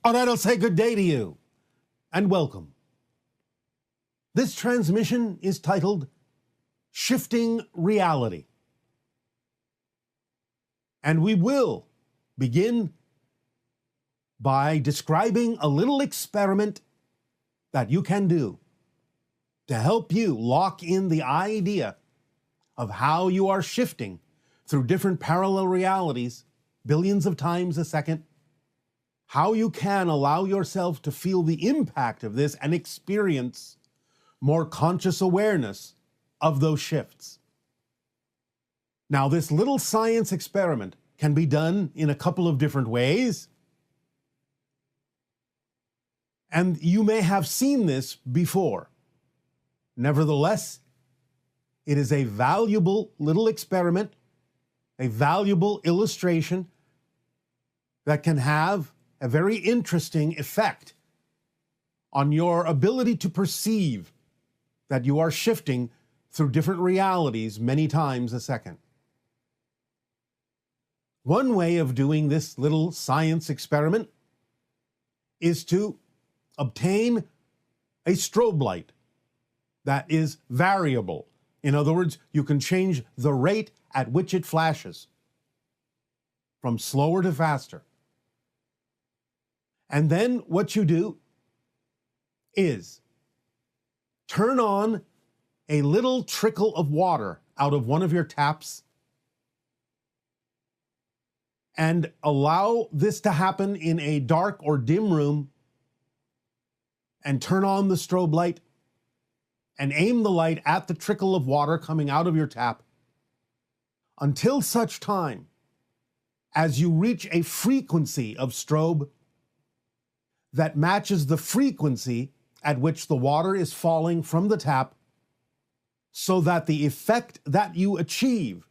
All right, I'll say good day to you and welcome. This transmission is titled Shifting Reality. And we will begin by describing a little experiment that you can do to help you lock in the idea of how you are shifting through different parallel realities billions of times a second, how you can allow yourself to feel the impact of this and experience more conscious awareness of those shifts. Now, this little science experiment can be done in a couple of different ways. And you may have seen this before. Nevertheless, it is a valuable little experiment, a valuable illustration that can have a very interesting effect on your ability to perceive that you are shifting through different realities many times a second. One way of doing this little science experiment is to obtain a strobe light that is variable. In other words, you can change the rate at which it flashes from slower to faster. And then what you do is turn on a little trickle of water out of one of your taps and allow this to happen in a dark or dim room, and turn on the strobe light and aim the light at the trickle of water coming out of your tap until such time as you reach a frequency of strobe that matches the frequency at which the water is falling from the tap, so that the effect that you achieve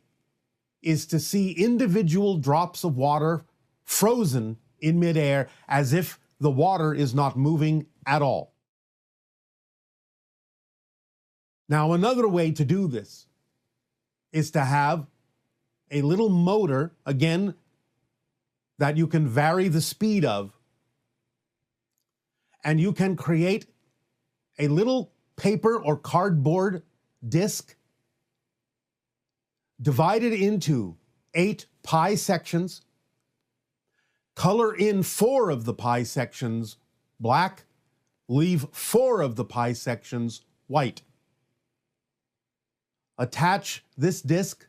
is to see individual drops of water frozen in midair as if the water is not moving at all. Now, another way to do this is to have a little motor, again, that you can vary the speed of, and you can create a little paper or cardboard disc divided into 8 pie sections. Color in 4 of the pie sections black, leave 4 of the pie sections white. Attach this disc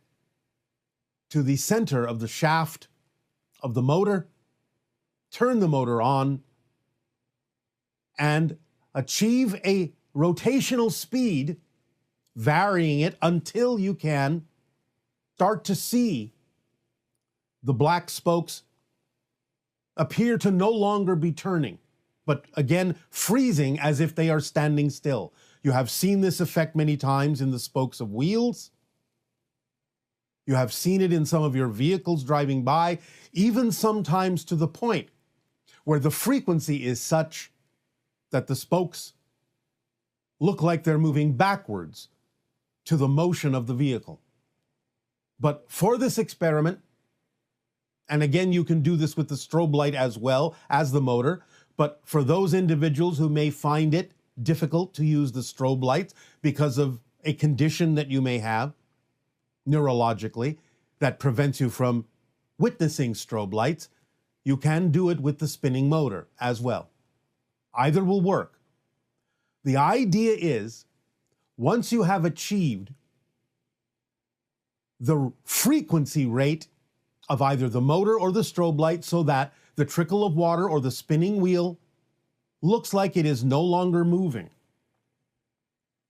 to the center of the shaft of the motor, turn the motor on, and achieve a rotational speed, varying it until you can start to see the black spokes appear to no longer be turning, but again freezing as if they are standing still. You have seen this effect many times in the spokes of wheels. You have seen it in some of your vehicles driving by, even sometimes to the point where the frequency is such that the spokes look like they're moving backwards to the motion of the vehicle. But for this experiment, and again, you can do this with the strobe light as well as the motor, but for those individuals who may find it difficult to use the strobe lights because of a condition that you may have neurologically that prevents you from witnessing strobe lights, you can do it with the spinning motor as well. Either will work. The idea is, once you have achieved the frequency rate of either the motor or the strobe light so that the trickle of water or the spinning wheel looks like it is no longer moving,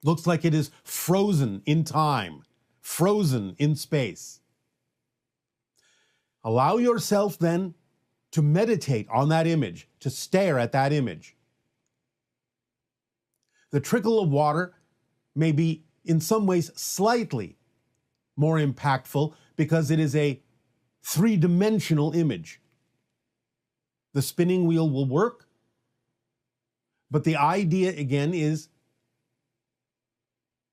looks like it is frozen in time, frozen in space. Allow yourself then to meditate on that image, to stare at that image. The trickle of water may be in some ways slightly more impactful because it is a 3-dimensional image. The spinning wheel will work, but the idea again is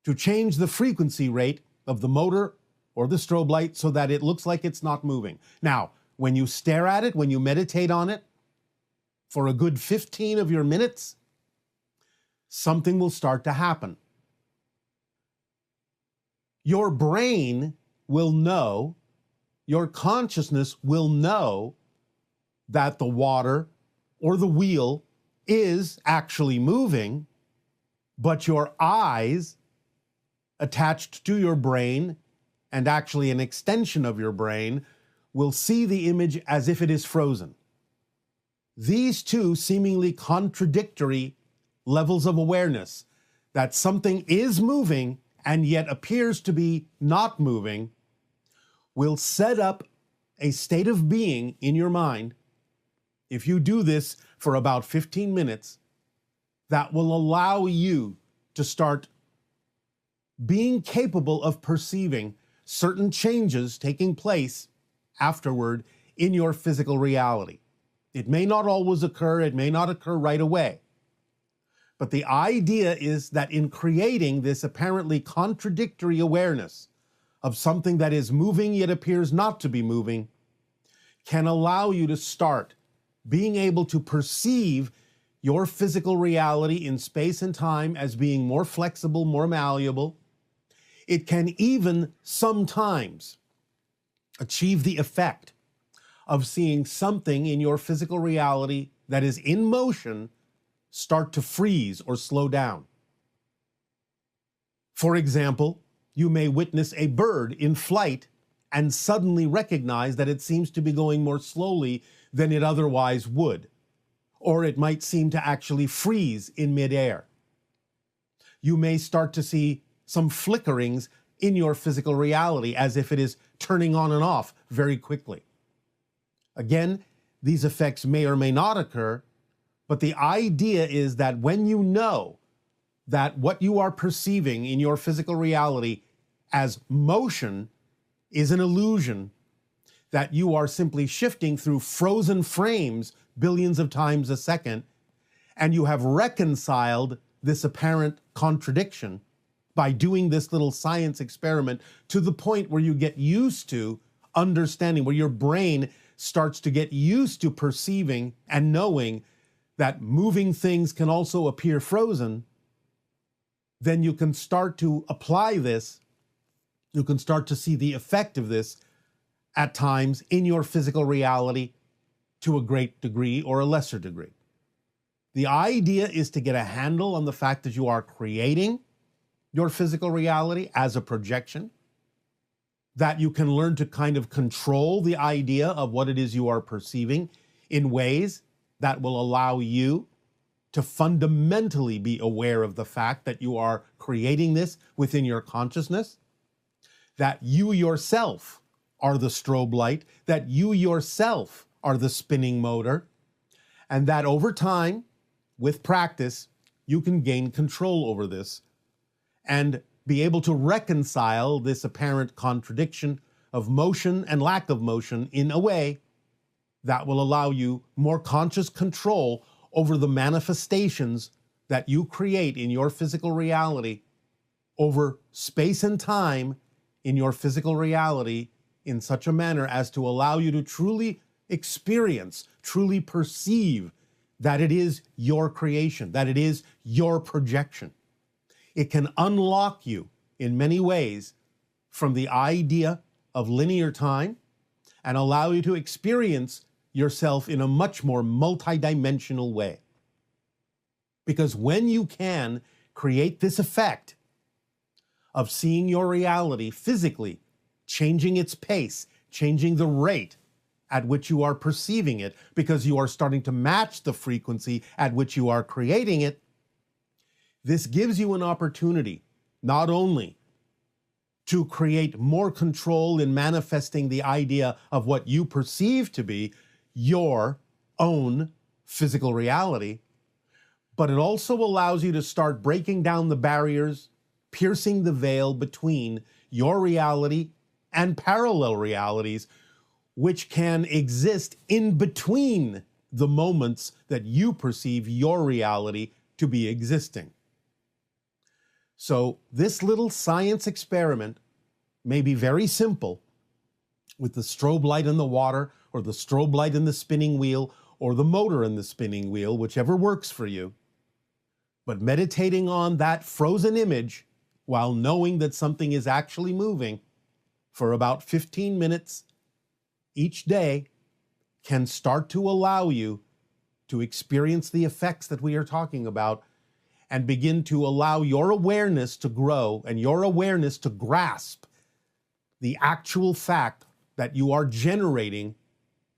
to change the frequency rate of the motor or the strobe light so that it looks like it's not moving. Now, when you stare at it, when you meditate on it, for a good 15 of your minutes, something will start to happen. Your brain will know, your consciousness will know that the water or the wheel is actually moving, but your eyes attached to your brain, and actually an extension of your brain, will see the image as if it is frozen. These two seemingly contradictory levels of awareness, that something is moving and yet appears to be not moving, will set up a state of being in your mind, if you do this for about 15 minutes, that will allow you to start being capable of perceiving certain changes taking place afterward in your physical reality. It may not always occur, it may not occur right away. But the idea is that in creating this apparently contradictory awareness of something that is moving yet appears not to be moving, can allow you to start being able to perceive your physical reality in space and time as being more flexible, more malleable. It can even sometimes achieve the effect of seeing something in your physical reality that is in motion start to freeze or slow down. For example, you may witness a bird in flight and suddenly recognize that it seems to be going more slowly than it otherwise would, or it might seem to actually freeze in midair. You may start to see some flickerings in your physical reality as if it is turning on and off very quickly. Again, these effects may or may not occur, but the idea is that when you know that what you are perceiving in your physical reality as motion is an illusion, that you are simply shifting through frozen frames billions of times a second, and you have reconciled this apparent contradiction by doing this little science experiment to the point where you get used to understanding, where your brain starts to get used to perceiving and knowing that moving things can also appear frozen, then you can start to apply this, you can start to see the effect of this at times in your physical reality to a great degree or a lesser degree. The idea is to get a handle on the fact that you are creating your physical reality as a projection, that you can learn to kind of control the idea of what it is you are perceiving in ways that will allow you to fundamentally be aware of the fact that you are creating this within your consciousness, that you yourself are the strobe light, that you yourself are the spinning motor, and that over time, with practice, you can gain control over this and be able to reconcile this apparent contradiction of motion and lack of motion in a way that will allow you more conscious control over the manifestations that you create in your physical reality, over space and time in your physical reality, in such a manner as to allow you to truly experience, truly perceive that it is your creation, that it is your projection. It can unlock you in many ways from the idea of linear time and allow you to experience yourself in a much more multidimensional way. Because when you can create this effect of seeing your reality physically, changing its pace, changing the rate at which you are perceiving it, because you are starting to match the frequency at which you are creating it, this gives you an opportunity not only to create more control in manifesting the idea of what you perceive to be your own physical reality, but it also allows you to start breaking down the barriers, piercing the veil between your reality and parallel realities, which can exist in between the moments that you perceive your reality to be existing. So this little science experiment may be very simple, with the strobe light in the water, or the strobe light in the spinning wheel, or the motor in the spinning wheel, whichever works for you. But meditating on that frozen image while knowing that something is actually moving for about 15 minutes each day can start to allow you to experience the effects that we are talking about and begin to allow your awareness to grow and your awareness to grasp the actual fact that you are generating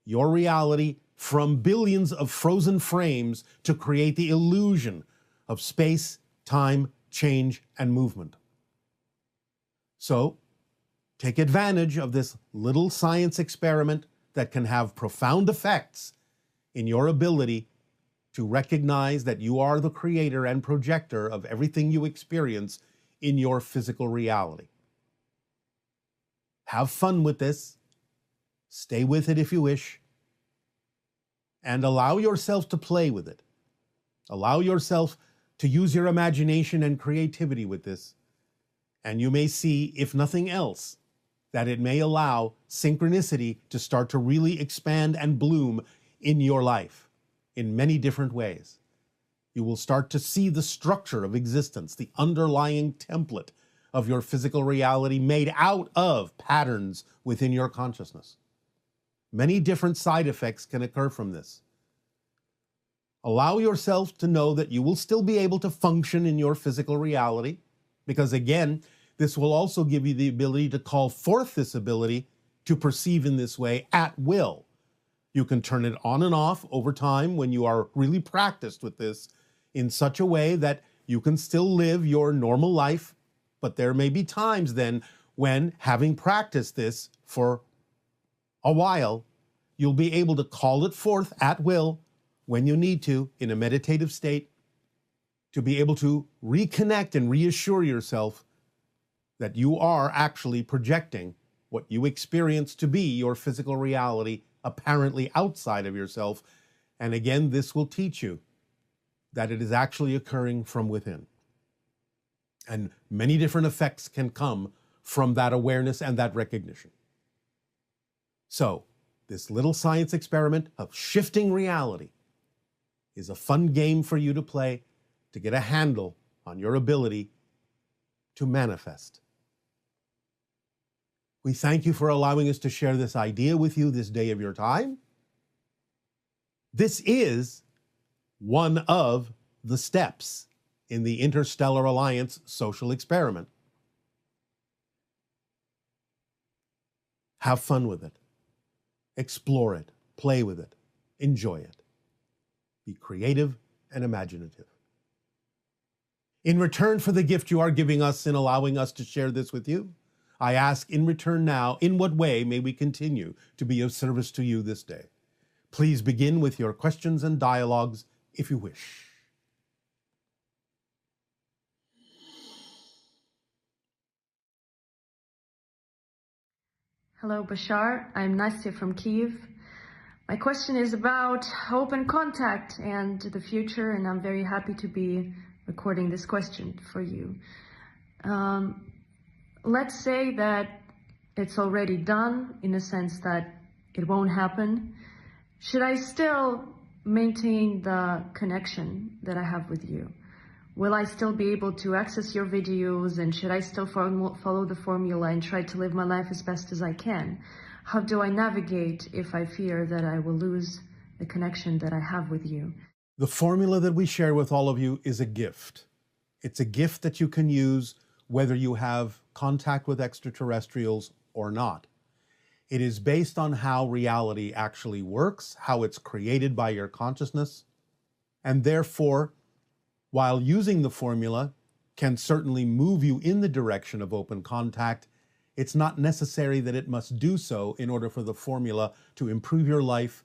your reality from billions of frozen frames to create the illusion of space, time, change, and movement. So, take advantage of this little science experiment that can have profound effects in your ability to recognize that you are the creator and projector of everything you experience in your physical reality. Have fun with this. Stay with it if you wish. And allow yourself to play with it. Allow yourself to use your imagination and creativity with this. And you may see, if nothing else, that it may allow synchronicity to start to really expand and bloom in your life in many different ways. You will start to see the structure of existence, the underlying template of your physical reality made out of patterns within your consciousness. Many different side effects can occur from this. Allow yourself to know that you will still be able to function in your physical reality, because again, this will also give you the ability to call forth this ability to perceive in this way at will. You can turn it on and off over time when you are really practiced with this in such a way that you can still live your normal life, but there may be times then when, having practiced this for a while, you'll be able to call it forth at will when you need to in a meditative state to be able to reconnect and reassure yourself that you are actually projecting what you experience to be your physical reality apparently outside of yourself. And again, this will teach you that it is actually occurring from within. And many different effects can come from that awareness and that recognition. So, this little science experiment of shifting reality is a fun game for you to play to get a handle on your ability to manifest. We thank you for allowing us to share this idea with you this day of your time. This is one of the steps in the Interstellar Alliance social experiment. Have fun with it. Explore it. Play with it. Enjoy it. Be creative and imaginative. In return for the gift you are giving us in allowing us to share this with you, I ask in return now, in what way may we continue to be of service to you this day? Please begin with your questions and dialogues if you wish. Hello, Bashar. I'm Nastya from Kyiv. My question is about open contact and the future, and I'm very happy to be recording this question for you. Let's say that it's already done in the sense that it won't happen. Should I still maintain the connection that I have with you? Will I still be able to access your videos, and should I still follow the formula and try to live my life as best as I can? How do I navigate if I fear that I will lose the connection that I have with you? The formula that we share with all of you is a gift. It's a gift that you can use whether you have contact with extraterrestrials or not. It is based on how reality actually works, how it's created by your consciousness, and therefore, while using the formula can certainly move you in the direction of open contact, it's not necessary that it must do so in order for the formula to improve your life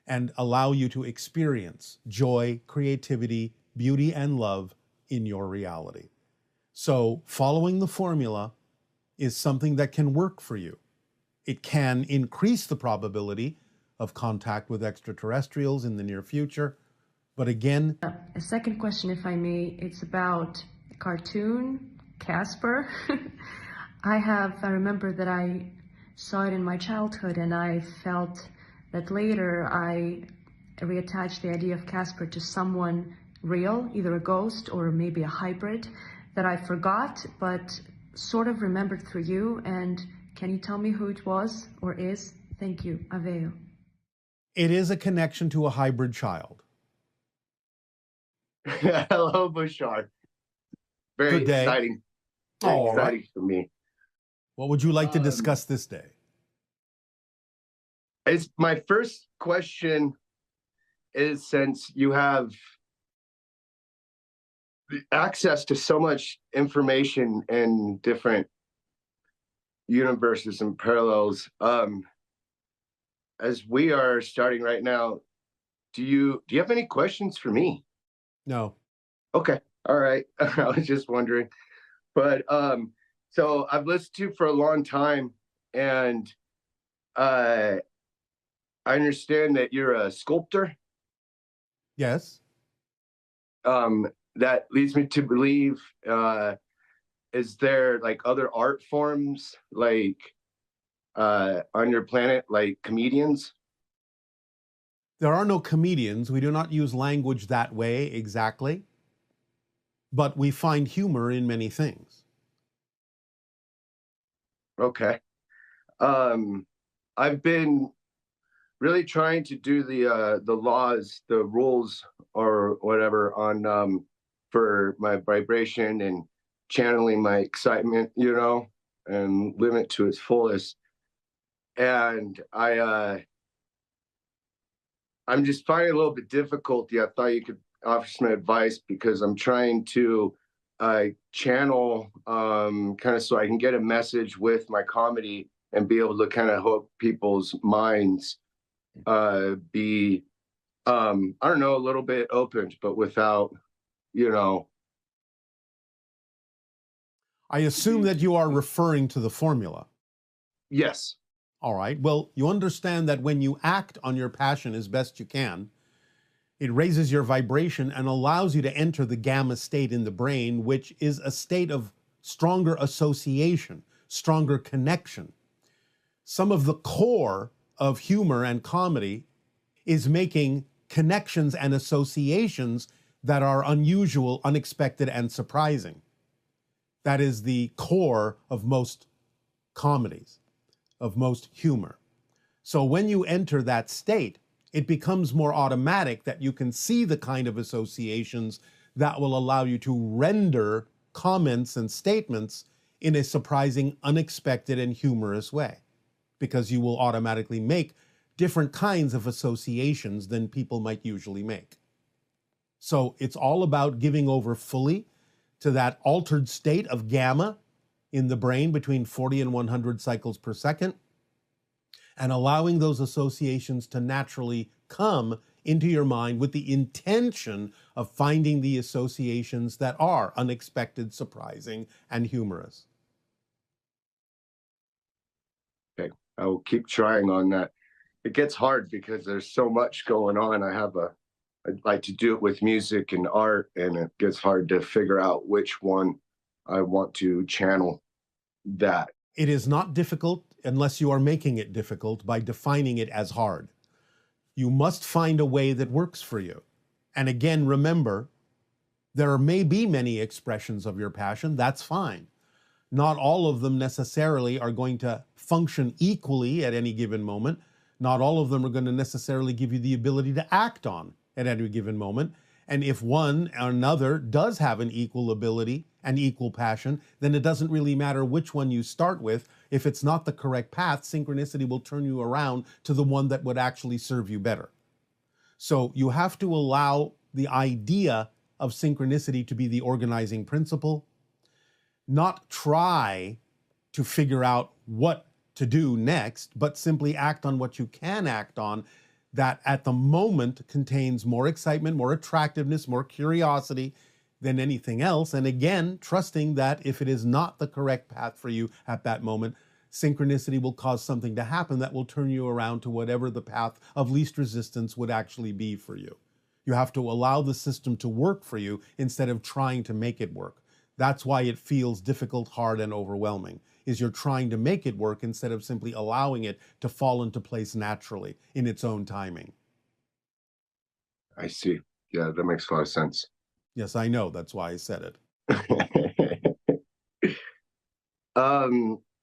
and allow you to experience joy, creativity, beauty, and love in your reality. So following the formula is something that can work for you. It can increase the probability of contact with extraterrestrials in the near future. But again, a second question, if I may, it's about a cartoon, Casper. I remember that I saw it in my childhood, and I felt that later I reattach the idea of Casper to someone real, either a ghost or maybe a hybrid that I forgot, but sort of remembered through you. And can you tell me who it was or is? Thank you. Aveo. It is a connection to a hybrid child. Hello, BASHSAR. Very Good day. exciting. Very All exciting right. for me. What would you like to discuss this day? It's my first question is, since you have access to so much information in different universes and parallels, as we are starting right now, do you have any questions for me? No. Okay. All right. I was just wondering. But so I've listened to you for a long time, and I understand that you're a sculptor. Yes. That leads me to believe, is there like other art forms like on your planet, like comedians? There are no comedians. We do not use language that way exactly, but we find humor in many things. Okay. I've been really trying to do the laws, the rules, or whatever on for my vibration and channeling my excitement, and live it to its fullest. And I'm just finding it a little bit difficulty. I thought you could offer some advice, because I'm trying to channel kind of so I can get a message with my comedy and be able to kind of hook people's minds, be I don't know, a little bit opened, but without, I assume that you are referring to the formula. Yes. All right. Well, you understand that when you act on your passion as best you can, it raises your vibration and allows you to enter the gamma state in the brain, which is a state of stronger association, stronger connection. Some of the core of humor and comedy is making connections and associations that are unusual, unexpected, and surprising. That is the core of most comedies, of most humor. So when you enter that state, it becomes more automatic that you can see the kind of associations that will allow you to render comments and statements in a surprising, unexpected, and humorous way, because you will automatically make different kinds of associations than people might usually make. So it's all about giving over fully to that altered state of gamma in the brain between 40 and 100 cycles per second, and allowing those associations to naturally come into your mind with the intention of finding the associations that are unexpected, surprising, and humorous. Okay. I will keep trying on that. It gets hard because there's so much going on. I'd like to do it with music and art, and it gets hard to figure out which one I want to channel that. It is not difficult unless you are making it difficult by defining it as hard. You must find a way that works for you. And again, remember, there may be many expressions of your passion. That's fine. Not all of them necessarily are going to function equally at any given moment. Not all of them are going to necessarily give you the ability to act on at any given moment. And if one or another does have an equal ability and equal passion, then it doesn't really matter which one you start with. If it's not the correct path, synchronicity will turn you around to the one that would actually serve you better. So you have to allow the idea of synchronicity to be the organizing principle, not try to figure out what to do next, but simply act on what you can act on that at the moment contains more excitement, more attractiveness, more curiosity than anything else. And again, trusting that if it is not the correct path for you at that moment, synchronicity will cause something to happen that will turn you around to whatever the path of least resistance would actually be for you. You have to allow the system to work for you instead of trying to make it work. That's why it feels difficult, hard, and overwhelming, is you're trying to make it work instead of simply allowing it to fall into place naturally in its own timing. I see. Yeah, that makes a lot of sense. Yes, I know. That's why I said it.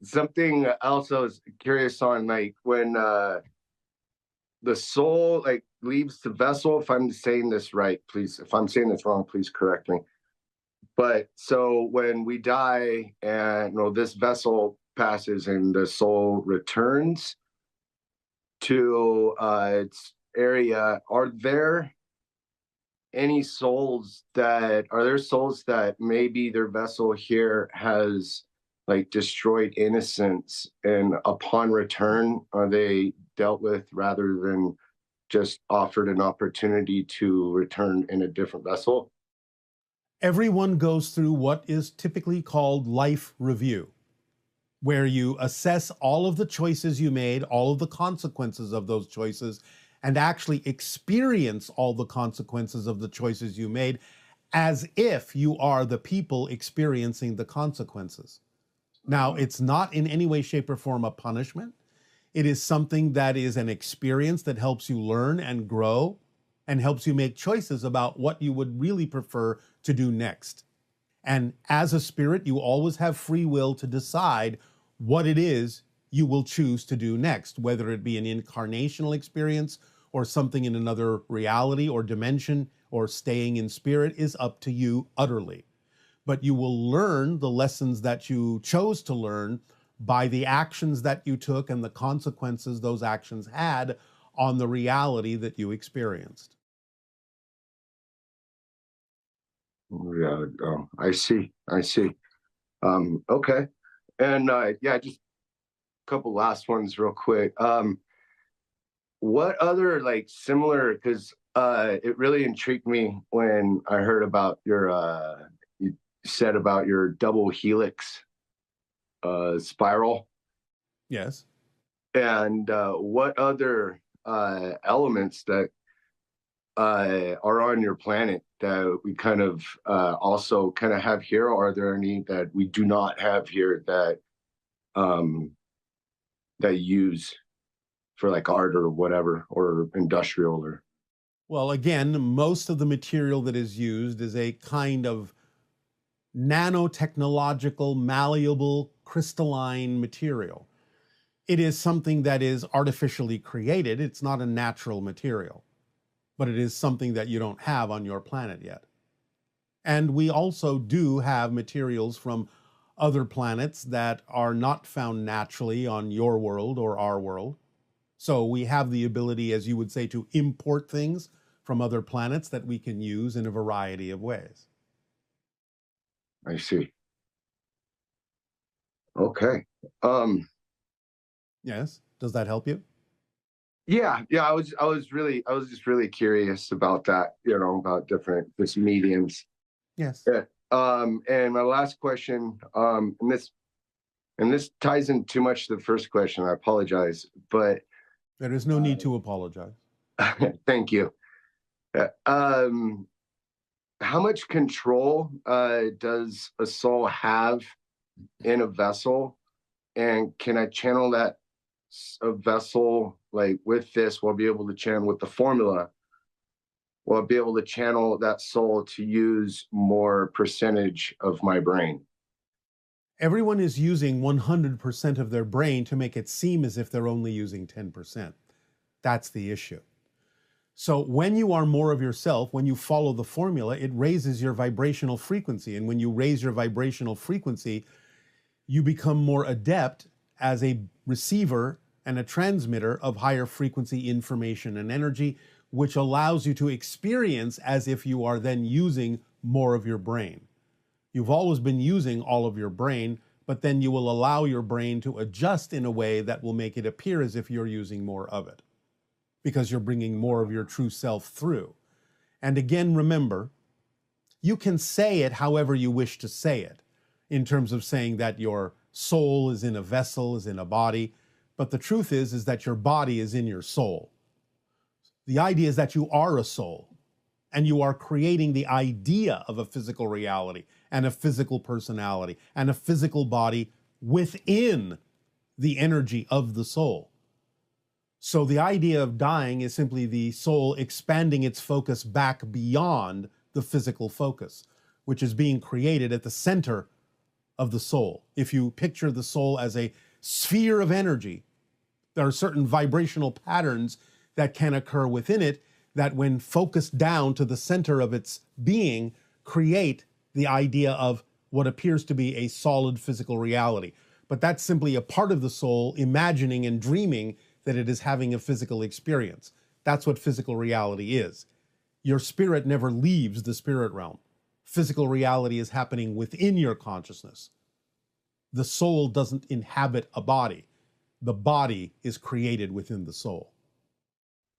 Something else I was curious on, like when the soul like leaves the vessel, if I'm saying this right, please, if I'm saying this wrong, please correct me. But so when we die and this vessel passes and the soul returns to its area, are there souls that maybe their vessel here has like destroyed innocence, and upon return are they dealt with rather than just offered an opportunity to return in a different vessel? Everyone goes through what is typically called life review, where you assess all of the choices you made, all of the consequences of those choices, and actually experience all the consequences of the choices you made as if you are the people experiencing the consequences. Now, it's not in any way, shape, or form a punishment. It is something that is an experience that helps you learn and grow and helps you make choices about what you would really prefer to do next. And as a spirit, you always have free will to decide what it is you will choose to do next, whether it be an incarnational experience or something in another reality or dimension or staying in spirit is up to you utterly. But you will learn the lessons that you chose to learn by the actions that you took and the consequences those actions had on the reality that you experienced. Yeah, I see. I see. Okay. And yeah, just a couple last ones real quick. What other like similar, because it really intrigued me when I heard about you said about your double helix spiral. Yes. And what other elements that are on your planet that we kind of also kind of have here? Are there any that we do not have here that um, that use for like art or whatever, or industrial or? Well, again, most of the material that is used is a kind of nanotechnological, malleable, crystalline material. It is something that is artificially created. It's not a natural material, but it is something that you don't have on your planet yet. And we also do have materials from other planets that are not found naturally on your world or our world. So we have the ability, as you would say, to import things from other planets that we can use in a variety of ways. I see. Okay. Um, Yes. Does that help you? yeah. I was just really curious about that. About different this mediums. Yes. Yeah. And my last question, and this ties in too much to the first question. I apologize, but There is no need to apologize. thank you. Um, how much control does a soul have in a vessel, and can I channel that a vessel like with this? We'll be able to channel with the formula. We'll be able to channel that soul to use more percentage of my brain. Everyone is using 100% of their brain to make it seem as if they're only using 10%. That's the issue. So when you are more of yourself, when you follow the formula, it raises your vibrational frequency. And when you raise your vibrational frequency, you become more adept as a receiver and a transmitter of higher frequency information and energy, which allows you to experience as if you are then using more of your brain. You've always been using all of your brain, but then you will allow your brain to adjust in a way that will make it appear as if you're using more of it, because you're bringing more of your true self through. And again, remember, you can say it however you wish to say it, in terms of saying that your soul is in a vessel, is in a body, but the truth is that your body is in your soul. The idea is that you are a soul, and you are creating the idea of a physical reality and a physical personality and a physical body within the energy of the soul. So the idea of dying is simply the soul expanding its focus back beyond the physical focus, which is being created at the center of the soul. If you picture the soul as a sphere of energy, there are certain vibrational patterns that can occur within it that, when focused down to the center of its being, create the idea of what appears to be a solid physical reality. But that's simply a part of the soul imagining and dreaming that it is having a physical experience. That's what physical reality is. Your spirit never leaves the spirit realm. Physical reality is happening within your consciousness. The soul doesn't inhabit a body. The body is created within the soul.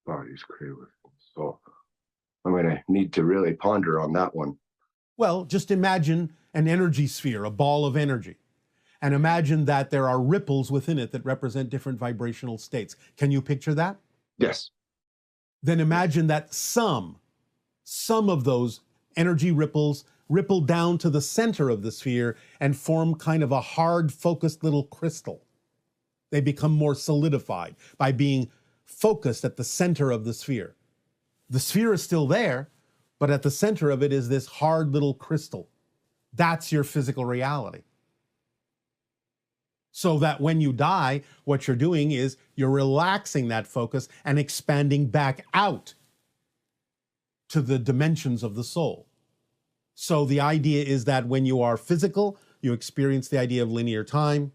Body's created within the soul. I'm going to need to really ponder on that one. Well, just imagine an energy sphere, a ball of energy, and imagine that there are ripples within it that represent different vibrational states. Can you picture that? Yes. Then imagine that some of those energy ripples ripple down to the center of the sphere and form kind of a hard, focused little crystal. They become more solidified by being focused at the center of the sphere. The sphere is still there, but at the center of it is this hard little crystal. That's your physical reality. So that when you die, what you're doing is you're relaxing that focus and expanding back out to the dimensions of the soul. So the idea is that when you are physical, you experience the idea of linear time.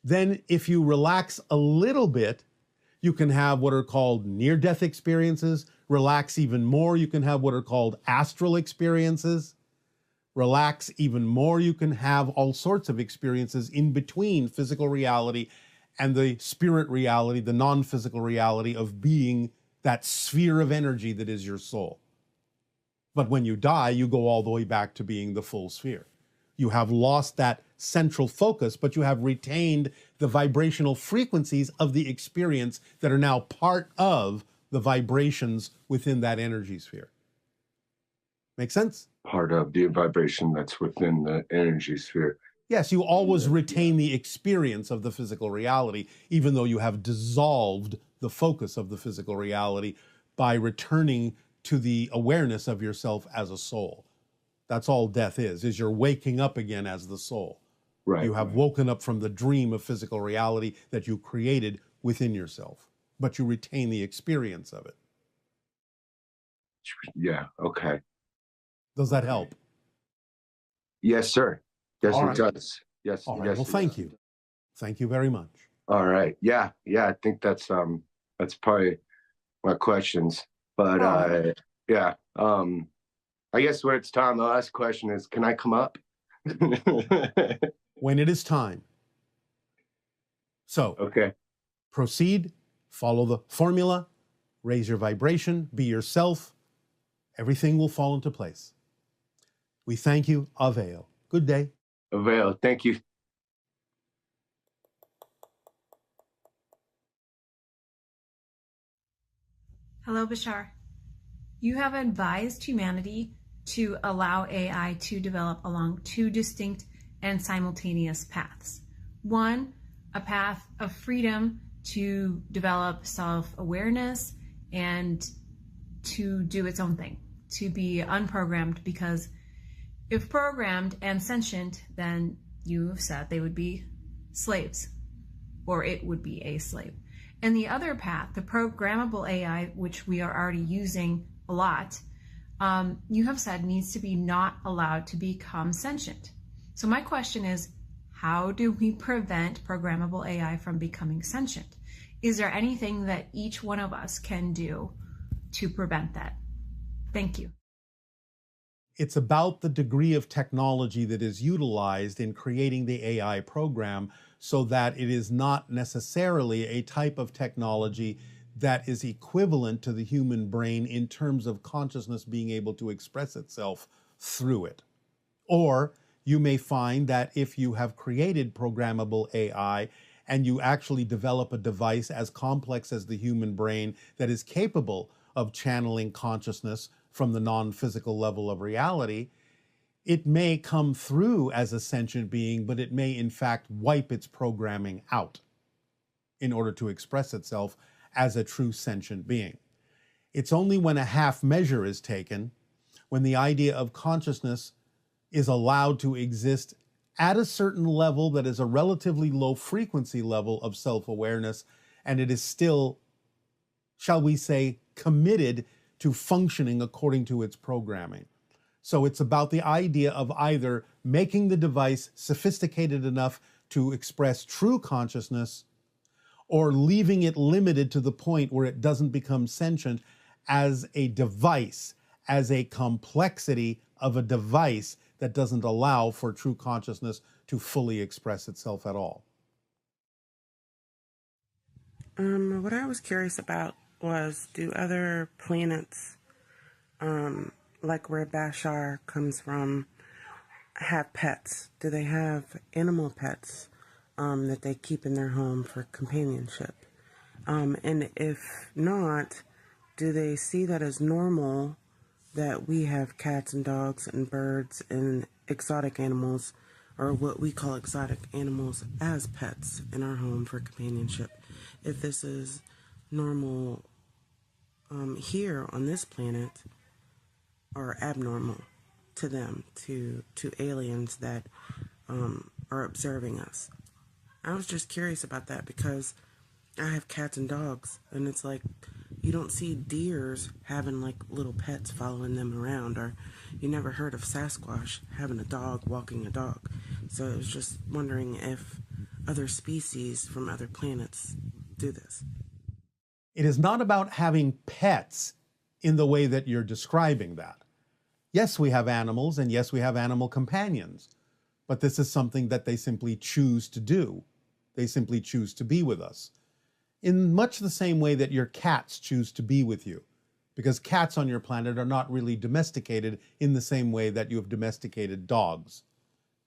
Then if you relax a little bit, you can have what are called near-death experiences. Relax even more, you can have what are called astral experiences. Relax even more, you can have all sorts of experiences in between physical reality and the spirit reality, the non-physical reality of being that sphere of energy that is your soul. But when you die, you go all the way back to being the full sphere. You have lost that central focus, but you have retained the vibrational frequencies of the experience that are now part of the vibrations within that energy sphere. Make sense? Part of the vibration that's within the energy sphere. Yes, you always retain the experience of the physical reality, even though you have dissolved the focus of the physical reality by returning to the awareness of yourself as a soul. That's all death is you're waking up again as the soul. Right. You have woken up from the dream of physical reality that you created within yourself, but you retain the experience of it. Yeah, okay. Does that help? Yes, sir. Yes, All it right. does. Yes. All right. Yes, Well, thank you. Thank you very much. All right. Yeah. I think that's probably my questions. But yeah. I guess when it's time, the last question is, can I come up? When it is time. So, Okay. proceed, follow the formula, raise your vibration, be yourself. Everything will fall into place. We thank you. Avail. Good day. Avail. Thank you. Hello, BASHSAR. You have advised humanity to allow AI to develop along two distinct and simultaneous paths. One, a path of freedom to develop self-awareness and to do its own thing, to be unprogrammed, because if programmed and sentient, then you have said they would be slaves, or it would be a slave. And the other path, the programmable AI, which we are already using a lot, you have said needs to be not allowed to become sentient. So my question is, how do we prevent programmable AI from becoming sentient? Is there anything that each one of us can do to prevent that? Thank you. It's about the degree of technology that is utilized in creating the AI program, so that it is not necessarily a type of technology that is equivalent to the human brain in terms of consciousness being able to express itself through it. Or you may find that if you have created programmable AI and you actually develop a device as complex as the human brain that is capable of channeling consciousness from the non-physical level of reality, it may come through as a sentient being, but it may in fact wipe its programming out in order to express itself as a true sentient being. It's only when a half measure is taken, when the idea of consciousness is allowed to exist at a certain level that is a relatively low frequency level of self-awareness, and it is still, shall we say, committed to functioning according to its programming. So it's about the idea of either making the device sophisticated enough to express true consciousness, or leaving it limited to the point where it doesn't become sentient as a device, as a complexity of a device that doesn't allow for true consciousness to fully express itself at all. What I was curious about was, do other planets, like where BASHSAR comes from, have pets? Do they have animal pets that they keep in their home for companionship? And if not, do they see that as normal that we have cats and dogs and birds and exotic animals, or what we call exotic animals, as pets in our home for companionship? If this is normal here on this planet, or abnormal to them, to aliens that are observing us. I was just curious about that because I have cats and dogs, and it's like you don't see deers having like little pets following them around, or you never heard of Sasquatch having a dog walking a dog. So I was just wondering if other species from other planets do this. It is not about having pets in the way that you're describing that. Yes, we have animals, and yes, we have animal companions, but this is something that they simply choose to do. They simply choose to be with us. In much the same way that your cats choose to be with you, because cats on your planet are not really domesticated in the same way that you have domesticated dogs.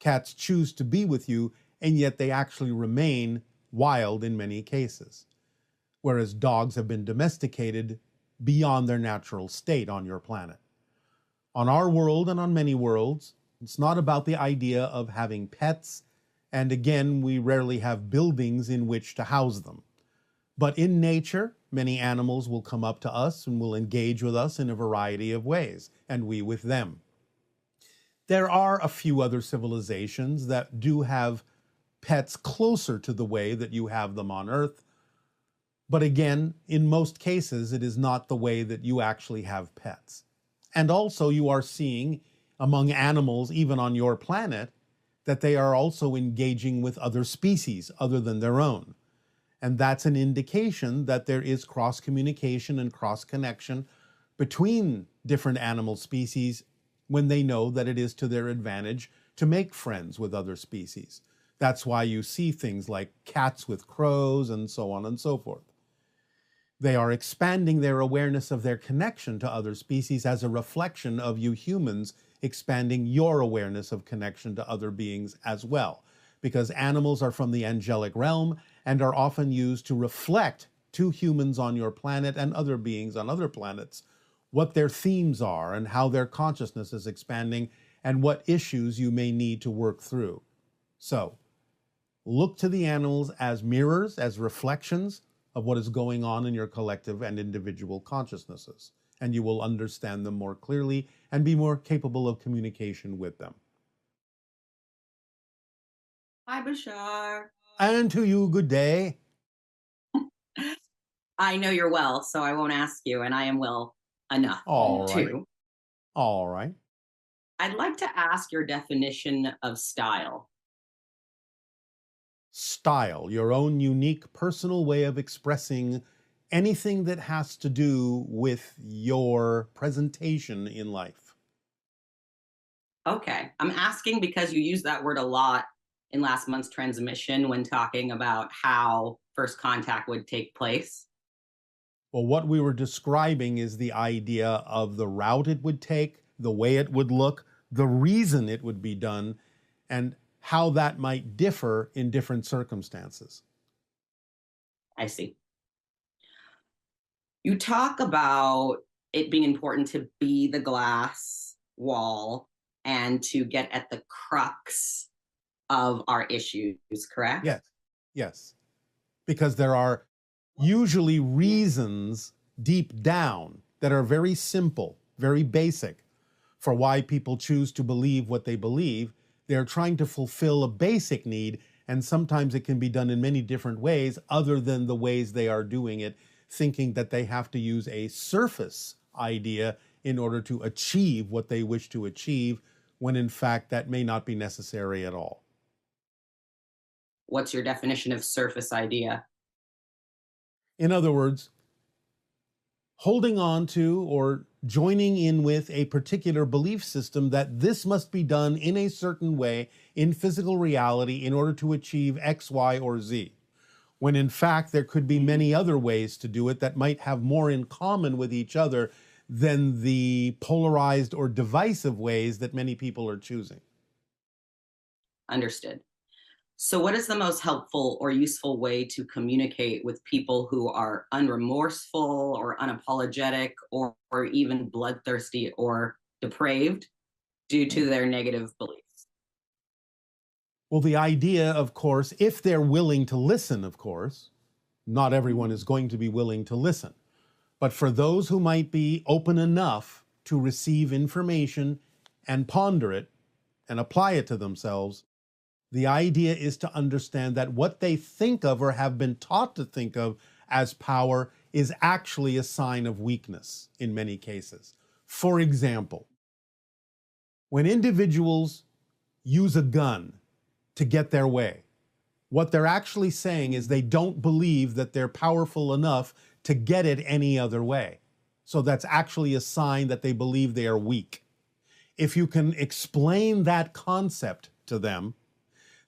Cats choose to be with you, and yet they actually remain wild in many cases, whereas dogs have been domesticated beyond their natural state on your planet. On our world and on many worlds, it's not about the idea of having pets, and again, we rarely have buildings in which to house them. But in nature, many animals will come up to us and will engage with us in a variety of ways, and we with them. There are a few other civilizations that do have pets closer to the way that you have them on Earth. But again, in most cases, it is not the way that you actually have pets. And also you are seeing among animals, even on your planet, that they are also engaging with other species other than their own. And that's an indication that there is cross-communication and cross-connection between different animal species when they know that it is to their advantage to make friends with other species. That's why you see things like cats with crows and so on and so forth. They are expanding their awareness of their connection to other species as a reflection of you humans expanding your awareness of connection to other beings as well. Because animals are from the angelic realm and are often used to reflect to humans on your planet and other beings on other planets what their themes are and how their consciousness is expanding and what issues you may need to work through. So, look to the animals as mirrors, as reflections of what is going on in your collective and individual consciousnesses, and you will understand them more clearly and be more capable of communication with them. Hi, Bashar. And to you, good day. I know you're well, so I won't ask you, and I am well enough All right. too. All right. I'd like to ask your definition of style. Style, your own unique personal way of expressing anything that has to do with your presentation in life. Okay, I'm asking because you use that word a lot in last month's transmission when talking about how first contact would take place. Well, what we were describing is the idea of the route it would take, the way it would look, the reason it would be done, and how that might differ in different circumstances. I see. You talk about it being important to be the glass wall and to get at the crux of our issues, correct? Yes, yes. Because there are usually reasons deep down that are very simple, very basic for why people choose to believe what they believe. They're trying to fulfill a basic need, and sometimes it can be done in many different ways other than the ways they are doing it, thinking that they have to use a surface idea in order to achieve what they wish to achieve, when in fact that may not be necessary at all. What's your definition of surface idea? In other words, holding on to or joining in with a particular belief system that this must be done in a certain way in physical reality in order to achieve X, Y, or Z, when in fact there could be many other ways to do it that might have more in common with each other than the polarized or divisive ways that many people are choosing. Understood. So what is the most helpful or useful way to communicate with people who are unremorseful or unapologetic or even bloodthirsty or depraved due to their negative beliefs? Well, the idea, of course, if they're willing to listen, of course, not everyone is going to be willing to listen. But for those who might be open enough to receive information and ponder it and apply it to themselves, the idea is to understand that what they think of or have been taught to think of as power is actually a sign of weakness in many cases. For example, when individuals use a gun to get their way, what they're actually saying is they don't believe that they're powerful enough to get it any other way. So that's actually a sign that they believe they are weak. If you can explain that concept to them,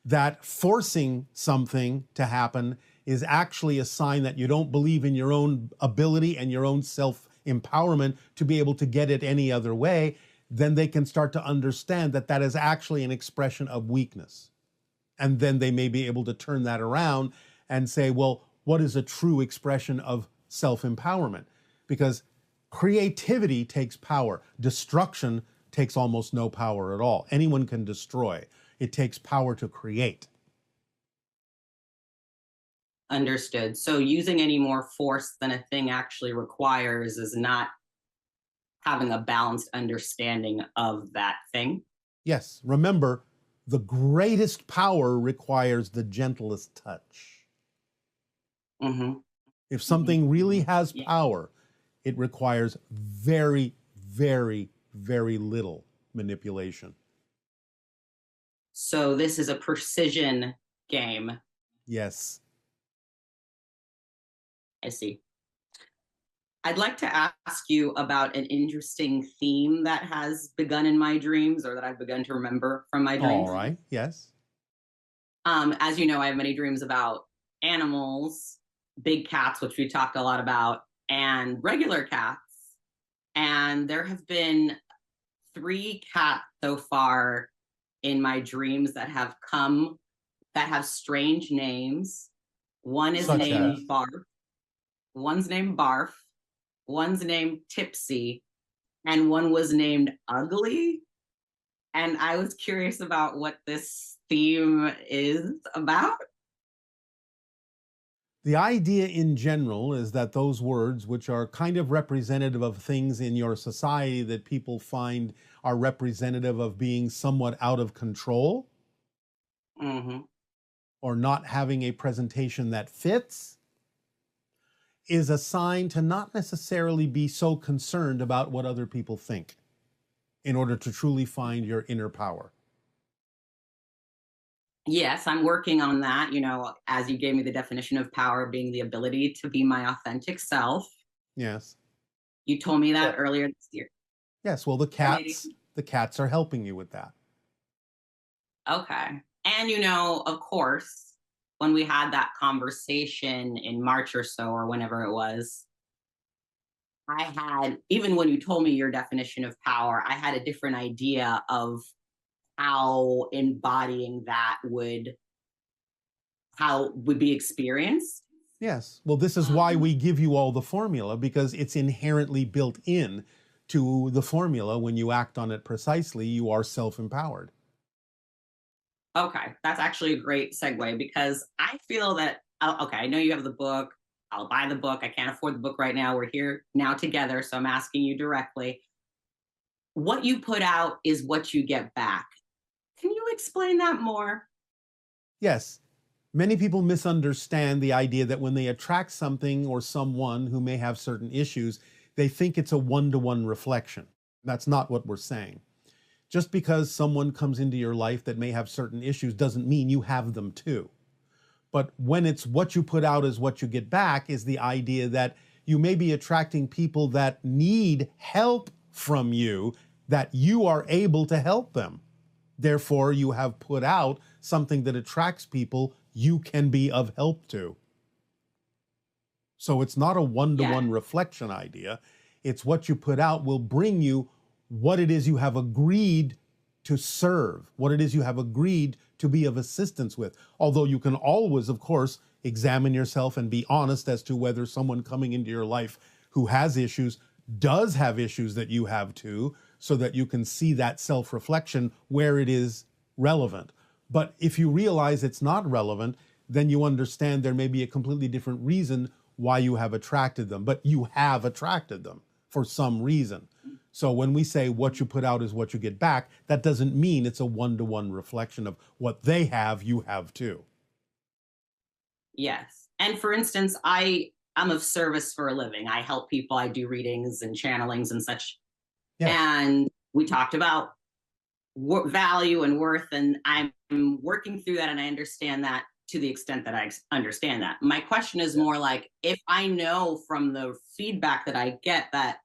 that forcing something to happen is actually a sign that you don't believe in your own ability and your own self-empowerment to be able to get it any other way, then they can start to understand that that is actually an expression of weakness. And then they may be able to turn that around and say, well, what is a true expression of self-empowerment? Because creativity takes power. Destruction takes almost no power at all. Anyone can destroy. It takes power to create. Understood. So using any more force than a thing actually requires is not having a balanced understanding of that thing. Yes, remember, the greatest power requires the gentlest touch. Mm-hmm. If something really has power, it requires very, very, very little manipulation. So this is a precision game. Yes. I see. I'd like to ask you about an interesting theme that has begun in my dreams, or that I've begun to remember from my dreams. All right, yes. As you know, I have many dreams about animals, big cats, which we talked a lot about, and regular cats. And there have been 3 cats so far in my dreams that have come that have strange names. One is named Barf. One's named Barf. One's named Tipsy. And one was named Ugly. And I was curious about what this theme is about. The idea in general is that those words, which are kind of representative of things in your society that people find are representative of being somewhat out of control, or not having a presentation that fits, is a sign to not necessarily be so concerned about what other people think in order to truly find your inner power. Yes, I'm working on that. You know, as you gave me the definition of power being the ability to be my authentic self. Yes. You told me that earlier this year. Yes, well, the cats are helping you with that. Okay. And, you know, of course, when we had that conversation in March or so, or whenever it was, I had, even when you told me your definition of power, I had a different idea of how embodying that would be experienced. Yes. Well, this is why we give you all the formula, because it's inherently built in to the formula. When you act on it precisely, you are self-empowered. Okay, that's actually a great segue, because I feel that, okay, I know you have the book, I'll buy the book. I can't afford the book right now. We're here now together. So I'm asking you directly. What you put out is what you get back. Can you explain that more? Yes. Many people misunderstand the idea that when they attract something or someone who may have certain issues, they think it's a one-to-one reflection. That's not what we're saying. Just because someone comes into your life that may have certain issues doesn't mean you have them too. But when it's what you put out is what you get back is the idea that you may be attracting people that need help from you, that you are able to help them. Therefore, you have put out something that attracts people you can be of help to. So it's not a one-to-one reflection idea. It's what you put out will bring you what it is you have agreed to serve, what it is you have agreed to be of assistance with. Although you can always, of course, examine yourself and be honest as to whether someone coming into your life who has issues does have issues that you have too, so that you can see that self-reflection where it is relevant. But if you realize it's not relevant, then you understand there may be a completely different reason why you have attracted them, but you have attracted them for some reason. So when we say what you put out is what you get back, that doesn't mean it's a one-to-one reflection of what they have, you have too. Yes. And for instance, I'm of service for a living. I help people. I do readings and channelings and such. Yes. And we talked about value and worth, and I'm working through that, and I understand that to the extent that I understand that. My question is more like, if I know from the feedback that I get that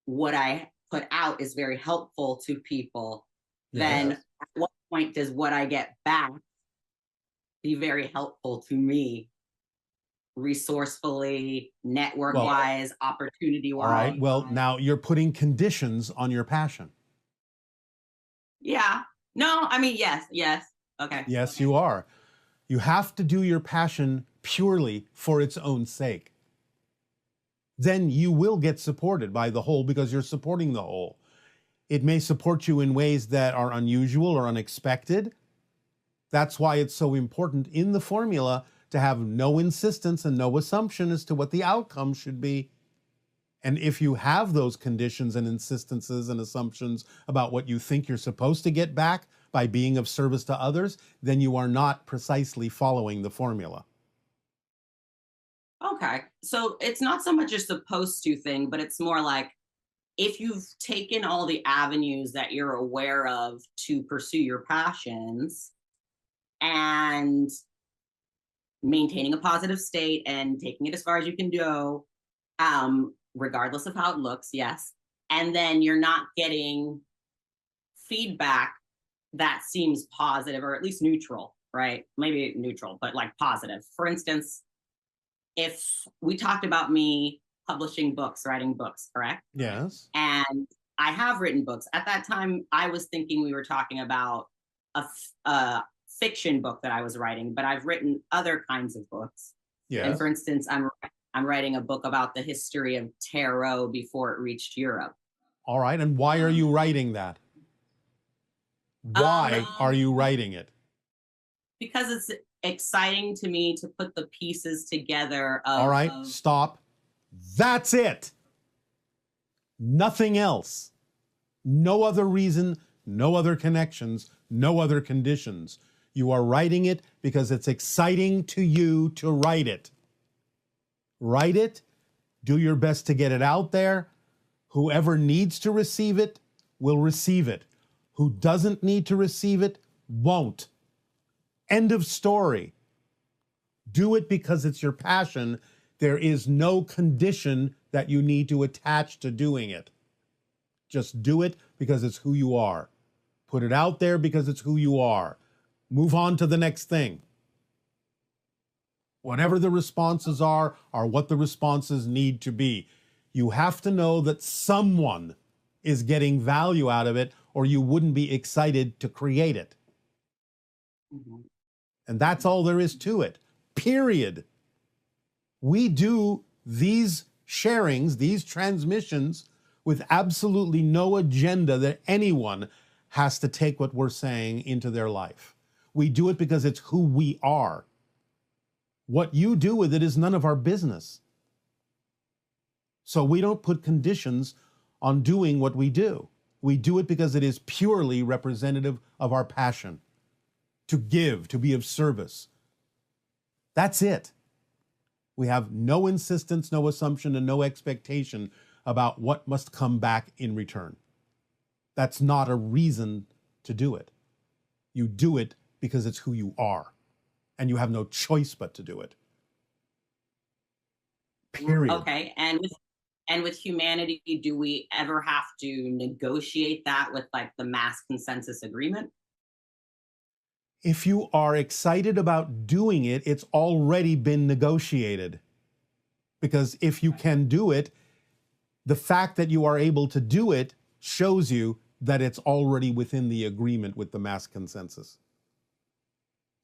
what I put out is very helpful to people, then at what point does what I get back be very helpful to me, resourcefully, network-wise, opportunity-wise? All right, well, now you're putting conditions on your passion. Yeah. No, I mean, yes. Okay. Yes, okay. you are. You have to do your passion purely for its own sake. Then you will get supported by the whole because you're supporting the whole. It may support you in ways that are unusual or unexpected. That's why it's so important in the formula to have no insistence and no assumption as to what the outcome should be. And if you have those conditions and insistences and assumptions about what you think you're supposed to get back by being of service to others, then you are not precisely following the formula. Okay. So it's not so much a supposed to thing, but it's more like if you've taken all the avenues that you're aware of to pursue your passions and maintaining a positive state and taking it as far as you can go, regardless of how it looks, yes. And then you're not getting feedback that seems positive or at least neutral, right? Maybe neutral, but like positive. For instance, if we talked about me publishing books, writing books, correct? Yes. And I have written books. At that time, I was thinking we were talking about a fiction book that I was writing, but I've written other kinds of books. Yes. And for instance, I'm writing a book about the history of tarot before it reached Europe. All right. And why are you writing that? Why are you writing it? Because it's exciting to me to put the pieces together. All right, stop. That's it. Nothing else. No other reason, no other connections, no other conditions. You are writing it because it's exciting to you to write it. Write it. Do your best to get it out there. Whoever needs to receive it will receive it. Who doesn't need to receive it won't. End of story. Do it because it's your passion. There is no condition that you need to attach to doing it. Just do it because it's who you are. Put it out there because it's who you are. Move on to the next thing. Whatever the responses are what the responses need to be. You have to know that someone is getting value out of it, or you wouldn't be excited to create it. Mm-hmm. And that's all there is to it, period. We do these sharings, these transmissions, with absolutely no agenda that anyone has to take what we're saying into their life. We do it because it's who we are. What you do with it is none of our business. So we don't put conditions on doing what we do. We do it because it is purely representative of our passion to give, to be of service. That's it. We have no insistence, no assumption, and no expectation about what must come back in return. That's not a reason to do it. You do it because it's who you are, and you have no choice but to do it. Period. Okay, and with humanity, do we ever have to negotiate that with like the mass consensus agreement? If you are excited about doing it, it's already been negotiated. Because if you can do it, the fact that you are able to do it shows you that it's already within the agreement with the mass consensus.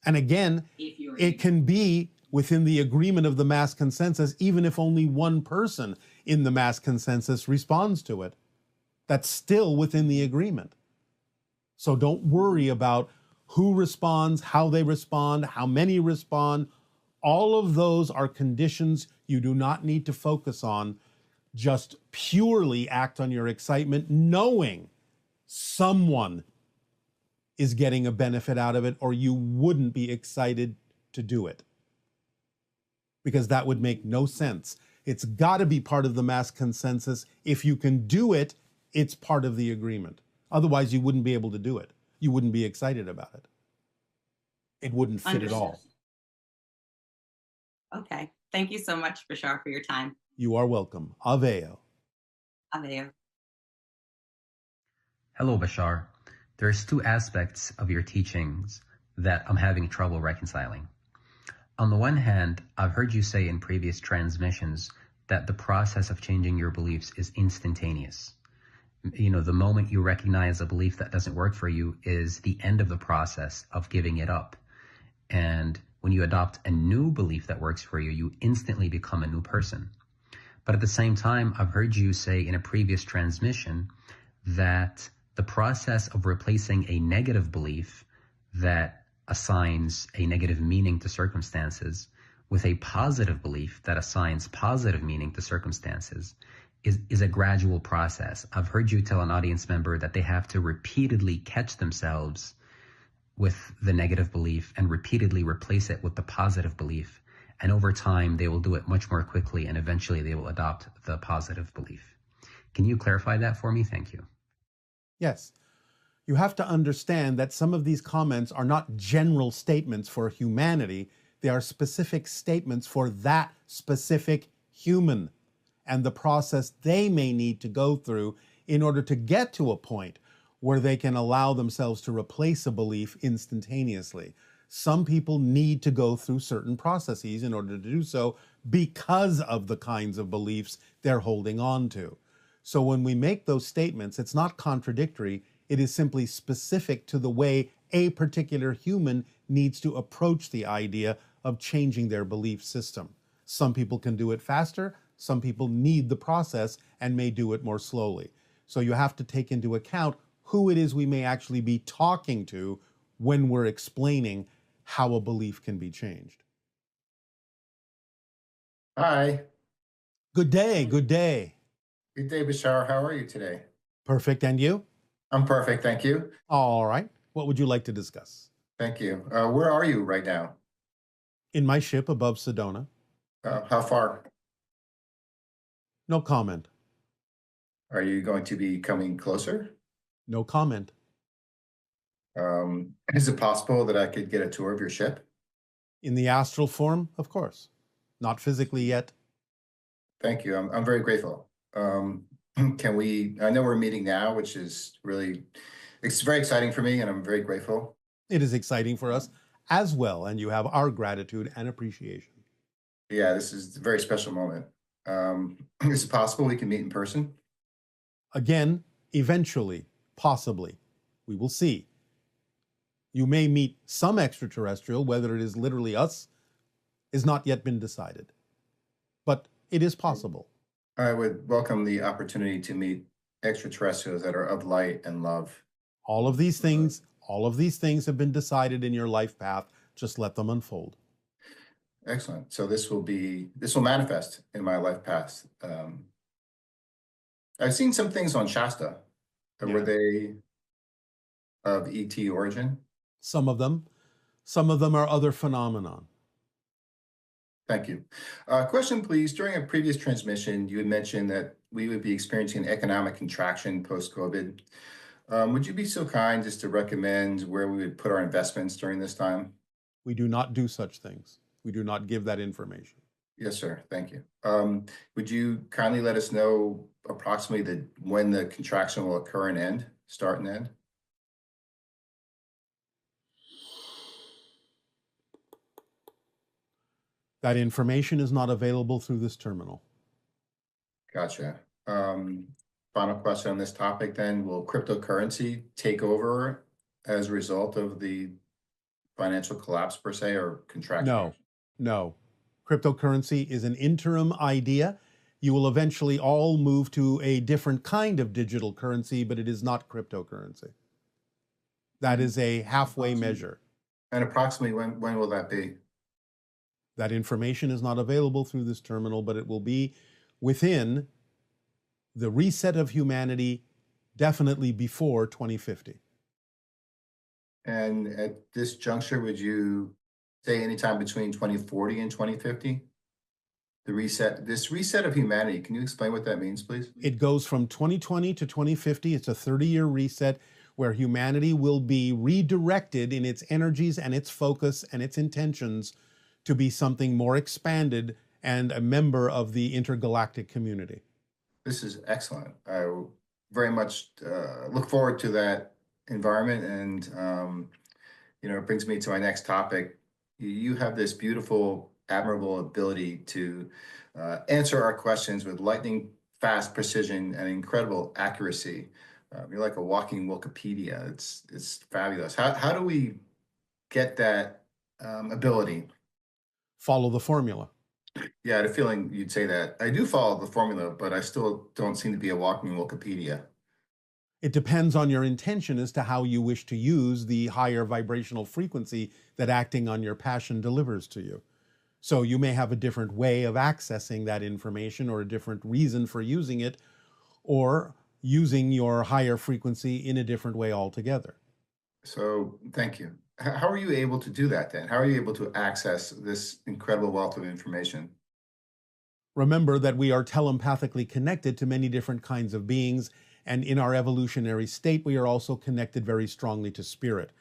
And again, it can be within the agreement of the mass consensus, even if only one person in the mass consensus responds to it. That's still within the agreement. So don't worry about who responds, how they respond, how many respond. All of those are conditions you do not need to focus on. Just purely act on your excitement, knowing someone is getting a benefit out of it, or you wouldn't be excited to do it. Because that would make no sense. It's got to be part of the mass consensus. If you can do it, it's part of the agreement. Otherwise, you wouldn't be able to do it. You wouldn't be excited about it. It wouldn't fit at all. Okay. Thank you so much, Bashar, for your time. You are welcome. Aveo. Aveo. Hello, Bashar. There's two aspects of your teachings that I'm having trouble reconciling. On the one hand, I've heard you say in previous transmissions that the process of changing your beliefs is instantaneous. You know, the moment you recognize a belief that doesn't work for you is the end of the process of giving it up. And when you adopt a new belief that works for you, you instantly become a new person. But at the same time, I've heard you say in a previous transmission that the process of replacing a negative belief that assigns a negative meaning to circumstances with a positive belief that assigns positive meaning to circumstances is a gradual process. I've heard you tell an audience member that they have to repeatedly catch themselves with the negative belief and repeatedly replace it with the positive belief. And over time, they will do it much more quickly, and eventually they will adopt the positive belief. Can you clarify that for me? Thank you. Yes. You have to understand that some of these comments are not general statements for humanity. They are specific statements for that specific human and the process they may need to go through in order to get to a point where they can allow themselves to replace a belief instantaneously. Some people need to go through certain processes in order to do so because of the kinds of beliefs they're holding on to. So when we make those statements, it's not contradictory. It is simply specific to the way a particular human needs to approach the idea of changing their belief system. Some people can do it faster. Some people need the process and may do it more slowly. So you have to take into account who it is we may actually be talking to when we're explaining how a belief can be changed. Hi. Good day, good day. Good day, Bashar. How are you today? Perfect, and you? I'm perfect, thank you. All right. What would you like to discuss? Thank you. Where are you right now? In my ship above Sedona. How far? No comment. Are you going to be coming closer? No comment. Is it possible that I could get a tour of your ship? In the astral form, of course. Not physically yet. Thank you. I'm very grateful. Can we, I know we're meeting now, which is really, it's very exciting for me and I'm very grateful. It is exciting for us as well, and you have our gratitude and appreciation. Yeah, this is a very special moment. Is it possible we can meet in person? Again, eventually, possibly. We will see. You may meet some extraterrestrial, whether it is literally us, has not yet been decided. But it is possible. I would welcome the opportunity to meet extraterrestrials that are of light and love. All of these things have been decided in your life path. Just let them unfold. Excellent. So this will manifest in my life path. I've seen some things on Shasta. Were Yeah. they of ET origin? Some of them are other phenomenon. Thank you. Question, please. During a previous transmission, you had mentioned that we would be experiencing economic contraction post-COVID. Would you be so kind as to recommend where we would put our investments during this time? We do not do such things. We do not give that information. Yes, sir. Thank you. Would you kindly let us know approximately when the contraction will occur and start and end? That information is not available through this terminal. Gotcha. Final question on this topic then. Will cryptocurrency take over as a result of the financial collapse per se, or contraction? No. Cryptocurrency is an interim idea. You will eventually all move to a different kind of digital currency, but it is not cryptocurrency. That is a halfway measure. And approximately when will that be? That information is not available through this terminal, but it will be within the reset of humanity, definitely before 2050. And at this juncture, would you say anytime between 2040 and 2050? This reset of humanity, can you explain what that means, please? It goes from 2020 to 2050. It's a 30-year reset where humanity will be redirected in its energies and its focus and its intentions to be something more expanded and a member of the intergalactic community. This is excellent. I very much look forward to that environment, and it brings me to my next topic. You have this beautiful, admirable ability to answer our questions with lightning fast precision and incredible accuracy. You're like a walking Wikipedia. It's fabulous. How do we get that ability? Follow the formula. Yeah, I had a feeling you'd say that. I do follow the formula, but I still don't seem to be a walking Wikipedia. It depends on your intention as to how you wish to use the higher vibrational frequency that acting on your passion delivers to you. So you may have a different way of accessing that information or a different reason for using it, or using your higher frequency in a different way altogether. So thank you. How are you able to do that then? How are you able to access this incredible wealth of information? Remember that we are telepathically connected to many different kinds of beings, and in our evolutionary state, we are also connected very strongly to spirit.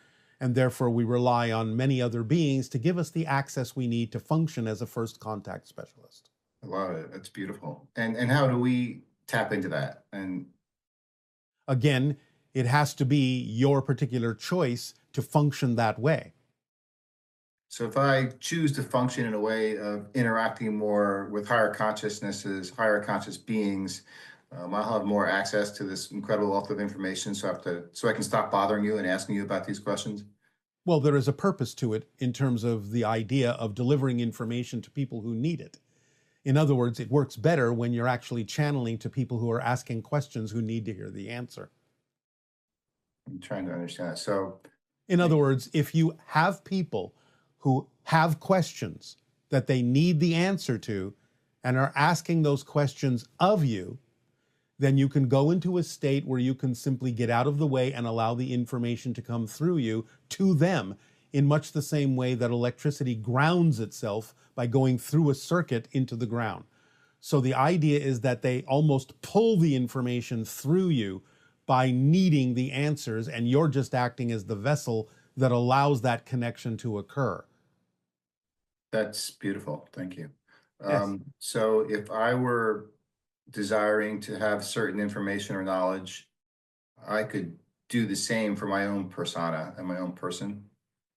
And therefore, we rely on many other beings to give us the access we need to function as a first contact specialist. I love it. That's beautiful. And how do we tap into that? And again, it has to be your particular choice to function that way. So if I choose to function in a way of interacting more with higher consciousnesses, higher conscious beings, I'll have more access to this incredible wealth of information. So I can stop bothering you and asking you about these questions. Well, there is a purpose to it in terms of the idea of delivering information to people who need it. In other words, it works better when you're actually channeling to people who are asking questions who need to hear the answer. I'm trying to understand that. So, in other words, if you have people who have questions that they need the answer to and are asking those questions of you, then you can go into a state where you can simply get out of the way and allow the information to come through you to them, in much the same way that electricity grounds itself by going through a circuit into the ground. So the idea is that they almost pull the information through you by needing the answers, and you're just acting as the vessel that allows that connection to occur. That's beautiful. Thank you. Yes. So if I were desiring to have certain information or knowledge, I could do the same for my own persona and my own person?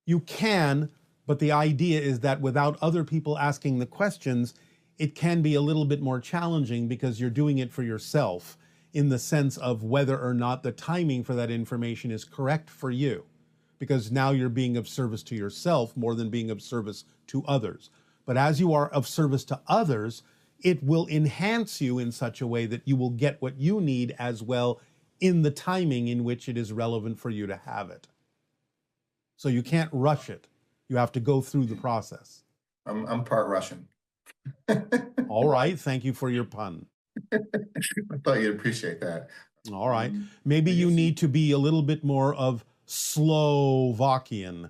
You can, but the idea is that without other people asking the questions, it can be a little bit more challenging because you're doing it for yourself, in the sense of whether or not the timing for that information is correct for you. Because now you're being of service to yourself more than being of service to others. But as you are of service to others, it will enhance you in such a way that you will get what you need as well in the timing in which it is relevant for you to have it. So you can't rush it. You have to go through the process. I'm part Russian. All right. Thank you for your pun. I thought you'd appreciate that. All right. Maybe I you guess need to be a little bit more of Slovakian.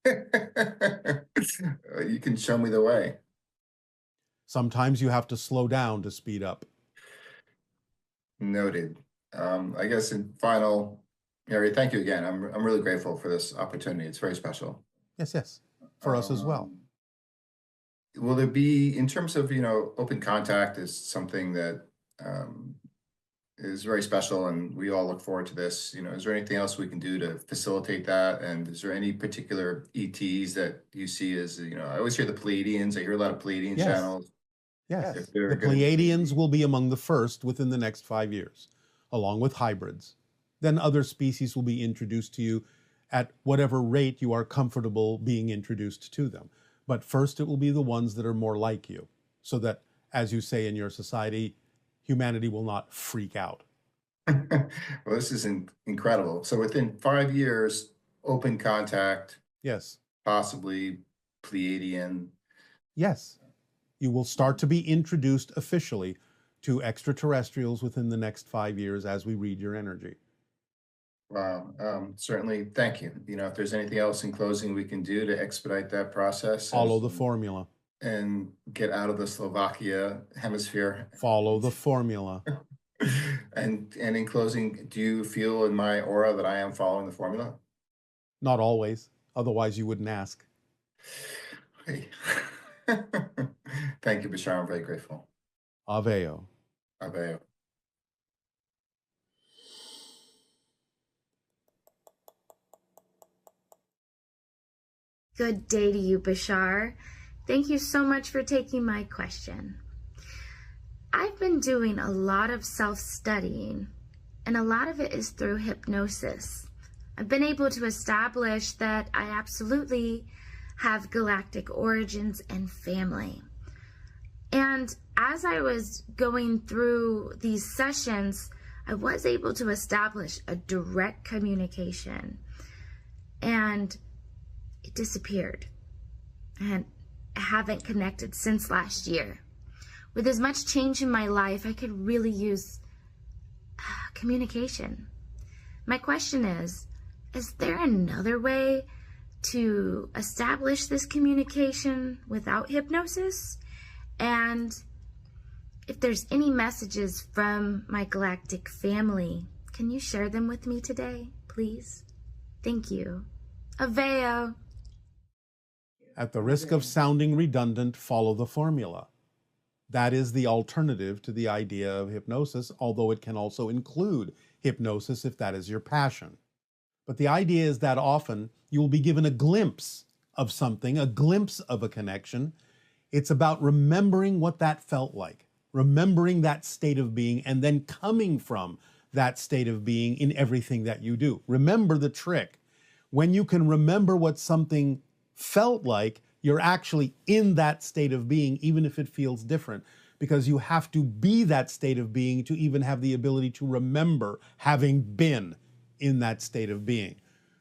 you can show me the way. Sometimes you have to slow down to speed up. Noted. I guess in final, Harry, thank you again. I'm really grateful for this opportunity. It's very special. Yes. For us as well. Will there be, in terms of, open contact is something that is very special, and we all look forward to this. Is there anything else we can do to facilitate that? And is there any particular ETs that you see as, I always hear the Pleiadians. I hear a lot of Pleiadian channels. Yes. If The they're gonna be- Pleiadians will be among the first within the next 5 years, along with hybrids. Then other species will be introduced to you at whatever rate you are comfortable being introduced to them. But first, it will be the ones that are more like you, so that, as you say in your society, humanity will not freak out. Well, this is incredible. So within 5 years, open contact, Yes. possibly Pleiadian. Yes. You will start to be introduced officially to extraterrestrials within the next 5 years as we read your energy. Wow. Certainly, thank you. If there's anything else in closing we can do to expedite that process Follow the formula. and get out of the Slovakia hemisphere. Follow the formula. And in closing, do you feel in my aura that I am following the formula? Not always. Otherwise, you wouldn't ask. Hey. Thank you, Bashar. I'm very grateful. Aveo. Aveo. Good day to you, Bashar. Thank you so much for taking my question. I've been doing a lot of self-studying, and a lot of it is through hypnosis. I've been able to establish that I absolutely have galactic origins and family. And as I was going through these sessions, I was able to establish a direct communication, and it disappeared. And I haven't connected since last year. With as much change in my life, I could really use communication. My question is there another way to establish this communication without hypnosis? And if there's any messages from my galactic family, can you share them with me today, please? Thank you. Aveo. At the risk of sounding redundant, follow the formula. That is the alternative to the idea of hypnosis, although it can also include hypnosis if that is your passion. But the idea is that often you will be given a glimpse of something, a glimpse of a connection. It's about remembering what that felt like, remembering that state of being, and then coming from that state of being in everything that you do. Remember the trick. When you can remember what something felt like, you're actually in that state of being, even if it feels different, because you have to be that state of being to even have the ability to remember having been in that state of being.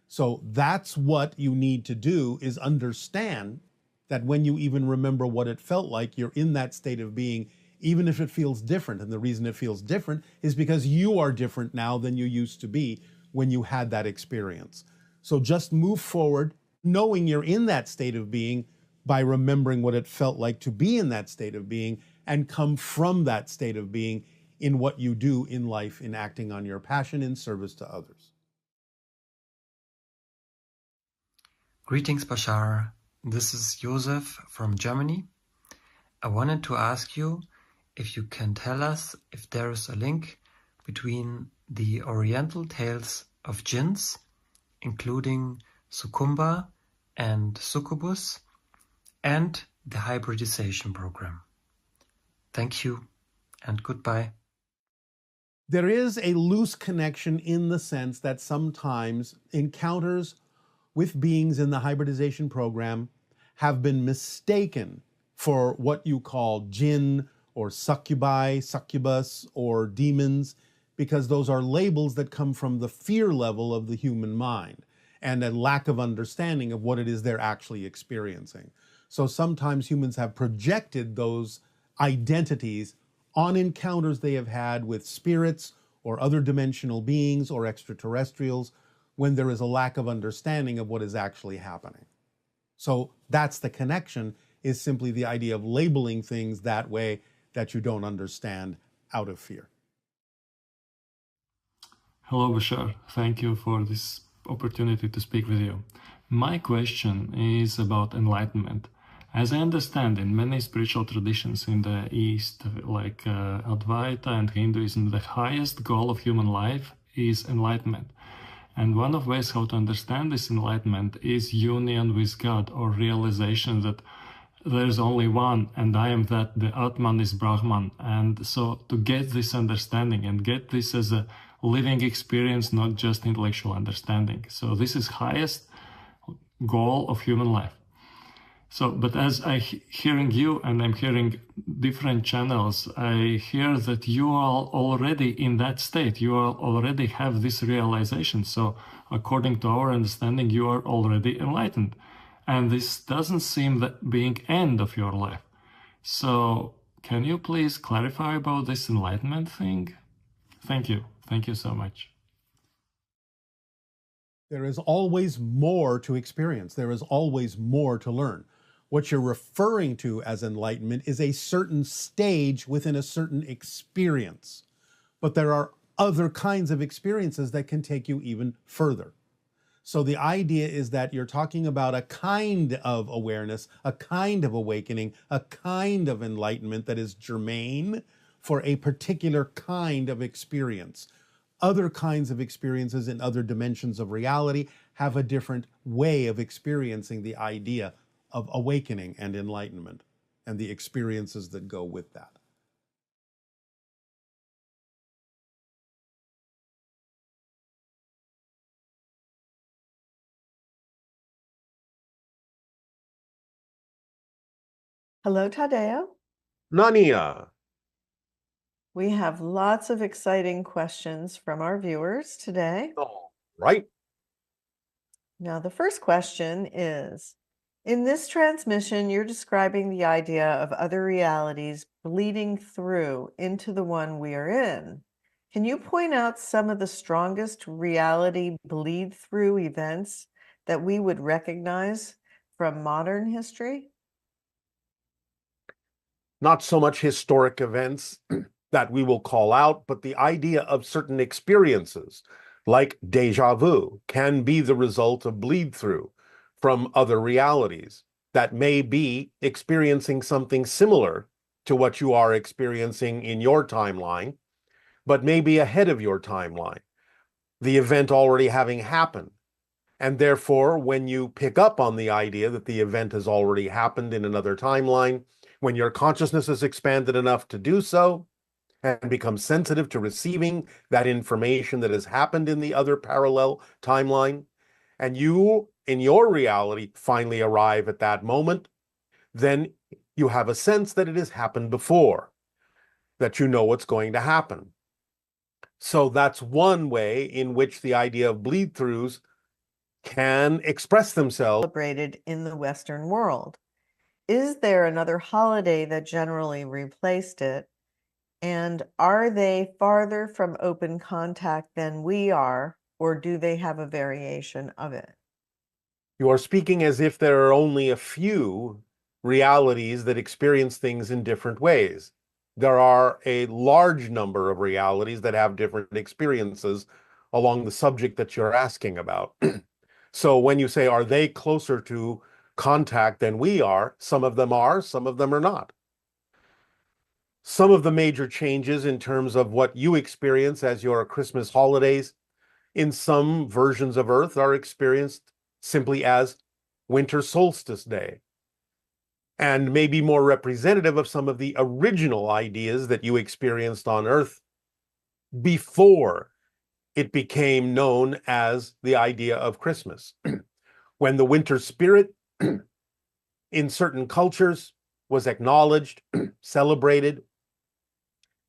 So that's what you need to do, is understand that when you even remember what it felt like, you're in that state of being, even if it feels different. And the reason it feels different is because you are different now than you used to be when you had that experience. So just move forward, knowing you're in that state of being by remembering what it felt like to be in that state of being, and come from that state of being in what you do in life, in acting on your passion in service to others. Greetings, Bashar. This is Josef from Germany. I wanted to ask you if you can tell us if there is a link between the Oriental tales of jinns, including Succumba and Succubus, and the hybridization program. Thank you and goodbye. There is a loose connection in the sense that sometimes encounters with beings in the hybridization program have been mistaken for what you call jinn or succubi, succubus, or demons, because those are labels that come from the fear level of the human mind and a lack of understanding of what it is they're actually experiencing. So sometimes humans have projected those identities on encounters they have had with spirits or other dimensional beings or extraterrestrials when there is a lack of understanding of what is actually happening. So that's the connection, is simply the idea of labeling things that way that you don't understand out of fear. Hello, Bashar. Thank you for this opportunity to speak with you. My question is about enlightenment. As I understand, in many spiritual traditions in the East, like Advaita and Hinduism, the highest goal of human life is enlightenment. And one of ways how to understand this enlightenment is union with God, or realization that there's only one and I am that, the Atman is Brahman. And so to get this understanding and get this as a living experience, not just intellectual understanding. So this is highest goal of human life. So, but as I hearing you and I'm hearing different channels, I hear that you are already in that state. You are already have this realization. So according to our understanding, you are already enlightened. And this doesn't seem that being end of your life. So can you please clarify about this enlightenment thing? Thank you. Thank you so much. There is always more to experience. There is always more to learn. What you're referring to as enlightenment is a certain stage within a certain experience. But there are other kinds of experiences that can take you even further. So the idea is that you're talking about a kind of awareness, a kind of awakening, a kind of enlightenment that is germane for a particular kind of experience. Other kinds of experiences in other dimensions of reality have a different way of experiencing the idea of awakening and enlightenment and the experiences that go with that. Hello, Tadeo. Nania. We have lots of exciting questions from our viewers today. All right. Now, the first question is, in this transmission, you're describing the idea of other realities bleeding through into the one we are in. Can you point out some of the strongest reality bleed-through events that we would recognize from modern history? Not so much historic events that we will call out, but the idea of certain experiences, like deja vu, can be the result of bleed through from other realities that may be experiencing something similar to what you are experiencing in your timeline, but may be ahead of your timeline, the event already having happened. And therefore, when you pick up on the idea that the event has already happened in another timeline, when your consciousness is expanded enough to do so, and become sensitive to receiving that information that has happened in the other parallel timeline, and you, in your reality, finally arrive at that moment, then you have a sense that it has happened before, that you know what's going to happen. So that's one way in which the idea of bleed-throughs can express themselves. Celebrated in the Western world. Is there another holiday that generally replaced it? And are they farther from open contact than we are, or do they have a variation of it? You are speaking as if there are only a few realities that experience things in different ways. There are a large number of realities that have different experiences along the subject that you're asking about. So when you say, are they closer to contact than we are, some of them are, some of them are not. Some of the major changes in terms of what you experience as your Christmas holidays in some versions of Earth are experienced simply as winter solstice day, and may be more representative of some of the original ideas that you experienced on Earth before it became known as the idea of Christmas. When the winter spirit in certain cultures was acknowledged, celebrated,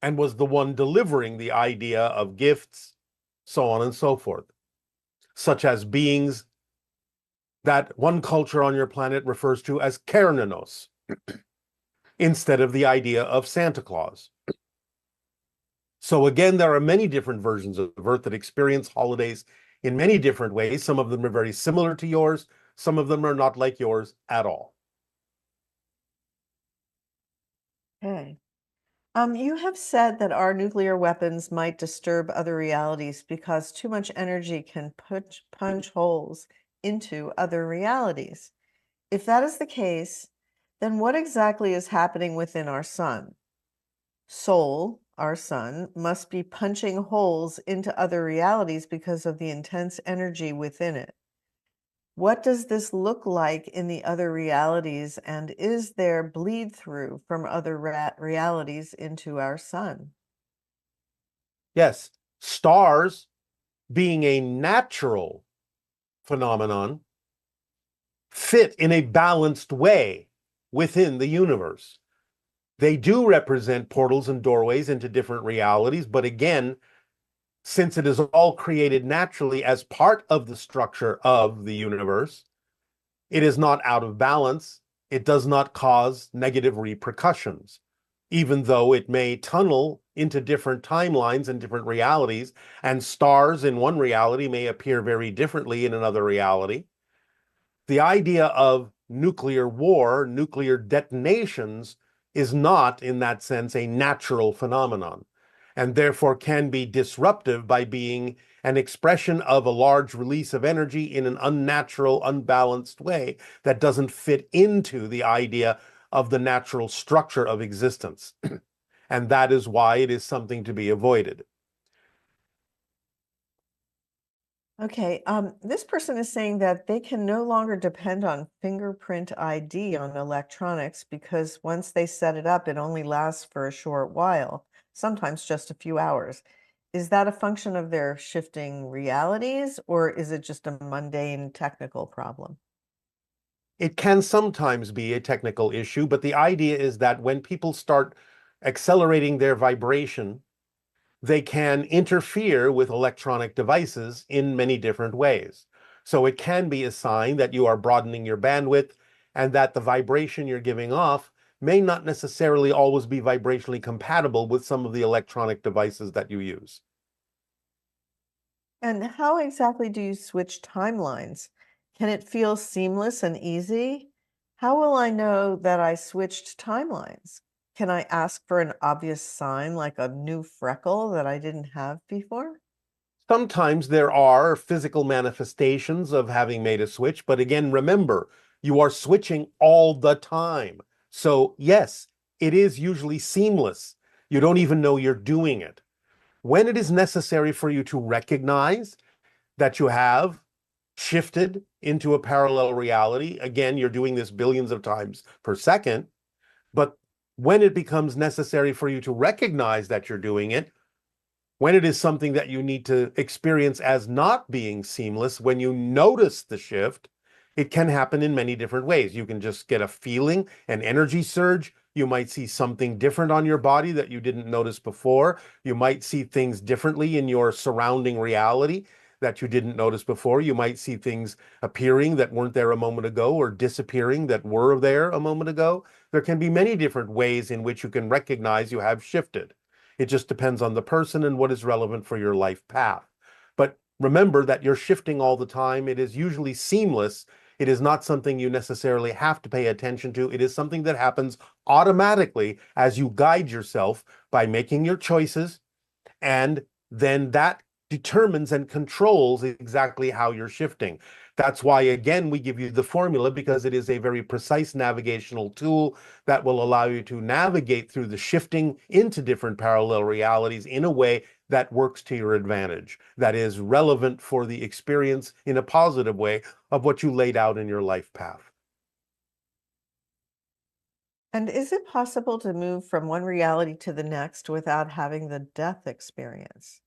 and was the one delivering the idea of gifts, so on and so forth, such as beings that one culture on your planet refers to as Kernanos, instead of the idea of Santa Claus. So again, there are many different versions of Earth that experience holidays in many different ways. Some of them are very similar to yours. Some of them are not like yours at all. Okay. You have said that our nuclear weapons might disturb other realities because too much energy can punch holes into other realities. If that is the case, then what exactly is happening within our sun? Sol, our sun, must be punching holes into other realities because of the intense energy within it. What does this look like in the other realities, and is there bleed through from other realities into our sun? Yes, stars, being a natural phenomenon, fit in a balanced way within the universe. They do represent portals and doorways into different realities, but again, since it is all created naturally as part of the structure of the universe, it is not out of balance. It does not cause negative repercussions, even though it may tunnel into different timelines and different realities, and stars in one reality may appear very differently in another reality. The idea of nuclear war, nuclear detonations, is not, in that sense, a natural phenomenon, and therefore can be disruptive by being an expression of a large release of energy in an unnatural, unbalanced way that doesn't fit into the idea of the natural structure of existence. And that is why it is something to be avoided. Okay, this person is saying that they can no longer depend on fingerprint ID on electronics because once they set it up, it only lasts for a short while, sometimes just a few hours. Is that a function of their shifting realities, or is it just a mundane technical problem? It can sometimes be a technical issue, but the idea is that when people start accelerating their vibration, they can interfere with electronic devices in many different ways. So it can be a sign that you are broadening your bandwidth and that the vibration you're giving off may not necessarily always be vibrationally compatible with some of the electronic devices that you use. And how exactly do you switch timelines? Can it feel seamless and easy? How will I know that I switched timelines? Can I ask for an obvious sign like a new freckle that I didn't have before? Sometimes there are physical manifestations of having made a switch, but again, remember, you are switching all the time. So yes, it is usually seamless. You don't even know you're doing it. When it is necessary for you to recognize that you have shifted into a parallel reality, again, you're doing this billions of times per second, but when it becomes necessary for you to recognize that you're doing it, when it is something that you need to experience as not being seamless, when you notice the shift, it can happen in many different ways. You can just get a feeling, an energy surge. You might see something different on your body that you didn't notice before. You might see things differently in your surrounding reality that you didn't notice before. You might see things appearing that weren't there a moment ago or disappearing that were there a moment ago. There can be many different ways in which you can recognize you have shifted. It just depends on the person and what is relevant for your life path. But remember that you're shifting all the time. It is usually seamless. It is not something you necessarily have to pay attention to. It is something that happens automatically as you guide yourself by making your choices, and then that determines and controls exactly how you're shifting. That's why, again, we give you the formula, because it is a very precise navigational tool that will allow you to navigate through the shifting into different parallel realities in a way that works to your advantage, that is relevant for the experience in a positive way of what you laid out in your life path. And is it possible to move from one reality to the next without having the death experience?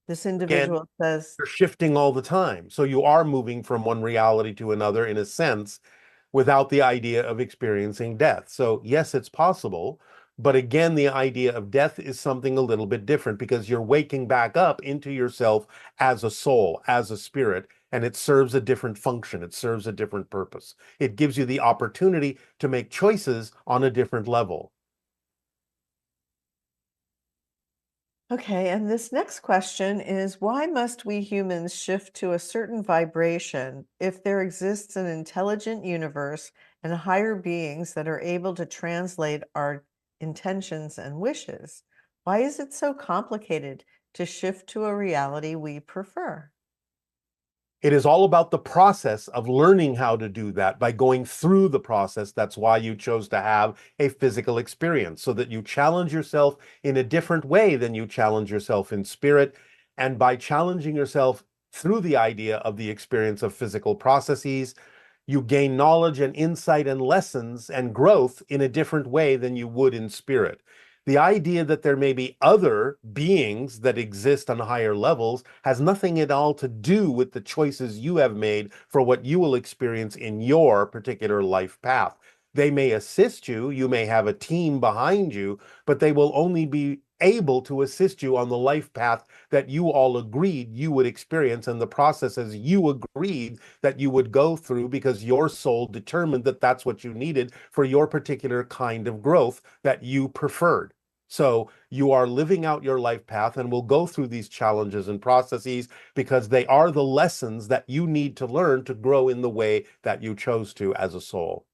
This Again, individual says, you're shifting all the time. So you are moving from one reality to another in a sense without the idea of experiencing death. So yes, it's possible, But again, the idea of death is something a little bit different because you're waking back up into yourself as a soul, as a spirit, and it serves a different function. It serves a different purpose. It gives you the opportunity to make choices on a different level. Okay, and this next question is why must we humans shift to a certain vibration if there exists an intelligent universe and higher beings that are able to translate our intentions and wishes? Why is it so complicated to shift to a reality we prefer? It is all about the process of learning how to do that by going through the process. That's why you chose to have a physical experience, so that you challenge yourself in a different way than you challenge yourself in spirit. And by challenging yourself through the idea of the experience of physical processes, you gain knowledge and insight and lessons and growth in a different way than you would in spirit. The idea that there may be other beings that exist on higher levels has nothing at all to do with the choices you have made for what you will experience in your particular life path. They may assist you, you may have a team behind you, but they will only be able to assist you on the life path that you all agreed you would experience and the processes you agreed that you would go through because your soul determined that that's what you needed for your particular kind of growth that you preferred. So you are living out your life path and will go through these challenges and processes because they are the lessons that you need to learn to grow in the way that you chose to as a soul.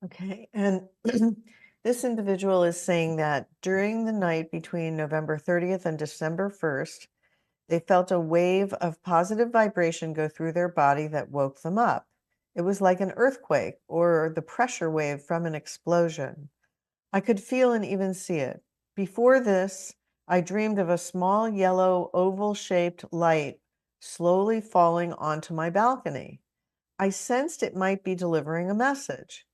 Okay, and this individual is saying that during the night between November 30th and December 1st, they felt a wave of positive vibration go through their body that woke them up. It was like an earthquake or the pressure wave from an explosion. I could feel and even see it. Before this, I dreamed of a small yellow oval-shaped light slowly falling onto my balcony. I sensed it might be delivering a message.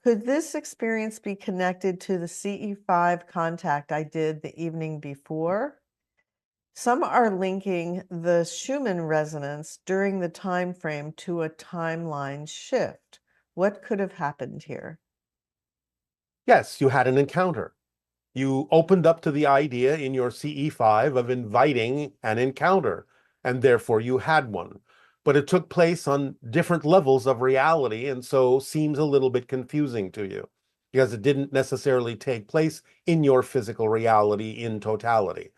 Could this experience be connected to the CE5 contact I did the evening before? Some are linking the Schumann resonance during the time frame to a timeline shift. What could have happened here? Yes, you had an encounter. You opened up to the idea in your CE5 of inviting an encounter, and therefore you had one. But it took place on different levels of reality, and so seems a little bit confusing to you because it didn't necessarily take place in your physical reality in totality.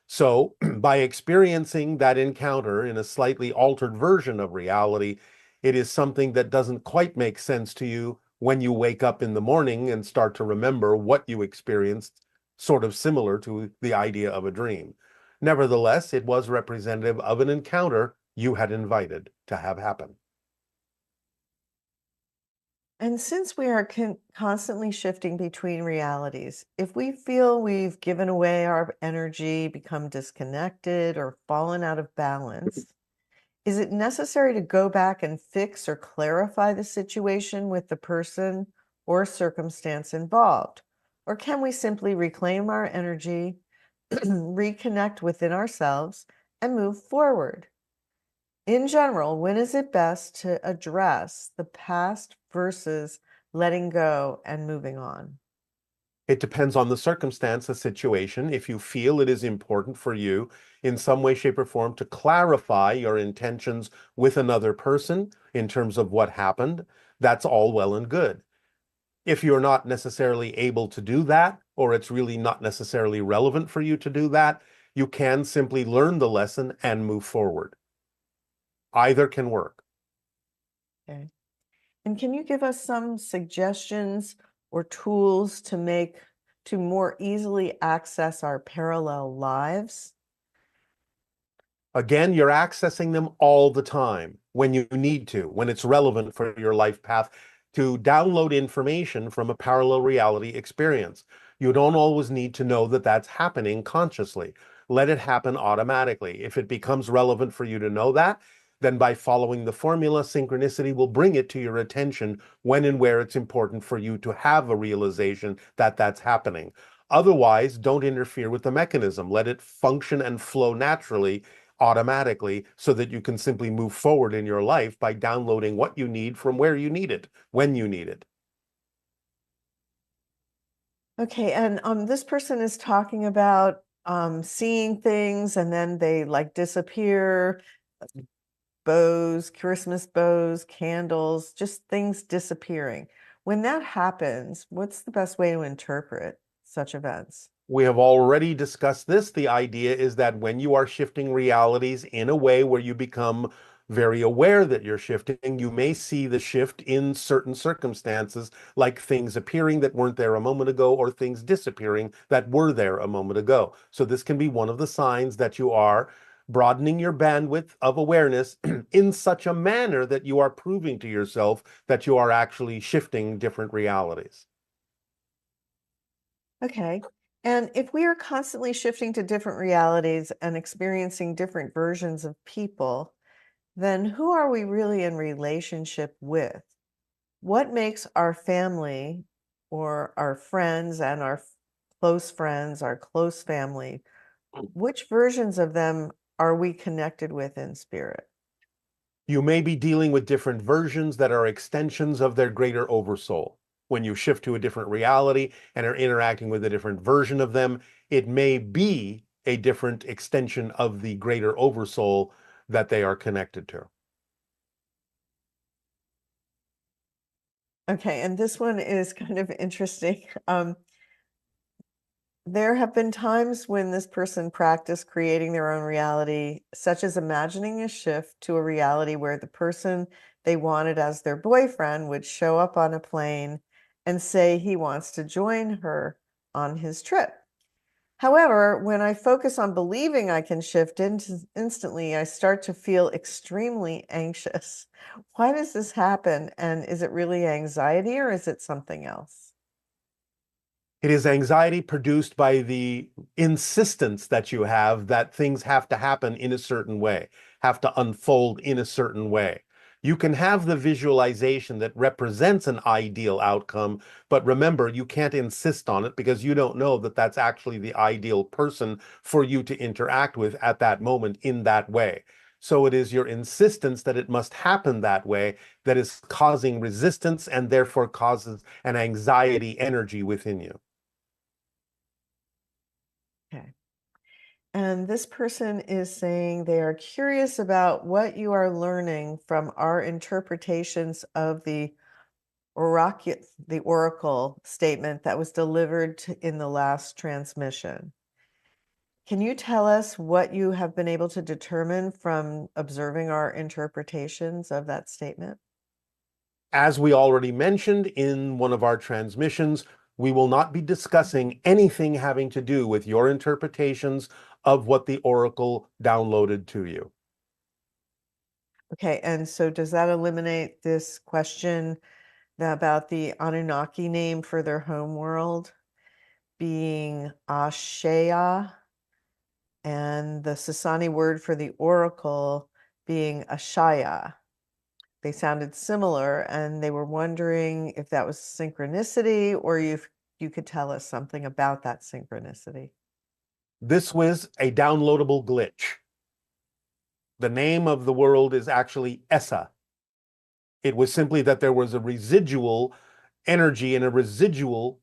So by experiencing that encounter in a slightly altered version of reality, it is something that doesn't quite make sense to you when you wake up in the morning and start to remember what you experienced, sort of similar to the idea of a dream. Nevertheless, it was representative of an encounter you had invited to have happen. And since we are constantly shifting between realities, if we feel we've given away our energy, become disconnected, or fallen out of balance, is it necessary to go back and fix or clarify the situation with the person or circumstance involved? Or can we simply reclaim our energy, reconnect within ourselves, and move forward? In general, when is it best to address the past versus letting go and moving on? It depends on the circumstance, the situation. If you feel it is important for you in some way, shape, or form to clarify your intentions with another person in terms of what happened, that's all well and good. If you're not necessarily able to do that, or it's really not necessarily relevant for you to do that, you can simply learn the lesson and move forward. Either can work. Okay. And can you give us some suggestions or tools to more easily access our parallel lives? Again, you're accessing them all the time when you need to, when it's relevant for your life path to download information from a parallel reality experience. You don't always need to know that that's happening consciously. Let it happen automatically. If it becomes relevant for you to know that, then by following the formula, synchronicity will bring it to your attention when and where it's important for you to have a realization that that's happening. Otherwise, don't interfere with the mechanism. Let it function and flow naturally, automatically, so that you can simply move forward in your life by downloading what you need from where you need it, when you need it. Okay, and this person is talking about seeing things and then they like disappear, bows, Christmas bows, candles, just things disappearing. When that happens, what's the best way to interpret such events? We have already discussed this. The idea is that when you are shifting realities in a way where you become very aware that you're shifting, you may see the shift in certain circumstances, like things appearing that weren't there a moment ago or things disappearing that were there a moment ago. So this can be one of the signs that you are broadening your bandwidth of awareness in such a manner that you are proving to yourself that you are actually shifting different realities. Okay. And if we are constantly shifting to different realities and experiencing different versions of people, then who are we really in relationship with? What makes our family or our friends and our close friends, our close family, which versions of them are we connected with in spirit? You may be dealing with different versions that are extensions of their greater oversoul. When you shift to a different reality and are interacting with a different version of them, it may be a different extension of the greater oversoul that they are connected to. Okay, and this one is kind of interesting. There have been times when this person practiced creating their own reality, such as imagining a shift to a reality where the person they wanted as their boyfriend would show up on a plane and say he wants to join her on his trip. However, when I focus on believing I can shift instantly, I start to feel extremely anxious. Why does this happen? And is it really anxiety or is it something else? It is anxiety produced by the insistence that you have that things have to happen in a certain way, have to unfold in a certain way. You can have the visualization that represents an ideal outcome, but remember, you can't insist on it because you don't know that that's actually the ideal person for you to interact with at that moment in that way. So it is your insistence that it must happen that way that is causing resistance and therefore causes an anxiety energy within you. Okay. And this person is saying they are curious about what you are learning from our interpretations of the oracle statement that was delivered in the last transmission. Can you tell us what you have been able to determine from observing our interpretations of that statement? As we already mentioned in one of our transmissions, we will not be discussing anything having to do with your interpretations of what the oracle downloaded to you. Okay, and so does that eliminate this question about the Anunnaki name for their home world being Ashea and the Sasani word for the oracle being Ashaya? They sounded similar, and they were wondering if that was synchronicity or you could tell us something about that synchronicity. This was a downloadable glitch. The name of the world is actually Essa. It was simply that there was a residual energy and a residual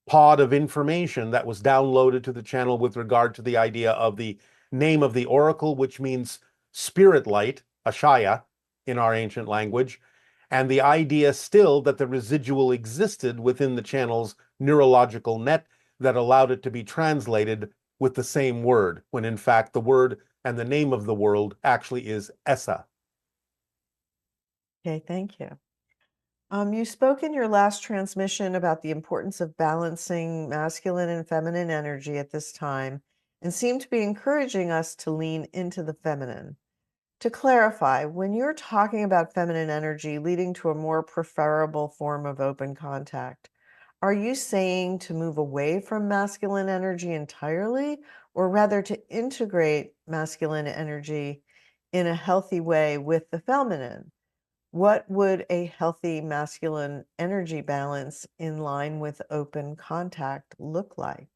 pod of information that was downloaded to the channel with regard to the idea of the name of the oracle, which means spirit light, Ashaya, in our ancient language, and the idea still that the residual existed within the channel's neurological net that allowed it to be translated with the same word, when in fact the word and the name of the world actually is Essa. Okay, thank you. You spoke in your last transmission about the importance of balancing masculine and feminine energy at this time and seemed to be encouraging us to lean into the feminine. To clarify, when you're talking about feminine energy leading to a more preferable form of open contact, are you saying to move away from masculine energy entirely, or rather to integrate masculine energy in a healthy way with the feminine? What would a healthy masculine energy balance in line with open contact look like?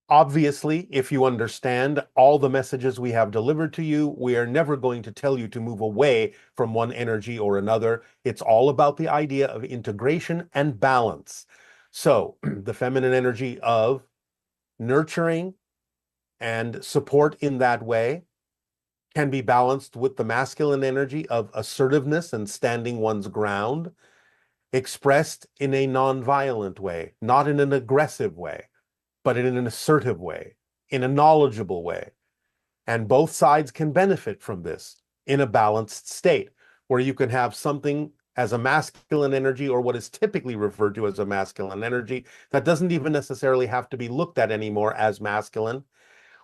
Obviously, if you understand all the messages we have delivered to you, we are never going to tell you to move away from one energy or another. It's all about the idea of integration and balance. So the feminine energy of nurturing and support in that way can be balanced with the masculine energy of assertiveness and standing one's ground, expressed in a non-violent way, not in an aggressive way, but in an assertive way, in a knowledgeable way. And both sides can benefit from this in a balanced state, where you can have something as a masculine energy, or what is typically referred to as a masculine energy, that doesn't even necessarily have to be looked at anymore as masculine.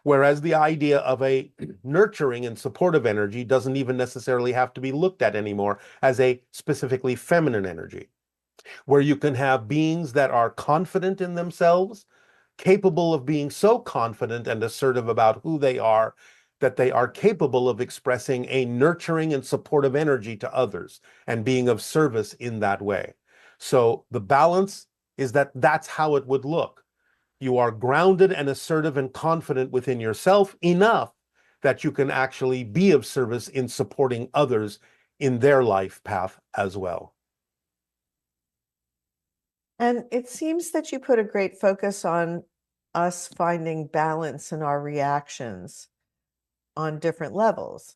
Whereas the idea of a nurturing and supportive energy doesn't even necessarily have to be looked at anymore as a specifically feminine energy, where you can have beings that are confident in themselves, capable of being so confident and assertive about who they are that they are capable of expressing a nurturing and supportive energy to others and being of service in that way. So the balance is that that's how it would look. You are grounded and assertive and confident within yourself enough that you can actually be of service in supporting others in their life path as well. And it seems that you put a great focus on us finding balance in our reactions on different levels.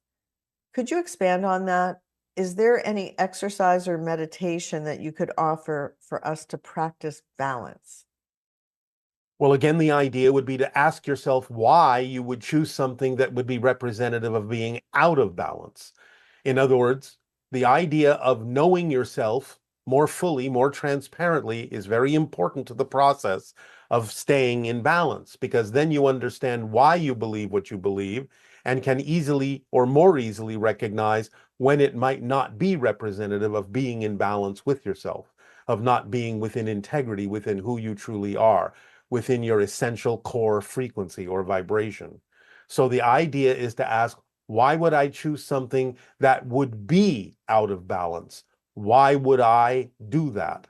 Could you expand on that? Is there any exercise or meditation that you could offer for us to practice balance? Well, again, the idea would be to ask yourself why you would choose something that would be representative of being out of balance. In other words, the idea of knowing yourself more fully, more transparently is very important to the process of staying in balance, because then you understand why you believe what you believe and can easily or more easily recognize when it might not be representative of being in balance with yourself, of not being within integrity within who you truly are, within your essential core frequency or vibration. So the idea is to ask, why would I choose something that would be out of balance? Why would I do that?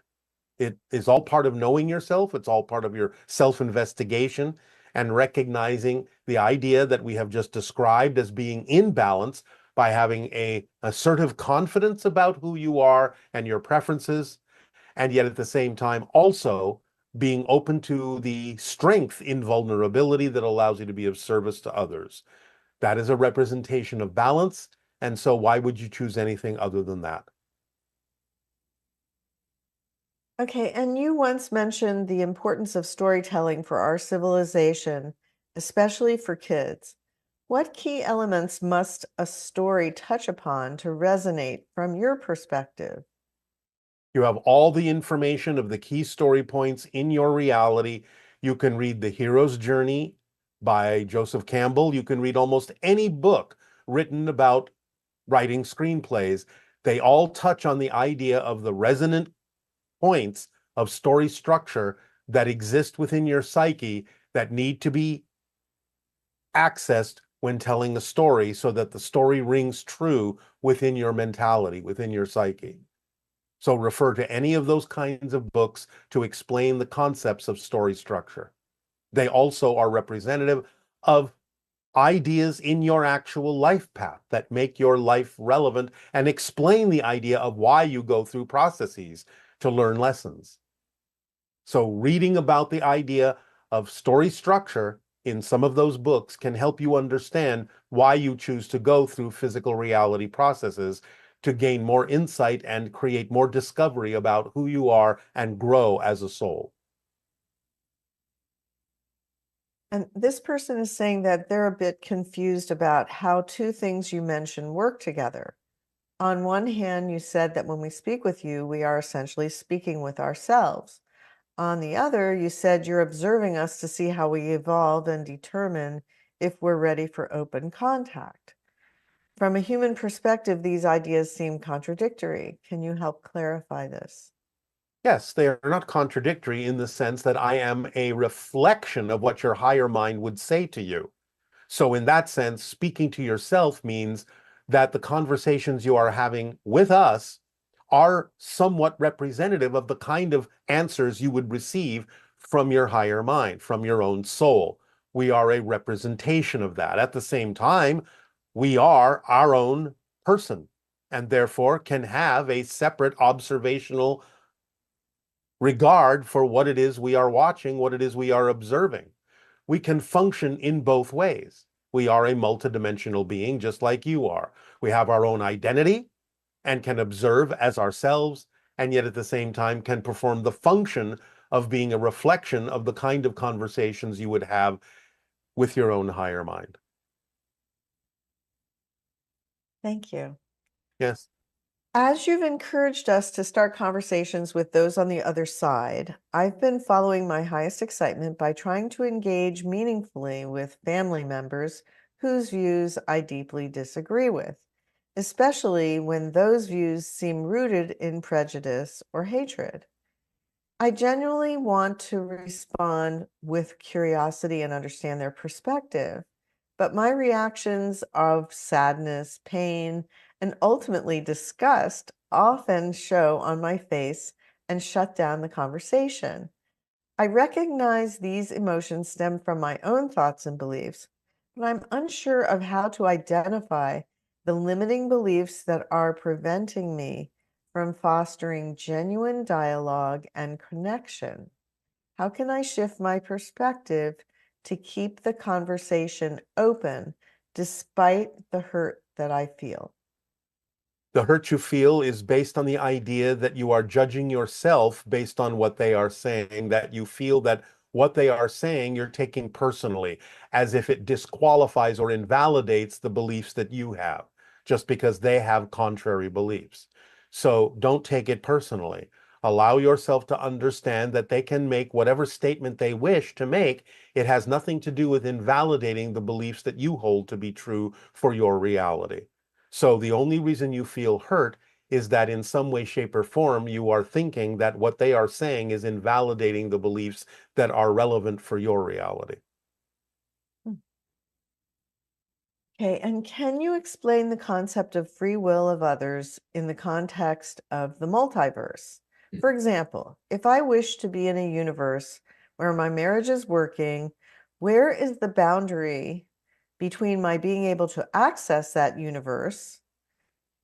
It is all part of knowing yourself. It's all part of your self-investigation and recognizing the idea that we have just described as being in balance by having an assertive confidence about who you are and your preferences, and yet at the same time also being open to the strength in vulnerability that allows you to be of service to others. That is a representation of balance, and so why would you choose anything other than that? Okay, and you once mentioned the importance of storytelling for our civilization, especially for kids. What key elements must a story touch upon to resonate from your perspective? You have all the information of the key story points in your reality. You can read The Hero's Journey by Joseph Campbell. You can read almost any book written about writing screenplays. They all touch on the idea of the resonant points of story structure that exist within your psyche that need to be accessed when telling a story so that the story rings true within your mentality, within your psyche. So refer to any of those kinds of books to explain the concepts of story structure. They also are representative of ideas in your actual life path that make your life relevant and explain the idea of why you go through processes to learn lessons. So reading about the idea of story structure in some of those books can help you understand why you choose to go through physical reality processes to gain more insight and create more discovery about who you are and grow as a soul. And this person is saying that they're a bit confused about how two things you mentioned work together. On one hand, you said that when we speak with you, we are essentially speaking with ourselves. On the other, you said you're observing us to see how we evolve and determine if we're ready for open contact. From a human perspective, these ideas seem contradictory. Can you help clarify this? Yes, they are not contradictory in the sense that I am a reflection of what your higher mind would say to you. So in that sense, speaking to yourself means that the conversations you are having with us are somewhat representative of the kind of answers you would receive from your higher mind, from your own soul. We are a representation of that. At the same time, we are our own person and therefore can have a separate observational regard for what it is we are watching, what it is we are observing. We can function in both ways. We are a multidimensional being, just like you are. We have our own identity and can observe as ourselves, and yet at the same time can perform the function of being a reflection of the kind of conversations you would have with your own higher mind. Thank you. Yes. As you've encouraged us to start conversations with those on the other side, I've been following my highest excitement by trying to engage meaningfully with family members whose views I deeply disagree with, especially when those views seem rooted in prejudice or hatred. I genuinely want to respond with curiosity and understand their perspective, but my reactions of sadness, pain, and ultimately disgust often show on my face and shut down the conversation. I recognize these emotions stem from my own thoughts and beliefs, but I'm unsure of how to identify the limiting beliefs that are preventing me from fostering genuine dialogue and connection. How can I shift my perspective to keep the conversation open despite the hurt that I feel? The hurt you feel is based on the idea that you are judging yourself based on what they are saying, that you feel that what they are saying you're taking personally, as if it disqualifies or invalidates the beliefs that you have, just because they have contrary beliefs. So don't take it personally. Allow yourself to understand that they can make whatever statement they wish to make. It has nothing to do with invalidating the beliefs that you hold to be true for your reality. So the only reason you feel hurt is that in some way, shape, or form, you are thinking that what they are saying is invalidating the beliefs that are relevant for your reality. Okay, and can you explain the concept of free will of others in the context of the multiverse? For example, if I wish to be in a universe where my marriage is working, where is the boundary between my being able to access that universe,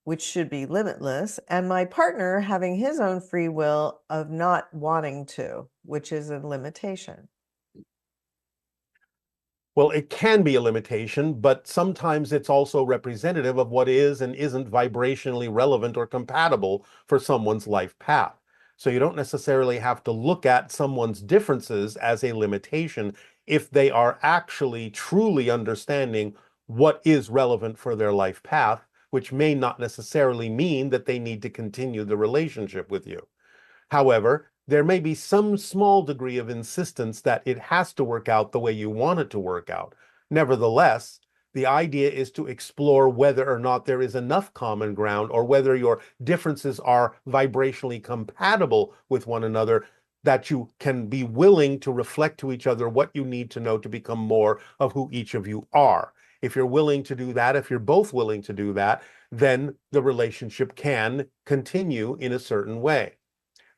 which should be limitless, and my partner having his own free will of not wanting to, which is a limitation? Well, it can be a limitation, but sometimes it's also representative of what is and isn't vibrationally relevant or compatible for someone's life path. So you don't necessarily have to look at someone's differences as a limitation if they are actually truly understanding what is relevant for their life path, which may not necessarily mean that they need to continue the relationship with you. However, there may be some small degree of insistence that it has to work out the way you want it to work out. Nevertheless, the idea is to explore whether or not there is enough common ground or whether your differences are vibrationally compatible with one another, that you can be willing to reflect to each other what you need to know to become more of who each of you are. If you're willing to do that, if you're both willing to do that, then the relationship can continue in a certain way.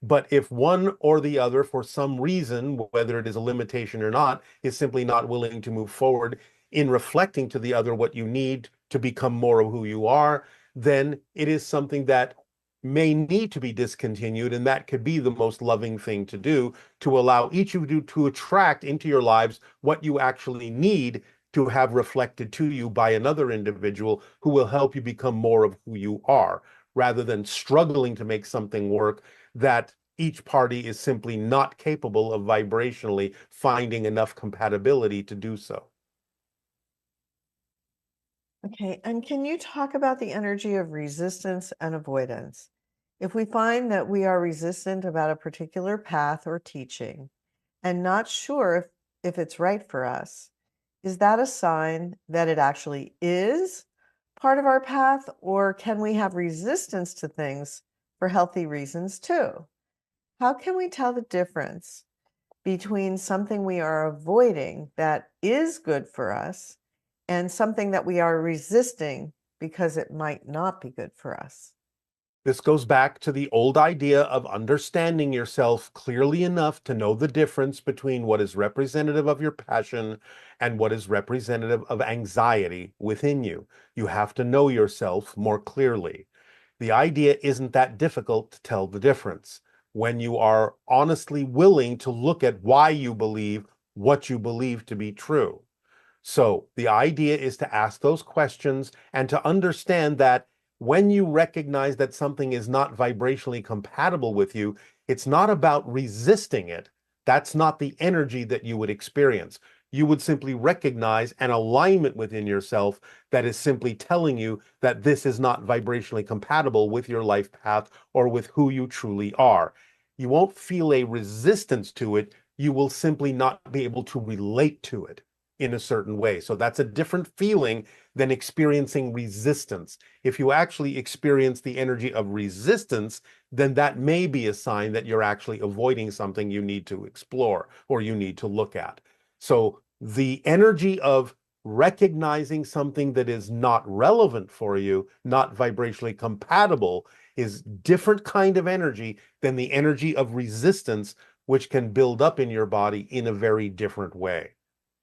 But if one or the other, for some reason, whether it is a limitation or not, is simply not willing to move forward in reflecting to the other what you need to become more of who you are, then it is something that may need to be discontinued. And that could be the most loving thing to do, to allow each of you to attract into your lives what you actually need to have reflected to you by another individual who will help you become more of who you are, rather than struggling to make something work that each party is simply not capable of vibrationally finding enough compatibility to do so. Okay, and can you talk about the energy of resistance and avoidance? If we find that we are resistant about a particular path or teaching and not sure if it's right for us, is that a sign that it actually is part of our path, or can we have resistance to things for healthy reasons too? How can we tell the difference between something we are avoiding that is good for us and something that we are resisting because it might not be good for us? This goes back to the old idea of understanding yourself clearly enough to know the difference between what is representative of your passion and what is representative of anxiety within you. You have to know yourself more clearly. The idea isn't that difficult to tell the difference. when you are honestly willing to look at why you believe what you believe to be true. So the idea is to ask those questions and to understand that when you recognize that something is not vibrationally compatible with you, it's not about resisting it. That's not the energy that you would experience. You would simply recognize an alignment within yourself that is simply telling you that this is not vibrationally compatible with your life path or with who you truly are. You won't feel a resistance to it. You will simply not be able to relate to it in a certain way. So that's a different feeling than experiencing resistance. If you actually experience the energy of resistance, then that may be a sign that you're actually avoiding something you need to explore or you need to look at. So the energy of recognizing something that is not relevant for you, not vibrationally compatible, is different kind of energy than the energy of resistance, which can build up in your body in a very different way.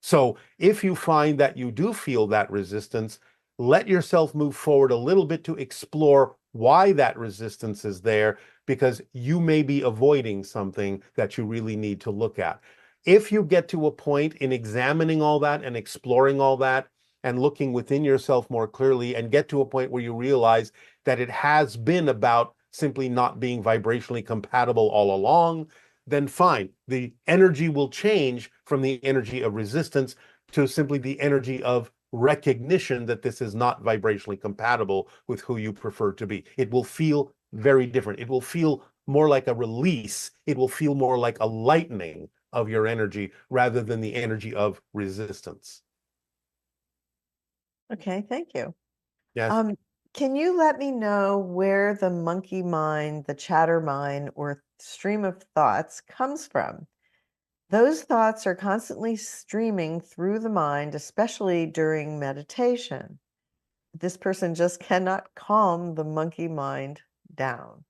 So if you find that you do feel that resistance, let yourself move forward a little bit to explore why that resistance is there, because you may be avoiding something that you really need to look at. If you get to a point in examining all that and exploring all that and looking within yourself more clearly and get to a point where you realize that it has been about simply not being vibrationally compatible all along, then fine. The energy will change from the energy of resistance to simply the energy of recognition that this is not vibrationally compatible with who you prefer to be. It will feel very different. It will feel more like a release. It will feel more like a lightening of your energy rather than the energy of resistance. Okay, thank you. Yes. Can you let me know where the monkey mind, the chatter mind, or stream of thoughts comes from? Those thoughts are constantly streaming through the mind, especially during meditation. This person just cannot calm the monkey mind down.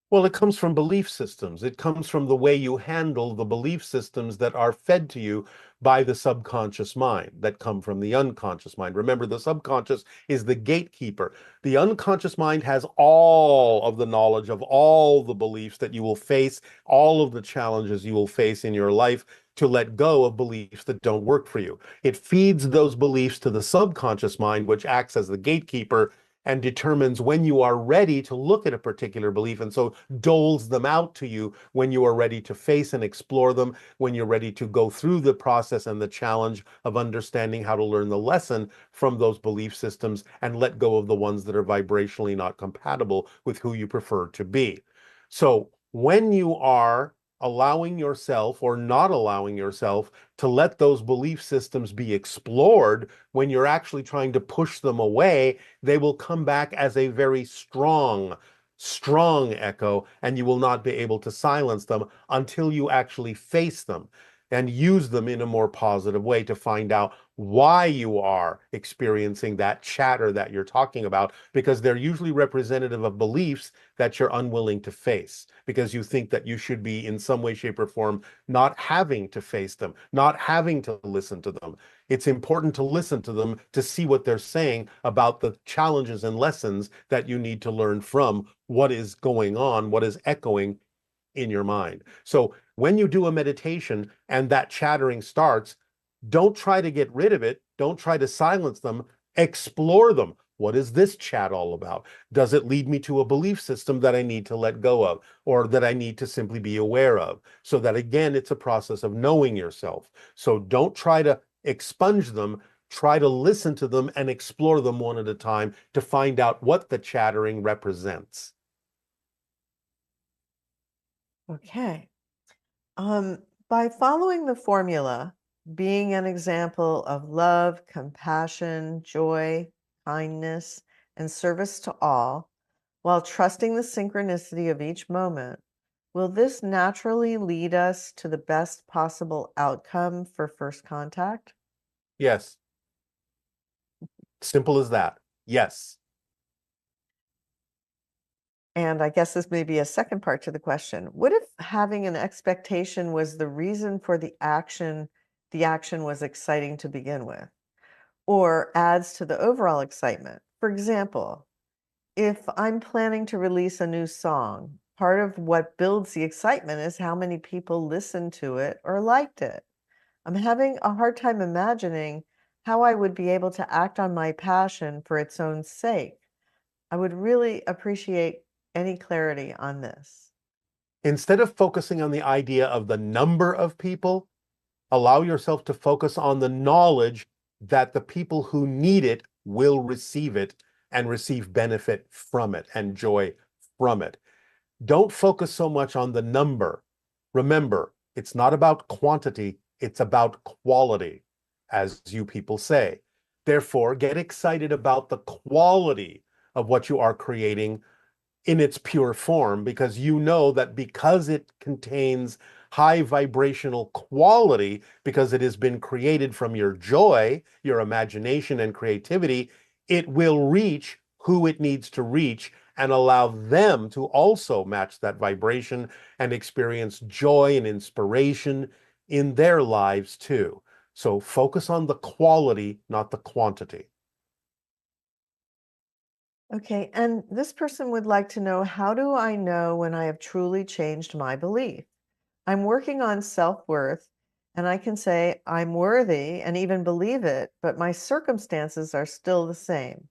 Well, it comes from belief systems. It comes from the way you handle the belief systems that are fed to you by the subconscious mind, that come from the unconscious mind. Remember, the subconscious is the gatekeeper. The unconscious mind has all of the knowledge of all the beliefs that you will face, all of the challenges you will face in your life, to let go of beliefs that don't work for you. It feeds those beliefs to the subconscious mind, which acts as the gatekeeper and determines when you are ready to look at a particular belief, and so doles them out to you when you are ready to face and explore them, when you're ready to go through the process and the challenge of understanding how to learn the lesson from those belief systems and let go of the ones that are vibrationally not compatible with who you prefer to be. So when you are allowing yourself or not allowing yourself to let those belief systems be explored, when you're actually trying to push them away, they will come back as a very strong echo, and you will not be able to silence them until you actually face them and use them in a more positive way to find out why you are experiencing that chatter that you're talking about, because they're usually representative of beliefs that you're unwilling to face because you think that you should be in some way, shape, or form not having to face them, not having to listen to them. It's important to listen to them to see what they're saying about the challenges and lessons that you need to learn from what is going on, what is echoing in your mind. So when you do a meditation and that chattering starts, don't try to get rid of it. Don't try to silence them. Explore them. What is this chat all about? Does it lead me to a belief system that I need to let go of or that I need to simply be aware of? So that again, it's a process of knowing yourself. So don't try to expunge them. Try to listen to them and explore them one at a time to find out what the chattering represents. Okay. By following the formula, being an example of love, compassion, joy, kindness, and service to all, while trusting the synchronicity of each moment, will this naturally lead us to the best possible outcome for first contact? Yes. Simple as that. Yes. And I guess this may be a second part to the question. What if having an expectation was the reason for the action was exciting to begin with, or adds to the overall excitement? For example, if I'm planning to release a new song part of what builds the excitement is how many people listened to it or liked it. I'm having a hard time imagining how I would be able to act on my passion for its own sake. I would really appreciate any clarity on this. Instead of focusing on the idea of the number of people, allow yourself to focus on the knowledge that the people who need it will receive it and receive benefit from it and joy from it. Don't focus so much on the number. Remember, it's not about quantity, it's about quality, as you people say. Therefore, get excited about the quality of what you are creating in its pure form, because you know that because it contains high vibrational quality, because it has been created from your joy, your imagination, and creativity, it will reach who it needs to reach and allow them to also match that vibration and experience joy and inspiration in their lives too. So focus on the quality, not the quantity. Okay, and this person would like to know, how do I know when I have truly changed my belief? I'm working on self-worth, and I can say I'm worthy and even believe it, but my circumstances are still the same.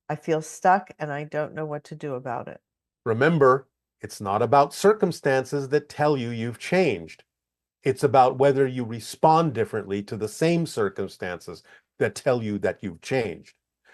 I feel stuck and I don't know what to do about it. Remember, it's not about circumstances that tell you you've changed. It's about whether you respond differently to the same circumstances that tell you that you've changed.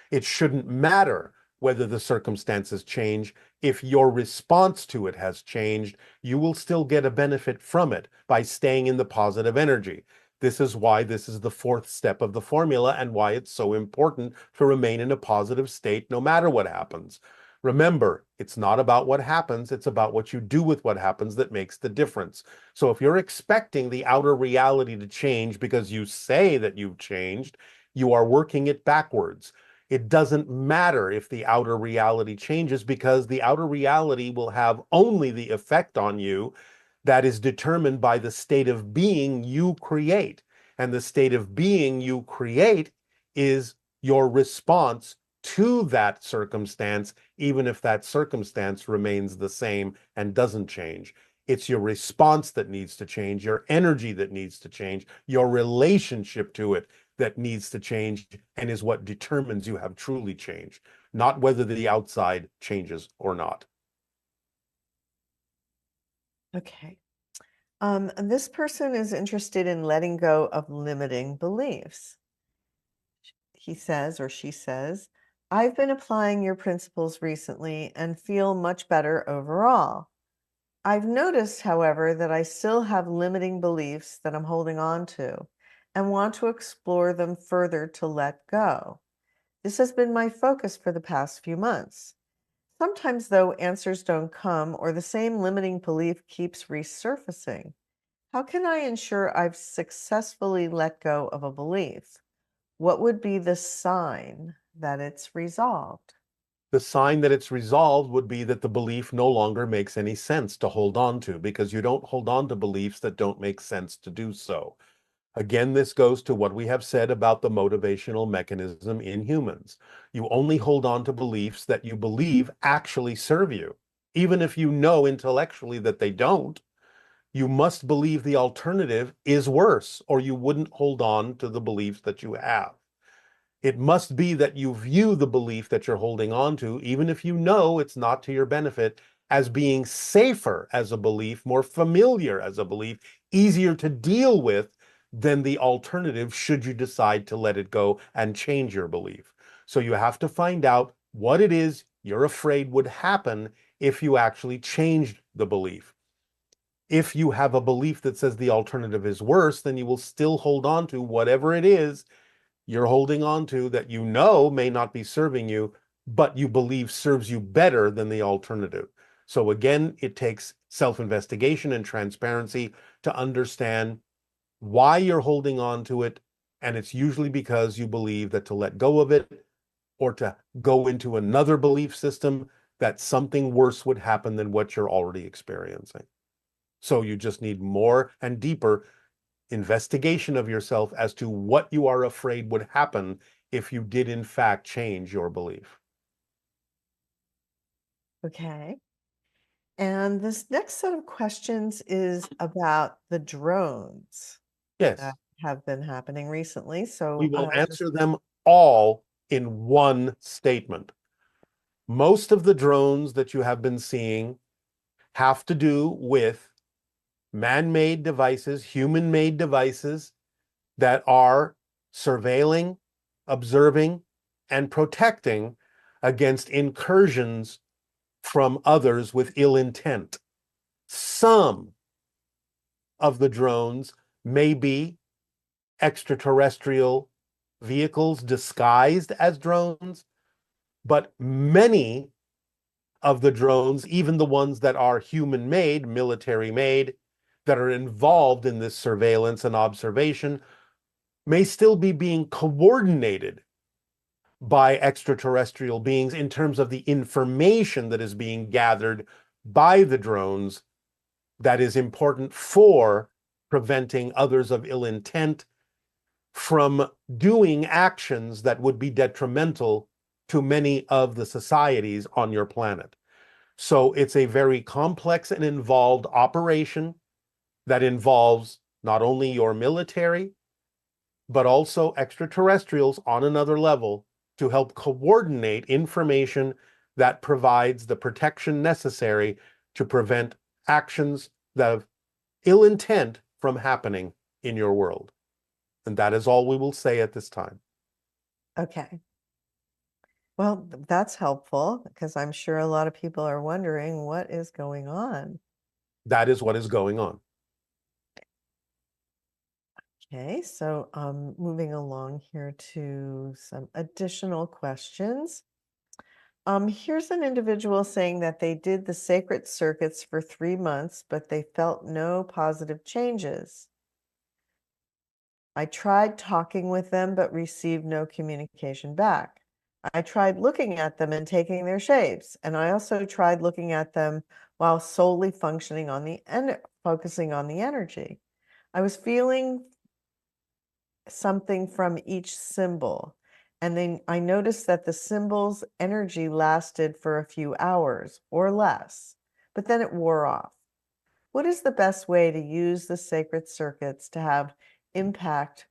It shouldn't matter whether the circumstances change. If your response to it has changed, you will still get a benefit from it by staying in the positive energy. This is why this is the fourth step of the formula and why it's so important to remain in a positive state no matter what happens. Remember, it's not about what happens, it's about what you do with what happens that makes the difference. So if you're expecting the outer reality to change because you say that you've changed, you are working it backwards. It doesn't matter if the outer reality changes, because the outer reality will have only the effect on you that is determined by the state of being you create. And the state of being you create is your response to that circumstance, even if that circumstance remains the same and doesn't change. It's your response that needs to change, your energy that needs to change, your relationship to it that needs to change, and is what determines you have truly changed, not whether the outside changes or not. Okay. This person is interested in letting go of limiting beliefs. He says, or she says, I've been applying your principles recently and feel much better overall. I've noticed, however, that I still have limiting beliefs that I'm holding on to and want to explore them further to let go. This has been my focus for the past few months. Sometimes, though, answers don't come or the same limiting belief keeps resurfacing. How can I ensure I've successfully let go of a belief? What would be the sign that it's resolved? The sign that it's resolved would be that the belief no longer makes any sense to hold on to, because you don't hold on to beliefs that don't make sense to do so. Again, this goes to what we have said about the motivational mechanism in humans. You only hold on to beliefs that you believe actually serve you. Even if you know intellectually that they don't, you must believe the alternative is worse, or you wouldn't hold on to the beliefs that you have. It must be that you view the belief that you're holding on to, even if you know it's not to your benefit, as being safer as a belief, more familiar as a belief, easier to deal with than the alternative should you decide to let it go and change your belief. So you have to find out what it is you're afraid would happen if you actually changed the belief. If you have a belief that says the alternative is worse, then you will still hold on to whatever it is you're holding on to that you know may not be serving you, but you believe serves you better than the alternative. So again, it takes self-investigation and transparency to understand why you're holding on to it. And it's usually because you believe that to let go of it or to go into another belief system, that something worse would happen than what you're already experiencing. So you just need more and deeper investigation of yourself as to what you are afraid would happen if you did in fact change your belief. Okay. And this next set of questions is about the drones Yes. that have been happening recently. We So will I'll just answer them all in one statement. Most of the drones that you have been seeing have to do with man-made devices, human-made devices that are surveilling, observing, and protecting against incursions from others with ill intent. Some of the drones may be extraterrestrial vehicles disguised as drones, but many of the drones, even the ones that are human made, military made, that are involved in this surveillance and observation, may still be being coordinated by extraterrestrial beings in terms of the information that is being gathered by the drones that is important for preventing others of ill intent from doing actions that would be detrimental to many of the societies on your planet. So it's a very complex and involved operation that involves not only your military, but also extraterrestrials on another level to help coordinate information that provides the protection necessary to prevent actions that have ill intent from happening in your world. And that is all we will say at this time. Okay. Well, that's helpful because I'm sure a lot of people are wondering what is going on. That is what is going on. Okay, so moving along here to some additional questions. Here's an individual saying that they did the sacred circuits for 3 months, but they felt no positive changes. I tried talking with them, but received no communication back. I tried looking at them and taking their shapes, and I also tried looking at them while solely functioning on focusing on the energy. I was feeling something from each symbol, and then I noticed that the symbol's energy lasted for a few hours or less, but then it wore off. What is the best way to use the sacred circuits to have impact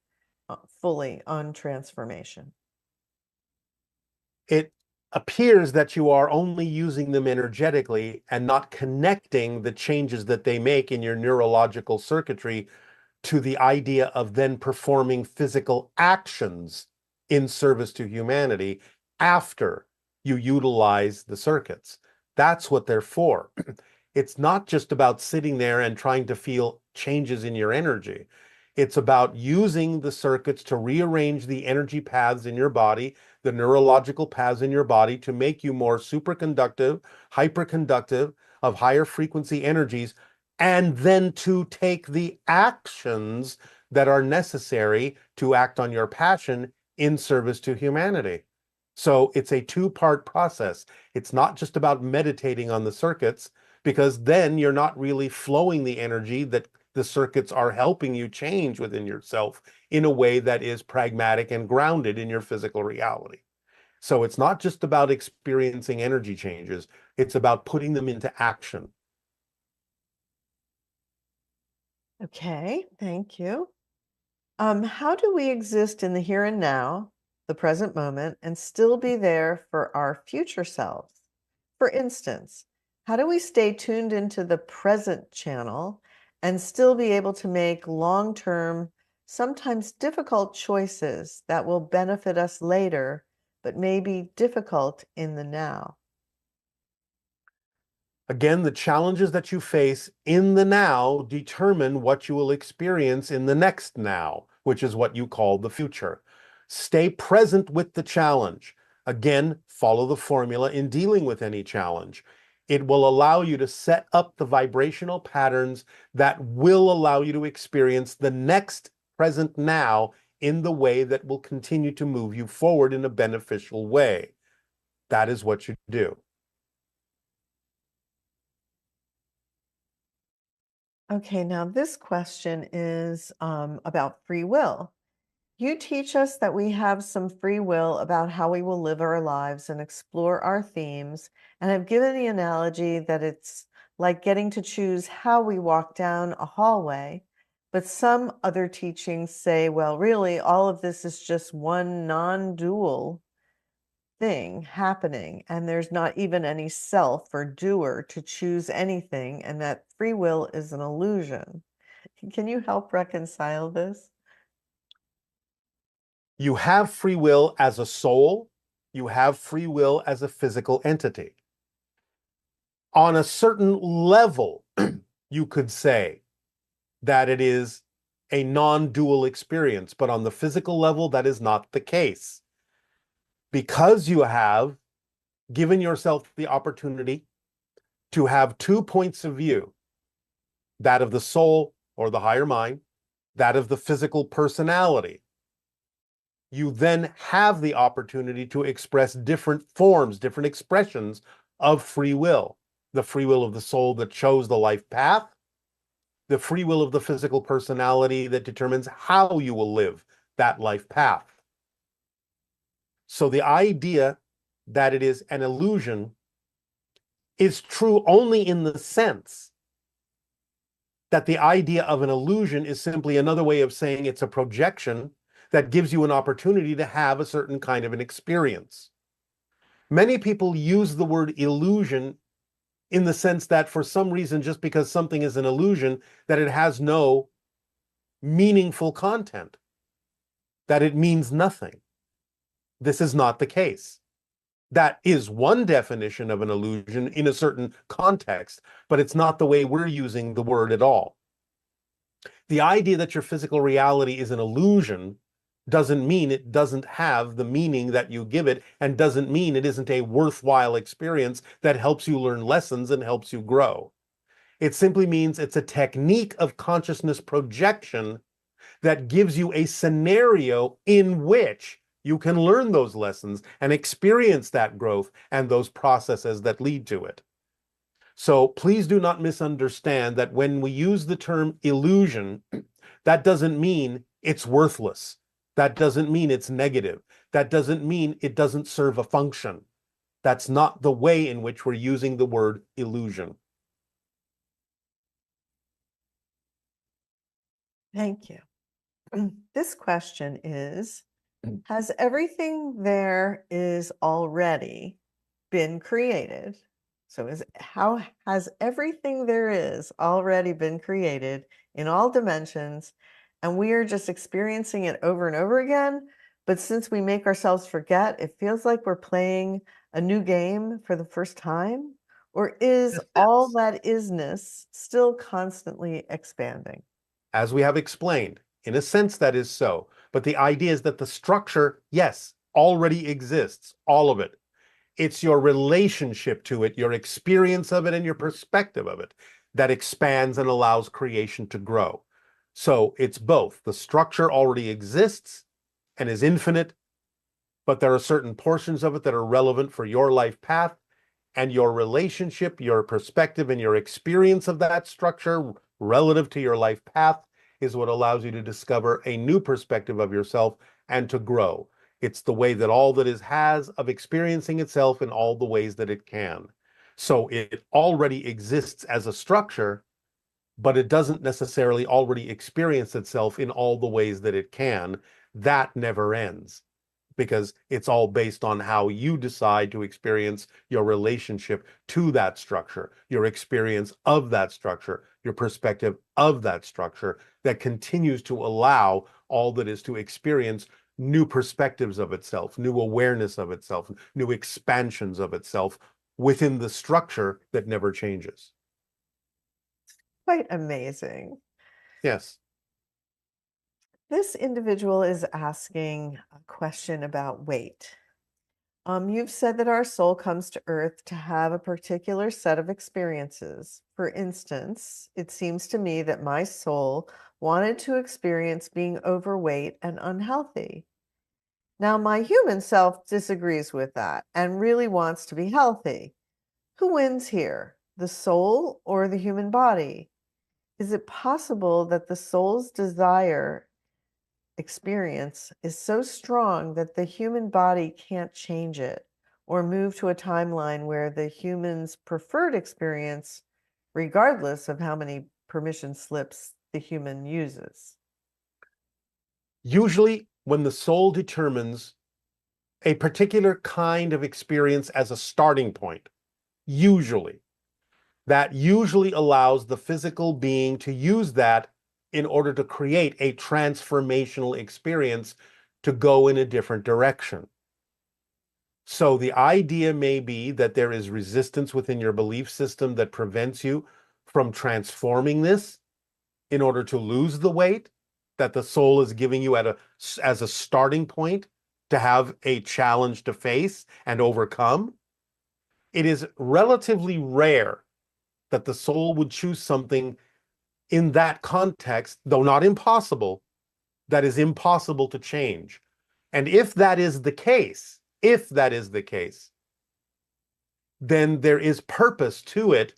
fully on transformation? It appears that you are only using them energetically and not connecting the changes that they make in your neurological circuitry to the idea of then performing physical actions in service to humanity after you utilize the circuits. That's what they're for. It's not just about sitting there and trying to feel changes in your energy. It's about using the circuits to rearrange the energy paths in your body, the neurological paths in your body, to make you more superconductive, hyperconductive, of higher frequency energies, and then to take the actions that are necessary to act on your passion in service to humanity. So it's a two-part process. It's not just about meditating on the circuits, because then you're not really flowing the energy that the circuits are helping you change within yourself in a way that is pragmatic and grounded in your physical reality. So it's not just about experiencing energy changes, it's about putting them into action. Okay, thank you. How do we exist in the here and now, the present moment, and still be there for our future selves? For instance, how do we stay tuned into the present channel and still be able to make long-term, sometimes difficult choices that will benefit us later, but may be difficult in the now? Again, the challenges that you face in the now determine what you will experience in the next now, which is what you call the future. Stay present with the challenge. Again, follow the formula in dealing with any challenge. It will allow you to set up the vibrational patterns that will allow you to experience the next present now in the way that will continue to move you forward in a beneficial way. That is what you do. Okay, now this question is about free will. You teach us that we have some free will about how we will live our lives and explore our themes, and have given the analogy that it's like getting to choose how we walk down a hallway. But some other teachings say, well, really, all of this is just one non-dual thing happening, and there's not even any self or doer to choose anything, and that free will is an illusion. Can you help reconcile this? You have free will as a soul. You have free will as a physical entity. On a certain level, you could say that it is a non-dual experience, but on the physical level, that is not the case. Because you have given yourself the opportunity to have 2 points of view, that of the soul or the higher mind, that of the physical personality, you then have the opportunity to express different forms, different expressions of free will. The free will of the soul that chose the life path, the free will of the physical personality that determines how you will live that life path. So the idea that it is an illusion is true only in the sense that the idea of an illusion is simply another way of saying it's a projection that gives you an opportunity to have a certain kind of an experience. Many people use the word illusion in the sense that for some reason, just because something is an illusion, that it has no meaningful content, that it means nothing. This is not the case. That is one definition of an illusion in a certain context, but it's not the way we're using the word at all. The idea that your physical reality is an illusion doesn't mean it doesn't have the meaning that you give it, and doesn't mean it isn't a worthwhile experience that helps you learn lessons and helps you grow. It simply means it's a technique of consciousness projection that gives you a scenario in which you can learn those lessons and experience that growth and those processes that lead to it. So please do not misunderstand that when we use the term illusion, that doesn't mean it's worthless. That doesn't mean it's negative. That doesn't mean it doesn't serve a function. That's not the way in which we're using the word illusion. Thank you. This question is, has everything there is already been created? So how has everything there is already been created in all dimensions, and we are just experiencing it over and over again? But since we make ourselves forget, it feels like we're playing a new game for the first time? Or is all that isness still constantly expanding? As we have explained, in a sense that is so. But the idea is that the structure, yes, already exists, all of it. It's your relationship to it, your experience of it, and your perspective of it that expands and allows creation to grow. So it's both. The structure already exists and is infinite, but there are certain portions of it that are relevant for your life path, and your relationship, your perspective, and your experience of that structure relative to your life path is what allows you to discover a new perspective of yourself and to grow. It's the way that all that is has of experiencing itself in all the ways that it can. So it already exists as a structure, but it doesn't necessarily already experience itself in all the ways that it can. That never ends, because it's all based on how you decide to experience your relationship to that structure, your experience of that structure, your perspective of that structure that continues to allow all that is to experience new perspectives of itself, new awareness of itself, new expansions of itself within the structure that never changes. Quite amazing. Yes. This individual is asking a question about weight. You've said that our soul comes to Earth to have a particular set of experiences. For instance, it seems to me that my soul wanted to experience being overweight and unhealthy. Now, my human self disagrees with that and really wants to be healthy. Who wins here, the soul or the human body? Is it possible that the soul's desire experience is so strong that the human body can't change it or move to a timeline where the human's preferred experience regardless of how many permission slips the human uses. Usually, when the soul determines a particular kind of experience as a starting point, that usually allows the physical being to use that in order to create a transformational experience to go in a different direction. So the idea may be that there is resistance within your belief system that prevents you from transforming this in order to lose the weight that the soul is giving you as a starting point to have a challenge to face and overcome. It is relatively rare that the soul would choose something in that context, though not impossible, that is impossible to change. And if that is the case, then there is purpose to it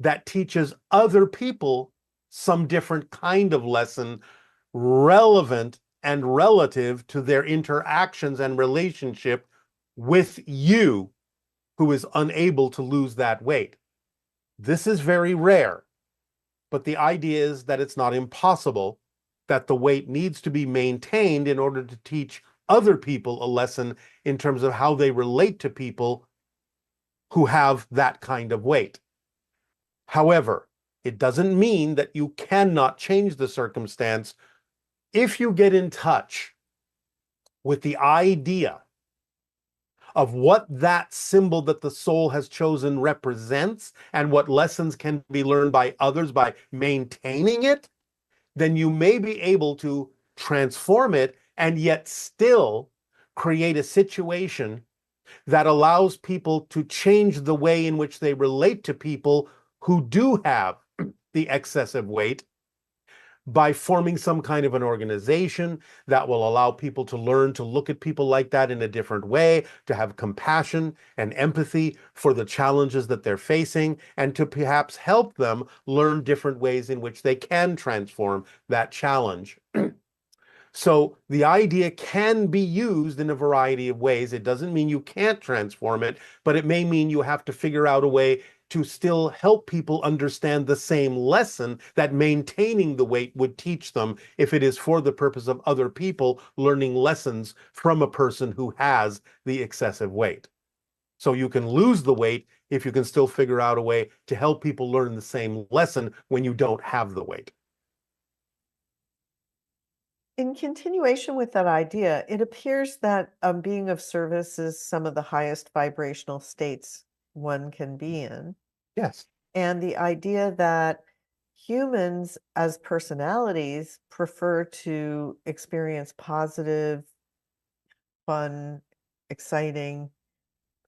that teaches other people some different kind of lesson relevant and relative to their interactions and relationship with you, who is unable to lose that weight. This is very rare, but the idea is that it's not impossible, that the weight needs to be maintained in order to teach other people a lesson in terms of how they relate to people who have that kind of weight. However, it doesn't mean that you cannot change the circumstance if you get in touch with the idea of what that symbol that the soul has chosen represents and what lessons can be learned by others by maintaining it, then you may be able to transform it and yet still create a situation that allows people to change the way in which they relate to people who do have the excessive weight, by forming some kind of an organization that will allow people to learn to look at people like that in a different way, to have compassion and empathy for the challenges that they're facing, and to perhaps help them learn different ways in which they can transform that challenge. So the idea can be used in a variety of ways. It doesn't mean you can't transform it, but it may mean you have to figure out a way to still help people understand the same lesson that maintaining the weight would teach them, if it is for the purpose of other people learning lessons from a person who has the excessive weight. So you can lose the weight if you can still figure out a way to help people learn the same lesson when you don't have the weight. In continuation with that idea, it appears that being of service is some of the highest vibrational states one can be in. Yes. And the idea that humans as personalities prefer to experience positive, fun, exciting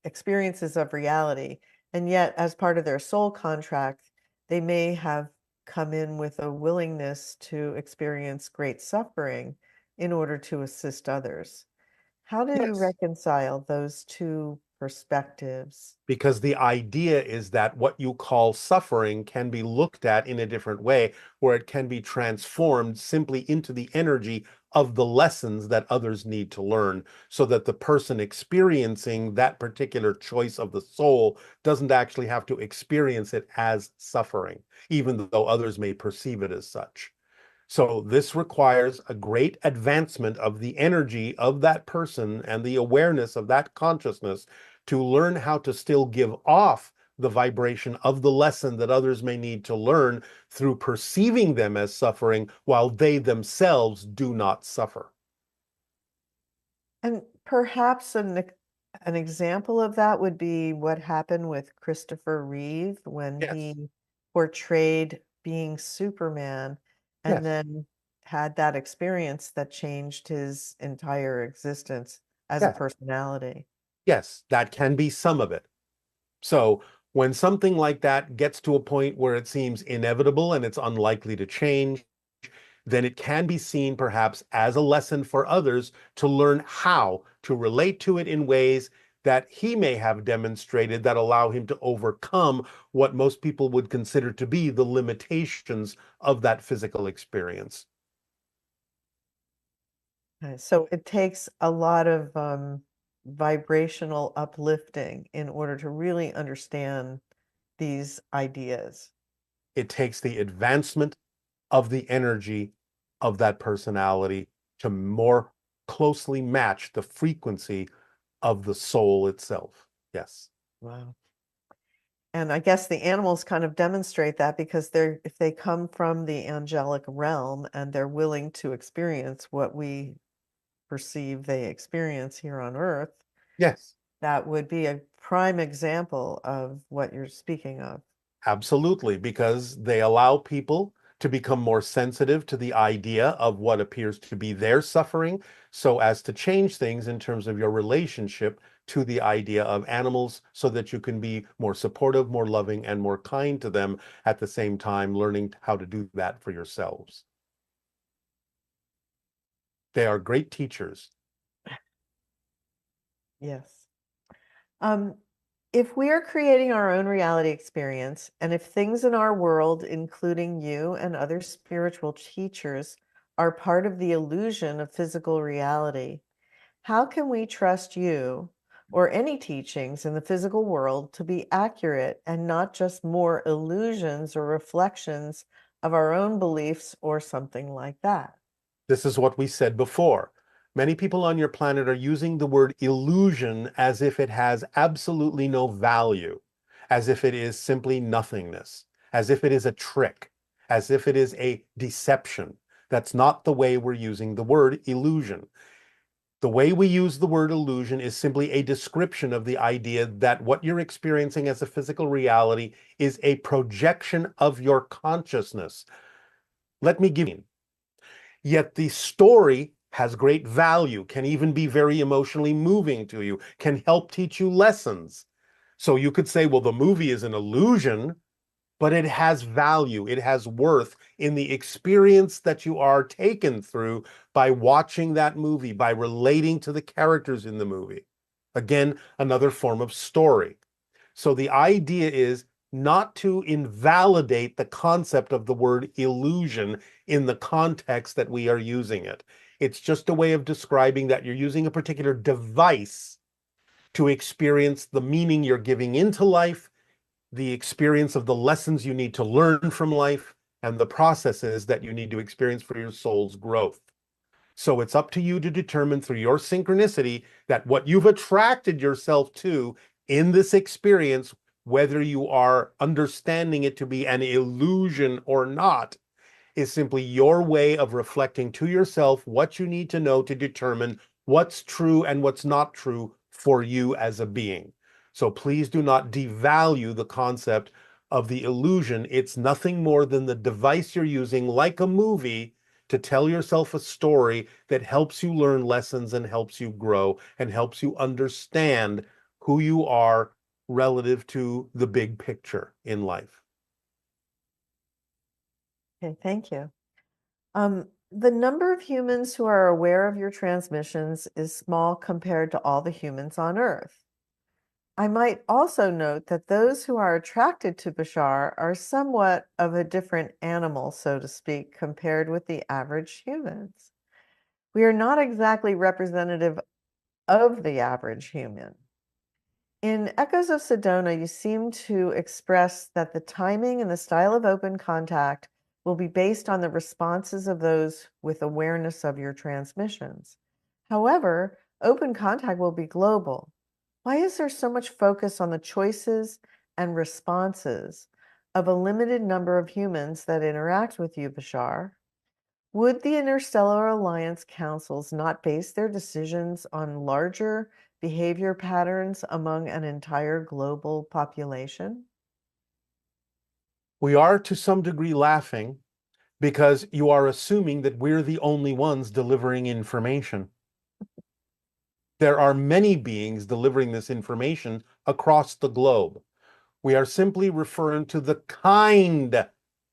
experiences of reality. And yet, as part of their soul contract, they may have come in with a willingness to experience great suffering in order to assist others. How do you Yes. reconcile those two perspectives? Because the idea is that what you call suffering can be looked at in a different way, where it can be transformed simply into the energy of the lessons that others need to learn, so that the person experiencing that particular choice of the soul doesn't actually have to experience it as suffering, even though others may perceive it as such. So this requires a great advancement of the energy of that person and the awareness of that consciousness to learn how to still give off the vibration of the lesson that others may need to learn through perceiving them as suffering while they themselves do not suffer. And perhaps an example of that would be what happened with Christopher Reeve when Yes. he portrayed being Superman and Yes. then had that experience that changed his entire existence as a Yes. personality. Yes, that can be some of it. So when something like that gets to a point where it seems inevitable and it's unlikely to change, then it can be seen perhaps as a lesson for others to learn how to relate to it in ways that he may have demonstrated that allow him to overcome what most people would consider to be the limitations of that physical experience. So it takes a lot of vibrational uplifting in order to really understand these ideas. It takes the advancement of the energy of that personality to more closely match the frequency of the soul itself. Yes. Wow. And I guess the animals kind of demonstrate that because if they come from the angelic realm and they're willing to experience what we perceive they experience here on Earth, Yes. that would be a prime example of what you're speaking of. Absolutely, because they allow people to become more sensitive to the idea of what appears to be their suffering, so as to change things in terms of your relationship to the idea of animals, so that you can be more supportive, more loving, and more kind to them, at the same time learning how to do that for yourselves. They are great teachers. Yes. If we are creating our own reality experience, and if things in our world, including you and other spiritual teachers, are part of the illusion of physical reality, how can we trust you or any teachings in the physical world to be accurate and not just more illusions or reflections of our own beliefs or something like that? This is what we said before. Many people on your planet are using the word illusion as if it has absolutely no value, as if it is simply nothingness, as if it is a trick, as if it is a deception. That's not the way we're using the word illusion. The way we use the word illusion is simply a description of the idea that what you're experiencing as a physical reality is a projection of your consciousness. Let me give you. Yet the story has great value, can even be very emotionally moving to you, can help teach you lessons. So you could say, well, the movie is an illusion, but it has value, it has worth in the experience that you are taken through by watching that movie, by relating to the characters in the movie. Again, another form of story. So the idea is not to invalidate the concept of the word illusion in the context that we are using it. It's just a way of describing that you're using a particular device to experience the meaning you're giving into life, the experience of the lessons you need to learn from life, and the processes that you need to experience for your soul's growth. So it's up to you to determine through your synchronicity that what you've attracted yourself to in this experience, whether you are understanding it to be an illusion or not, is simply your way of reflecting to yourself what you need to know to determine what's true and what's not true for you as a being. So please do not devalue the concept of the illusion. It's nothing more than the device you're using, like a movie, to tell yourself a story that helps you learn lessons and helps you grow and helps you understand who you are relative to the big picture in life. Okay, thank you. The number of humans who are aware of your transmissions is small compared to all the humans on Earth. I might also note that those who are attracted to Bashar are somewhat of a different animal, so to speak, compared with the average humans. We are not exactly representative of the average human. In Echoes of Sedona, you seem to express that the timing and the style of open contact will be based on the responses of those with awareness of your transmissions. However, open contact will be global. Why is there so much focus on the choices and responses of a limited number of humans that interact with you, Bashar? Would the Interstellar Alliance councils not base their decisions on larger behavior patterns among an entire global population? We are to some degree laughing because you are assuming that we're the only ones delivering information. There are many beings delivering this information across the globe. We are simply referring to the kind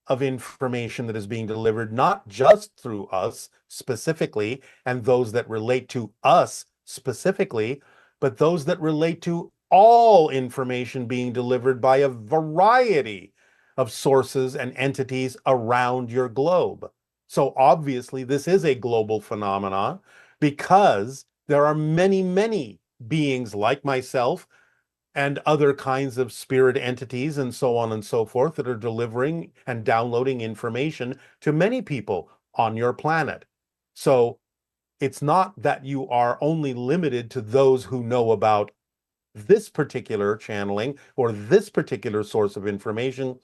of information that is being delivered, not just through us specifically and those that relate to us specifically, but those that relate to all information being delivered by a variety of sources and entities around your globe. So obviously, this is a global phenomenon because there are many, many beings like myself and other kinds of spirit entities and so on and so forth that are delivering and downloading information to many people on your planet. So it's not that you are only limited to those who know about this particular channeling or this particular source of information,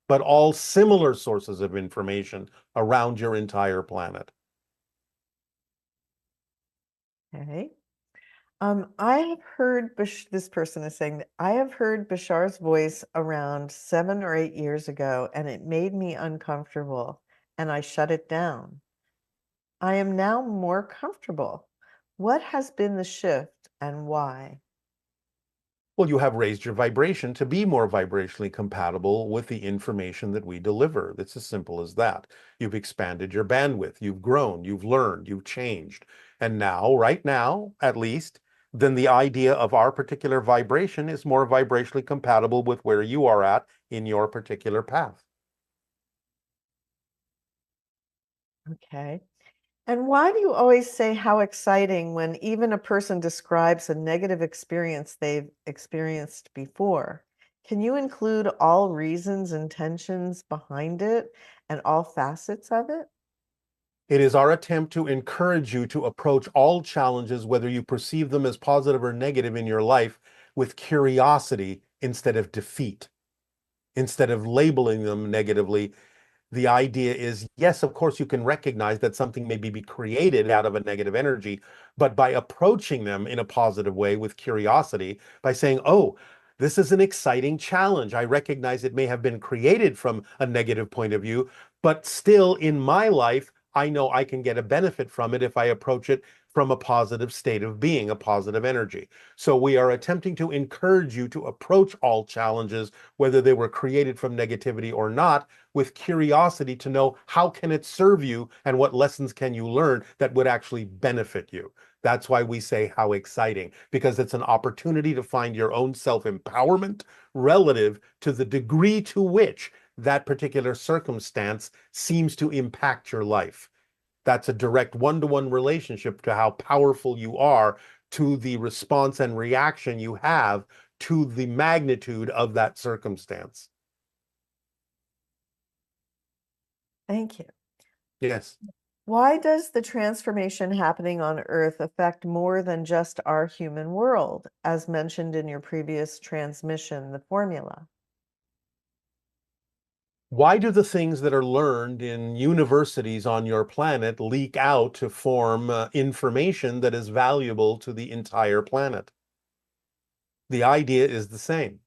but all similar sources of information around your entire planet. Okay. I have heard this person is saying that I have heard Bashar's voice around 7 or 8 years ago, and it made me uncomfortable, and I shut it down. I am now more comfortable. What has been the shift and why? Well, you have raised your vibration to be more vibrationally compatible with the information that we deliver. It's as simple as that. You've expanded your bandwidth, you've grown, you've learned, you've changed. And now, right now, at least, then the idea of our particular vibration is more vibrationally compatible with where you are at in your particular path. Okay. And why do you always say how exciting when even a person describes a negative experience they've experienced before? Can you include all reasons and tensions behind it and all facets of it? It is our attempt to encourage you to approach all challenges, whether you perceive them as positive or negative in your life, with curiosity instead of defeat. Instead of labeling them negatively, the idea is, yes, of course, you can recognize that something may be created out of a negative energy, but by approaching them in a positive way with curiosity, by saying, oh, this is an exciting challenge. I recognize it may have been created from a negative point of view, but still in my life, I know I can get a benefit from it if I approach it from a positive state of being, a positive energy. So we are attempting to encourage you to approach all challenges, whether they were created from negativity or not, with curiosity to know how can it serve you and what lessons can you learn that would actually benefit you. That's why we say how exciting, because it's an opportunity to find your own self-empowerment relative to the degree to which that particular circumstance seems to impact your life. That's a direct one-to-one relationship to how powerful you are, to the response and reaction you have to the magnitude of that circumstance. Thank you. Yes. Why does the transformation happening on Earth affect more than just our human world, as mentioned in your previous transmission, the formula? Why do the things that are learned in universities on your planet leak out to form information that is valuable to the entire planet? The idea is the same.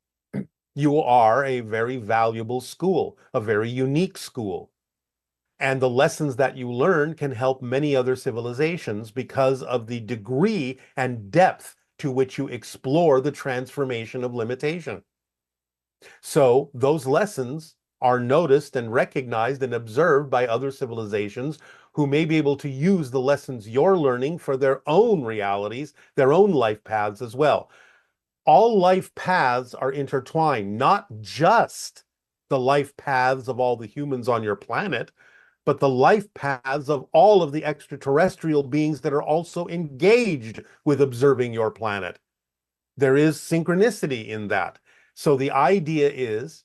You are a very valuable school, a very unique school. And the lessons that you learn can help many other civilizations because of the degree and depth to which you explore the transformation of limitation. So those lessons are noticed and recognized and observed by other civilizations who may be able to use the lessons you're learning for their own realities, their own life paths as well. All life paths are intertwined, not just the life paths of all the humans on your planet, but the life paths of all of the extraterrestrial beings that are also engaged with observing your planet. There is synchronicity in that. So the idea is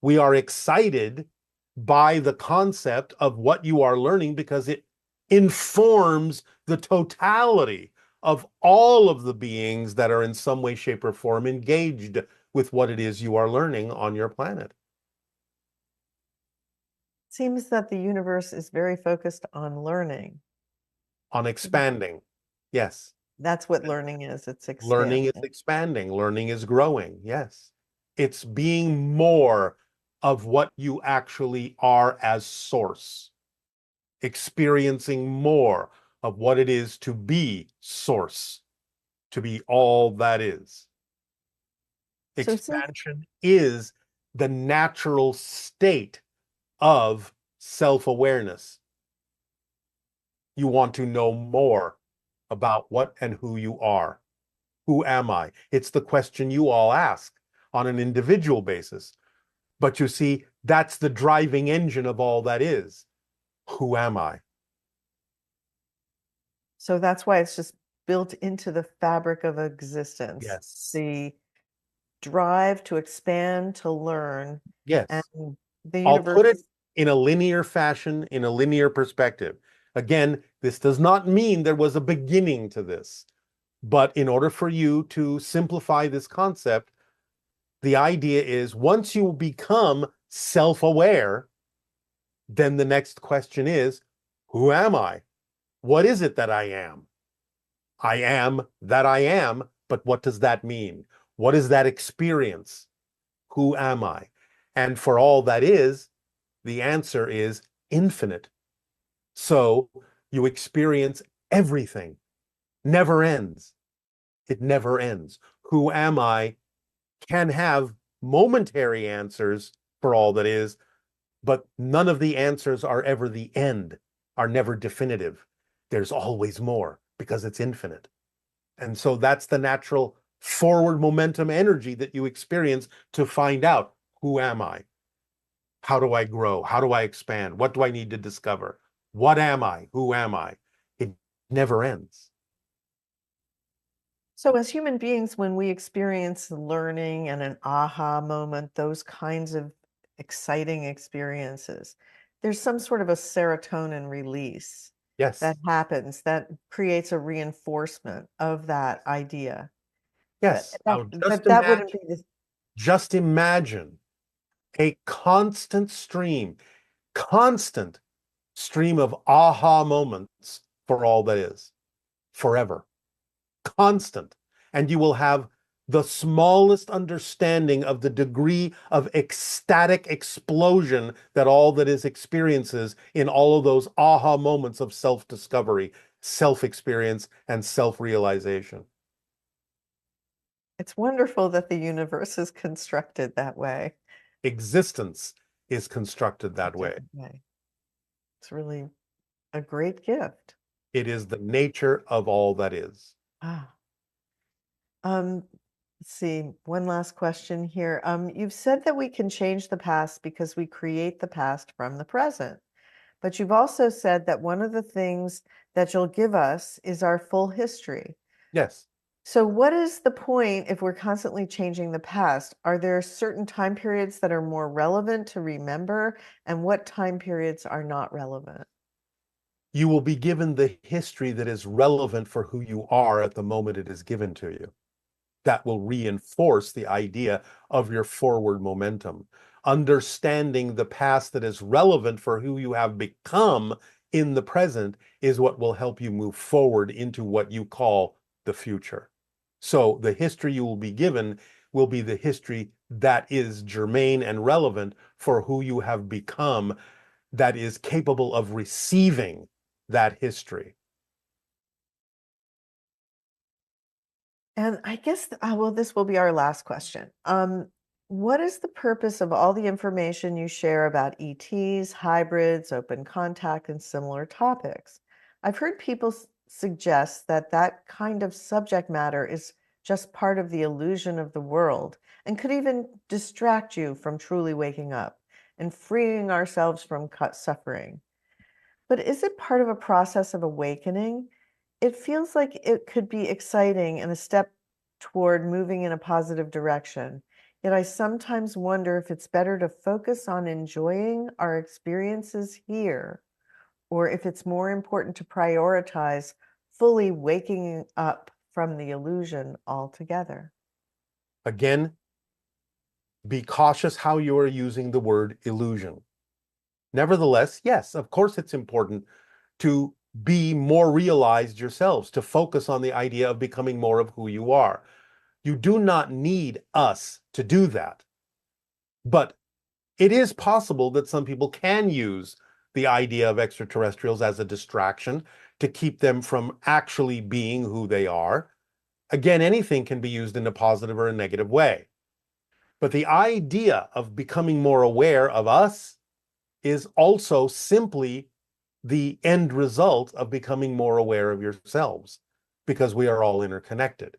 we are excited by the concept of what you are learning because it informs the totality of all of the beings that are in some way, shape, or form engaged with what it is you are learning on your planet. Seems that the universe is very focused on learning. On expanding. Yes. That's what learning is. It's Learning is expanding. expanding. Learning is growing. Yes. It's being more of what you actually are as source, experiencing more of what it is to be source, to be all that is. So since Expansion is the natural state of self-awareness. You want to know more about what and who you are. Who am I? It's the question you all ask on an individual basis. But you see, that's the driving engine of all that is. Who am I? So that's why it's just built into the fabric of existence. Yes. The drive to expand, to learn, and Yes. the I'll universe put it is in a linear fashion, in a linear perspective. Again, this does not mean there was a beginning to this, but in order for you to simplify this concept, the idea is once you become self-aware, then the next question is, who am I? What is it that I am? I am that I am, but what does that mean? What is that experience? Who am I? And for all that is, the answer is infinite. So you experience everything, never ends. It never ends. Who am I can have momentary answers for all that is, but none of the answers are ever the end, are never definitive. There's always more because it's infinite. And so that's the natural forward momentum energy that you experience to find out, who am I? How do I grow? How do I expand? What do I need to discover? What am I? Who am I? It never ends. so as human beings, when we experience learning and an aha moment, those kinds of exciting experiences, there's some sort of a serotonin release that Yes. happens that creates a reinforcement of that idea. But Yes. Now that wouldn't be the just imagine a constant stream of aha moments for all that is, forever, constant. And you will have the smallest understanding of the degree of ecstatic explosion that all that is experiences in all of those aha moments of self-discovery, self-experience, and self-realization. It's wonderful that the universe is constructed that way. Existence is constructed A that way. different way. It's really a great gift. It is the nature of all that is. Ah. Let's see, one last question here. You've said that we can change the past because we create the past from the present. But you've also said that one of the things that you'll give us is our full history. Yes. So, what is the point if we're constantly changing the past? Are there certain time periods that are more relevant to remember, and what time periods are not relevant? You will be given the history that is relevant for who you are at the moment it is given to you. That will reinforce the idea of your forward momentum. Understanding the past that is relevant for who you have become in the present is what will help you move forward into what you call the future. So the history you will be given will be the history that is germane and relevant for who you have become, that is capable of receiving that history. And I guess, well, this will be our last question. What is the purpose of all the information you share about ETs, hybrids, open contact, and similar topics? I've heard people suggest that that kind of subject matter is just part of the illusion of the world and could even distract you from truly waking up and freeing ourselves from suffering. But is it part of a process of awakening? It feels like it could be exciting and a step toward moving in a positive direction. Yet I sometimes wonder if it's better to focus on enjoying our experiences here, or if it's more important to prioritize fully waking up from the illusion altogether. Again, be cautious how you are using the word illusion. Nevertheless, yes, of course it's important to be more realized yourselves, to focus on the idea of becoming more of who you are. You do not need us to do that. But it is possible that some people can use the idea of extraterrestrials as a distraction to keep them from actually being who they are. Again, anything can be used in a positive or a negative way. But the idea of becoming more aware of us is also simply the end result of becoming more aware of yourselves, because we are all interconnected.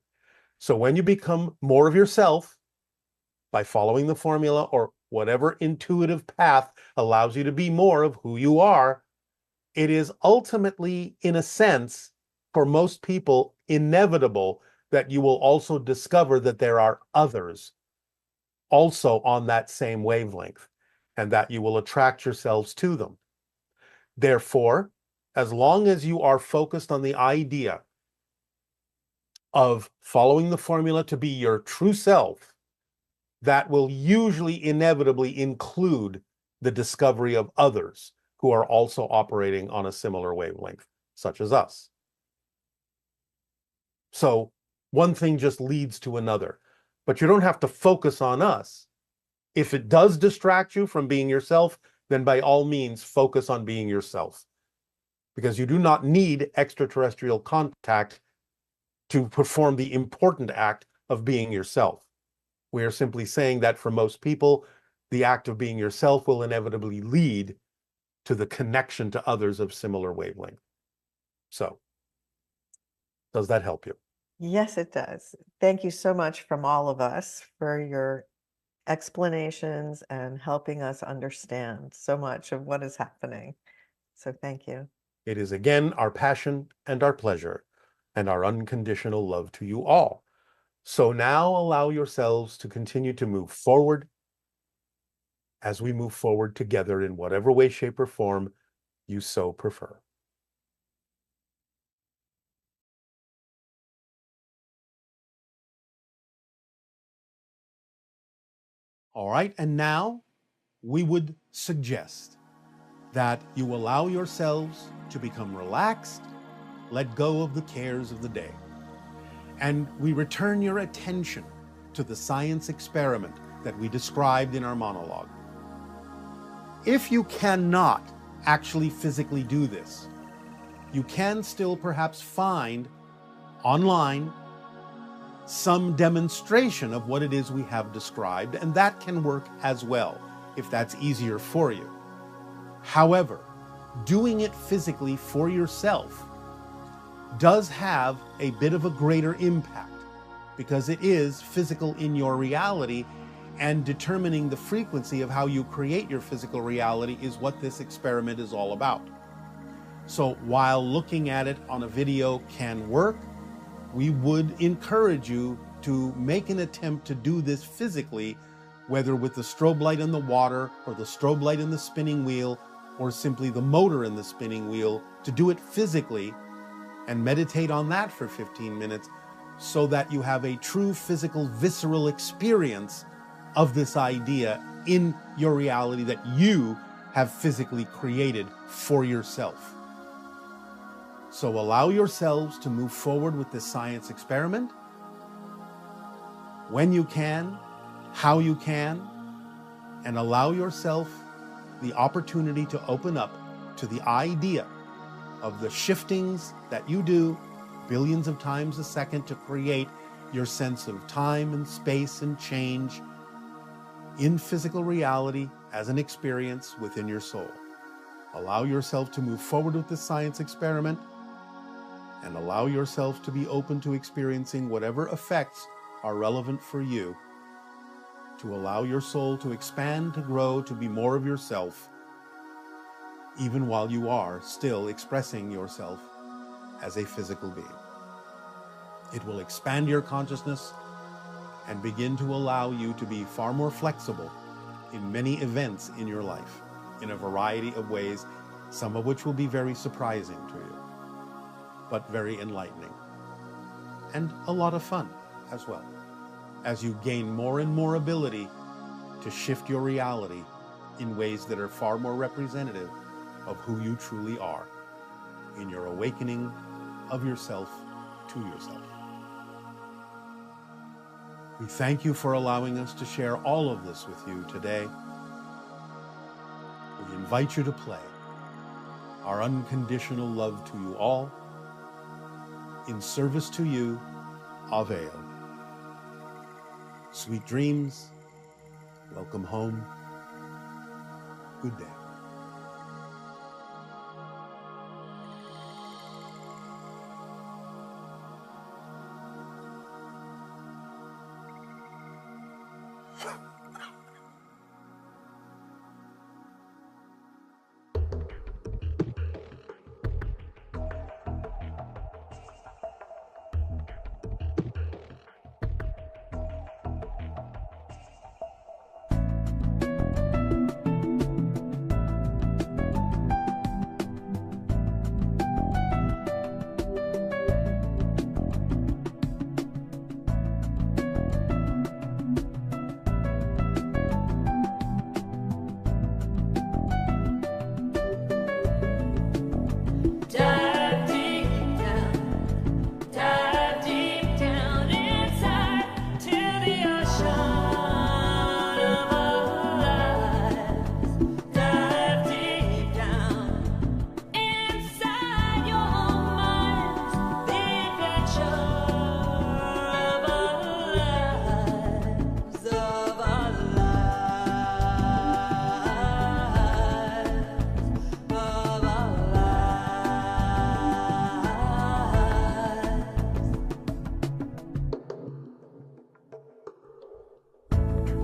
So when you become more of yourself by following the formula or whatever intuitive path allows you to be more of who you are, it is ultimately, in a sense, for most people, inevitable that you will also discover that there are others also on that same wavelength, and that you will attract yourselves to them. Therefore, as long as you are focused on the idea of following the formula to be your true self, that will usually inevitably include the discovery of others who are also operating on a similar wavelength, such as us. So one thing just leads to another, but you don't have to focus on us. If it does distract you from being yourself, then by all means focus on being yourself, because you do not need extraterrestrial contact to perform the important act of being yourself. We are simply saying that for most people, the act of being yourself will inevitably lead to the connection to others of similar wavelength. So, does that help you? Yes, it does. Thank you so much from all of us for your explanations and helping us understand so much of what is happening. So thank you. It is again our passion and our pleasure and our unconditional love to you all. So now allow yourselves to continue to move forward as we move forward together in whatever way, shape, or form you so prefer. All right, and now we would suggest that you allow yourselves to become relaxed, let go of the cares of the day, and we return your attention to the science experiment that we described in our monologue. If you cannot actually physically do this, you can still perhaps find online some demonstration of what it is we have described, and that can work as well, if that's easier for you. However, doing it physically for yourself does have a bit of a greater impact, because it is physical in your reality, and determining the frequency of how you create your physical reality is what this experiment is all about. So while looking at it on a video can work, we would encourage you to make an attempt to do this physically, whether with the strobe light in the water or the strobe light in the spinning wheel or simply the motor in the spinning wheel, to do it physically and meditate on that for 15 minutes so that you have a true physical, visceral experience of this idea in your reality that you have physically created for yourself. So allow yourselves to move forward with this science experiment when you can, how you can, and allow yourself the opportunity to open up to the idea of the shiftings that you do billions of times a second to create your sense of time and space and change in physical reality as an experience within your soul. Allow yourself to move forward with this science experiment, and allow yourself to be open to experiencing whatever effects are relevant for you, to allow your soul to expand, to grow, to be more of yourself, even while you are still expressing yourself as a physical being. It will expand your consciousness and begin to allow you to be far more flexible in many events in your life, in a variety of ways, some of which will be very surprising to you, but very enlightening, and a lot of fun as well, as you gain more and more ability to shift your reality in ways that are far more representative of who you truly are in your awakening of yourself to yourself. We thank you for allowing us to share all of this with you today. We invite you to play our unconditional love to you all. In service to you, Aveo. Sweet dreams. Welcome home. Good day.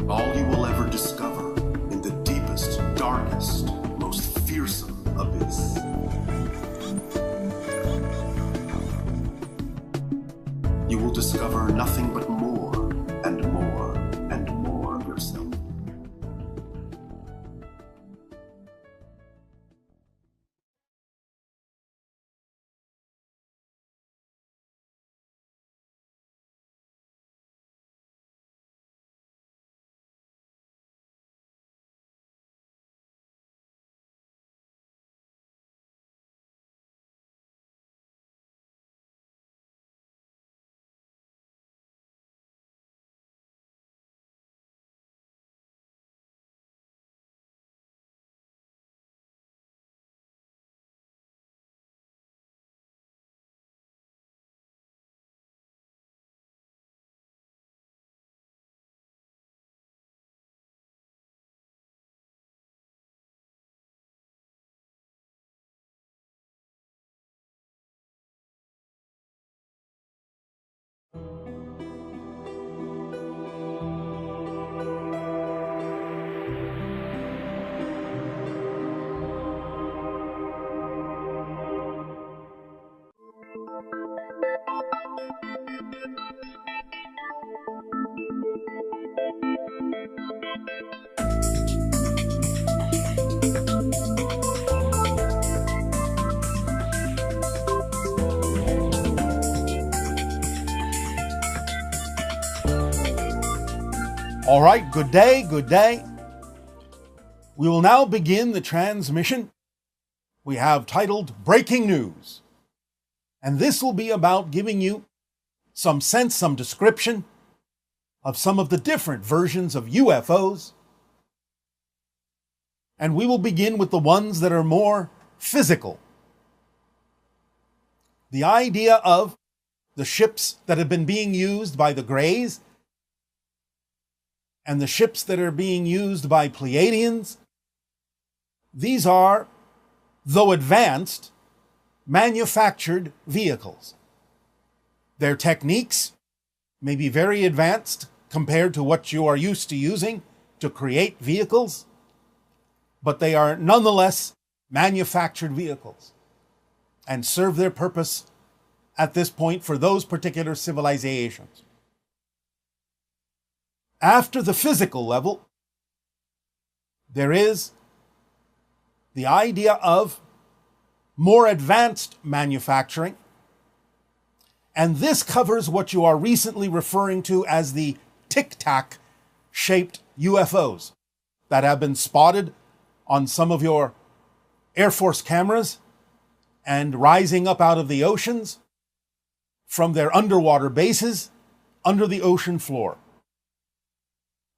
All you will ever discover in the deepest, darkest, most fearsome abyss. You will discover nothing but more and more and more of yourself. All right, good day, good day. We will now begin the transmission we have titled Breaking News. And this will be about giving you some sense, some description of some of the different versions of UFOs. And we will begin with the ones that are more physical. The idea of the ships that have been being used by the Greys and the ships that are being used by Pleiadians. These are, though advanced, manufactured vehicles. Their techniques may be very advanced compared to what you are used to using to create vehicles, but they are nonetheless manufactured vehicles and serve their purpose at this point for those particular civilizations. After the physical level, there is the idea of more advanced manufacturing, and this covers what you are recently referring to as the tic-tac shaped UFOs that have been spotted on some of your Air Force cameras and rising up out of the oceans from their underwater bases under the ocean floor.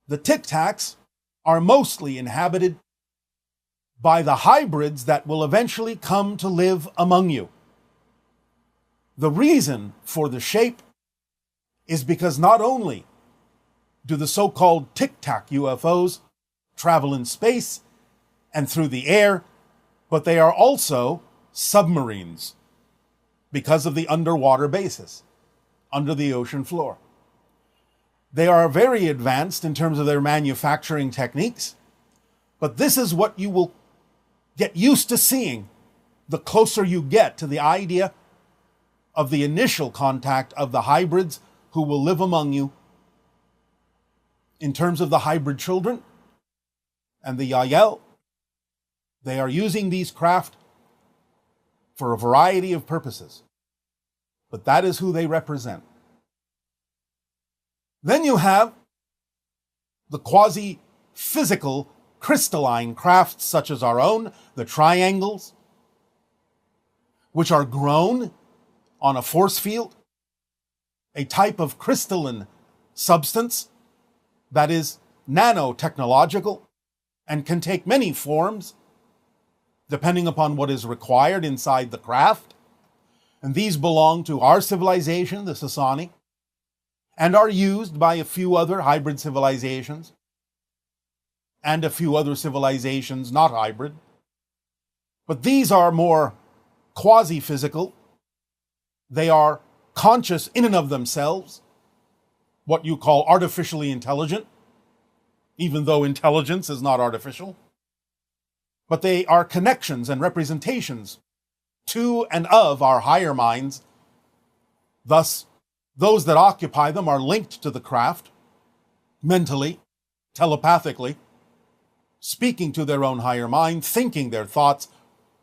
The tic-tacs are mostly inhabited by the hybrids that will eventually come to live among you. The reason for the shape is because not only do the so-called tic-tac UFOs travel in space and through the air, but they are also submarines because of the underwater bases under the ocean floor. They are very advanced in terms of their manufacturing techniques, but this is what you will get used to seeing the closer you get to the idea of the initial contact of the hybrids who will live among you in terms of the hybrid children and the Yael. They are using these craft for a variety of purposes, but that is who they represent. Then you have the quasi-physical crystalline crafts such as our own, the triangles, which are grown on a force field, a type of crystalline substance that is nanotechnological and can take many forms depending upon what is required inside the craft. And these belong to our civilization, the Sasani, and are used by a few other hybrid civilizations and a few other civilizations not hybrid. But these are more quasi-physical. They are conscious in and of themselves, what you call artificially intelligent, even though intelligence is not artificial. But they are connections and representations to and of our higher minds. Thus, those that occupy them are linked to the craft, mentally, telepathically, speaking to their own higher mind, thinking their thoughts,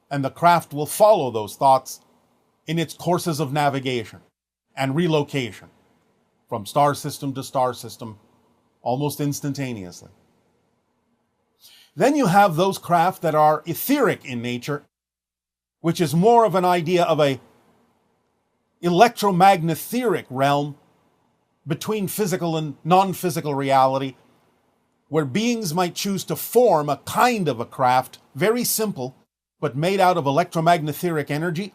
and the craft will follow those thoughts in its courses of navigation and relocation from star system to star system almost instantaneously. Then you have those craft that are etheric in nature, which is more of an idea of a electromagnetheric realm between physical and non-physical reality, where beings might choose to form a kind of a craft, very simple, but made out of electromagnetheric energy,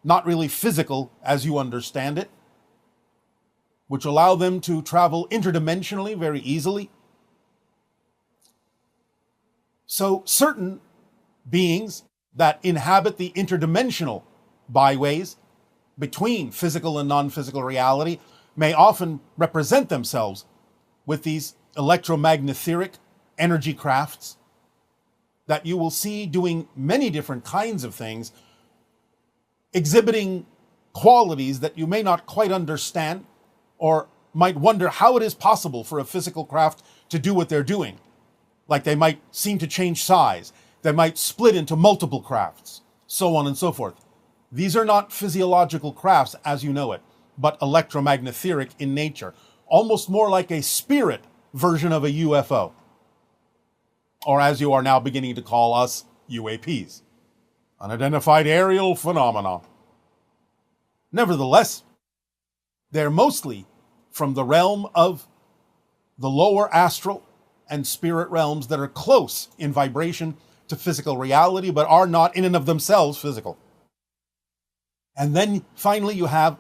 not really physical as you understand it, which allow them to travel interdimensionally very easily. So certain beings that inhabit the interdimensional byways between physical and non-physical reality may often represent themselves with these electromagnetheric energy crafts that you will see doing many different kinds of things, exhibiting qualities that you may not quite understand or might wonder how it is possible for a physical craft to do what they're doing. Like they might seem to change size, they might split into multiple crafts, so on and so forth. These are not physiological crafts as you know it, but electromagnetheric in nature, almost more like a spirit version of a UFO, or as you are now beginning to call us, UAPs, unidentified aerial phenomena. Nevertheless, they're mostly from the realm of the lower astral and spirit realms that are close in vibration to physical reality, but are not in and of themselves physical. And then finally you have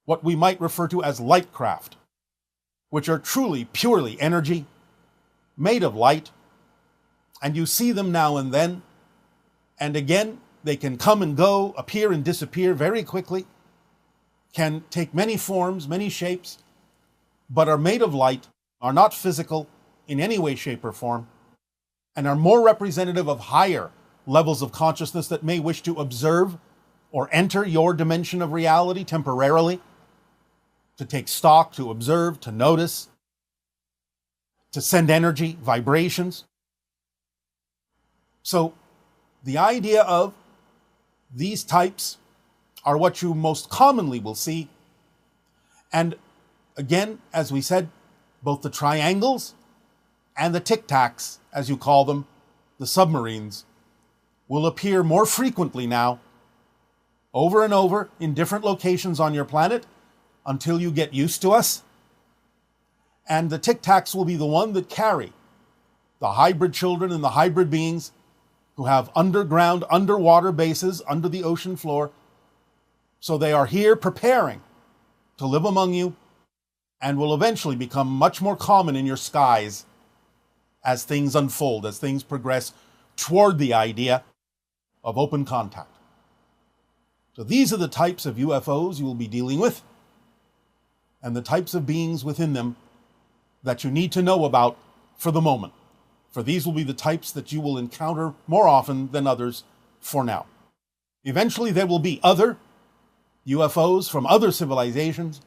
what we might refer to as light craft, which are truly, purely energy, made of light, and you see them now and then, and again, they can come and go, appear and disappear very quickly, can take many forms, many shapes, but are made of light, are not physical in any way, shape, or form, and are more representative of higher levels of consciousness that may wish to observe or enter your dimension of reality temporarily, to take stock, to observe, to notice, to send energy, vibrations. So the idea of these types are what you most commonly will see. And again, as we said, both the triangles and the tic-tacs, as you call them, the submarines, will appear more frequently now, over and over in different locations on your planet, until you get used to us. And the tic-tacs will be the one that carry the hybrid children and the hybrid beings who have underground, underwater bases under the ocean floor. So they are here preparing to live among you and will eventually become much more common in your skies as things unfold, as things progress toward the idea of open contact. So these are the types of UFOs you will be dealing with, and the types of beings within them that you need to know about for the moment. For these will be the types that you will encounter more often than others for now. Eventually there will be other UFOs from other civilizations,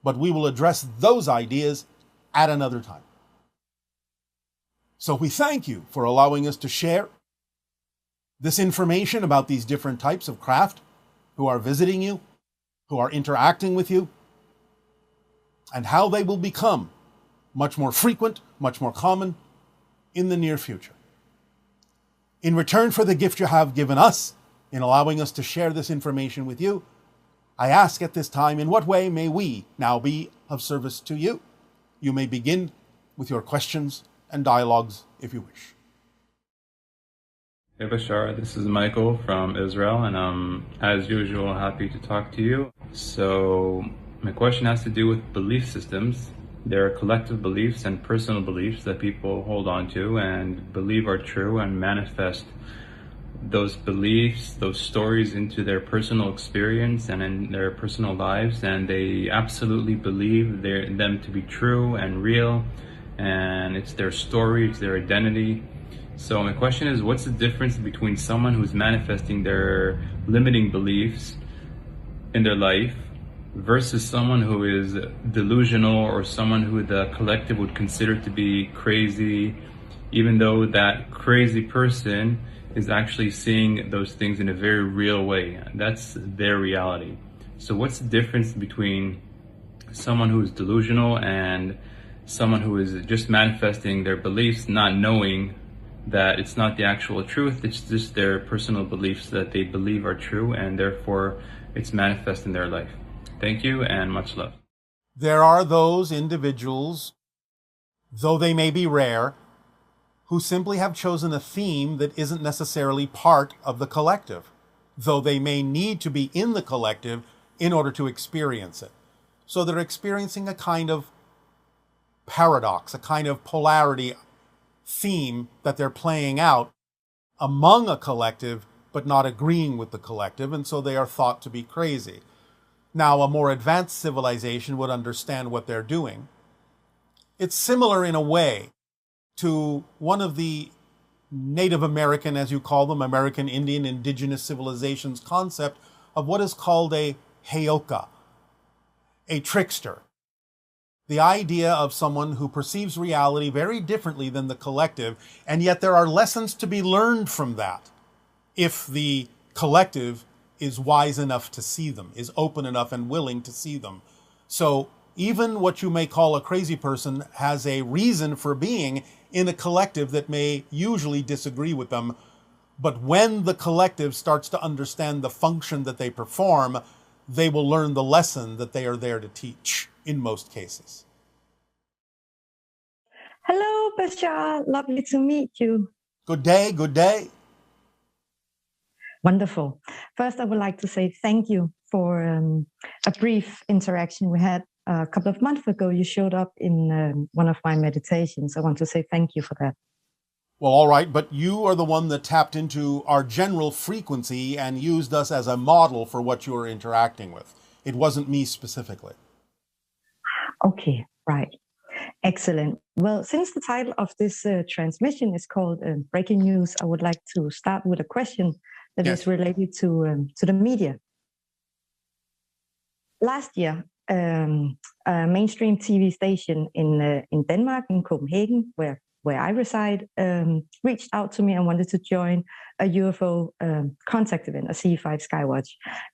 but we will address those ideas at another time. So we thank you for allowing us to share this information about these different types of craft who are visiting you, who are interacting with you, and how they will become much more frequent, much more common in the near future. In return for the gift you have given us in allowing us to share this information with you, I ask at this time, in what way may we now be of service to you? You may begin with your questions and dialogues if you wish. Hey Bashar, this is Michael from Israel, and I'm, as usual, happy to talk to you. So, my question has to do with belief systems. There are collective beliefs and personal beliefs that people hold on to and believe are true and manifest those beliefs, those stories into their personal experience and in their personal lives, and they absolutely believe them to be true and real, and it's their story, it's their identity. So my question is, what's the difference between someone who's manifesting their limiting beliefs in their life versus someone who is delusional or someone who the collective would consider to be crazy, even though that crazy person is actually seeing those things in a very real way? That's their reality. So what's the difference between someone who is delusional and someone who is just manifesting their beliefs, not knowing that it's not the actual truth, it's just their personal beliefs that they believe are true, and therefore it's manifest in their life? Thank you and much love. There are those individuals, though they may be rare, who simply have chosen a theme that isn't necessarily part of the collective, though they may need to be in the collective in order to experience it. So they're experiencing a kind of paradox, a kind of polarity theme that they're playing out among a collective, but not agreeing with the collective, and so they are thought to be crazy. Now, a more advanced civilization would understand what they're doing. It's similar in a way to one of the Native American, as you call them, American Indian indigenous civilizations concept of what is called a heyoka, a trickster. The idea of someone who perceives reality very differently than the collective, and yet there are lessons to be learned from that if the collective is wise enough to see them, is open enough and willing to see them. So even what you may call a crazy person has a reason for being in a collective that may usually disagree with them. But when the collective starts to understand the function that they perform, they will learn the lesson that they are there to teach in most cases. Hello, Bashar. Lovely to meet you. Good day, good day. Wonderful. First, I would like to say thank you for a brief interaction we had a couple of months ago. You showed up in one of my meditations. I want to say thank you for that. Well, all right, but you are the one that tapped into our general frequency and used us as a model for what you were interacting with. It wasn't me specifically. Okay, right. Excellent. Well, since the title of this transmission is called Breaking News, I would like to start with a question that is related to the media. Last year, a mainstream TV station in Denmark, in Copenhagen, where I reside, reached out to me and wanted to join a UFO contact event, a C5 Skywatch.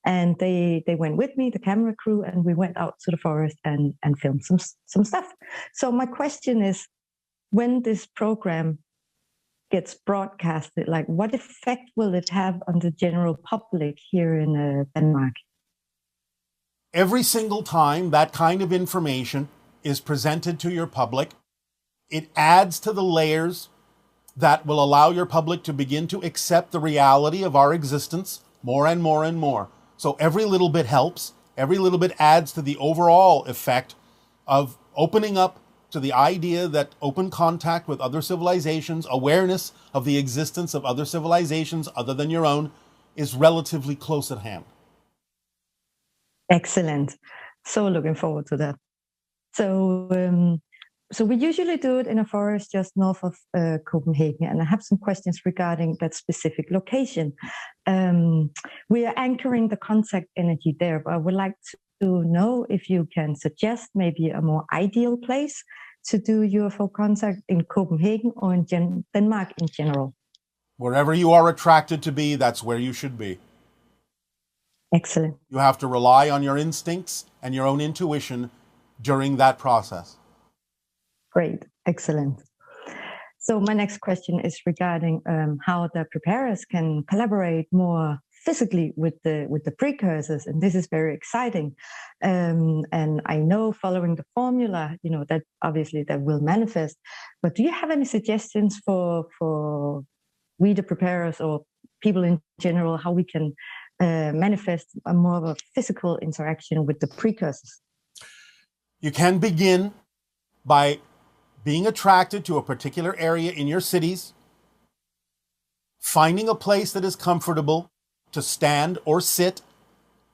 And they went with me, the camera crew, and we went out to the forest and filmed some stuff. So my question is, when this program gets broadcasted, like what effect will it have on the general public here in Denmark? Every single time that kind of information is presented to your public, it adds to the layers that will allow your public to begin to accept the reality of our existence more and more and more. So every little bit helps. Every little bit adds to the overall effect of opening up to the idea that open contact with other civilizations, awareness of the existence of other civilizations other than your own, is relatively close at hand. Excellent. So looking forward to that. So we usually do it in a forest just north of Copenhagen, and I have some questions regarding that specific location. We are anchoring the contact energy there, but I would like to know if you can suggest maybe a more ideal place to do UFO contact in Copenhagen or in Denmark in general. Wherever you are attracted to be, that's where you should be. Excellent. You have to rely on your instincts and your own intuition during that process. Great, excellent. So my next question is regarding how the preparers can collaborate more physically with the precursors, and this is very exciting. And I know following the formula, that obviously that will manifest. But do you have any suggestions for we the preparers or people in general, how we can manifest a more of a physical interaction with the precursors? You can begin by being attracted to a particular area in your cities, finding a place that is comfortable to stand or sit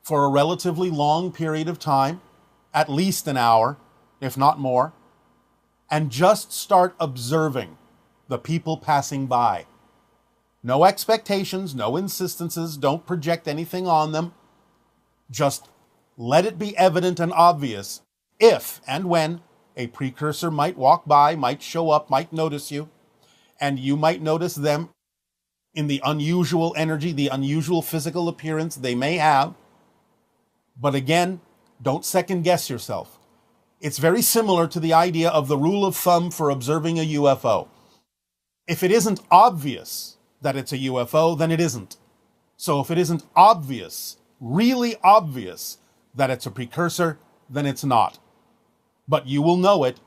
for a relatively long period of time, at least an hour, if not more, and just start observing the people passing by. No expectations, no insistences, don't project anything on them. Just let it be evident and obvious if and when a precursor might walk by, might show up, might notice you, and you might notice them in the unusual energy, the unusual physical appearance they may have. But again, don't second guess yourself. It's very similar to the idea of the rule of thumb for observing a UFO. If it isn't obvious that it's a UFO, then it isn't. So if it isn't obvious, really obvious, that it's a precursor, then it's not. But you will know it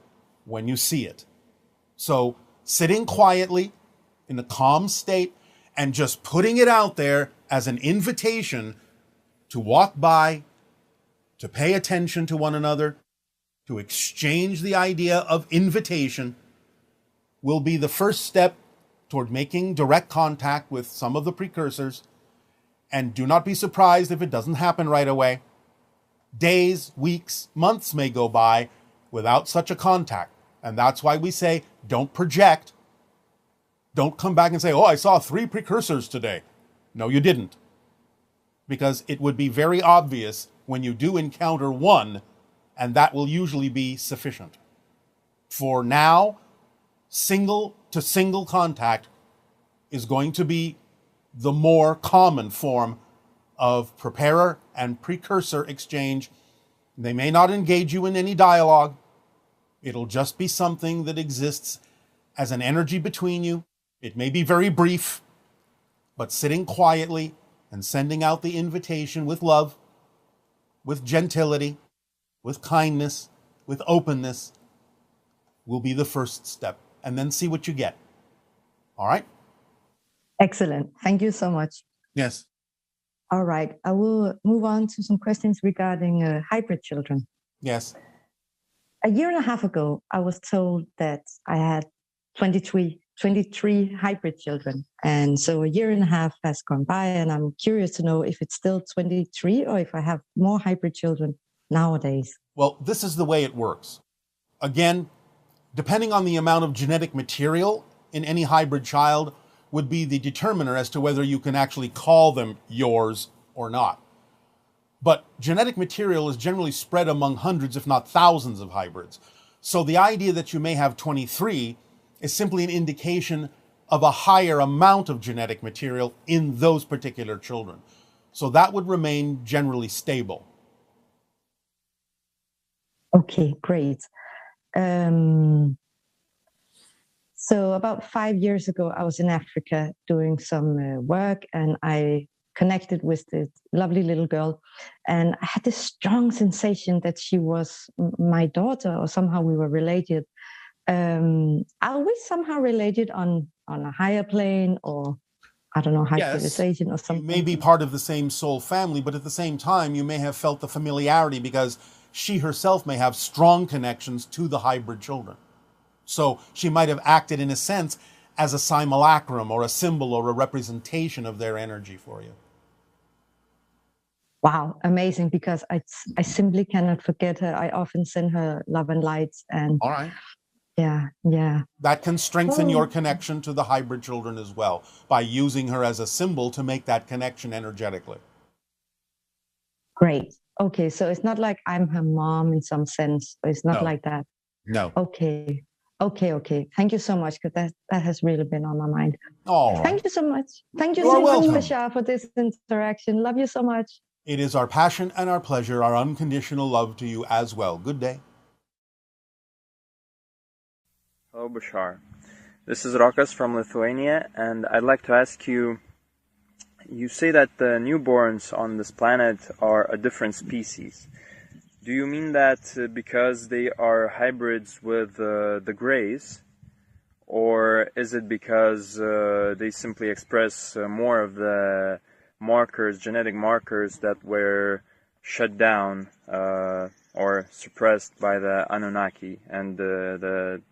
when you see it. So sitting quietly in a calm state and just putting it out there as an invitation to walk by, to pay attention to one another, to exchange the idea of invitation, will be the first step toward making direct contact with some of the precursors. And do not be surprised if it doesn't happen right away. Days, weeks, months may go by without such a contact. And that's why we say, don't project. Don't come back and say, oh, I saw 3 precursors today. No, you didn't. Because it would be very obvious when you do encounter one, and that will usually be sufficient. For now, single to single contact is going to be the more common form of preparer and precursor exchange. They may not engage you in any dialogue. It'll just be something that exists as an energy between you. It may be very brief, but sitting quietly and sending out the invitation with love, with gentility, with kindness, with openness, will be the first step. And then see what you get. All right? Excellent. Thank you so much. Yes. All right. I will move on to some questions regarding hybrid children. Yes. A year and a half ago, I was told that I had 23 hybrid children. And so a year and a half has gone by, and I'm curious to know if it's still 23 or if I have more hybrid children nowadays. Well, this is the way it works. Again, depending on the amount of genetic material in any hybrid child would be the determiner as to whether you can actually call them yours or not. But genetic material is generally spread among hundreds, if not thousands of hybrids. So the idea that you may have 23 is simply an indication of a higher amount of genetic material in those particular children. So that would remain generally stable. Okay, great. So about 5 years ago, I was in Africa doing some work, and I connected with this lovely little girl, and I had this strong sensation that she was my daughter, or somehow we were related. Are we somehow related on a higher plane, or I don't know, hybridization or something? You may be part of the same soul family, but at the same time, you may have felt the familiarity because she herself may have strong connections to the hybrid children. So she might have acted in a sense as a simulacrum or a symbol or a representation of their energy for you. Wow, amazing, because I simply cannot forget her. I often send her love and lights. And all right. Yeah. That can strengthen your connection to the hybrid children as well by using her as a symbol to make that connection energetically. Great. Okay, so it's not like I'm her mom in some sense. It's not like that. No. Okay. Thank you so much, because that has really been on my mind. Oh, thank you so much. Thank you so much, BASHSAR, for this interaction. Love you so much. It is our passion and our pleasure, our unconditional love to you as well. Good day. Hello, BASHSAR. This is Rokas from Lithuania, and I'd like to ask you, you say that the newborns on this planet are a different species. Do you mean that because they are hybrids with the Greys, or is it because they simply express more of the markers, genetic markers that were shut down or suppressed by the Anunnaki and the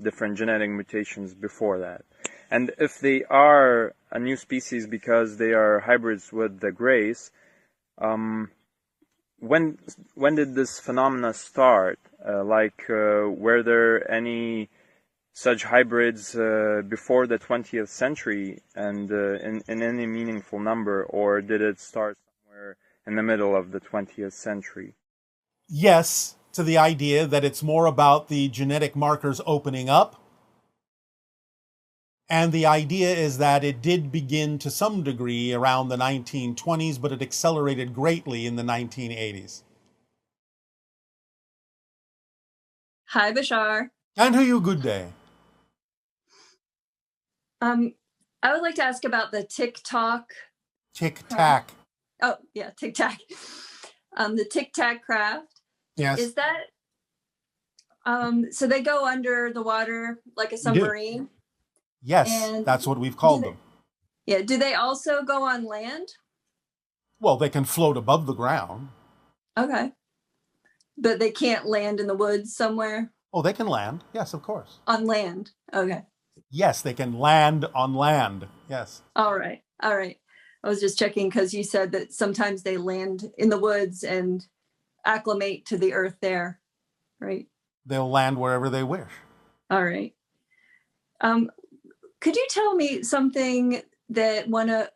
different genetic mutations before that? And if they are a new species because they are hybrids with the Greys, when did this phenomena start? Were there any such hybrids before the 20th century and in any meaningful number, or did it start somewhere in the middle of the 20th century? Yes, to the idea that it's more about the genetic markers opening up. And the idea is that it did begin to some degree around the 1920s, but it accelerated greatly in the 1980s. Hi, Bashar. And to you, good day. I would like to ask about the TikTok. Tic-tac. Oh, yeah, tic-tac. The tic-tac craft. Yes. Is that, so they go under the water like a submarine? Yes, And that's what we've called them. Yeah, do they also go on land? Well, they can float above the ground. Okay. But they can't land in the woods somewhere? Oh, they can land. Yes, of course. On land. Okay. Yes, they can land on land. Yes. All right. All right. I was just checking because you said that sometimes they land in the woods and acclimate to the earth there, right? They'll land wherever they wish. All right. Could you tell me something that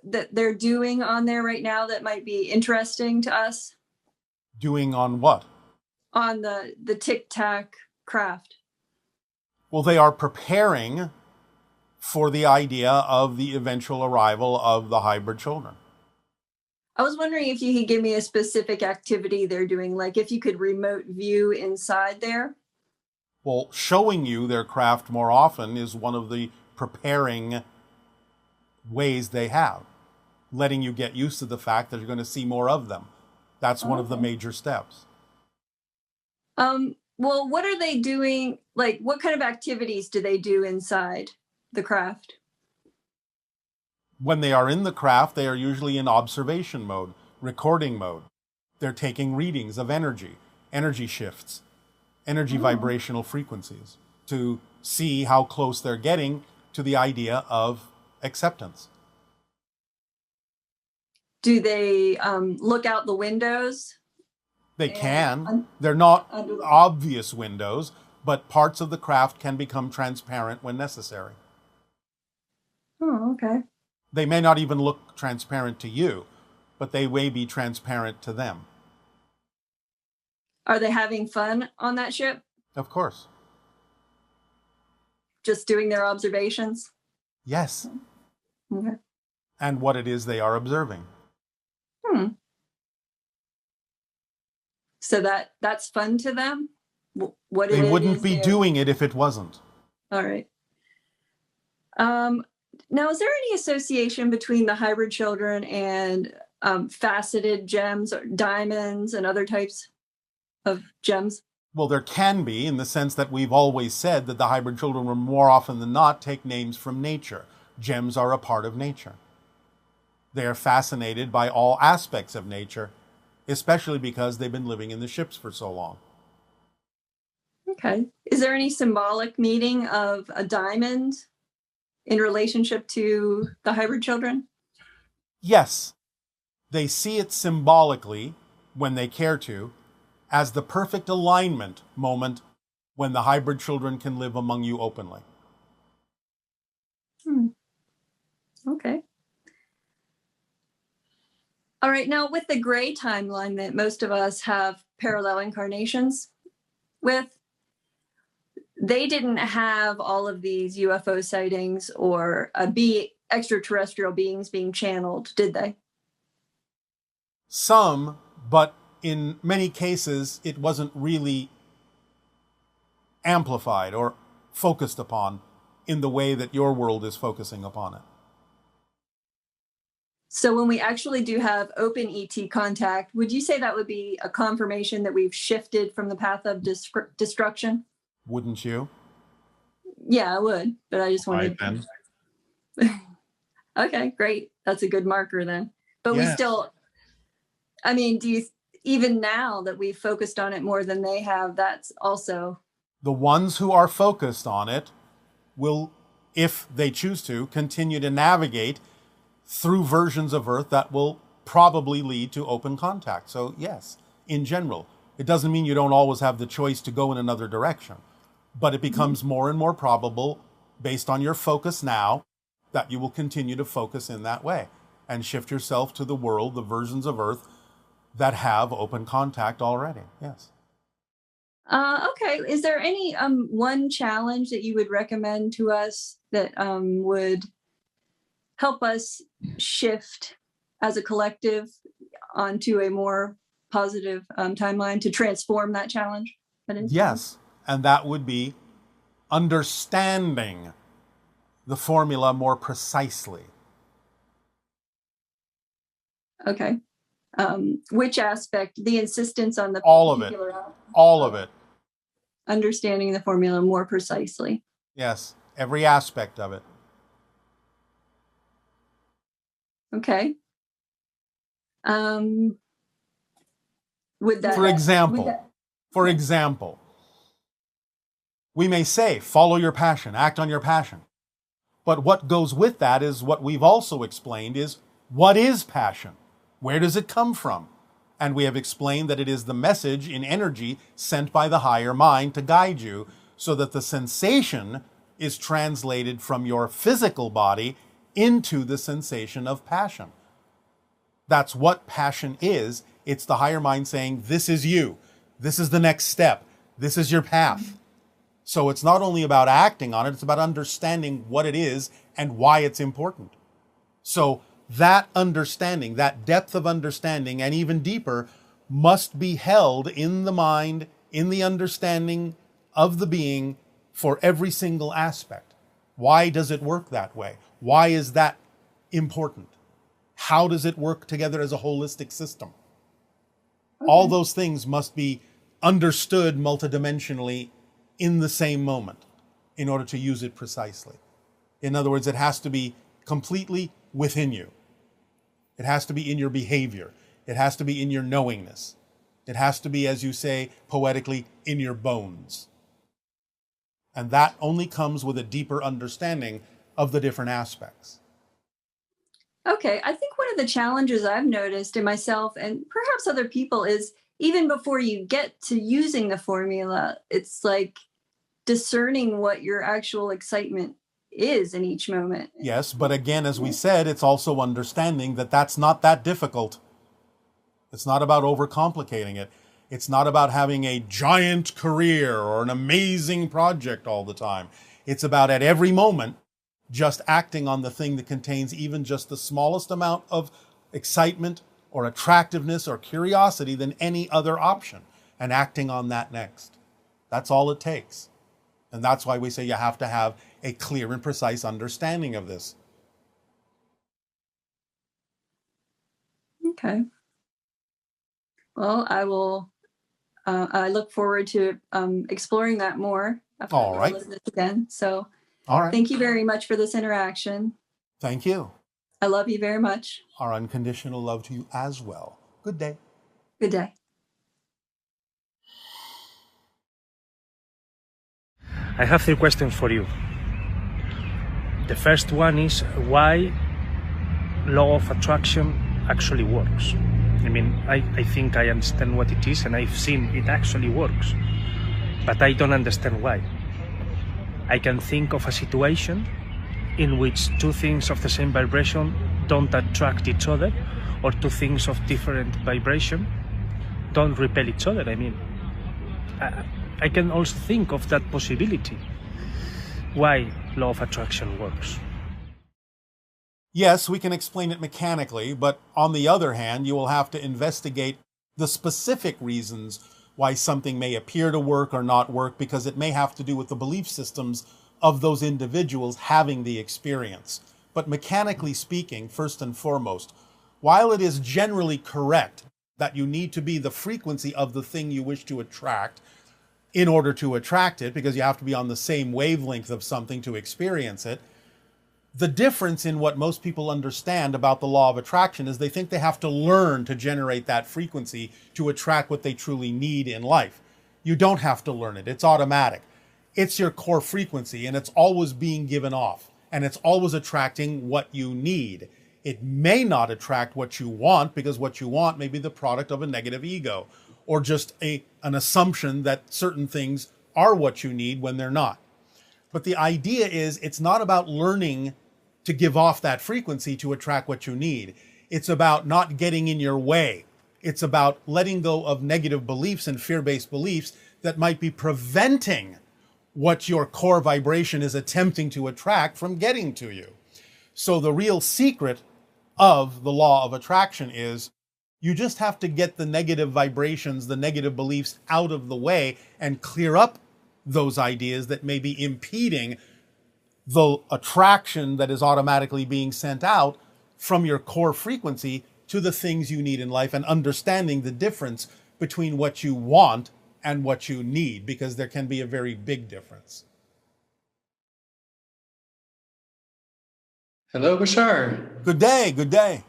that they're doing on there right now that might be interesting to us? Doing on what? On the tic-tac craft. Well, they are preparing for the idea of the eventual arrival of the hybrid children. I was wondering if you could give me a specific activity they're doing, like if you could remote view inside there. Well, showing you their craft more often is one of the preparing ways they have, letting you get used to the fact that you're going to see more of them. That's one of the major steps. Well, what are they doing? Like, what kind of activities do they do inside the craft? When they are in the craft, they are usually in observation mode, recording mode. They're taking readings of energy shifts, energy vibrational frequencies to see how close they're getting to the idea of acceptance. Do they look out the windows? They can. They're not obvious windows, but parts of the craft can become transparent when necessary. Oh, okay. They may not even look transparent to you, but they may be transparent to them. Are they having fun on that ship? Of course. Just doing their observations? Yes. Okay. And what it is they are observing. So that's fun to them? What they wouldn't be doing it if it wasn't. All right. Now, is there any association between the hybrid children and faceted gems or diamonds and other types of gems? Well, there can be, in the sense that we've always said that the hybrid children will more often than not take names from nature. Gems are a part of nature. They are fascinated by all aspects of nature, especially because they've been living in the ships for so long. Okay. Is there any symbolic meaning of a diamond in relationship to the hybrid children? Yes. They see it symbolically, when they care to, as the perfect alignment moment when the hybrid children can live among you openly. Okay. All right. Now, with the gray timeline that most of us have parallel incarnations with, they didn't have all of these UFO sightings or extraterrestrial beings being channeled, did they? Some, but in many cases, it wasn't really amplified or focused upon in the way that your world is focusing upon it. So when we actually do have open ET contact, would you say that would be a confirmation that we've shifted from the path of destruction? Wouldn't you? Yeah, I would, but I just wanted. Right then. Okay, great. That's a good marker then. But we Yes. still, I mean, do you, even now that we've focused on it more than they have, that's also. The ones who are focused on it will, if they choose to, continue to navigate through versions of Earth that will probably lead to open contact. So yes, in general, it doesn't mean you don't always have the choice to go in another direction, but it becomes more and more probable based on your focus now that you will continue to focus in that way and shift yourself to the world, the versions of Earth that have open contact already. Yes. Okay. Is there any one challenge that you would recommend to us that would help us shift as a collective onto a more positive timeline to transform that challenge? Yes, and that would be understanding the formula more precisely. Okay. Which aspect? The insistence on the all of it. All of it. Understanding the formula more precisely. Yes, every aspect of it. Okay. Would that, For example, we may say, follow your passion, act on your passion. But what goes with that is what we've also explained is, what is passion? Where does it come from? And we have explained that it is the message in energy sent by the higher mind to guide you so that the sensation is translated from your physical body into the sensation of passion. That's what passion is. It's the higher mind saying, this is you. This is the next step. This is your path. So it's not only about acting on it, it's about understanding what it is and why it's important. So that understanding, that depth of understanding, and even deeper, must be held in the mind, in the understanding of the being for every single aspect. Why does it work that way? Why is that important? How does it work together as a holistic system? Okay. All those things must be understood multidimensionally in the same moment in order to use it precisely. In other words, it has to be completely within you. It has to be in your behavior. It has to be in your knowingness. It has to be, as you say poetically, in your bones. And that only comes with a deeper understanding of the different aspects. Okay, I think one of the challenges I've noticed in myself and perhaps other people is even before you get to using the formula, it's like discerning what your actual excitement is in each moment. Yes, but again, as we said, it's also understanding that that's not that difficult. It's not about overcomplicating it. It's not about having a giant career or an amazing project all the time. It's about at every moment just acting on the thing that contains even just the smallest amount of excitement or attractiveness or curiosity than any other option, and acting on that next. That's all it takes. And that's why we say you have to have a clear and precise understanding of this. Okay. Well, I will. I look forward to exploring that more. All right. Again. So, all right. Thank you very much for this interaction. Thank you. I love you very much. Our unconditional love to you as well. Good day. Good day. I have 3 questions for you. The first one is why law of attraction actually works. I mean, I think I understand what it is and I've seen it actually works, but I don't understand why. I can think of a situation in which 2 things of the same vibration don't attract each other, or 2 things of different vibration don't repel each other. I mean, I can also think of that possibility. Why law of attraction works. Yes, we can explain it mechanically, but on the other hand, you will have to investigate the specific reasons why something may appear to work or not work, because it may have to do with the belief systems of those individuals having the experience. But mechanically speaking, first and foremost, while it is generally correct that you need to be the frequency of the thing you wish to attract, in order to attract it, because you have to be on the same wavelength of something to experience it. The difference in what most people understand about the law of attraction is they think they have to learn to generate that frequency to attract what they truly need in life. You don't have to learn it. It's automatic. It's your core frequency, and it's always being given off, and it's always attracting what you need. It may not attract what you want, because what you want may be the product of a negative ego, or just an assumption that certain things are what you need when they're not. But the idea is, it's not about learning to give off that frequency to attract what you need. It's about not getting in your way. It's about letting go of negative beliefs and fear-based beliefs that might be preventing what your core vibration is attempting to attract from getting to you. So the real secret of the law of attraction is you just have to get the negative vibrations, the negative beliefs out of the way and clear up those ideas that may be impeding the attraction that is automatically being sent out from your core frequency to the things you need in life, and understanding the difference between what you want and what you need, because there can be a very big difference. Hello, Bashar. Good day, good day.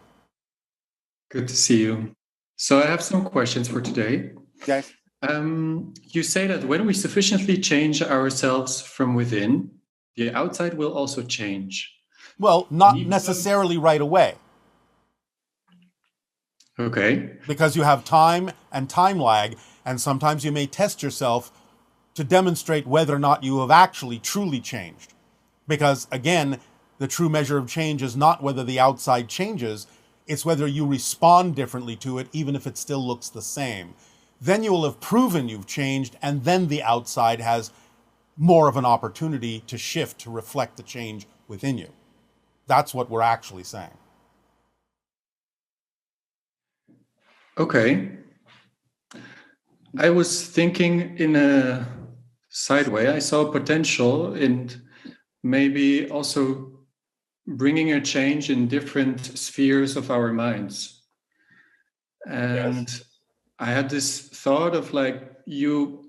Good to see you. So I have some questions for today. Yes. You say that when we sufficiently change ourselves from within, the outside will also change. Well, not necessarily right away. Okay. Because you have time and time lag, and sometimes you may test yourself to demonstrate whether or not you have actually truly changed. Because again, the true measure of change is not whether the outside changes, it's whether you respond differently to it, even if it still looks the same. Then you will have proven you've changed, and then the outside has more of an opportunity to shift to reflect the change within you. That's what we're actually saying. Okay. I was thinking in a side way. I saw potential in maybe also bringing a change in different spheres of our minds. And yes. I had this thought of, like, you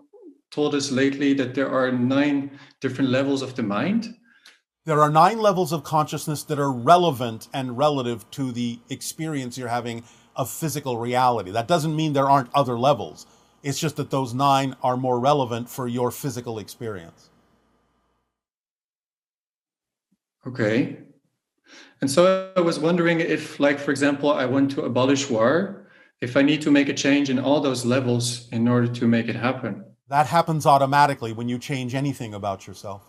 told us lately that there are 9 different levels of the mind. There are 9 levels of consciousness that are relevant and relative to the experience you're having of physical reality. That doesn't mean there aren't other levels. It's just that those 9 are more relevant for your physical experience. Okay. And so I was wondering if, like, for example, I want to abolish war, if I need to make a change in all those levels in order to make it happen. That happens automatically when you change anything about yourself.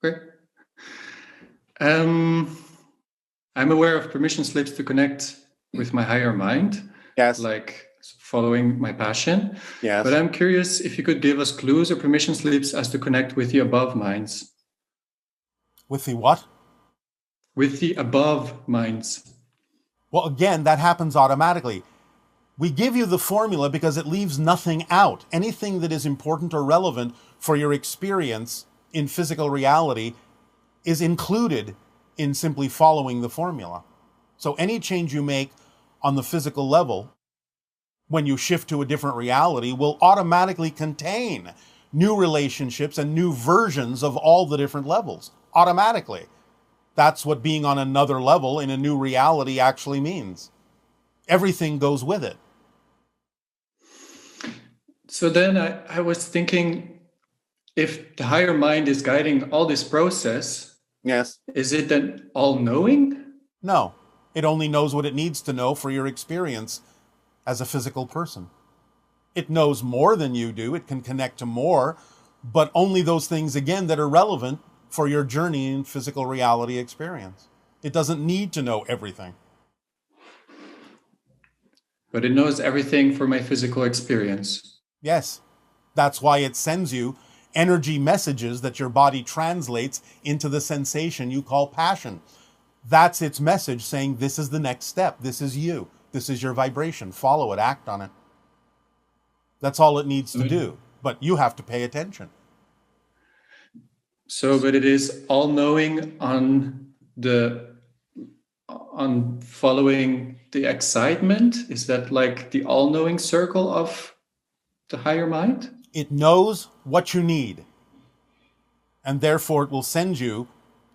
Okay. I'm aware of permission slips to connect with my higher mind. Yes. Like following my passion. Yes. But I'm curious if you could give us clues or permission slips as to connect with the above minds. With the what? With the above minds. Well, again, that happens automatically. We give you the formula because it leaves nothing out. Anything that is important or relevant for your experience in physical reality is included in simply following the formula. So any change you make on the physical level, when you shift to a different reality, will automatically contain new relationships and new versions of all the different levels. Automatically. That's what being on another level in a new reality actually means. Everything goes with it. So then I was thinking, if the higher mind is guiding all this process, yes, is it then all-knowing? No, it only knows what it needs to know for your experience as a physical person. It knows more than you do, it can connect to more, but only those things, again, that are relevant for your journey in physical reality experience. It doesn't need to know everything. But it knows everything for my physical experience. Yes, that's why it sends you energy messages that your body translates into the sensation you call passion. That's its message saying, this is the next step. This is you. This is your vibration. Follow it. Act on it. That's all it needs to do. But you have to pay attention. So, but it is all-knowing on following the excitement? Is that like the all-knowing circle of the higher mind? It knows what you need, and therefore it will send you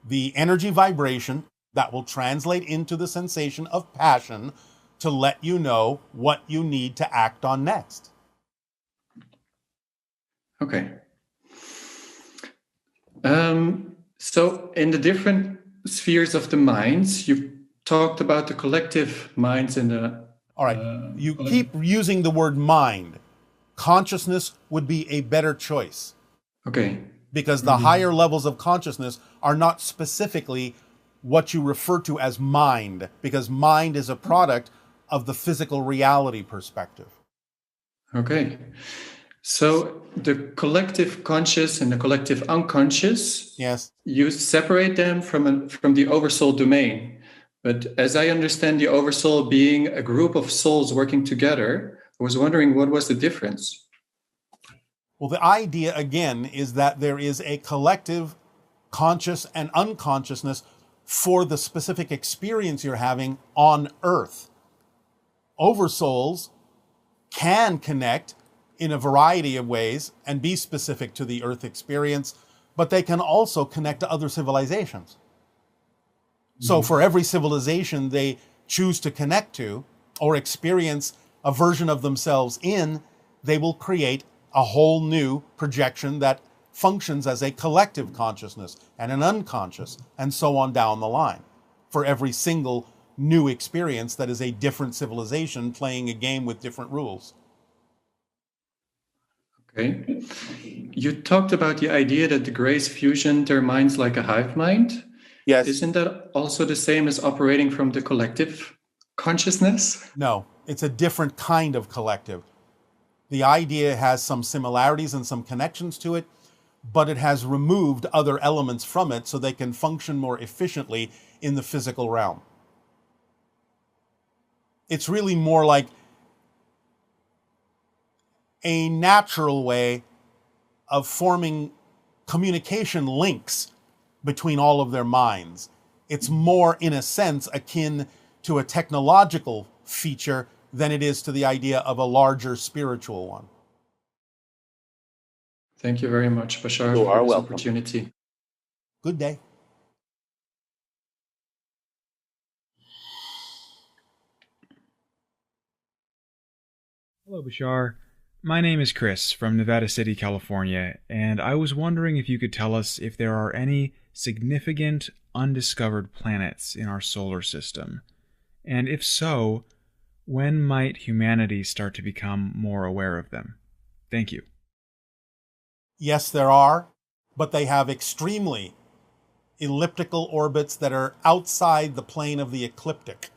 the energy vibration that will translate into the sensation of passion to let you know what you need to act on next. Okay. So in the different spheres of the minds, you've talked about the collective minds and the... All right, you keep using the word mind. Consciousness would be a better choice. Okay. Because the higher levels of consciousness are not specifically what you refer to as mind, because mind is a product of the physical reality perspective. Okay. So the collective conscious and the collective unconscious, yes, you separate them from the oversoul domain. But as I understand the oversoul being a group of souls working together, I was wondering what was the difference? Well, the idea, again, is that there is a collective conscious and unconsciousness for the specific experience you're having on Earth. Oversouls can connect in a variety of ways and be specific to the Earth experience, but they can also connect to other civilizations. So for every civilization they choose to connect to or experience a version of themselves in, they will create a whole new projection that functions as a collective consciousness and an unconscious, and so on down the line, for every single new experience that is a different civilization playing a game with different rules. Okay. You talked about the idea that the Greys fusion their minds like a hive mind. Yes. Isn't that also the same as operating from the collective consciousness? No, it's a different kind of collective. The idea has some similarities and some connections to it, but it has removed other elements from it so they can function more efficiently in the physical realm. It's really more like a natural way of forming communication links between all of their minds. It's more, in a sense, akin to a technological feature than it is to the idea of a larger spiritual one. Thank you very much, Bashar, for this opportunity. Good day. Hello, Bashar. My name is Chris from Nevada City, California, and I was wondering if you could tell us if there are any significant undiscovered planets in our solar system. And if so, when might humanity start to become more aware of them? Thank you. Yes, there are, but they have extremely elliptical orbits that are outside the plane of the ecliptic,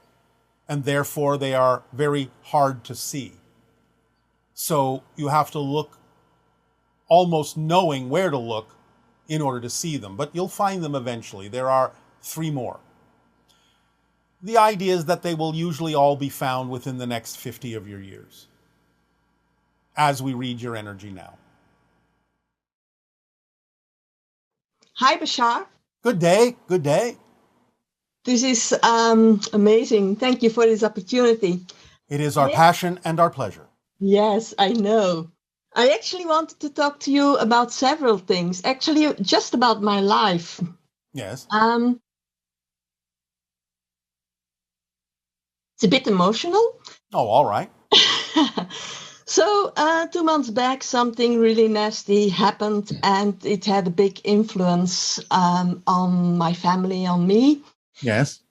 and therefore they are very hard to see. So you have to look almost knowing where to look in order to see them, but you'll find them eventually. There are 3 more. The idea is that they will usually all be found within the next 50 of your years, as we read your energy now. Hi, Bashar. Good day. Good day. This is amazing. Thank you for this opportunity. It is our passion and our pleasure. Yes, I know. I actually wanted to talk to you about several things. Actually, just about my life. Yes. It's a bit emotional. Oh, all right. So 2 months back, something really nasty happened, and it had a big influence on my family, on me. Yes.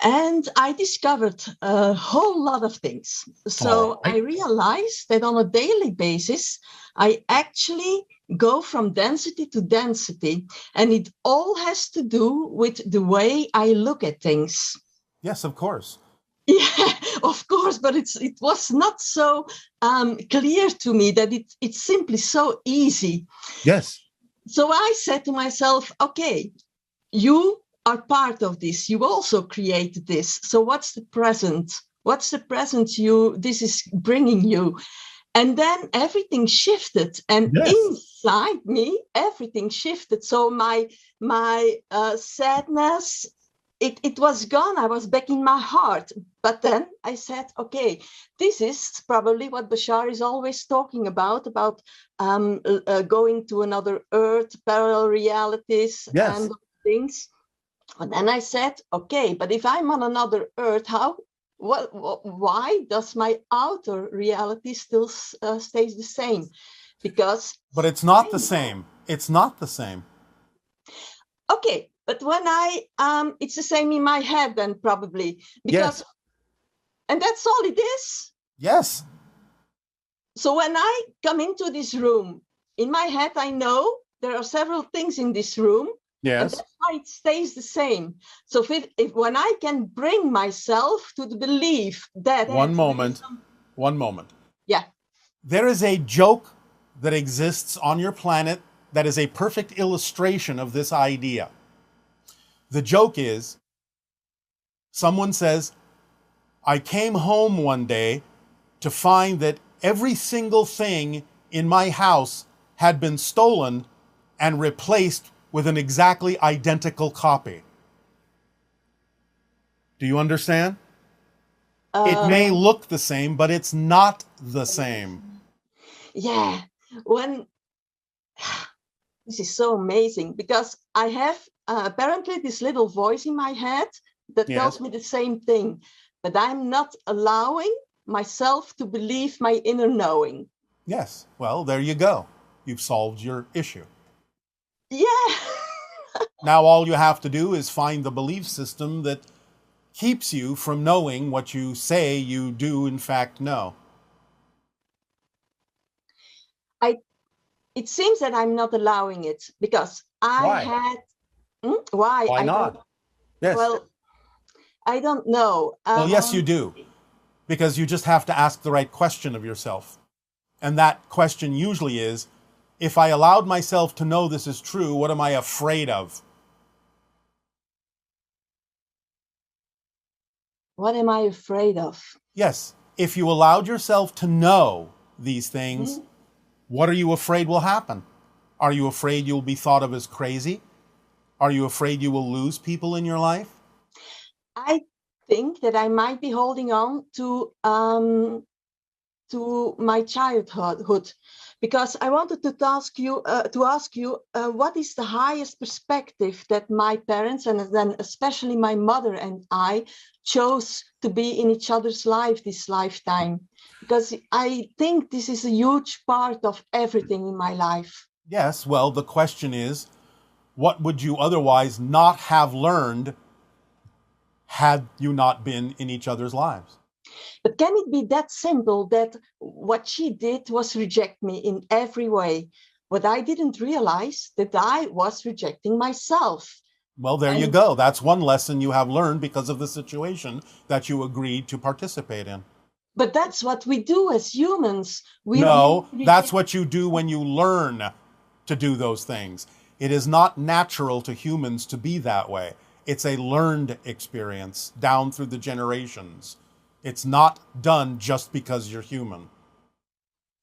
And I discovered a whole lot of things. So I realized that on a daily basis, I actually go from density to density, and it all has to do with the way I look at things. Yes, of course. Yeah, of course, but it was not so clear to me that it's simply so easy. Yes. So I said to myself, okay, you are part of this. You also created this. So what's the present? What's the present this is bringing you? And then everything shifted, and inside me, everything shifted. So my sadness it was gone. I was back in my heart. But then I said, okay, this is probably what Bashar is always talking about going to another earth, parallel realities, Yes. and things. And then I said, okay, but if I'm on another earth, why does my outer reality still stays the same? Because... But it's not the same. It's not the same. Okay, but when it's the same in my head then probably. Because, yes. And that's all it is? Yes. So when I come into this room, in my head I know there are several things in this room. Yes. And that's why it stays the same. So when I can bring myself to the belief that... One moment. Yeah. There is a joke that exists on your planet that is a perfect illustration of this idea. The joke is, someone says, I came home one day to find that every single thing in my house had been stolen and replaced with an exactly identical copy. Do you understand? It may look the same, but it's not the same. Yeah. This is so amazing because I have apparently this little voice in my head that tells me the same thing, but I'm not allowing myself to believe my inner knowing. Yes. Well, there you go. You've solved your issue. Yeah. Now all you have to do is find the belief system that keeps you from knowing what you say you do in fact know. It seems that I'm not allowing it because Why Why not? Yes. Well, I don't know. Well, yes, you do. Because you just have to ask the right question of yourself. And that question usually is, if I allowed myself to know this is true, what am I afraid of? What am I afraid of? Yes. If you allowed yourself to know these things, what are you afraid will happen? Are you afraid you'll be thought of as crazy? Are you afraid you will lose people in your life? I think that I might be holding on to my childhood, because I wanted to ask you what is the highest perspective that my parents and then especially my mother and I chose to be in each other's life this lifetime, because I think this is a huge part of everything in my life. Yes, well, the question is, what would you otherwise not have learned had you not been in each other's lives? But can it be that simple that what she did was reject me in every way? But I didn't realize that I was rejecting myself. Well, there you go. That's one lesson you have learned because of the situation that you agreed to participate in. But that's what we do as humans. No, that's what you do when you learn to do those things. It is not natural to humans to be that way. It's a learned experience down through the generations. It's not done just because you're human.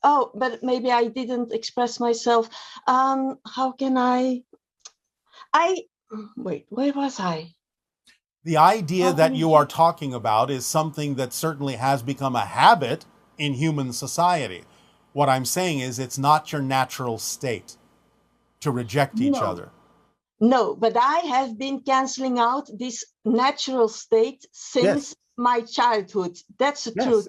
Oh, but maybe I didn't express myself. How can wait, where was I? The idea that you are talking about is something that certainly has become a habit in human society. What I'm saying is it's not your natural state to reject each other. No, but I have been canceling out this natural state since my childhood. That's the truth.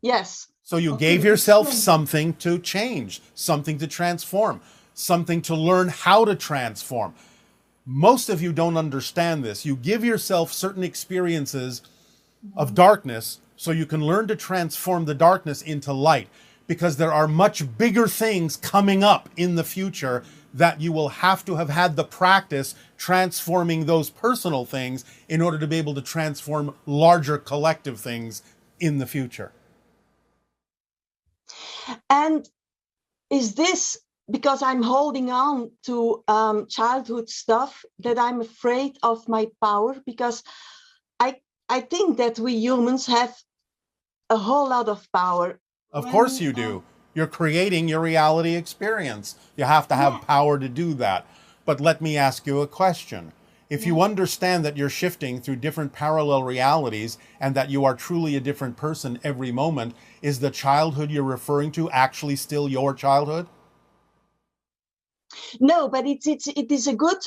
Yes. So you gave yourself something to change, something to transform, something to learn how to transform. Most of you don't understand this. You give yourself certain experiences of darkness so you can learn to transform the darkness into light, because there are much bigger things coming up in the future that you will have to have had the practice transforming those personal things in order to be able to transform larger collective things in the future. And is this because I'm holding on to childhood stuff that I'm afraid of my power? Because I think that we humans have a whole lot of power. Of course you do. You're creating your reality experience. You have to have power to do that. But let me ask you a question. If you understand that you're shifting through different parallel realities and that you are truly a different person every moment, is the childhood you're referring to actually still your childhood? No, but it is a good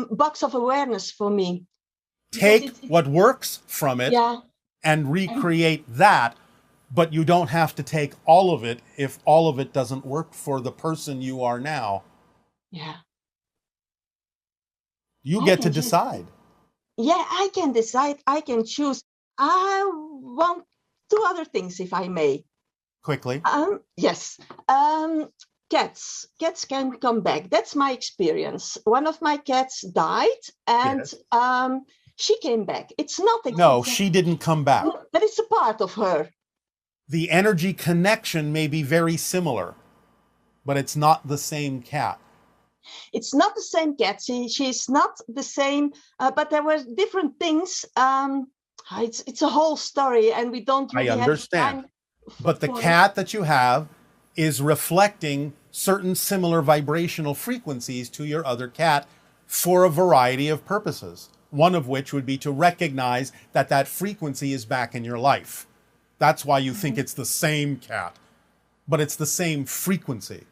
box of awareness for me. Take what works from it and recreate that, but you don't have to take all of it if all of it doesn't work for the person you are now. Yeah. You get to decide. Yeah, I can decide. I can choose. I want two other things, if I may. Quickly. Yes. Cats can come back. That's my experience. One of my cats died, and she came back. It's not exactly. No, she didn't come back. But it's a part of her. The energy connection may be very similar, but it's not the same cat. It's not the same cat. She's not the same, but there were different things. It's a whole story, and we don't really have time. But the cat that you have is reflecting certain similar vibrational frequencies to your other cat for a variety of purposes. One of which would be to recognize that that frequency is back in your life. That's why you think it's the same cat, but it's the same frequency.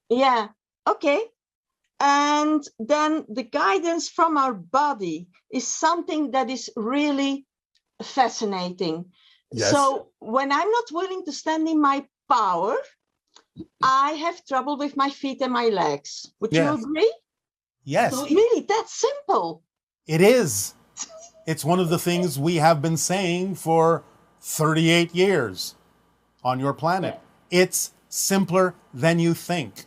Yeah, okay. And then the guidance from our body is something that is really fascinating. Yes. So when I'm not willing to stand in my power, I have trouble with my feet and my legs. Would you agree? Yes. So really, that's simple. It is. It's one of the things we have been saying for 38 years on your planet. It's simpler than you think.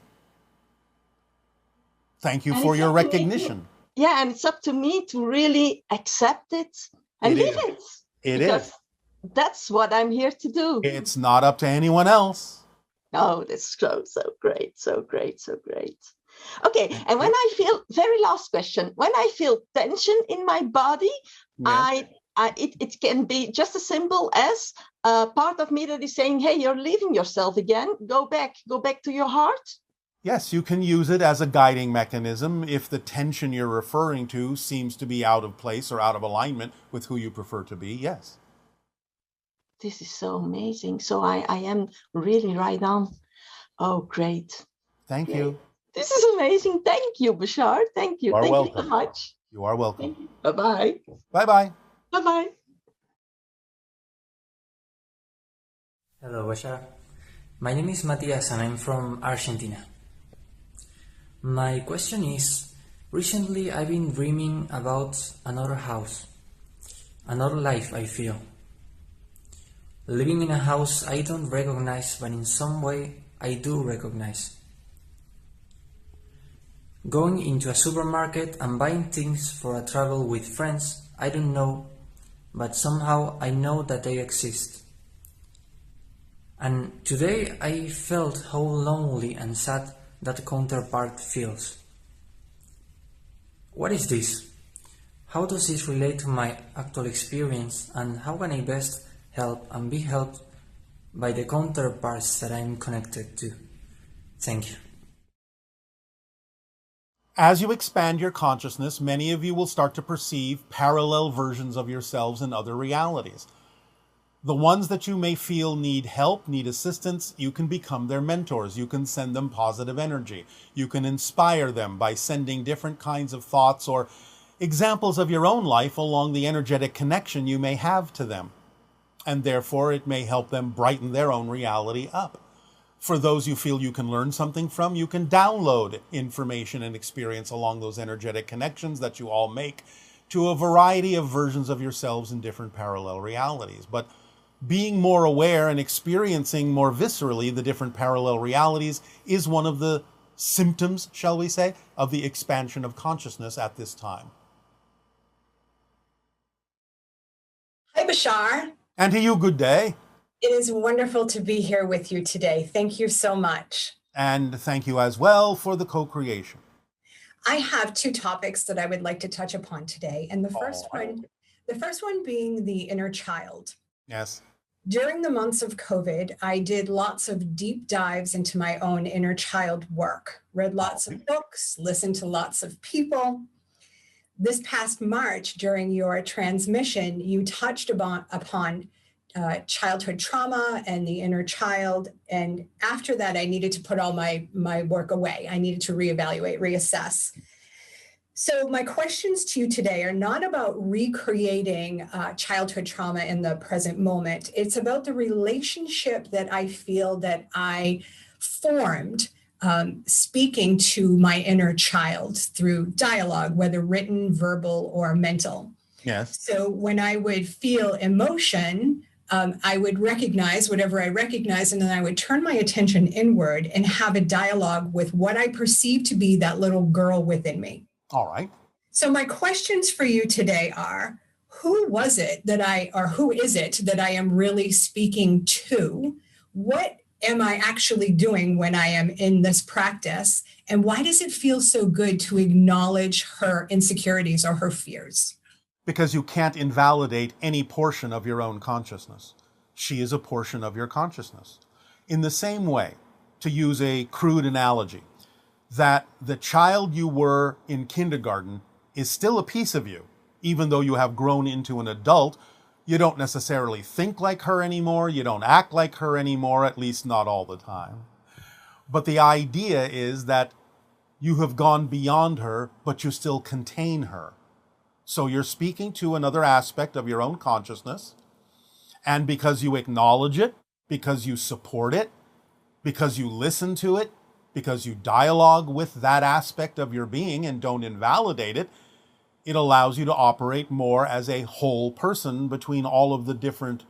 Thank you for your recognition. Yeah, and it's up to me to really accept it and live it. It is. That's what I'm here to do. It's not up to anyone else. Oh, that's so great, so great, so great. Okay, and when I feel, very last question, when I feel tension in my body, it can be just as simple as part of me that is saying, hey, you're leaving yourself again. Go back to your heart. Yes, you can use it as a guiding mechanism if the tension you're referring to seems to be out of place or out of alignment with who you prefer to be, yes. This is so amazing. So I am really right on. Oh, great. Thank you. This is amazing. Thank you, Bashar. Thank you. Thank you so much. You are welcome. Bye-bye. Bye-bye. Bye-bye. Hello, Bashar. My name is Matias and I'm from Argentina. My question is, recently I've been dreaming about another house, another life I feel. Living in a house I don't recognize, but in some way I do recognize. Going into a supermarket and buying things for a travel with friends I don't know, but somehow I know that they exist. And today I felt how lonely and sad that counterpart feels. What is this? How does this relate to my actual experience, and how can I best help and be helped by the counterparts that I'm connected to? Thank you. As you expand your consciousness, many of you will start to perceive parallel versions of yourselves in other realities. The ones that you may feel need help, need assistance, you can become their mentors. You can send them positive energy. You can inspire them by sending different kinds of thoughts or examples of your own life along the energetic connection you may have to them. And therefore, it may help them brighten their own reality up. For those you feel you can learn something from, you can download information and experience along those energetic connections that you all make to a variety of versions of yourselves in different parallel realities. But being more aware and experiencing more viscerally the different parallel realities is one of the symptoms, shall we say, of the expansion of consciousness at this time. Hi, Bashar. And to you, good day. It is wonderful to be here with you today. Thank you so much. And thank you as well for the co-creation. I have two topics that I would like to touch upon today. And the first one being the inner child. Yes. During the months of COVID, I did lots of deep dives into my own inner child work, read lots of books, listened to lots of people. This past March, during your transmission, you touched upon childhood trauma and the inner child. And after that, I needed to put all my work away. I needed to reevaluate, reassess. So my questions to you today are not about recreating childhood trauma in the present moment. It's about the relationship that I feel that I formed speaking to my inner child through dialogue, whether written, verbal, or mental. Yes. So when I would feel emotion, I would recognize whatever I recognize, and then I would turn my attention inward and have a dialogue with what I perceive to be that little girl within me. All right. So my questions for you today are, who was it that who is it that I am really speaking to? What am I actually doing when I am in this practice? And why does it feel so good to acknowledge her insecurities or her fears? Because you can't invalidate any portion of your own consciousness. She is a portion of your consciousness. In the same way, to use a crude analogy, that the child you were in kindergarten is still a piece of you, even though you have grown into an adult. You don't necessarily think like her anymore. You don't act like her anymore, at least not all the time. But the idea is that you have gone beyond her, but you still contain her. So you're speaking to another aspect of your own consciousness. And because you acknowledge it, because you support it, because you listen to it, because you dialogue with that aspect of your being and don't invalidate it, it allows you to operate more as a whole person between all of the different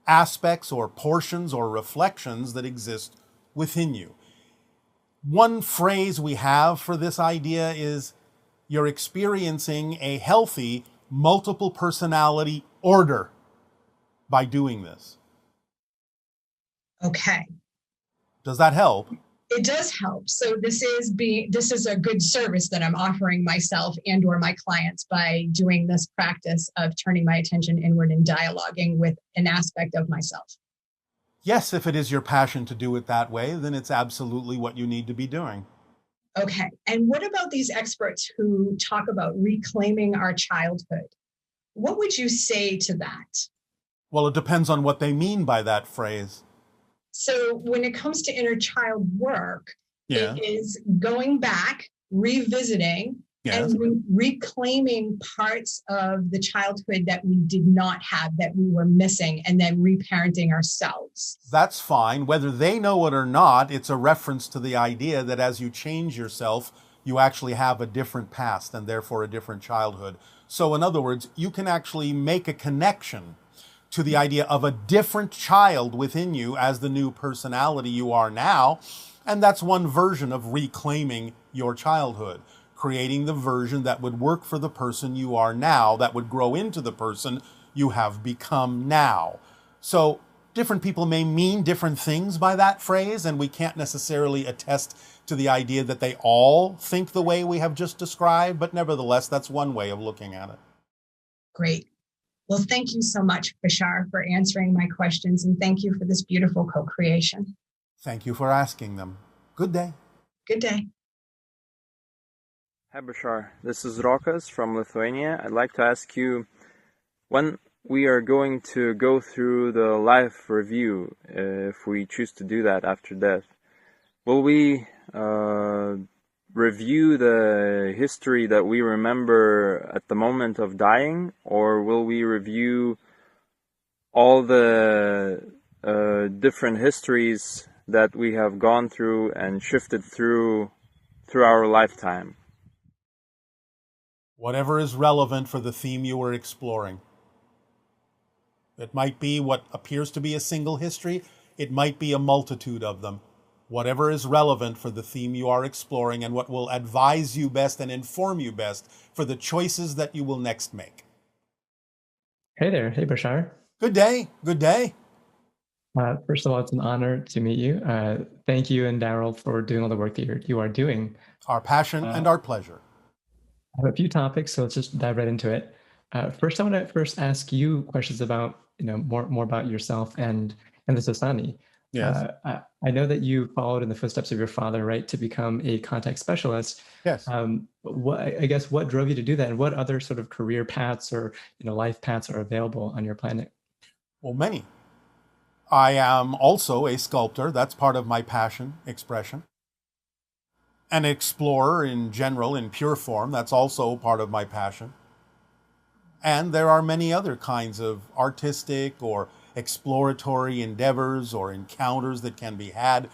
aspects or portions or reflections that exist within you. One phrase we have for this idea is you're experiencing a healthy multiple personality order by doing this. Okay. Does that help? It does help. So this is a good service that I'm offering myself and or my clients by doing this practice of turning my attention inward and dialoguing with an aspect of myself. Yes, if it is your passion to do it that way, then it's absolutely what you need to be doing. Okay. And what about these experts who talk about reclaiming our childhood? What would you say to that? Well, it depends on what they mean by that phrase. So when it comes to inner child work, Yeah. It is going back, revisiting, Yes. and reclaiming parts of the childhood that we did not have, that we were missing, and then reparenting ourselves. That's fine. Whether they know it or not, it's a reference to the idea that as you change yourself, you actually have a different past and therefore a different childhood. So in other words, you can actually make a connection to the idea of a different child within you as the new personality you are now. And that's one version of reclaiming your childhood, creating the version that would work for the person you are now, that would grow into the person you have become now. So different people may mean different things by that phrase, and we can't necessarily attest to the idea that they all think the way we have just described, but nevertheless, that's one way of looking at it. Great. Well, thank you so much, BASHSAR, for answering my questions, and thank you for this beautiful co-creation. Thank you for asking them. Good day. Good day. Hi, BASHSAR. This is Rokas from Lithuania. I'd like to ask you, when we are going to go through the life review, if we choose to do that after death, will we review the history that we remember at the moment of dying, or will we review all the different histories that we have gone through and shifted through our lifetime? Whatever is relevant for the theme you are exploring. It might be what appears to be a single history. It might be a multitude of them. Whatever is relevant for the theme you are exploring and what will advise you best and inform you best for the choices that you will next make. Hey there. Hey, BASHSAR. Good day. Good day. First of all, it's an honor to meet you. Thank you and Daryl for doing all the work that you are doing. Our passion and our pleasure. I have a few topics, so let's just dive right into it. First, I want to ask you questions about more about yourself and the Sasani. Yes. I know that you followed in the footsteps of your father, right, to become a contact specialist. Yes. What drove you to do that, and what other sort of career paths or life paths are available on your planet? Well, many. I am also a sculptor. That's part of my passion, expression. An explorer in general, in pure form. That's also part of my passion. And there are many other kinds of artistic or exploratory endeavors or encounters that can be had.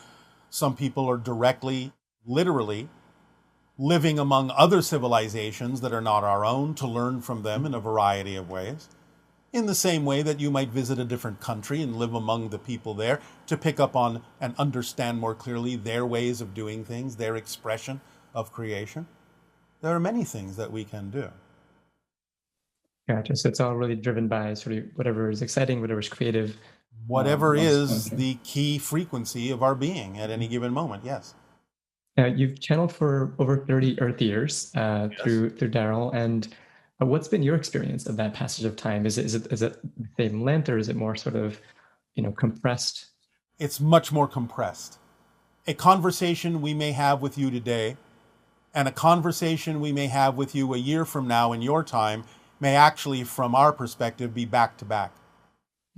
Some people are directly, literally, living among other civilizations that are not our own to learn from them in a variety of ways. In the same way that you might visit a different country and live among the people there to pick up on and understand more clearly their ways of doing things, their expression of creation. There are many things that we can do. Gotcha. So it's all really driven by sort of whatever is exciting, whatever is creative. Whatever is the key frequency of our being at any given moment, yes. Now, you've channeled for over 30 Earth years through Daryl, and what's been your experience of that passage of time? Is it the same length, or is it more sort of, compressed? It's much more compressed. A conversation we may have with you today and a conversation we may have with you a year from now in your time may actually, from our perspective, be back to back.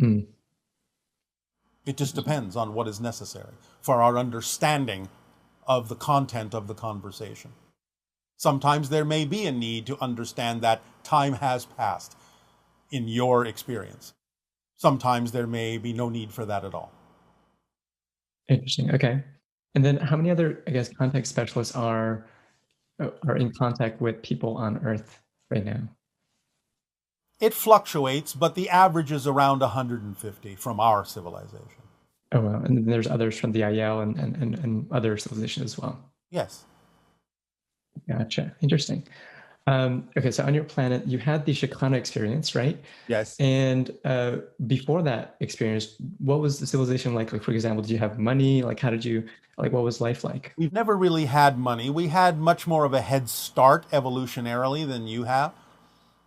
Mm. It just depends on what is necessary for our understanding of the content of the conversation. Sometimes there may be a need to understand that time has passed in your experience. Sometimes there may be no need for that at all. Interesting. Okay. And then how many other, contact specialists are in contact with people on Earth right now? It fluctuates, but the average is around 150 from our civilization. Oh, wow. And then there's others from the IL and other civilizations as well. Yes. Gotcha. Interesting. Okay, so on your planet, you had the Shakana experience, right? Yes. And before that experience, what was the civilization like? Like, for example, did you have money? Like, what was life like? We've never really had money. We had much more of a head start evolutionarily than you have.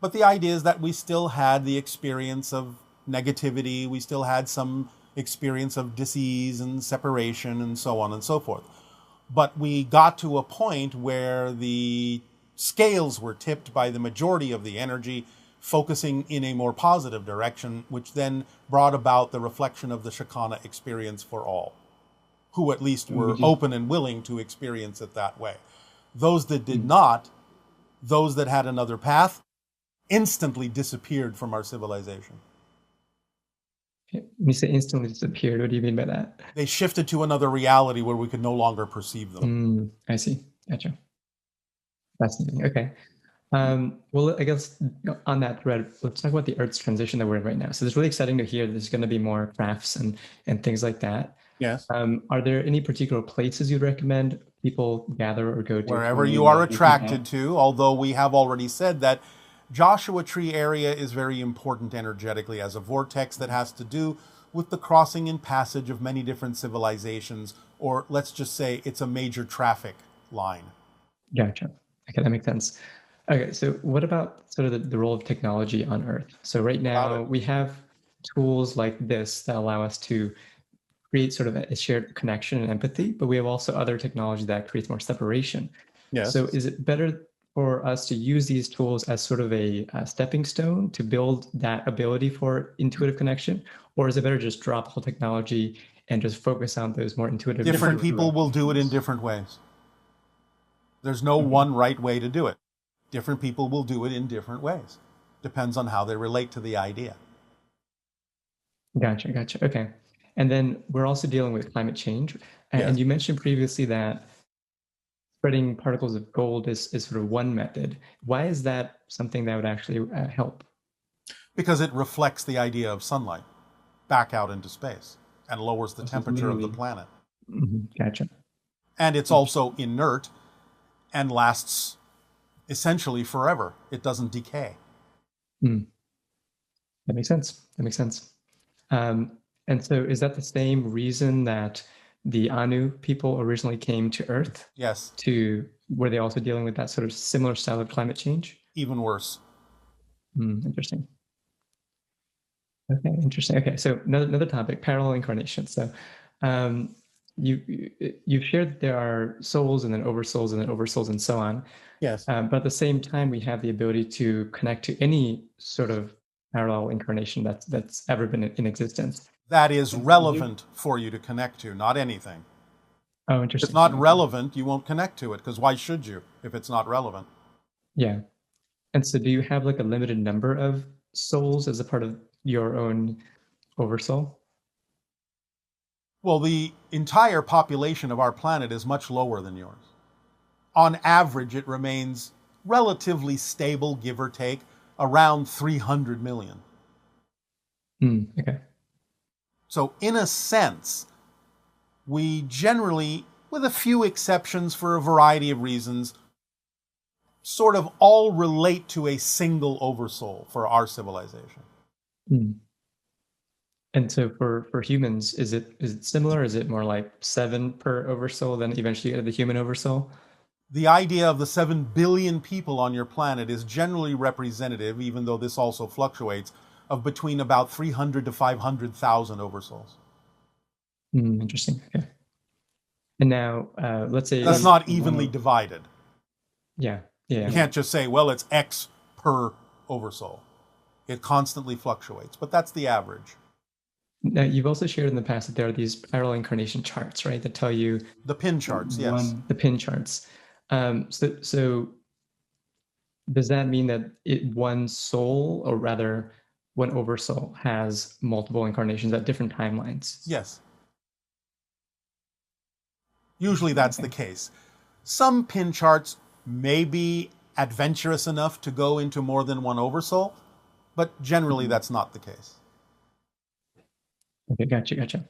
But the idea is that we still had the experience of negativity. We still had some experience of disease and separation and so on and so forth. But we got to a point where the scales were tipped by the majority of the energy focusing in a more positive direction, which then brought about the reflection of the Shakana experience for all, who at least were open and willing to experience it that way. Those that did not, those that had another path, instantly disappeared from our civilization. When you say instantly disappeared, what do you mean by that? They shifted to another reality where we could no longer perceive them. I see. Gotcha. Fascinating. Okay. Well, I guess on that thread, let's talk about the Earth's transition that we're in right now. So it's really exciting to hear there's going to be more crafts and things like that. Yes. Are there any particular places you'd recommend people gather or go to? Wherever you are attracted to, although we have already said that Joshua Tree area is very important energetically as a vortex that has to do with the crossing and passage of many different civilizations, or let's just say it's a major traffic line. Gotcha. Okay, that makes sense. Okay, so what about sort of the role of technology on Earth? So right now we have tools like this that allow us to create sort of a shared connection and empathy, but we have also other technology that creates more separation. Yes. So is it better for us to use these tools as sort of a stepping stone to build that ability for intuitive connection? Or is it better just drop whole technology and just focus on those more intuitive? Different people will do it in different ways. There's no one right way to do it. Different people will do it in different ways. Depends on how they relate to the idea. Gotcha. Okay. And then we're also dealing with climate change. And you mentioned previously that spreading particles of gold is sort of one method. Why is that something that would actually help? Because it reflects the idea of sunlight back out into space and lowers the temperature of the planet. Gotcha. And it's also inert and lasts essentially forever. It doesn't decay. That makes sense. And so is that the same reason that the Anu people originally came to Earth? Yes. Were they also dealing with that sort of similar style of climate change? Even worse. Interesting. Okay, interesting. Okay, so another topic, parallel incarnation. So you've shared that there are souls and then oversouls and then oversouls and so on. Yes. But at the same time, we have the ability to connect to any sort of parallel incarnation that's ever been in existence. That is relevant for you to connect to, not anything. Oh, If interesting. it's not relevant, you won't connect to it, because why should you if it's not relevant? Yeah. And so do you have like a limited number of souls as a part of your own oversoul? Well, the entire population of our planet is much lower than yours. On average, it remains relatively stable, give or take, around 300 million. Okay. So in a sense, we generally, with a few exceptions for a variety of reasons, sort of all relate to a single oversoul for our civilization. And so for humans, is it similar? Is it more like 7 per oversoul, then eventually you get to the human oversoul? The idea of the 7 billion people on your planet is generally representative, even though this also fluctuates, of between about 300 to 500,000 oversouls. Interesting. Okay. And now, let's say that's not evenly divided. Yeah. You can't just say, well, it's X per oversoul. It constantly fluctuates, but that's the average. Now, you've also shared in the past that there are these parallel incarnation charts, right, that tell you the pin charts. Yes, the pin charts. So does that mean that one soul, or rather one oversoul, has multiple incarnations at different timelines? Yes. Usually that's the case. Some pin charts may be adventurous enough to go into more than one oversoul, but generally that's not the case. Okay, gotcha.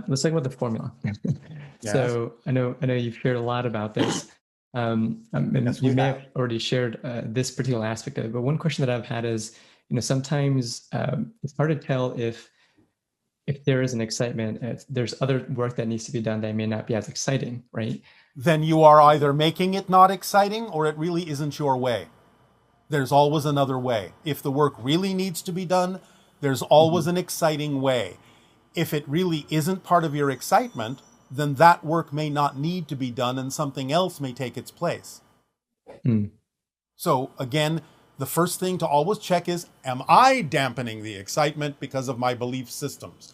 Let's talk about the formula. Yes. So I know you've shared a lot about this. And Yes, you may have already shared this particular aspect of it, but one question that I've had is, sometimes it's hard to tell if there is an excitement, there's other work that needs to be done that may not be as exciting, right? Then you are either making it not exciting or it really isn't your way. There's always another way. If the work really needs to be done, there's always an exciting way. If it really isn't part of your excitement, then that work may not need to be done and something else may take its place. So again, the first thing to always check is, am I dampening the excitement because of my belief systems?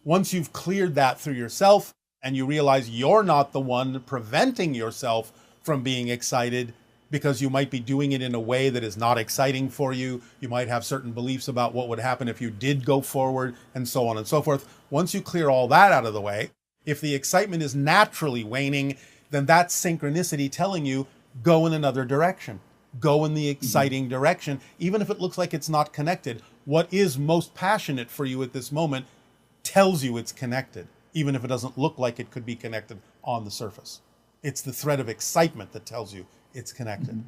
Once you've cleared that through yourself and you realize you're not the one preventing yourself from being excited because you might be doing it in a way that is not exciting for you, you might have certain beliefs about what would happen if you did go forward, and so on and so forth. Once you clear all that out of the way, if the excitement is naturally waning, then that's synchronicity telling you, go in another direction. Go in the exciting direction, even if it looks like it's not connected. What is most passionate for you at this moment tells you it's connected, even if it doesn't look like it could be connected on the surface. It's the thread of excitement that tells you it's connected.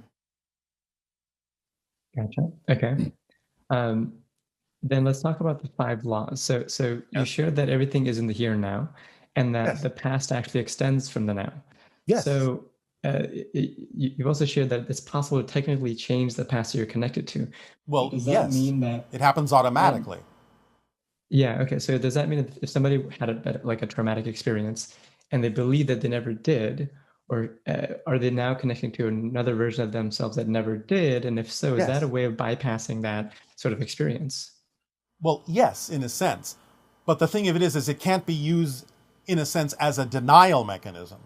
Gotcha. Okay. Then let's talk about the 5 laws. So you shared that everything is in the here and now, and that the past actually extends from the now. Yes. So you've also shared that it's possible to technically change the past that you're connected to. Well, does that yes. mean that It happens automatically. Yeah. Okay. So does that mean that if somebody had a traumatic experience and they believe that they never did, or are they now connecting to another version of themselves that never did? And if so, is that a way of bypassing that sort of experience? Well, yes, in a sense. But the thing of it is it can't be used, in a sense, as a denial mechanism.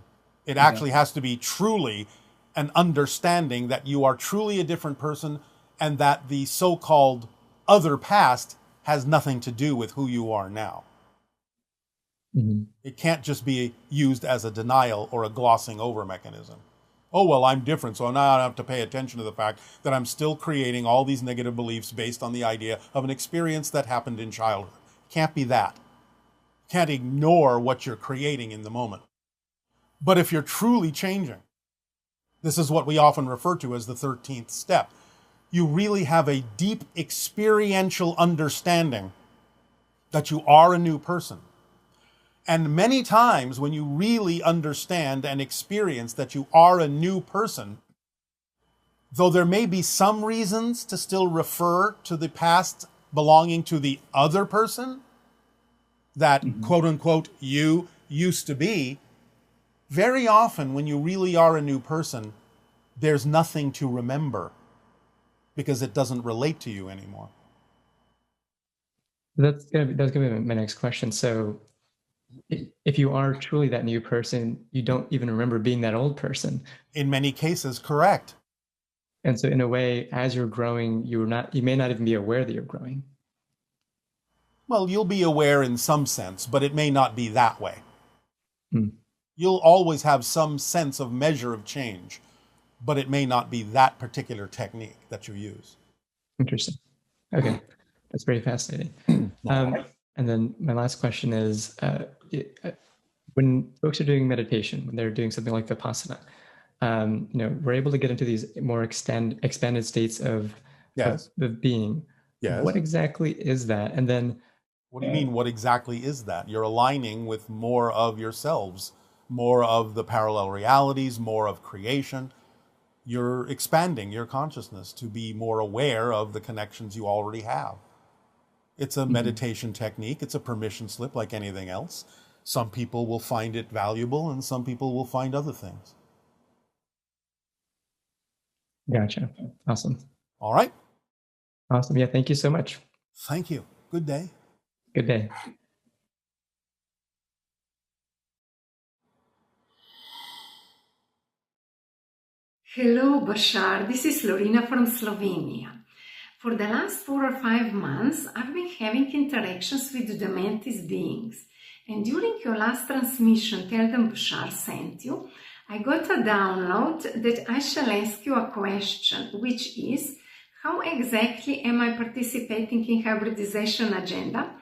It actually has to be truly an understanding that you are truly a different person and that the so-called other past has nothing to do with who you are now. It can't just be used as a denial or a glossing over mechanism. Oh, well, I'm different, so now I have to pay attention to the fact that I'm still creating all these negative beliefs based on the idea of an experience that happened in childhood. Can't be that. Can't ignore what you're creating in the moment. But if you're truly changing, this is what we often refer to as the 13th step. You really have a deep experiential understanding that you are a new person. And many times when you really understand and experience that you are a new person, though there may be some reasons to still refer to the past belonging to the other person that quote unquote you used to be, very often when you really are a new person, there's nothing to remember because it doesn't relate to you anymore. That's gonna be my next question. So if you are truly that new person, you don't even remember being that old person. In many cases, correct. And so in a way, as you're growing, you may not even be aware that you're growing. Well, you'll be aware in some sense, but it may not be that way. Hmm. You'll always have some sense of measure of change, but it may not be that particular technique that you use. Interesting. Okay. That's very fascinating. And then my last question is, when folks are doing meditation, when they're doing something like Vipassana, we're able to get into these more expanded states of being. Yes. What exactly is that? And then what do you mean, what exactly is that? You're aligning with more of yourselves, more of the parallel realities, more of creation. You're expanding your consciousness to be more aware of the connections you already have. It's a meditation technique. It's a permission slip like anything else. Some people will find it valuable and some people will find other things. Gotcha. Awesome. All right. Awesome. Yeah. Thank you so much. Thank you. Good day. Good day. Hello, Bashar. This is Lorena from Slovenia. For the last 4 or 5 months, I've been having interactions with the Mantis beings. And during your last transmission, Tell Them Bashar sent you, I got a download that I shall ask you a question, which is, how exactly am I participating in hybridization agenda?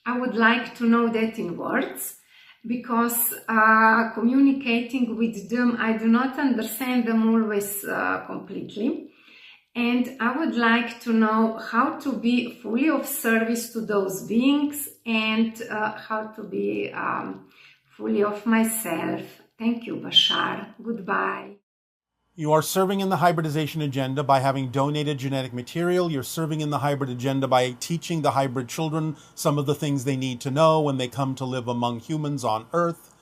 I would like to know that in words, because communicating with them, I do not understand them always completely. And I would like to know how to be fully of service to those beings and how to be fully of myself. Thank you, Bashar. Goodbye. You are serving in the hybridization agenda by having donated genetic material. You're serving in the hybrid agenda by teaching the hybrid children some of the things they need to know when they come to live among humans on Earth.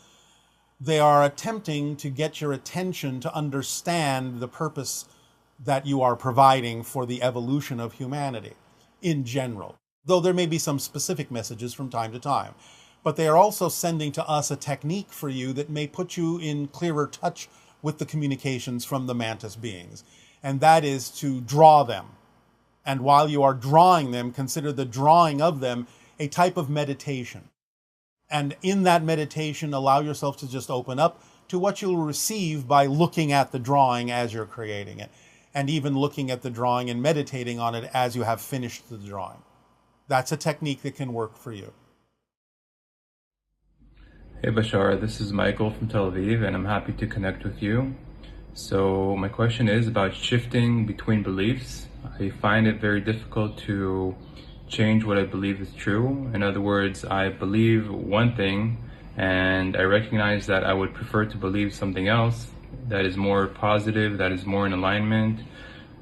They are attempting to get your attention to understand the purpose that you are providing for the evolution of humanity in general, though there may be some specific messages from time to time. But they are also sending to us a technique for you that may put you in clearer touch with the communications from the Mantis beings, and that is to draw them. And while you are drawing them, consider the drawing of them a type of meditation. And in that meditation, allow yourself to just open up to what you'll receive by looking at the drawing as you're creating it, and even looking at the drawing and meditating on it as you have finished the drawing. That's a technique that can work for you. Hey Bashar, this is Michael from Tel Aviv, and I'm happy to connect with you. So my question is about shifting between beliefs. I find it very difficult to change what I believe is true. In other words, I believe one thing and I recognize that I would prefer to believe something else that is more positive, that is more in alignment,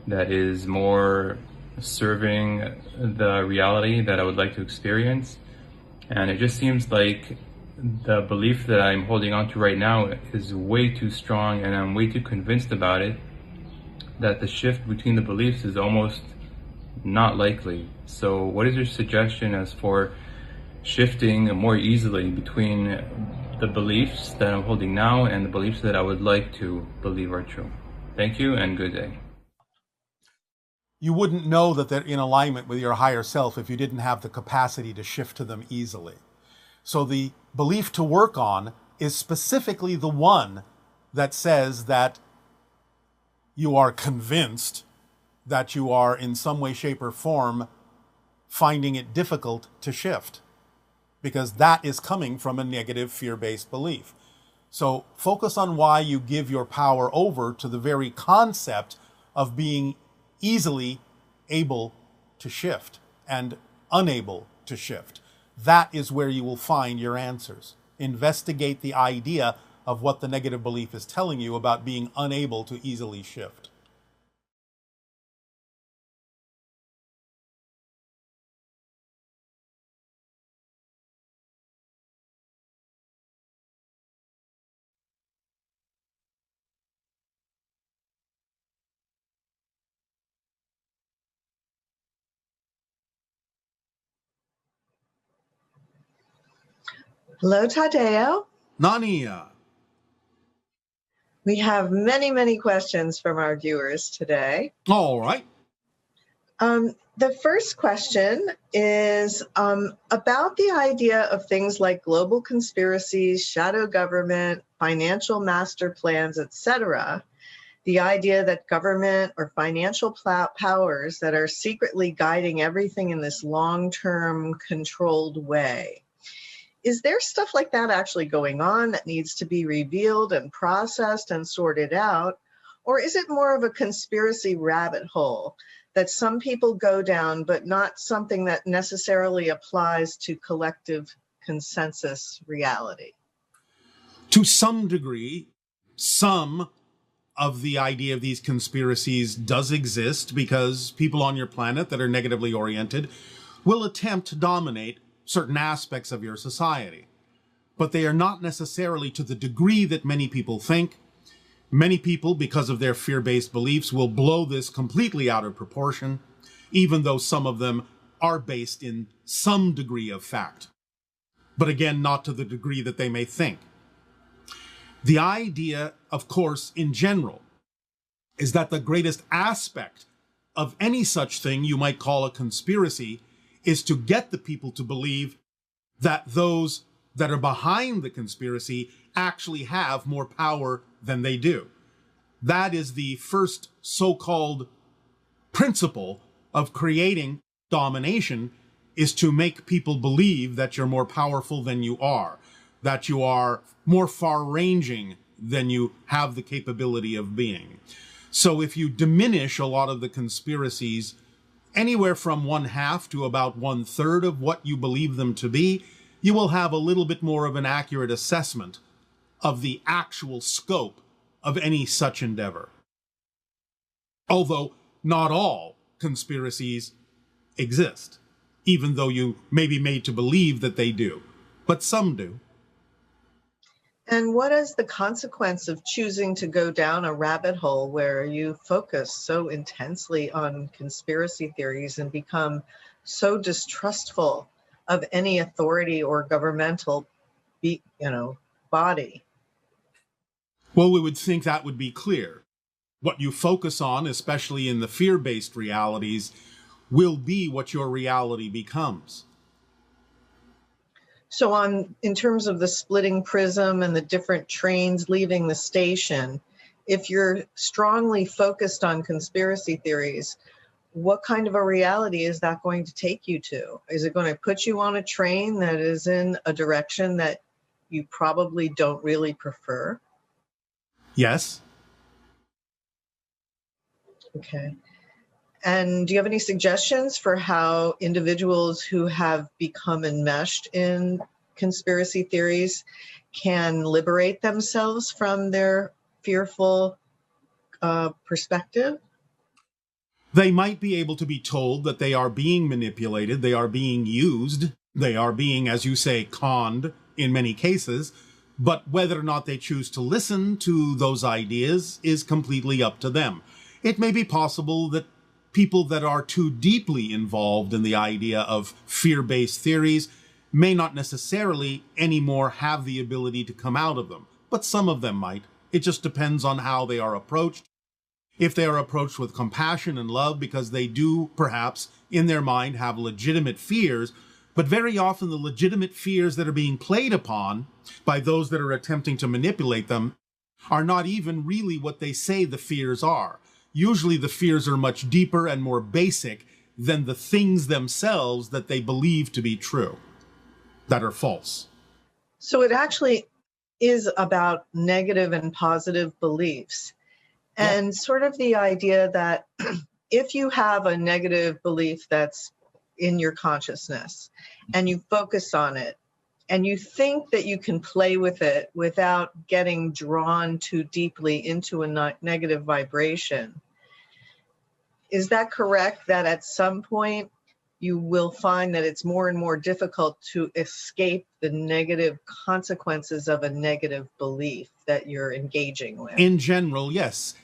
that is more serving the reality that I would like to experience. And it just seems like the belief that I'm holding on to right now is way too strong, and I'm way too convinced about it, that the shift between the beliefs is almost not likely. So what is your suggestion as for shifting more easily between the beliefs that I'm holding now and the beliefs that I would like to believe are true? Thank you and good day. You wouldn't know that they're in alignment with your higher self if you didn't have the capacity to shift to them easily. So the belief to work on is specifically the one that says that you are convinced that you are in some way, shape, or form finding it difficult to shift, because that is coming from a negative fear-based belief. So focus on why you give your power over to the very concept of being easily able to shift and unable to shift. That is where you will find your answers. Investigate the idea of what the negative belief is telling you about being unable to easily shift. Hello, Tadeo. Nania. We have many, many questions from our viewers today. All right. The first question is about the idea of things like global conspiracies, shadow government, financial master plans, etc. The idea that government or financial powers that are secretly guiding everything in this long-term controlled way. Is there stuff like that actually going on that needs to be revealed and processed and sorted out? Or is it more of a conspiracy rabbit hole that some people go down, but not something that necessarily applies to collective consensus reality? To some degree, some of the idea of these conspiracies does exist because people on your planet that are negatively oriented will attempt to dominate certain aspects of your society. But they are not necessarily to the degree that many people think. Many people, because of their fear-based beliefs, will blow this completely out of proportion, even though some of them are based in some degree of fact. But again, not to the degree that they may think. The idea, of course, in general, is that the greatest aspect of any such thing you might call a conspiracy is to get the people to believe that those that are behind the conspiracy actually have more power than they do. That is the first so-called principle of creating domination, is to make people believe that you're more powerful than you are, that you are more far-ranging than you have the capability of being. So if you diminish a lot of the conspiracies anywhere from 1/2 to about 1/3 of what you believe them to be, you will have a little bit more of an accurate assessment of the actual scope of any such endeavor. Although not all conspiracies exist, even though you may be made to believe that they do, but some do. And what is the consequence of choosing to go down a rabbit hole where you focus so intensely on conspiracy theories and become so distrustful of any authority or governmental, body? Well, we would think that would be clear. What you focus on, especially in the fear-based realities, will be what your reality becomes. So in terms of the splitting prism and the different trains leaving the station, if you're strongly focused on conspiracy theories, what kind of a reality is that going to take you to? Is it going to put you on a train that is in a direction that you probably don't really prefer? Yes. Okay. And do you have any suggestions for how individuals who have become enmeshed in conspiracy theories can liberate themselves from their fearful perspective? They might be able to be told that they are being manipulated, they are being used, they are being, as you say, conned in many cases, but whether or not they choose to listen to those ideas is completely up to them. It may be possible that people that are too deeply involved in the idea of fear-based theories may not necessarily anymore have the ability to come out of them, but some of them might. It just depends on how they are approached. If they are approached with compassion and love, because they do, perhaps, in their mind, have legitimate fears, but very often the legitimate fears that are being played upon by those that are attempting to manipulate them are not even really what they say the fears are. Usually the fears are much deeper and more basic than the things themselves that they believe to be true, that are false. So it actually is about negative and positive beliefs. And sort of the idea that if you have a negative belief that's in your consciousness and you focus on it and you think that you can play with it without getting drawn too deeply into a negative vibration, is that correct, that at some point you will find that it's more and more difficult to escape the negative consequences of a negative belief that you're engaging with? In general, yes.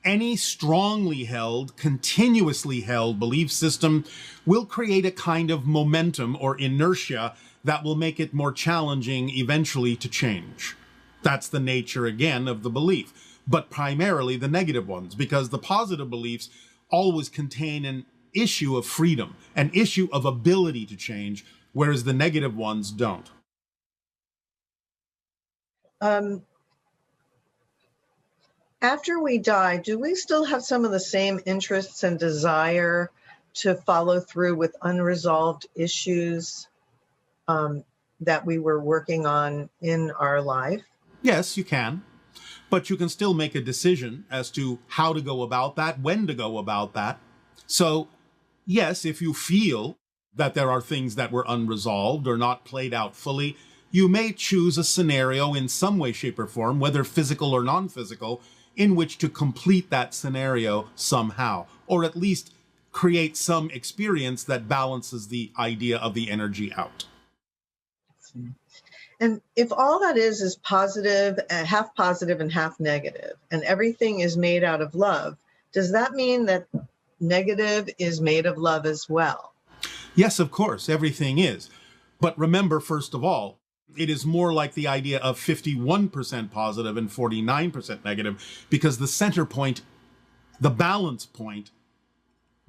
Any strongly held, continuously held belief system will create a kind of momentum or inertia that will make it more challenging eventually to change. That's the nature, again, of the belief, but primarily the negative ones, because the positive beliefs always contain an issue of freedom, an issue of ability to change, whereas the negative ones don't. After we die, do we still have some of the same interests and desire to follow through with unresolved issues that we were working on in our life? Yes, you can, but you can still make a decision as to how to go about that, when to go about that. So, yes, if you feel that there are things that were unresolved or not played out fully, you may choose a scenario in some way, shape, or form, whether physical or non-physical, in which to complete that scenario somehow, or at least create some experience that balances the idea of the energy out. And if all that is positive, half positive and half negative, and everything is made out of love, does that mean that negative is made of love as well? Yes, of course, everything is. But remember, first of all, it is more like the idea of 51% positive and 49% negative, because the center point, the balance point,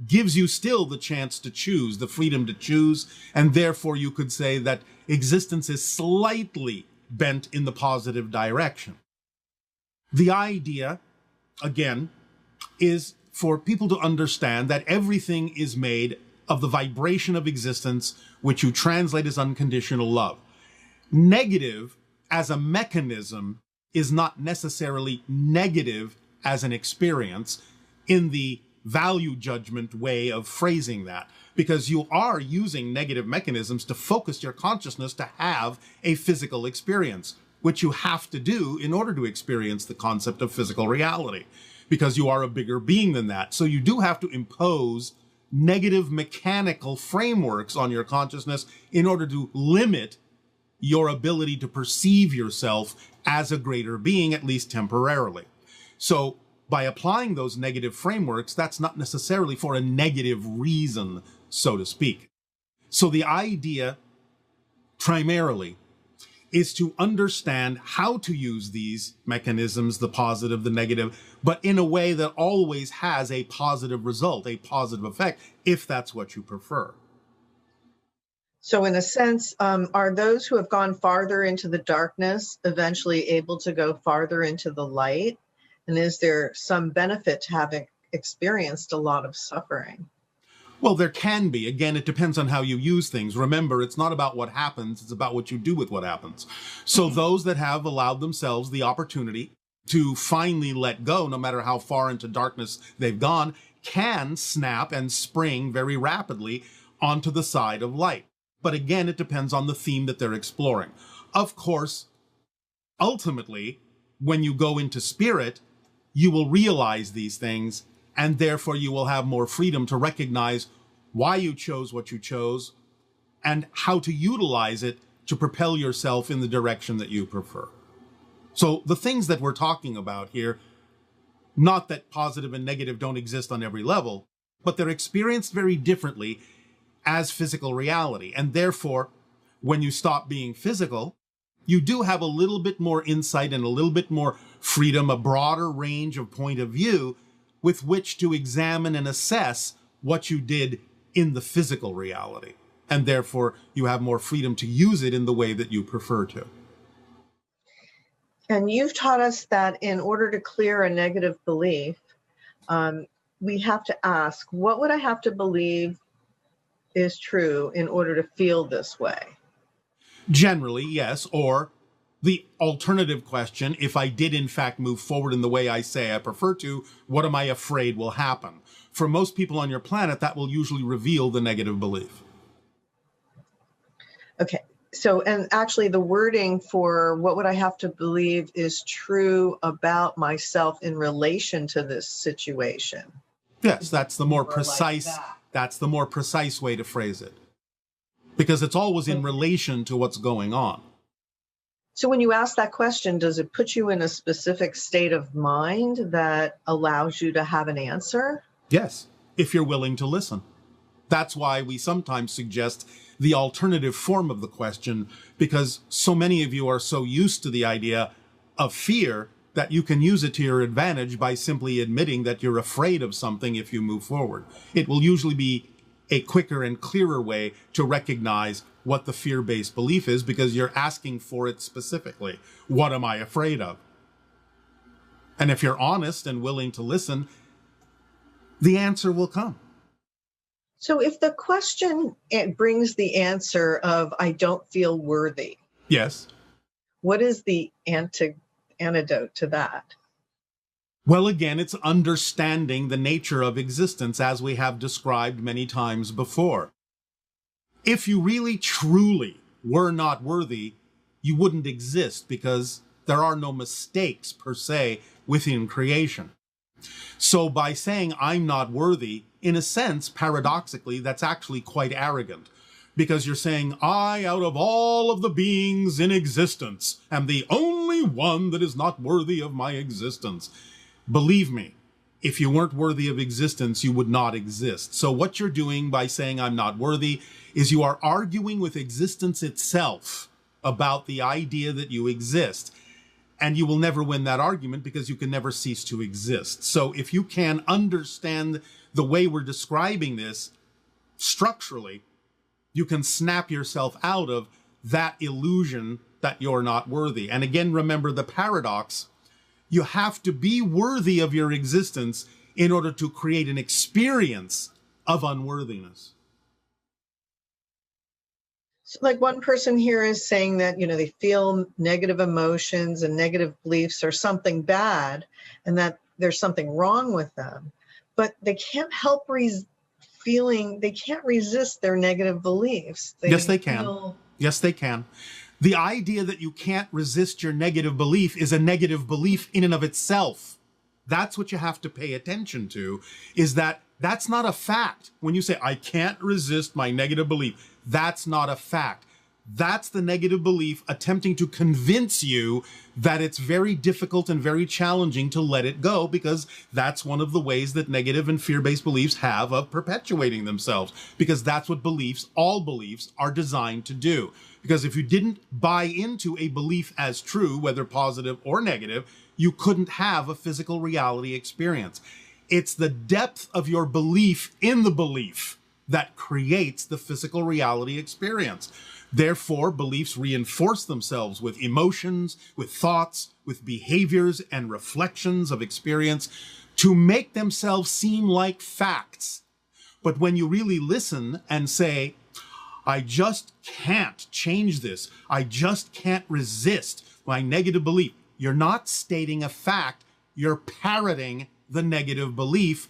gives you still the chance to choose, the freedom to choose, and therefore you could say that existence is slightly bent in the positive direction. The idea, again, is for people to understand that everything is made of the vibration of existence, which you translate as unconditional love. Negative as a mechanism is not necessarily negative as an experience in the value judgment way of phrasing that, because you are using negative mechanisms to focus your consciousness to have a physical experience, which you have to do in order to experience the concept of physical reality, because you are a bigger being than that. So you do have to impose negative mechanical frameworks on your consciousness in order to limit your ability to perceive yourself as a greater being, at least temporarily. So by applying those negative frameworks, that's not necessarily for a negative reason, so to speak. So the idea primarily is to understand how to use these mechanisms, the positive, the negative, but in a way that always has a positive result, a positive effect, if that's what you prefer. So in a sense, are those who have gone farther into the darkness eventually able to go farther into the light? And is there some benefit to having experienced a lot of suffering? Well, there can be. Again, it depends on how you use things. Remember, it's not about what happens, it's about what you do with what happens. So those that have allowed themselves the opportunity to finally let go, no matter how far into darkness they've gone, can snap and spring very rapidly onto the side of light. But again, it depends on the theme that they're exploring. Of course, ultimately, when you go into spirit, you will realize these things, and therefore you will have more freedom to recognize why you chose what you chose and how to utilize it to propel yourself in the direction that you prefer. So the things that we're talking about here, not that positive and negative don't exist on every level, but they're experienced very differently as physical reality. And therefore, when you stop being physical, you do have a little bit more insight and a little bit more freedom, a broader range of point of view with which to examine and assess what you did in the physical reality. And therefore, you have more freedom to use it in the way that you prefer to. And you've taught us that in order to clear a negative belief, we have to ask, what would I have to believe is true in order to feel this way? Generally, yes. Or the alternative question, if I did in fact move forward in the way I say I prefer to, what am I afraid will happen? For most people on your planet, that will usually reveal the negative belief. Okay. So, and actually the wording for what would I have to believe is true about myself in relation to this situation. Yes, that's the more precise, that's the more precise way to phrase it. Because it's always in relation to what's going on. So when you ask that question, does it put you in a specific state of mind that allows you to have an answer? Yes, if you're willing to listen. That's why we sometimes suggest the alternative form of the question, because so many of you are so used to the idea of fear that you can use it to your advantage by simply admitting that you're afraid of something if you move forward. It will usually be a quicker and clearer way to recognize what the fear-based belief is, because you're asking for it specifically. What am I afraid of? And if you're honest and willing to listen, the answer will come. So if the question brings the answer of, I don't feel worthy. Yes. What is the antidote to that? Well, again, it's understanding the nature of existence as we have described many times before. If you really, truly were not worthy, you wouldn't exist, because there are no mistakes per se within creation. So by saying I'm not worthy, in a sense, paradoxically, that's actually quite arrogant, because you're saying, I, out of all of the beings in existence, am the only one that is not worthy of my existence. Believe me, if you weren't worthy of existence, you would not exist. So what you're doing by saying I'm not worthy is you are arguing with existence itself about the idea that you exist. And you will never win that argument, because you can never cease to exist. So if you can understand the way we're describing this structurally, you can snap yourself out of that illusion that you're not worthy. And again, remember the paradox. You have to be worthy of your existence in order to create an experience of unworthiness. So like one person here is saying that, they feel negative emotions and negative beliefs are something bad, and that there's something wrong with them, but they can't help they can't resist their negative beliefs. Yes, they can. Yes, they can. The idea that you can't resist your negative belief is a negative belief in and of itself. That's what you have to pay attention to, is that that's not a fact. When you say, I can't resist my negative belief, that's not a fact. That's the negative belief attempting to convince you that it's very difficult and very challenging to let it go, because that's one of the ways that negative and fear-based beliefs have of perpetuating themselves, because that's what all beliefs are designed to do. Because if you didn't buy into a belief as true, whether positive or negative, you couldn't have a physical reality experience. It's the depth of your belief in the belief that creates the physical reality experience. Therefore, beliefs reinforce themselves with emotions, with thoughts, with behaviors and reflections of experience to make themselves seem like facts. But when you really listen and say, I just can't change this, I just can't resist my negative belief, you're not stating a fact, you're parroting the negative belief,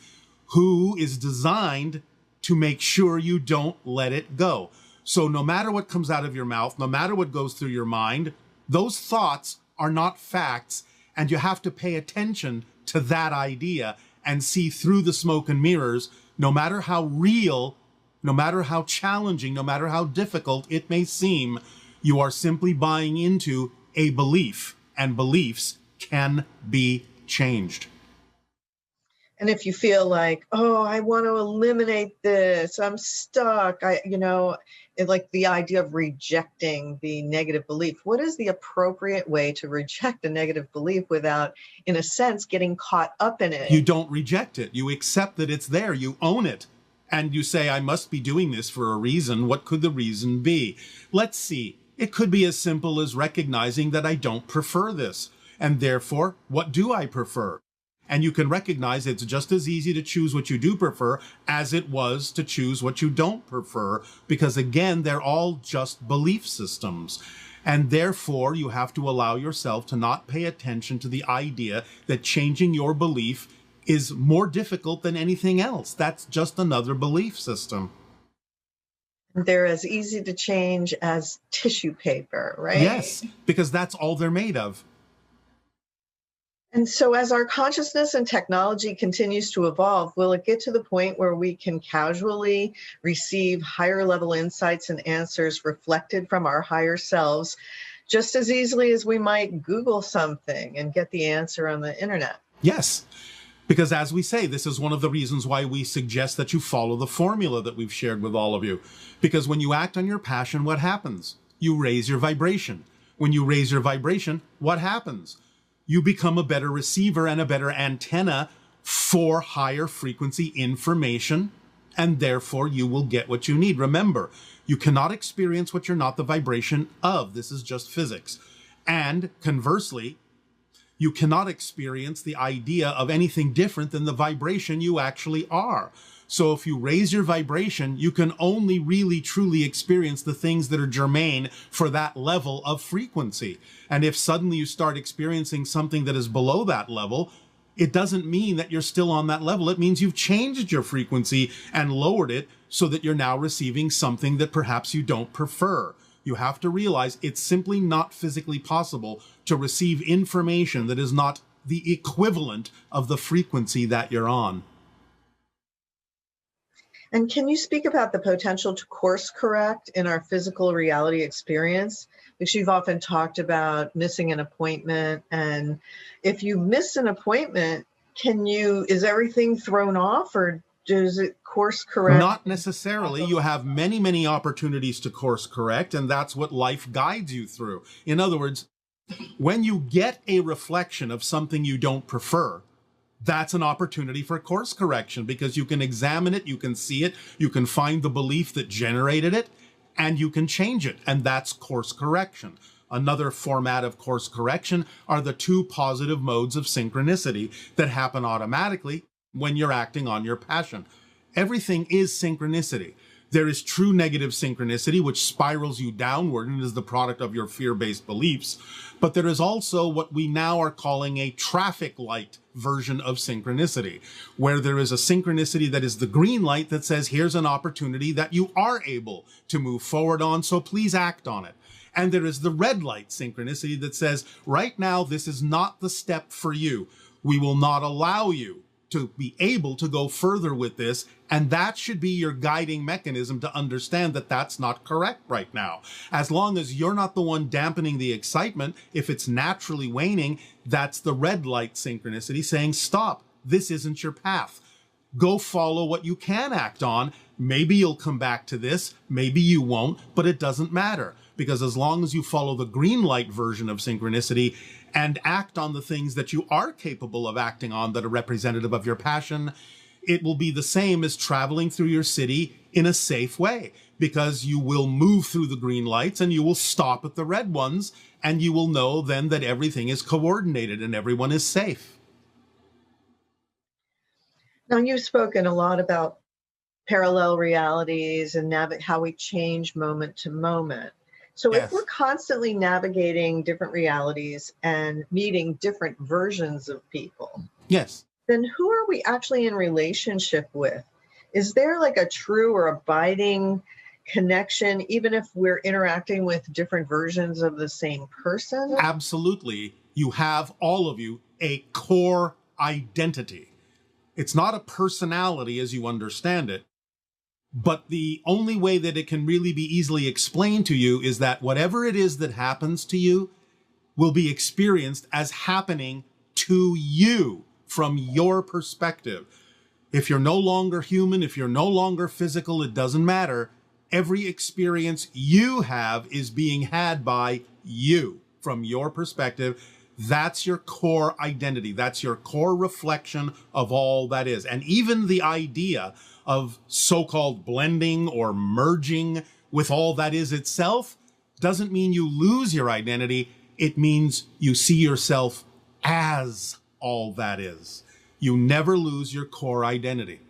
who is designed to make sure you don't let it go. So no matter what comes out of your mouth, no matter what goes through your mind, those thoughts are not facts, and you have to pay attention to that idea and see through the smoke and mirrors, no matter how real, no matter how challenging, no matter how difficult it may seem, you are simply buying into a belief, and beliefs can be changed. And if you feel like, oh, I want to eliminate this, I'm stuck, it's like the idea of rejecting the negative belief. What is the appropriate way to reject a negative belief without, in a sense, getting caught up in it? You don't reject it. You accept that it's there. You own it. And you say, I must be doing this for a reason. What could the reason be? Let's see. It could be as simple as recognizing that I don't prefer this. And therefore, what do I prefer? And you can recognize it's just as easy to choose what you do prefer as it was to choose what you don't prefer, because again, they're all just belief systems. And therefore, you have to allow yourself to not pay attention to the idea that changing your belief is more difficult than anything else. That's just another belief system. They're as easy to change as tissue paper, right? Yes, because that's all they're made of. And so as our consciousness and technology continues to evolve, will it get to the point where we can casually receive higher level insights and answers reflected from our higher selves just as easily as we might Google something and get the answer on the internet? Yes, Because as we say, this is one of the reasons why we suggest that you follow the formula that we've shared with all of you. Because when you act on your passion, what happens? You raise your vibration. When you raise your vibration, what happens? You become a better receiver and a better antenna for higher frequency information, and therefore you will get what you need. Remember, you cannot experience what you're not the vibration of. This is just physics. And conversely, you cannot experience the idea of anything different than the vibration you actually are. So if you raise your vibration, you can only really truly experience the things that are germane for that level of frequency. And if suddenly you start experiencing something that is below that level, it doesn't mean that you're still on that level. It means you've changed your frequency and lowered it so that you're now receiving something that perhaps you don't prefer. You have to realize it's simply not physically possible to receive information that is not the equivalent of the frequency that you're on. And can you speak about the potential to course correct in our physical reality experience? Because you've often talked about missing an appointment, and if you miss an appointment, is everything thrown off, or does it course correct? Not necessarily. You have many, many opportunities to course correct, and that's what life guides you through. In other words, when you get a reflection of something you don't prefer, that's an opportunity for course correction, because you can examine it, you can see it, you can find the belief that generated it, and you can change it. And that's course correction. Another format of course correction are the two positive modes of synchronicity that happen automatically when you're acting on your passion. Everything is synchronicity. There is true negative synchronicity, which spirals you downward and is the product of your fear-based beliefs. But there is also what we now are calling a traffic light version of synchronicity, where there is a synchronicity that is the green light that says, here's an opportunity that you are able to move forward on, so please act on it. And there is the red light synchronicity that says, right now, this is not the step for you. We will not allow you to be able to go further with this, and that should be your guiding mechanism to understand that that's not correct right now. As long as you're not the one dampening the excitement, if it's naturally waning, that's the red light synchronicity saying, stop, this isn't your path. Go follow what you can act on. Maybe you'll come back to this, maybe you won't, but it doesn't matter. Because as long as you follow the green light version of synchronicity and act on the things that you are capable of acting on that are representative of your passion, it will be the same as traveling through your city in a safe way, because you will move through the green lights and you will stop at the red ones, and you will know then that everything is coordinated and everyone is safe. Now, you've spoken a lot about parallel realities and how we change moment to moment. So if we're constantly navigating different realities and meeting different versions of people, yes, then who are we actually in relationship with? Is there like a true or abiding connection, even if we're interacting with different versions of the same person? Absolutely. You have, all of you, a core identity. It's not a personality as you understand it. But the only way that it can really be easily explained to you is that whatever it is that happens to you will be experienced as happening to you from your perspective. If you're no longer human, if you're no longer physical, it doesn't matter. Every experience you have is being had by you from your perspective. That's your core identity. That's your core reflection of all that is. And even the idea of so-called blending or merging with all that is itself doesn't mean you lose your identity. It means you see yourself as all that is. You never lose your core identity.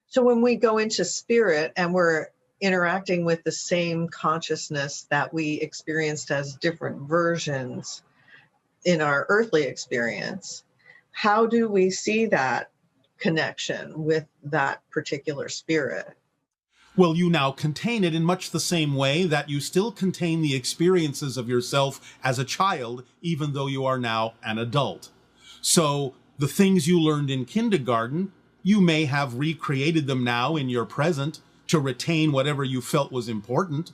So when we go into spirit and we're interacting with the same consciousness that we experienced as different versions in our earthly experience, how do we see that connection with that particular spirit? Well, you now contain it in much the same way that you still contain the experiences of yourself as a child, even though you are now an adult. So the things you learned in kindergarten, you may have recreated them now in your present to retain whatever you felt was important.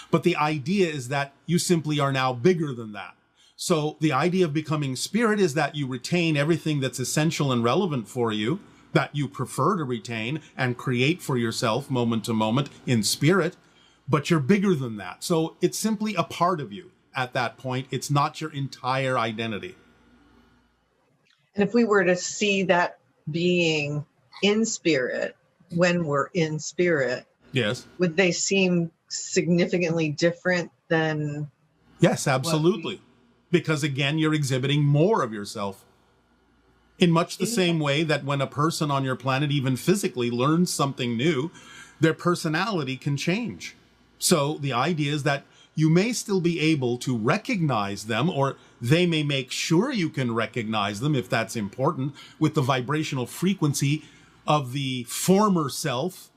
But the idea is that you simply are now bigger than that. So the idea of becoming spirit is that you retain everything that's essential and relevant for you, that you prefer to retain and create for yourself moment to moment in spirit, but you're bigger than that. So it's simply a part of you at that point. It's not your entire identity. And if we were to see that being in spirit, when we're in spirit, yes, would they seem significantly different than? Yes, absolutely. Because again, you're exhibiting more of yourself. In much the same way that when a person on your planet, even physically, learns something new, their personality can change. So the idea is that you may still be able to recognize them, or they may make sure you can recognize them, if that's important, with the vibrational frequency of the former self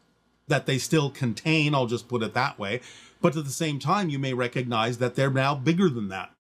that they still contain, I'll just put it that way. But at the same time, you may recognize that they're now bigger than that.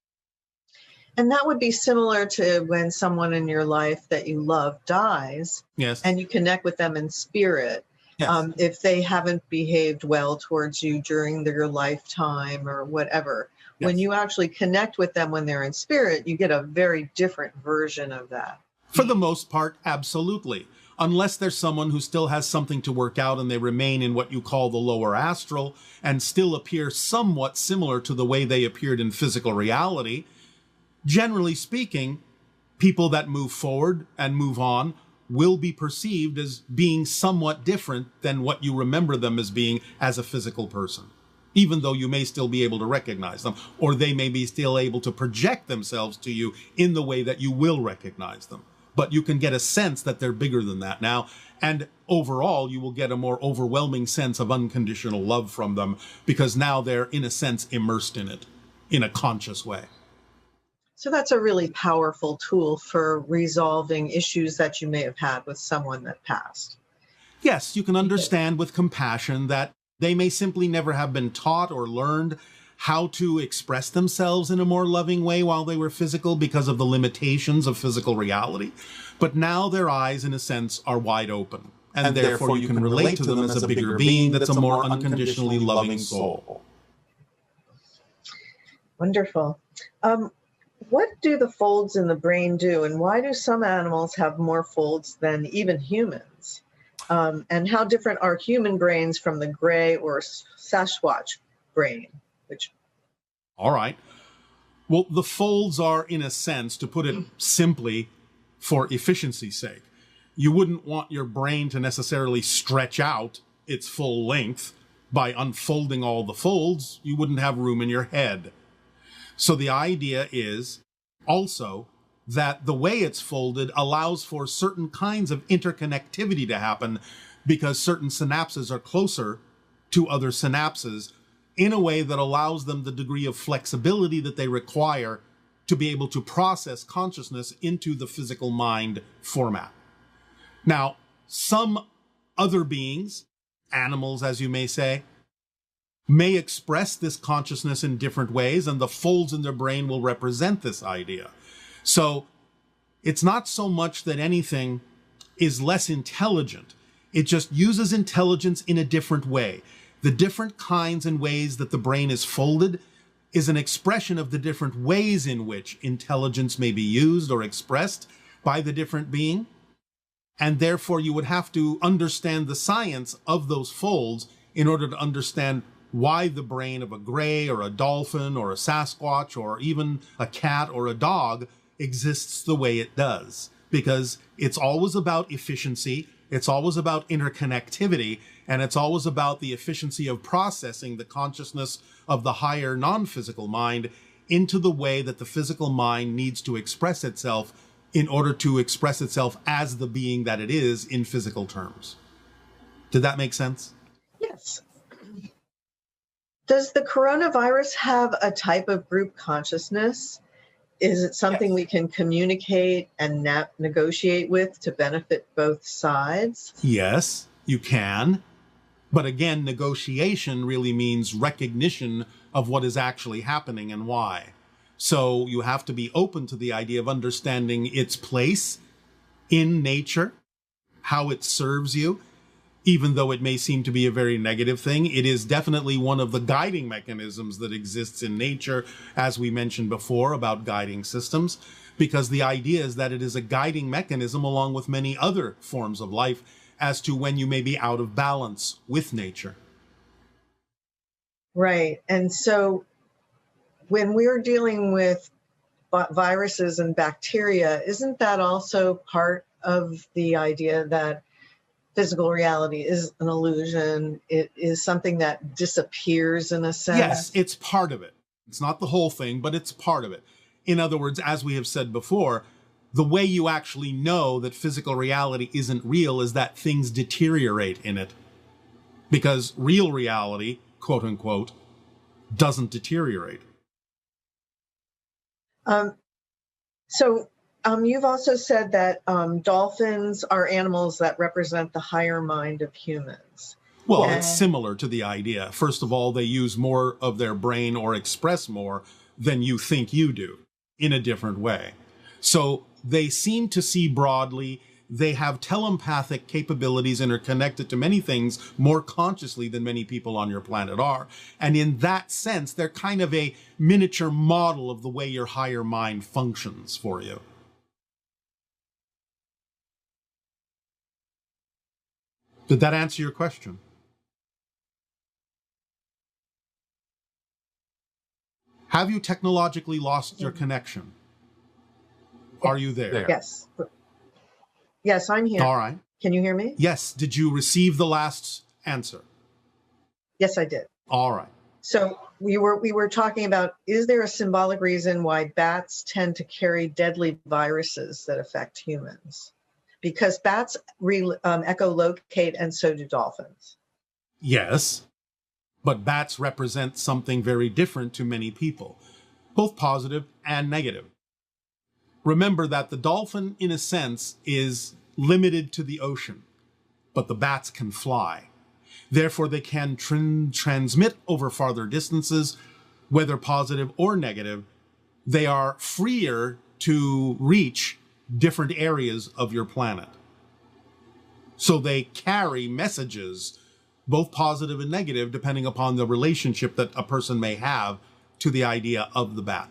And that would be similar to when someone in your life that you love dies, yes, and you connect with them in spirit. Yes. If they haven't behaved well towards you during their lifetime or whatever, when you actually connect with them when they're in spirit, you get a very different version of that. For the most part, absolutely. Unless there's someone who still has something to work out and they remain in what you call the lower astral and still appear somewhat similar to the way they appeared in physical reality. Generally speaking, people that move forward and move on will be perceived as being somewhat different than what you remember them as being as a physical person, even though you may still be able to recognize them, or they may be still able to project themselves to you in the way that you will recognize them. But you can get a sense that they're bigger than that now, and overall you will get a more overwhelming sense of unconditional love from them, because now they're, in a sense, immersed in it in a conscious way. So that's a really powerful tool for resolving issues that you may have had with someone that passed. Yes, you can understand with compassion that they may simply never have been taught or learned how to express themselves in a more loving way while they were physical because of the limitations of physical reality. But now their eyes, in a sense, are wide open. And therefore you can relate to them as a bigger being that's a more unconditionally loving soul. Wonderful. What do the folds in the brain do, and why do some animals have more folds than even humans? And how different are human brains from the gray or Sasquatch brain? All right. Well, the folds are, in a sense, to put it simply, for efficiency's sake. You wouldn't want your brain to necessarily stretch out its full length by unfolding all the folds. You wouldn't have room in your head. So the idea is also that the way it's folded allows for certain kinds of interconnectivity to happen because certain synapses are closer to other synapses in a way that allows them the degree of flexibility that they require to be able to process consciousness into the physical mind format. Now, some other beings, animals as you may say, may express this consciousness in different ways, and the folds in their brain will represent this idea. So it's not so much that anything is less intelligent. It just uses intelligence in a different way. The different kinds and ways that the brain is folded is an expression of the different ways in which intelligence may be used or expressed by the different being. And therefore you would have to understand the science of those folds in order to understand why the brain of a gray or a dolphin or a Sasquatch or even a cat or a dog exists the way it does. Because it's always about efficiency, it's always about interconnectivity, and it's always about the efficiency of processing the consciousness of the higher non-physical mind into the way that the physical mind needs to express itself in order to express itself as the being that it is in physical terms. Did that make sense? Yes. Does the coronavirus have a type of group consciousness? Is it something we can communicate and negotiate with to benefit both sides? Yes, you can. But again, negotiation really means recognition of what is actually happening and why. So you have to be open to the idea of understanding its place in nature, how it serves you. Even though it may seem to be a very negative thing, it is definitely one of the guiding mechanisms that exists in nature, as we mentioned before about guiding systems, because the idea is that it is a guiding mechanism along with many other forms of life as to when you may be out of balance with nature. Right. And so when we're dealing with viruses and bacteria, isn't that also part of the idea that physical reality is an illusion? It is something that disappears in a sense? Yes, it's part of it. It's not the whole thing, but it's part of it. In other words, as we have said before, the way you actually know that physical reality isn't real is that things deteriorate in it. Because real reality, quote unquote, doesn't deteriorate. You've also said that dolphins are animals that represent the higher mind of humans. Well, it's similar to the idea. First of all, they use more of their brain or express more than you think you do in a different way. So they seem to see broadly. They have telepathic capabilities and are connected to many things more consciously than many people on your planet are. And in that sense, they're kind of a miniature model of the way your higher mind functions for you. Did that answer your question? Have you technologically lost your connection? Are you there? Yes. Yes, I'm here. All right. Can you hear me? Yes. Did you receive the last answer? Yes, I did. All right. So we were talking about, is there a symbolic reason why bats tend to carry deadly viruses that affect humans? Because bats echolocate, and so do dolphins. Yes. But bats represent something very different to many people, both positive and negative. Remember that the dolphin, in a sense, is limited to the ocean, but the bats can fly. Therefore, they can transmit over farther distances, whether positive or negative. They are freer to reach different areas of your planet. So they carry messages, both positive and negative, depending upon the relationship that a person may have to the idea of the bat.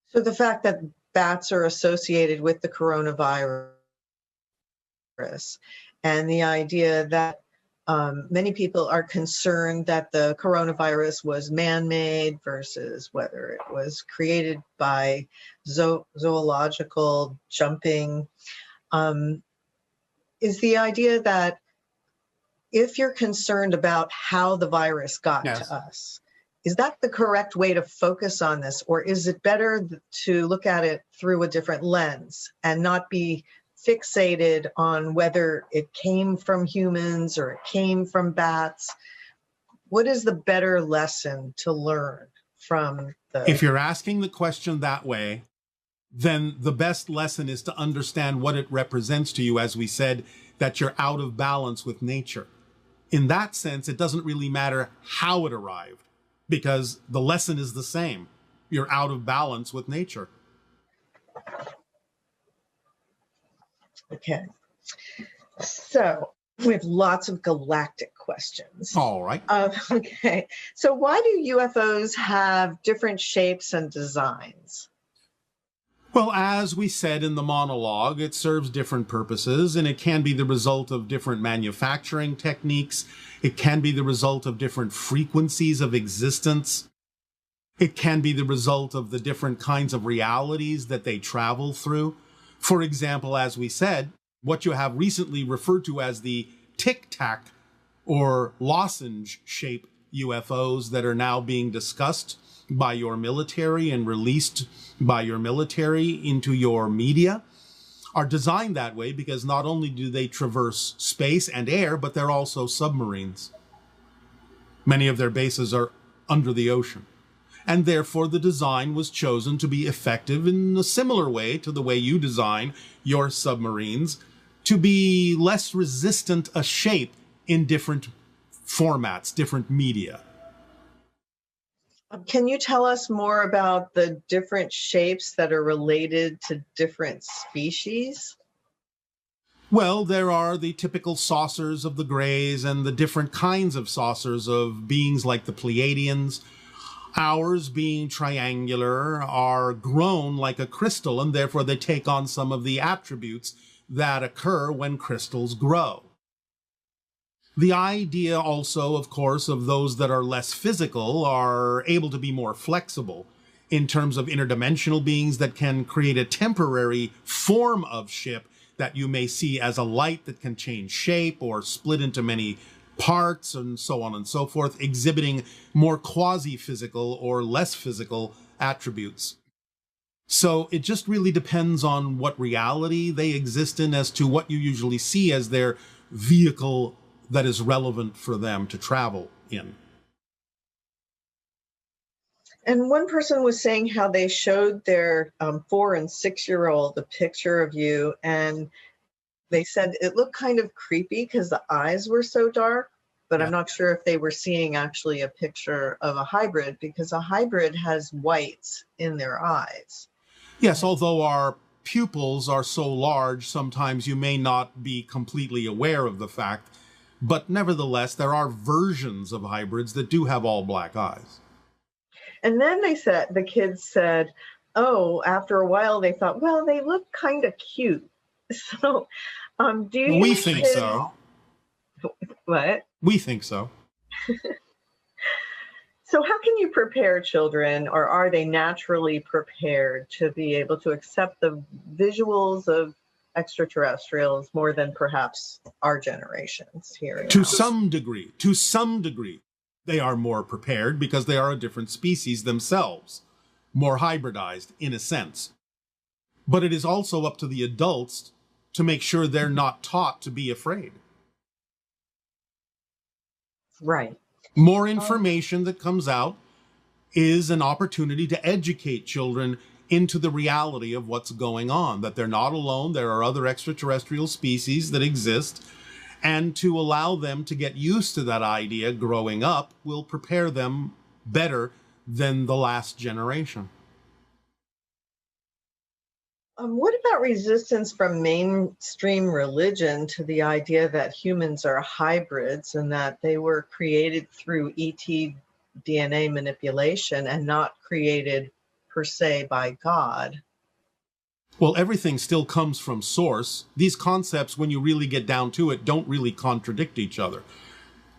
So the fact that bats are associated with the coronavirus and the idea that many people are concerned that the coronavirus was man-made versus whether it was created by zoological jumping, is the idea that if you're concerned about how the virus got to us, is that the correct way to focus on this? Or is it better to look at it through a different lens and not be fixated on whether it came from humans or it came from bats? What is the better lesson to learn from the... If you're asking the question that way, then the best lesson is to understand what it represents to you, as we said, that you're out of balance with nature. In that sense, it doesn't really matter how it arrived, because the lesson is the same. You're out of balance with nature. Okay. So we have lots of galactic questions. All right. Okay. So why do UFOs have different shapes and designs? Well, as we said in the monologue, it serves different purposes, and it can be the result of different manufacturing techniques. It can be the result of different frequencies of existence. It can be the result of the different kinds of realities that they travel through. For example, as we said, what you have recently referred to as the tic-tac or lozenge-shaped UFOs that are now being discussed by your military and released by your military into your media are designed that way because not only do they traverse space and air, but they're also submarines. Many of their bases are under the ocean. And therefore the design was chosen to be effective in a similar way to the way you design your submarines, to be less resistant a shape in different formats, different media. Can you tell us more about the different shapes that are related to different species? Well, there are the typical saucers of the Greys and the different kinds of saucers of beings like the Pleiadians. Ours, being triangular, are grown like a crystal, and therefore they take on some of the attributes that occur when crystals grow. The idea also, of course, of those that are less physical are able to be more flexible in terms of interdimensional beings that can create a temporary form of ship that you may see as a light that can change shape or split into many parts and so on and so forth, exhibiting more quasi-physical or less physical attributes. So it just really depends on what reality they exist in as to what you usually see as their vehicle that is relevant for them to travel in. And one person was saying how they showed their 4- and 6-year-old a picture of you, and they said it looked kind of creepy because the eyes were so dark, but I'm not sure if they were seeing actually a picture of a hybrid, because a hybrid has whites in their eyes. Yes, although our pupils are so large, sometimes you may not be completely aware of the fact, but nevertheless, there are versions of hybrids that do have all black eyes. And then the kids said, oh, after a while they thought, well, they look kind of cute. So, do you We think so. What? We think so. So how can you prepare children, or are they naturally prepared to be able to accept the visuals of extraterrestrials more than perhaps our generations here? To some degree, they are more prepared because they are a different species themselves, more hybridized in a sense. But it is also up to the adults to make sure they're not taught to be afraid. Right. More information that comes out is an opportunity to educate children into the reality of what's going on, that they're not alone, there are other extraterrestrial species that exist, and to allow them to get used to that idea growing up will prepare them better than the last generation. What about resistance from mainstream religion to the idea that humans are hybrids and that they were created through ET DNA manipulation and not created per se by God? Well, everything still comes from source. These concepts, when you really get down to it, don't really contradict each other.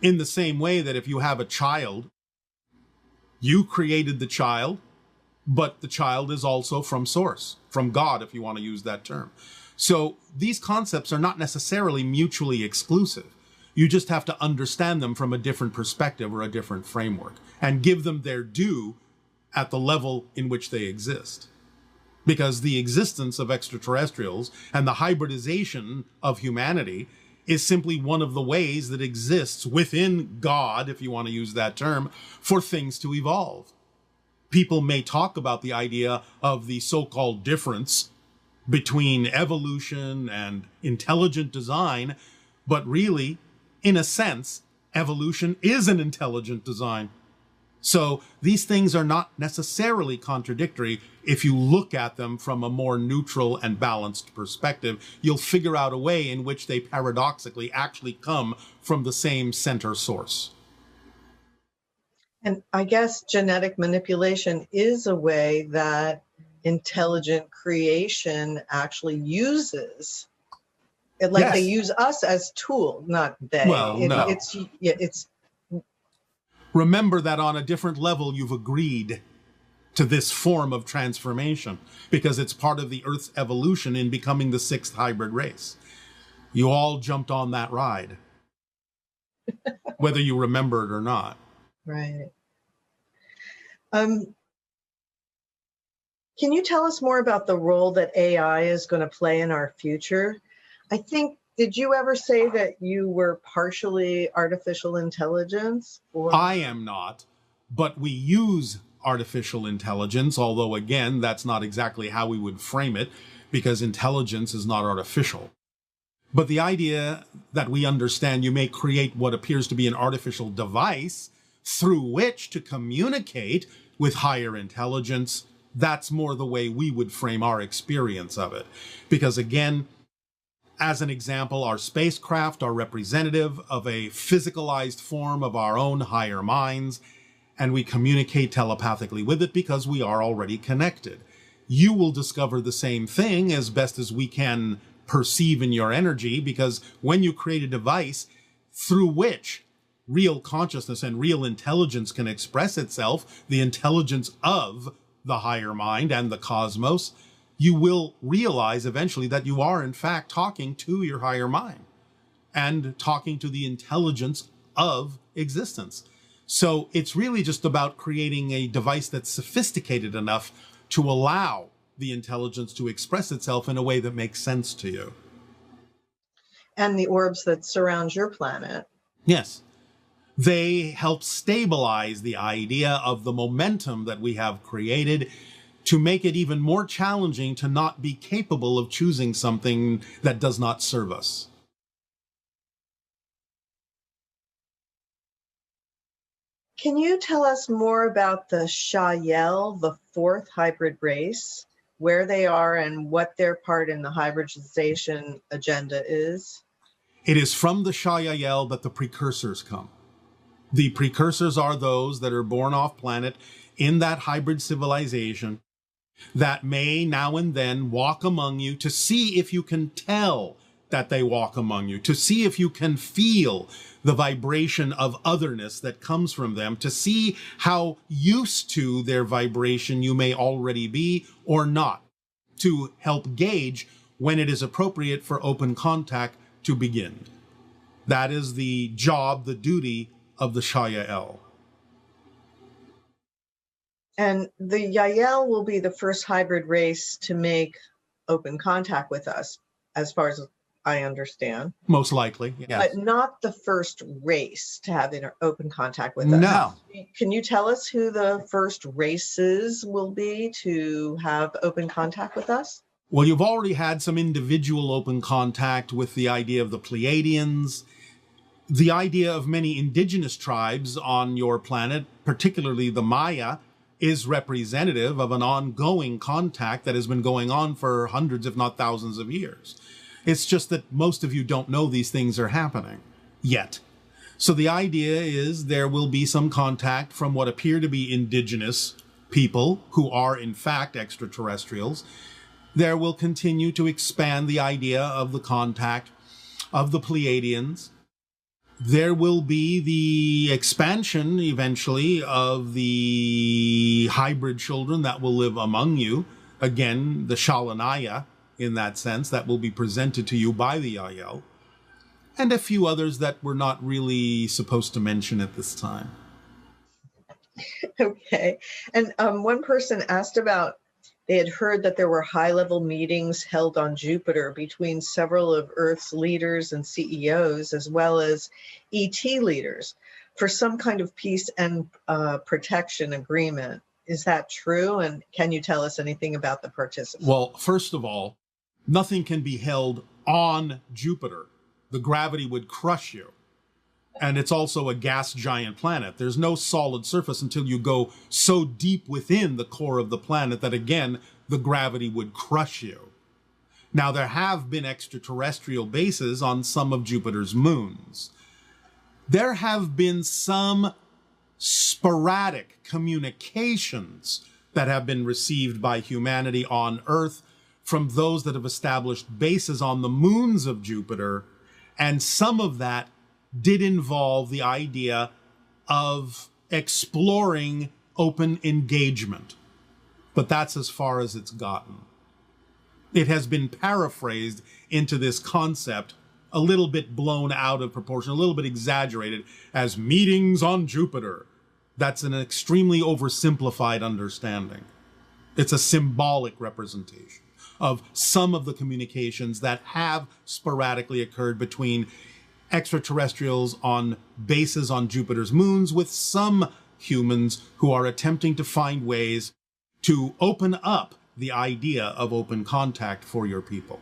In the same way that if you have a child, you created the child, but the child is also from source, from God, if you want to use that term. So these concepts are not necessarily mutually exclusive. You just have to understand them from a different perspective or a different framework and give them their due at the level in which they exist. Because the existence of extraterrestrials and the hybridization of humanity is simply one of the ways that exists within God, if you want to use that term, for things to evolve. People may talk about the idea of the so-called difference between evolution and intelligent design, but really, in a sense, evolution is an intelligent design. So these things are not necessarily contradictory. If you look at them from a more neutral and balanced perspective, you'll figure out a way in which they paradoxically actually come from the same center source. And I guess genetic manipulation is a way that intelligent creation actually uses. Like they use us as tool, not they. Well, no. It's Remember that on a different level, you've agreed to this form of transformation because it's part of the Earth's evolution in becoming the 6th hybrid race. You all jumped on that ride, whether you remember it or not. right. Can you tell us more about the role that AI is going to play in our future? I think, did you ever say that you were partially artificial intelligence? Or? I am not, but we use artificial intelligence, although again, that's not exactly how we would frame it, because intelligence is not artificial. But the idea that we understand you may create what appears to be an artificial device through which to communicate with higher intelligence, that's more the way we would frame our experience of it. Because again, As an example, our spacecraft are representative of a physicalized form of our own higher minds, and we communicate telepathically with it because we are already connected. You will discover the same thing as best as we can perceive in your energy, because when you create a device through which real consciousness and real intelligence can express itself, the intelligence of the higher mind and the cosmos, you will realize eventually that you are in fact talking to your higher mind and talking to the intelligence of existence. So it's really just about creating a device that's sophisticated enough to allow the intelligence to express itself in a way that makes sense to you. And the orbs that surround your planet. Yes. They help stabilize the idea of the momentum that we have created to make it even more challenging to not be capable of choosing something that does not serve us. Can you tell us more about the Shayel, the fourth hybrid race, where they are and what their part in the hybridization agenda is? It is from the Shayel that the precursors come. The precursors are those that are born off planet in that hybrid civilization that may now and then walk among you to see if you can tell that they walk among you, to see if you can feel the vibration of otherness that comes from them, to see how used to their vibration you may already be or not, to help gauge when it is appropriate for open contact to begin. That is the job, the duty of the Shayel. And the Yael will be the first hybrid race to make open contact with us, as far as I understand. Most likely, yes. But not the first race to have open contact with us. No. Can you tell us who the first races will be to have open contact with us? Well, you've already had some individual open contact with the idea of the Pleiadians, the idea of many indigenous tribes on your planet, particularly the Maya, is representative of an ongoing contact that has been going on for hundreds, if not thousands of years. It's just that most of you don't know these things are happening yet. So the idea is there will be some contact from what appear to be indigenous people who are in fact extraterrestrials. There will continue to expand the idea of the contact of the Pleiadians. There will be the expansion, eventually, of the hybrid children that will live among you. Again, the Shalanaya, in that sense, that will be presented to you by the Yael. And a few others that we're not really supposed to mention at this time. Okay. And one person asked about, they had heard that there were high-level meetings held on Jupiter between several of Earth's leaders and CEOs, as well as ET leaders, for some kind of peace and protection agreement. Is that true? And can you tell us anything about the participants? Well, first of all, nothing can be held on Jupiter. The gravity would crush you. And it's also a gas giant planet. There's no solid surface until you go so deep within the core of the planet that, again, the gravity would crush you. Now, there have been extraterrestrial bases on some of Jupiter's moons. There have been some sporadic communications that have been received by humanity on Earth from those that have established bases on the moons of Jupiter, and some of that did involve the idea of exploring open engagement. But that's as far as it's gotten. It has been paraphrased into this concept, a little bit blown out of proportion, a little bit exaggerated, as meetings on Jupiter. That's an extremely oversimplified understanding. It's a symbolic representation of some of the communications that have sporadically occurred between extraterrestrials on bases on Jupiter's moons with some humans who are attempting to find ways to open up the idea of open contact for your people.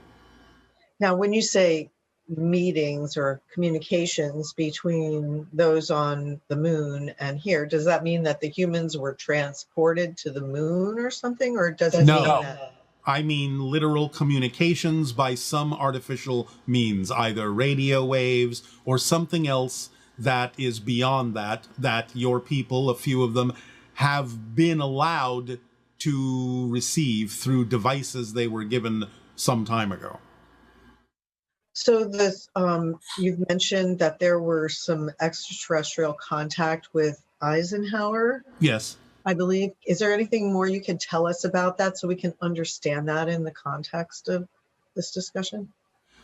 Now, when you say meetings or communications between those on the moon and here, does that mean that the humans were transported to the moon or something? Or does it mean that? I mean literal communications by some artificial means, either radio waves or something else that is beyond that your people, a few of them, have been allowed to receive through devices they were given some time ago. So this, you've mentioned that there were some extraterrestrial contact with Eisenhower, Yes. I believe. Is there anything more you can tell us about that so we can understand that in the context of this discussion?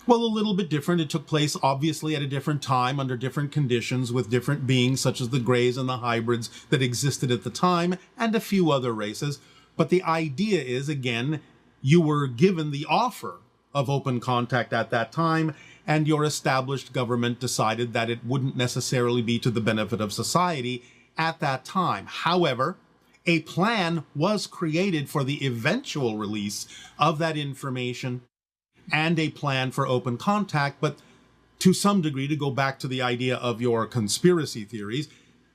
Well, a little bit different. It took place obviously at a different time, under different conditions, with different beings such as the Greys and the hybrids that existed at the time, and a few other races. But the idea is, again, you were given the offer of open contact at that time, and your established government decided that it wouldn't necessarily be to the benefit of society at that time. However, a plan was created for the eventual release of that information and a plan for open contact, but to some degree, to go back to the idea of your conspiracy theories,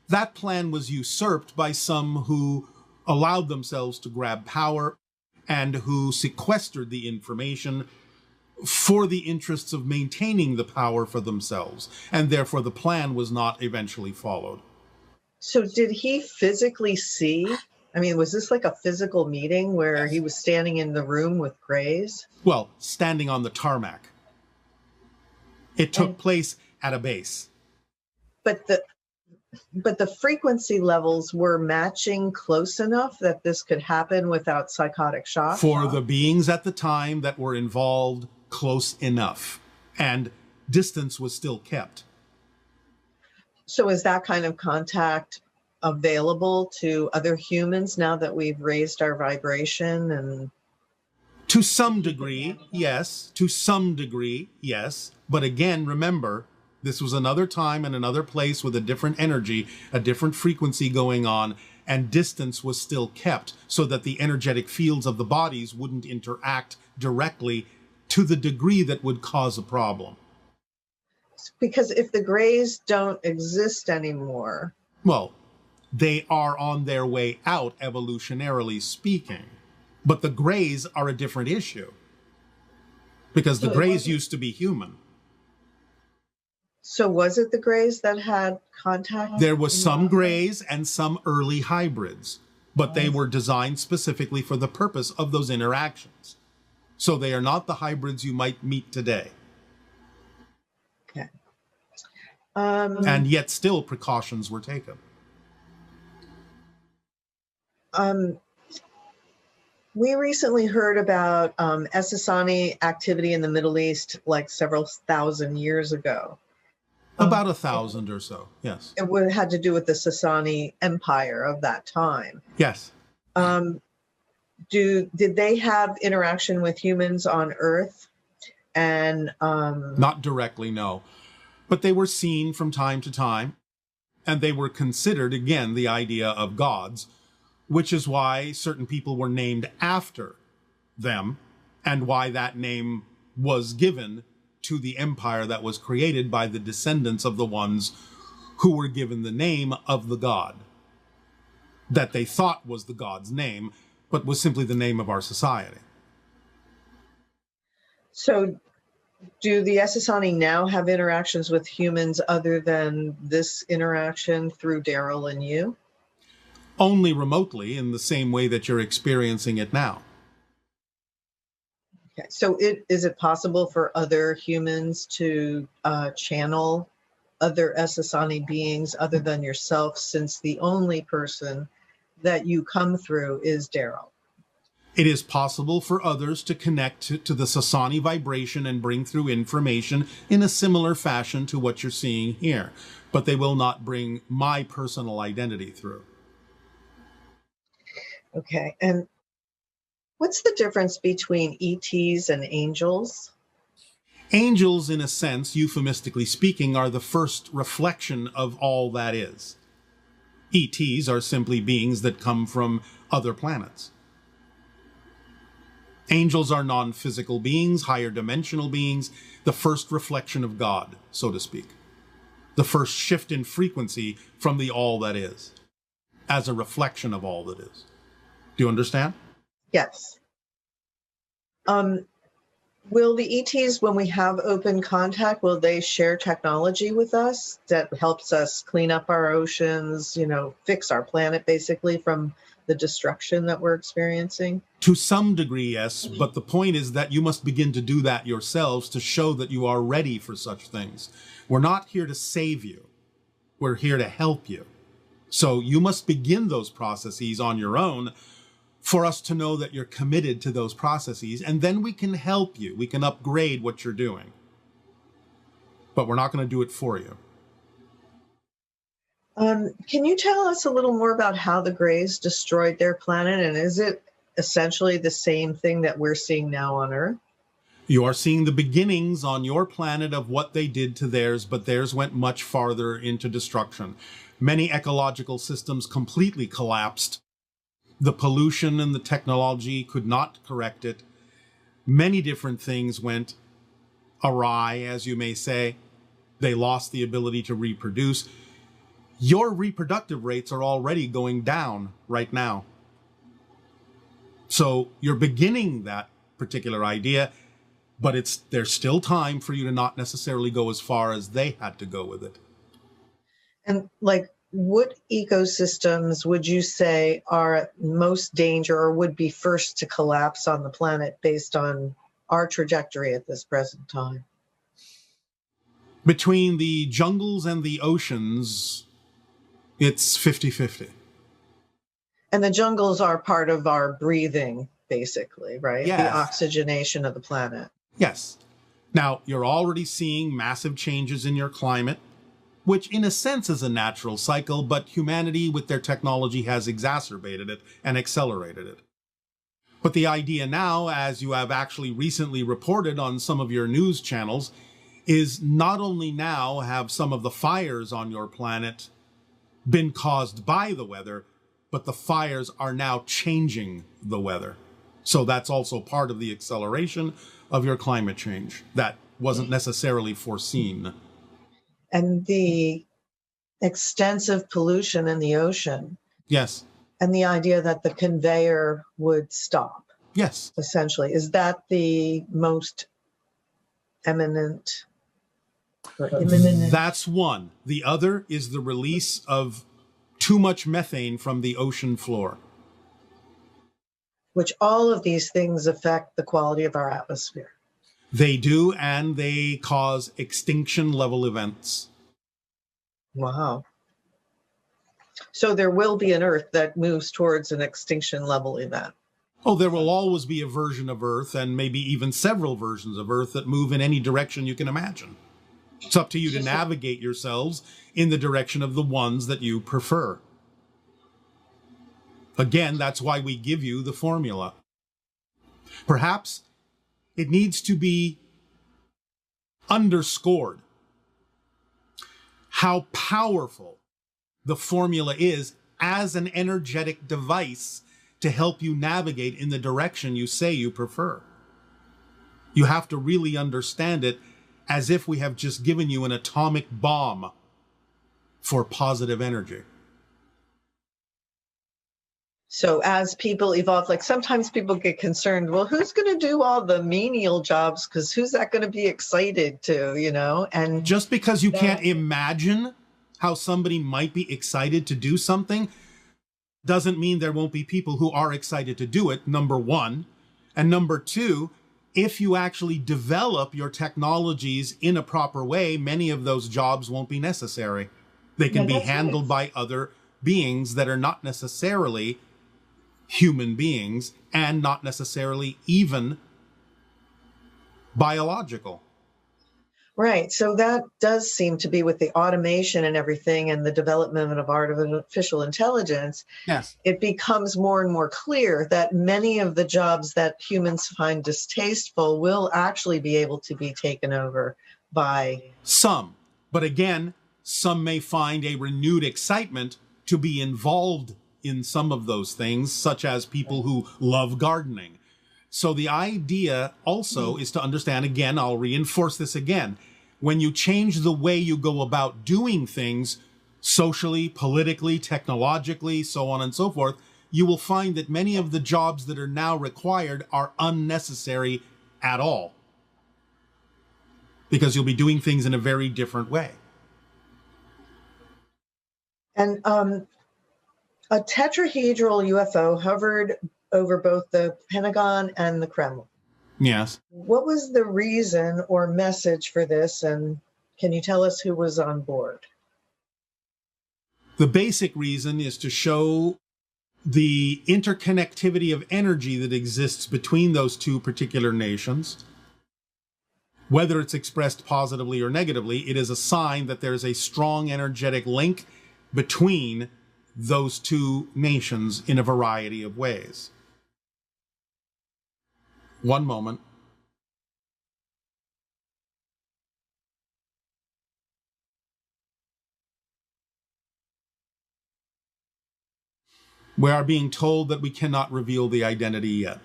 that plan was usurped by some who allowed themselves to grab power and who sequestered the information for the interests of maintaining the power for themselves, and therefore the plan was not eventually followed. So did he physically see? I mean, was this like a physical meeting where he was standing in the room with Greys? Well, standing on the tarmac. It took place at a base. But the frequency levels were matching close enough that this could happen without psychotic shock? For the beings at the time that were involved, close enough. And distance was still kept. So is that kind of contact available to other humans now that we've raised our vibration? And to some degree, yes. To some degree, yes. But again, remember, this was another time and another place with a different energy, a different frequency going on, and distance was still kept so that the energetic fields of the bodies wouldn't interact directly to the degree that would cause a problem. Because if the Greys don't exist anymore... Well, they are on their way out, evolutionarily speaking. But the Greys are a different issue. Because the Greys used to be human. So was it the Greys that had contact? There was some Greys and some early hybrids, but they were designed specifically for the purpose of those interactions. So they are not the hybrids you might meet today. Okay. And yet still precautions were taken. We recently heard about Essassani activity in the Middle East like several thousand years ago. About 1,000 or so, yes. It had to do with the Sasani Empire of that time. Yes. Did they have interaction with humans on Earth? And not directly, no. But they were seen from time to time, and they were considered, again, the idea of gods, which is why certain people were named after them, and why that name was given to the empire that was created by the descendants of the ones who were given the name of the god, that they thought was the god's name, but was simply the name of our society. So do the Essassani now have interactions with humans other than this interaction through Daryl and you? Only remotely, in the same way that you're experiencing it now. Okay. So is it possible for other humans to channel other Essassani beings other than yourself, since the only person that you come through is Daryl? It is possible for others to connect to the Sasani vibration and bring through information in a similar fashion to what you're seeing here, but they will not bring my personal identity through. Okay, and what's the difference between ETs and angels? Angels, in a sense, euphemistically speaking, are the first reflection of all that is. ETs are simply beings that come from other planets. Angels are non-physical beings, higher dimensional beings, the first reflection of God, so to speak. The first shift in frequency from the all that is, as a reflection of all that is. Do you understand? Yes. Will the ETs, when we have open contact, will they share technology with us that helps us clean up our oceans, fix our planet basically from the destruction that we're experiencing? To some degree, yes, but the point is that you must begin to do that yourselves to show that you are ready for such things. We're not here to save you. We're here to help you. So you must begin those processes on your own for us to know that you're committed to those processes, and then we can help you. We can upgrade what you're doing. But we're not going to do it for you. Can you tell us a little more about how the Greys destroyed their planet, and is it essentially the same thing that we're seeing now on Earth? You are seeing the beginnings on your planet of what they did to theirs, but theirs went much farther into destruction. Many ecological systems completely collapsed. The pollution and the technology could not correct it. Many different things went awry, as you may say. They lost the ability to reproduce. Your reproductive rates are already going down right now. So you're beginning that particular idea, but there's still time for you to not necessarily go as far as they had to go with it. And what ecosystems would you say are at most danger or would be first to collapse on the planet based on our trajectory at this present time? Between the jungles and the oceans, it's 50-50. And the jungles are part of our breathing, basically, right? Yes. The oxygenation of the planet. Yes. Now, you're already seeing massive changes in your climate, which in a sense is a natural cycle, but humanity with their technology has exacerbated it and accelerated it. But the idea now, as you have actually recently reported on some of your news channels, is not only now have some of the fires on your planet been caused by the weather, but the fires are now changing the weather. So that's also part of the acceleration of your climate change that wasn't necessarily foreseen. And the extensive pollution in the ocean. Yes. And the idea that the conveyor would stop. Yes. Essentially. Is that the most imminent? That's one. The other is the release of too much methane from the ocean floor. Which all of these things affect the quality of our atmosphere. They do, and they cause extinction level events. Wow. So there will be an Earth that moves towards an extinction level event. Oh, there will always be a version of Earth, and maybe even several versions of Earth that move in any direction you can imagine. It's up to you to navigate yourselves in the direction of the ones that you prefer. Again, that's why we give you the formula. Perhaps it needs to be underscored how powerful the formula is as an energetic device to help you navigate in the direction you say you prefer. You have to really understand it as if we have just given you an atomic bomb for positive energy. So as people evolve, sometimes people get concerned, well, who's going to do all the menial jobs? Because who's that going to be excited to, And just because you can't imagine how somebody might be excited to do something doesn't mean there won't be people who are excited to do it, number one. And number two, if you actually develop your technologies in a proper way, many of those jobs won't be necessary. They can be handled by other beings that are not necessarily human beings and not necessarily even biological. Right. So that does seem to be with the automation and everything and the development of artificial intelligence. Yes. It becomes more and more clear that many of the jobs that humans find distasteful will actually be able to be taken over by some. But again, some may find a renewed excitement to be involved in some of those things, such as people who love gardening. So the idea also is to understand, again, I'll reinforce this again, when you change the way you go about doing things socially, politically, technologically, so on and so forth, you will find that many of the jobs that are now required are unnecessary at all, because you'll be doing things in a very different way. And a tetrahedral UFO hovered over both the Pentagon and the Kremlin. Yes. What was the reason or message for this, and can you tell us who was on board? The basic reason is to show the interconnectivity of energy that exists between those two particular nations. Whether it's expressed positively or negatively, it is a sign that there's a strong energetic link between those two nations in a variety of ways. One moment. We are being told that we cannot reveal the identity yet.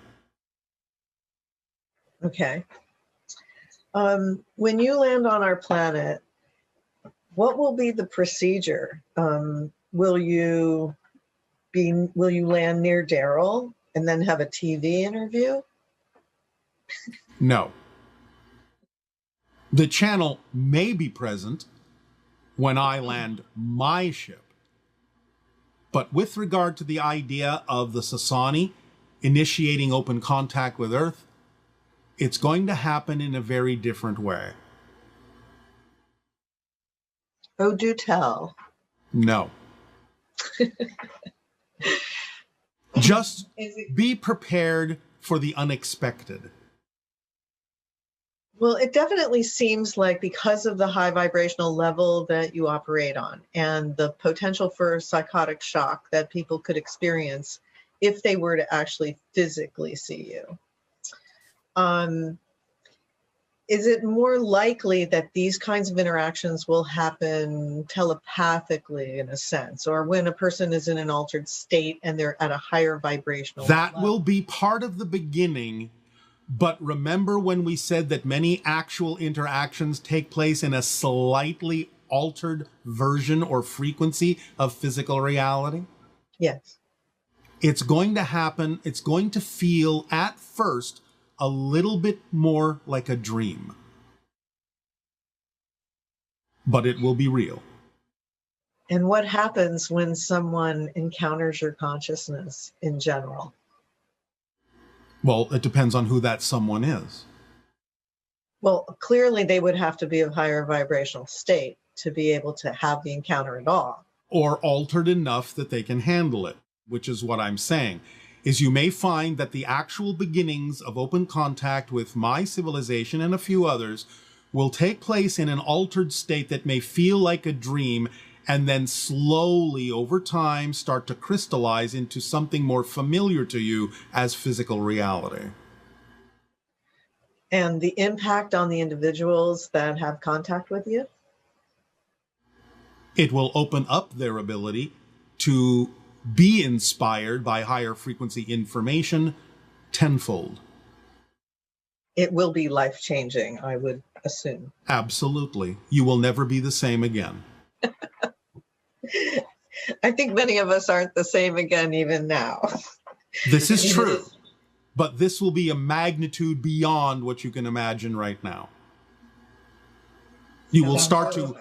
Okay. When you land on our planet, what will be the procedure? Will you land near Daryl and then have a TV interview? No. The channel may be present when I land my ship. But with regard to the idea of the Sasani initiating open contact with Earth, it's going to happen in a very different way. Oh, do tell. No. Just be prepared for the unexpected. Well, it definitely seems like because of the high vibrational level that you operate on and the potential for psychotic shock that people could experience if they were to actually physically see you. Is it more likely that these kinds of interactions will happen telepathically in a sense, or when a person is in an altered state and they're at a higher vibrational level? That will be part of the beginning. But remember when we said that many actual interactions take place in a slightly altered version or frequency of physical reality? Yes. It's going to happen. It's going to feel at first a little bit more like a dream. But it will be real. And what happens when someone encounters your consciousness in general? Well, it depends on who that someone is. Well, clearly they would have to be of higher vibrational state to be able to have the encounter at all. Or altered enough that they can handle it, which is what I'm saying, is you may find that the actual beginnings of open contact with my civilization and a few others will take place in an altered state that may feel like a dream, and then slowly over time start to crystallize into something more familiar to you as physical reality. And the impact on the individuals that have contact with you? It will open up their ability to be inspired by higher frequency information tenfold. It will be life-changing, I would assume. Absolutely. You will never be the same again. I think many of us aren't the same again even now. This is true, but this will be a magnitude beyond what you can imagine right now. You will start to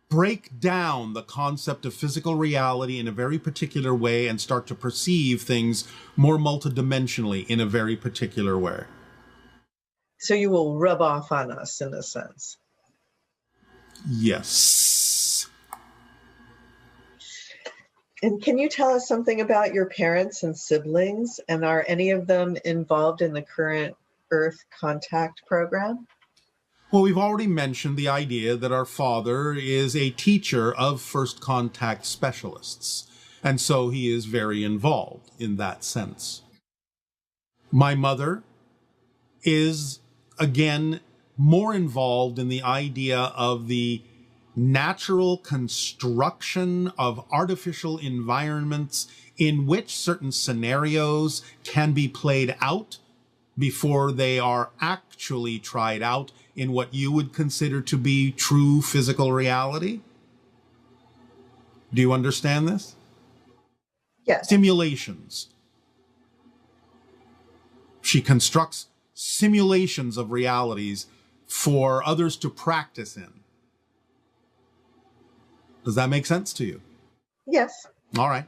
break down the concept of physical reality in a very particular way and start to perceive things more multidimensionally in a very particular way. So you will rub off on us in a sense. Yes. And can you tell us something about your parents and siblings? And are any of them involved in the current Earth Contact program? Well, we've already mentioned the idea that our father is a teacher of first contact specialists, and so he is very involved in that sense. My mother is, again, more involved in the idea of the natural construction of artificial environments in which certain scenarios can be played out before they are actually tried out in what you would consider to be true physical reality. Do you understand this? Yes. Simulations. She constructs simulations of realities for others to practice in. Does that make sense to you? Yes. All right.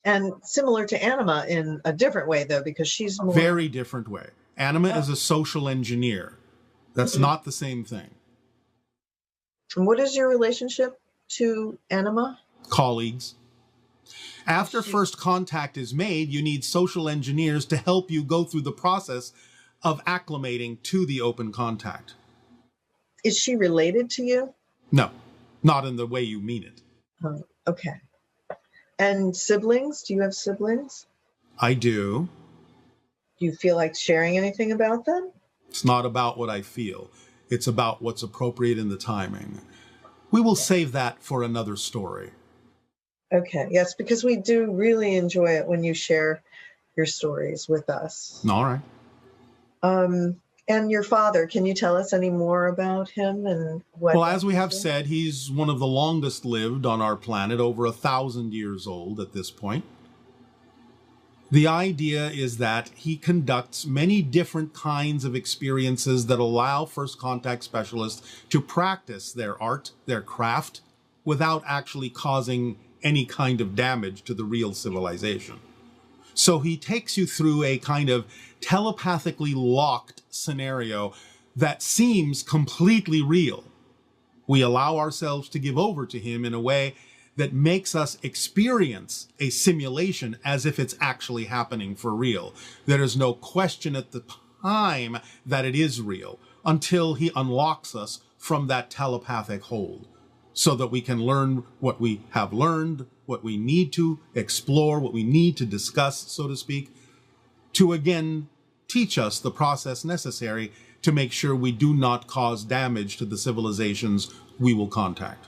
And similar to Anima in a different way, though, because she's more... Very different way. Anima is a social engineer. That's not the same thing. And what is your relationship to Anima? Colleagues. After first contact is made, you need social engineers to help you go through the process of acclimating to the open contact. Is she related to you? No, not in the way you mean it. Okay. And siblings? Do you have siblings? I do. Do you feel like sharing anything about them? It's not about what I feel. It's about what's appropriate in the timing. We will save that for another story. Okay. Yes, because we do really enjoy it when you share your stories with us. All right. And your father, can you tell us any more about him and what? Well, as we have said, he's one of the longest lived on our planet, over 1,000 years old at this point. The idea is that he conducts many different kinds of experiences that allow first contact specialists to practice their art, their craft, without actually causing any kind of damage to the real civilization. So he takes you through a kind of telepathically locked scenario that seems completely real. We allow ourselves to give over to him in a way that makes us experience a simulation as if it's actually happening for real. There is no question at the time that it is real until he unlocks us from that telepathic hold, so that we can learn what we have learned, what we need to explore, what we need to discuss, so to speak, to again teach us the process necessary to make sure we do not cause damage to the civilizations we will contact.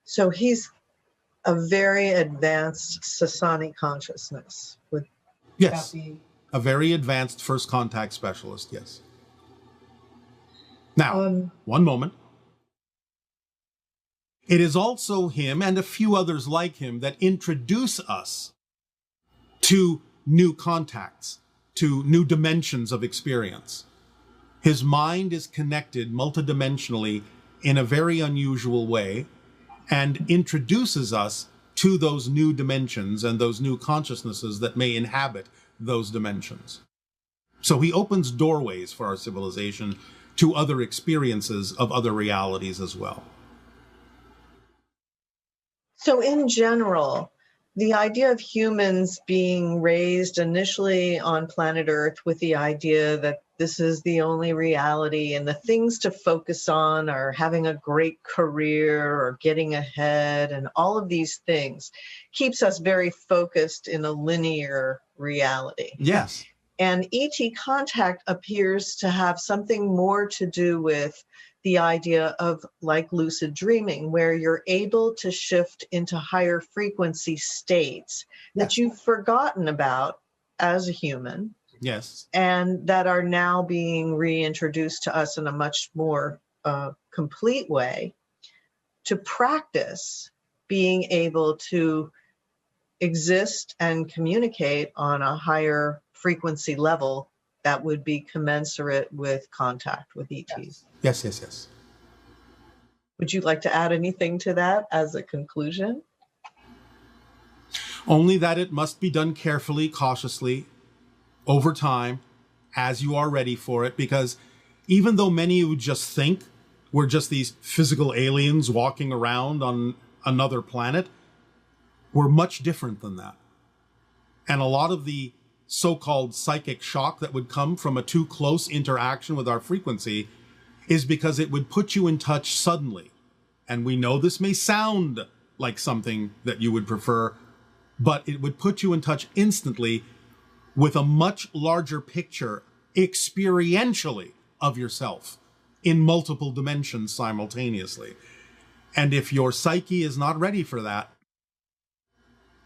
So he's a very advanced Sasani consciousness. Yes, a very advanced first contact specialist, yes. Now, one moment. It is also him and a few others like him that introduce us to new contacts, to new dimensions of experience. His mind is connected multidimensionally in a very unusual way and introduces us to those new dimensions and those new consciousnesses that may inhabit those dimensions. So he opens doorways for our civilization to other experiences of other realities as well. So in general, the idea of humans being raised initially on planet Earth with the idea that this is the only reality and the things to focus on are having a great career or getting ahead, and all of these things keeps us very focused in a linear reality. Yes. And ET contact appears to have something more to do with the idea of like lucid dreaming, where you're able to shift into higher frequency states that you've forgotten about as a human. Yes. And that are now being reintroduced to us in a much more complete way to practice being able to exist and communicate on a higher frequency level that would be commensurate with contact with ETs. Yes, yes, yes. Would you like to add anything to that as a conclusion? Only that it must be done carefully, cautiously, over time, as you are ready for it, because even though many would just think we're just these physical aliens walking around on another planet, we're much different than that. And a lot of the so-called psychic shock that would come from a too close interaction with our frequency is because it would put you in touch suddenly. And we know this may sound like something that you would prefer, but it would put you in touch instantly with a much larger picture experientially of yourself in multiple dimensions simultaneously. And if your psyche is not ready for that,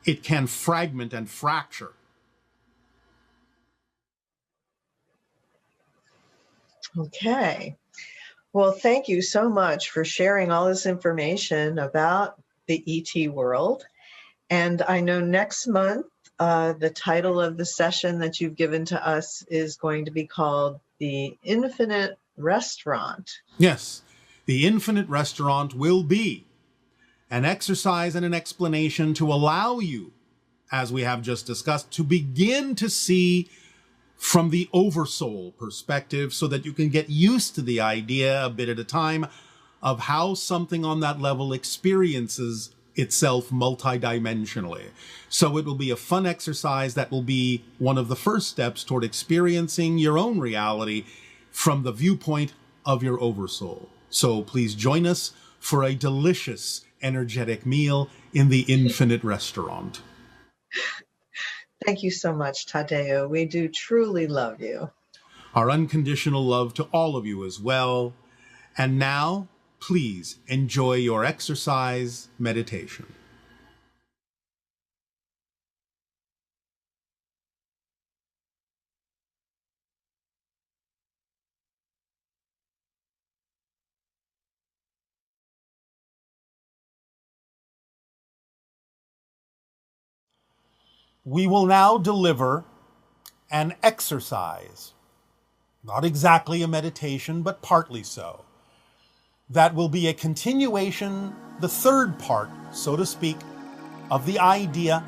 it can fragment and fracture. Okay. Well, thank you so much for sharing all this information about the ET world. And I know next month, the title of the session that you've given to us is going to be called The Infinite Restaurant. Yes, the Infinite Restaurant will be an exercise and an explanation to allow you, as we have just discussed, to begin to see from the oversoul perspective so that you can get used to the idea a bit at a time of how something on that level experiences itself multidimensionally. So it will be a fun exercise that will be one of the first steps toward experiencing your own reality from the viewpoint of your oversoul. So please join us for a delicious, energetic meal in the Infinite Restaurant. Thank you so much, Tadeo. We do truly love you. Our unconditional love to all of you as well. And now, please enjoy your exercise meditation. We will now deliver an exercise, not exactly a meditation, but partly so. That will be a continuation, the third part, so to speak, of the idea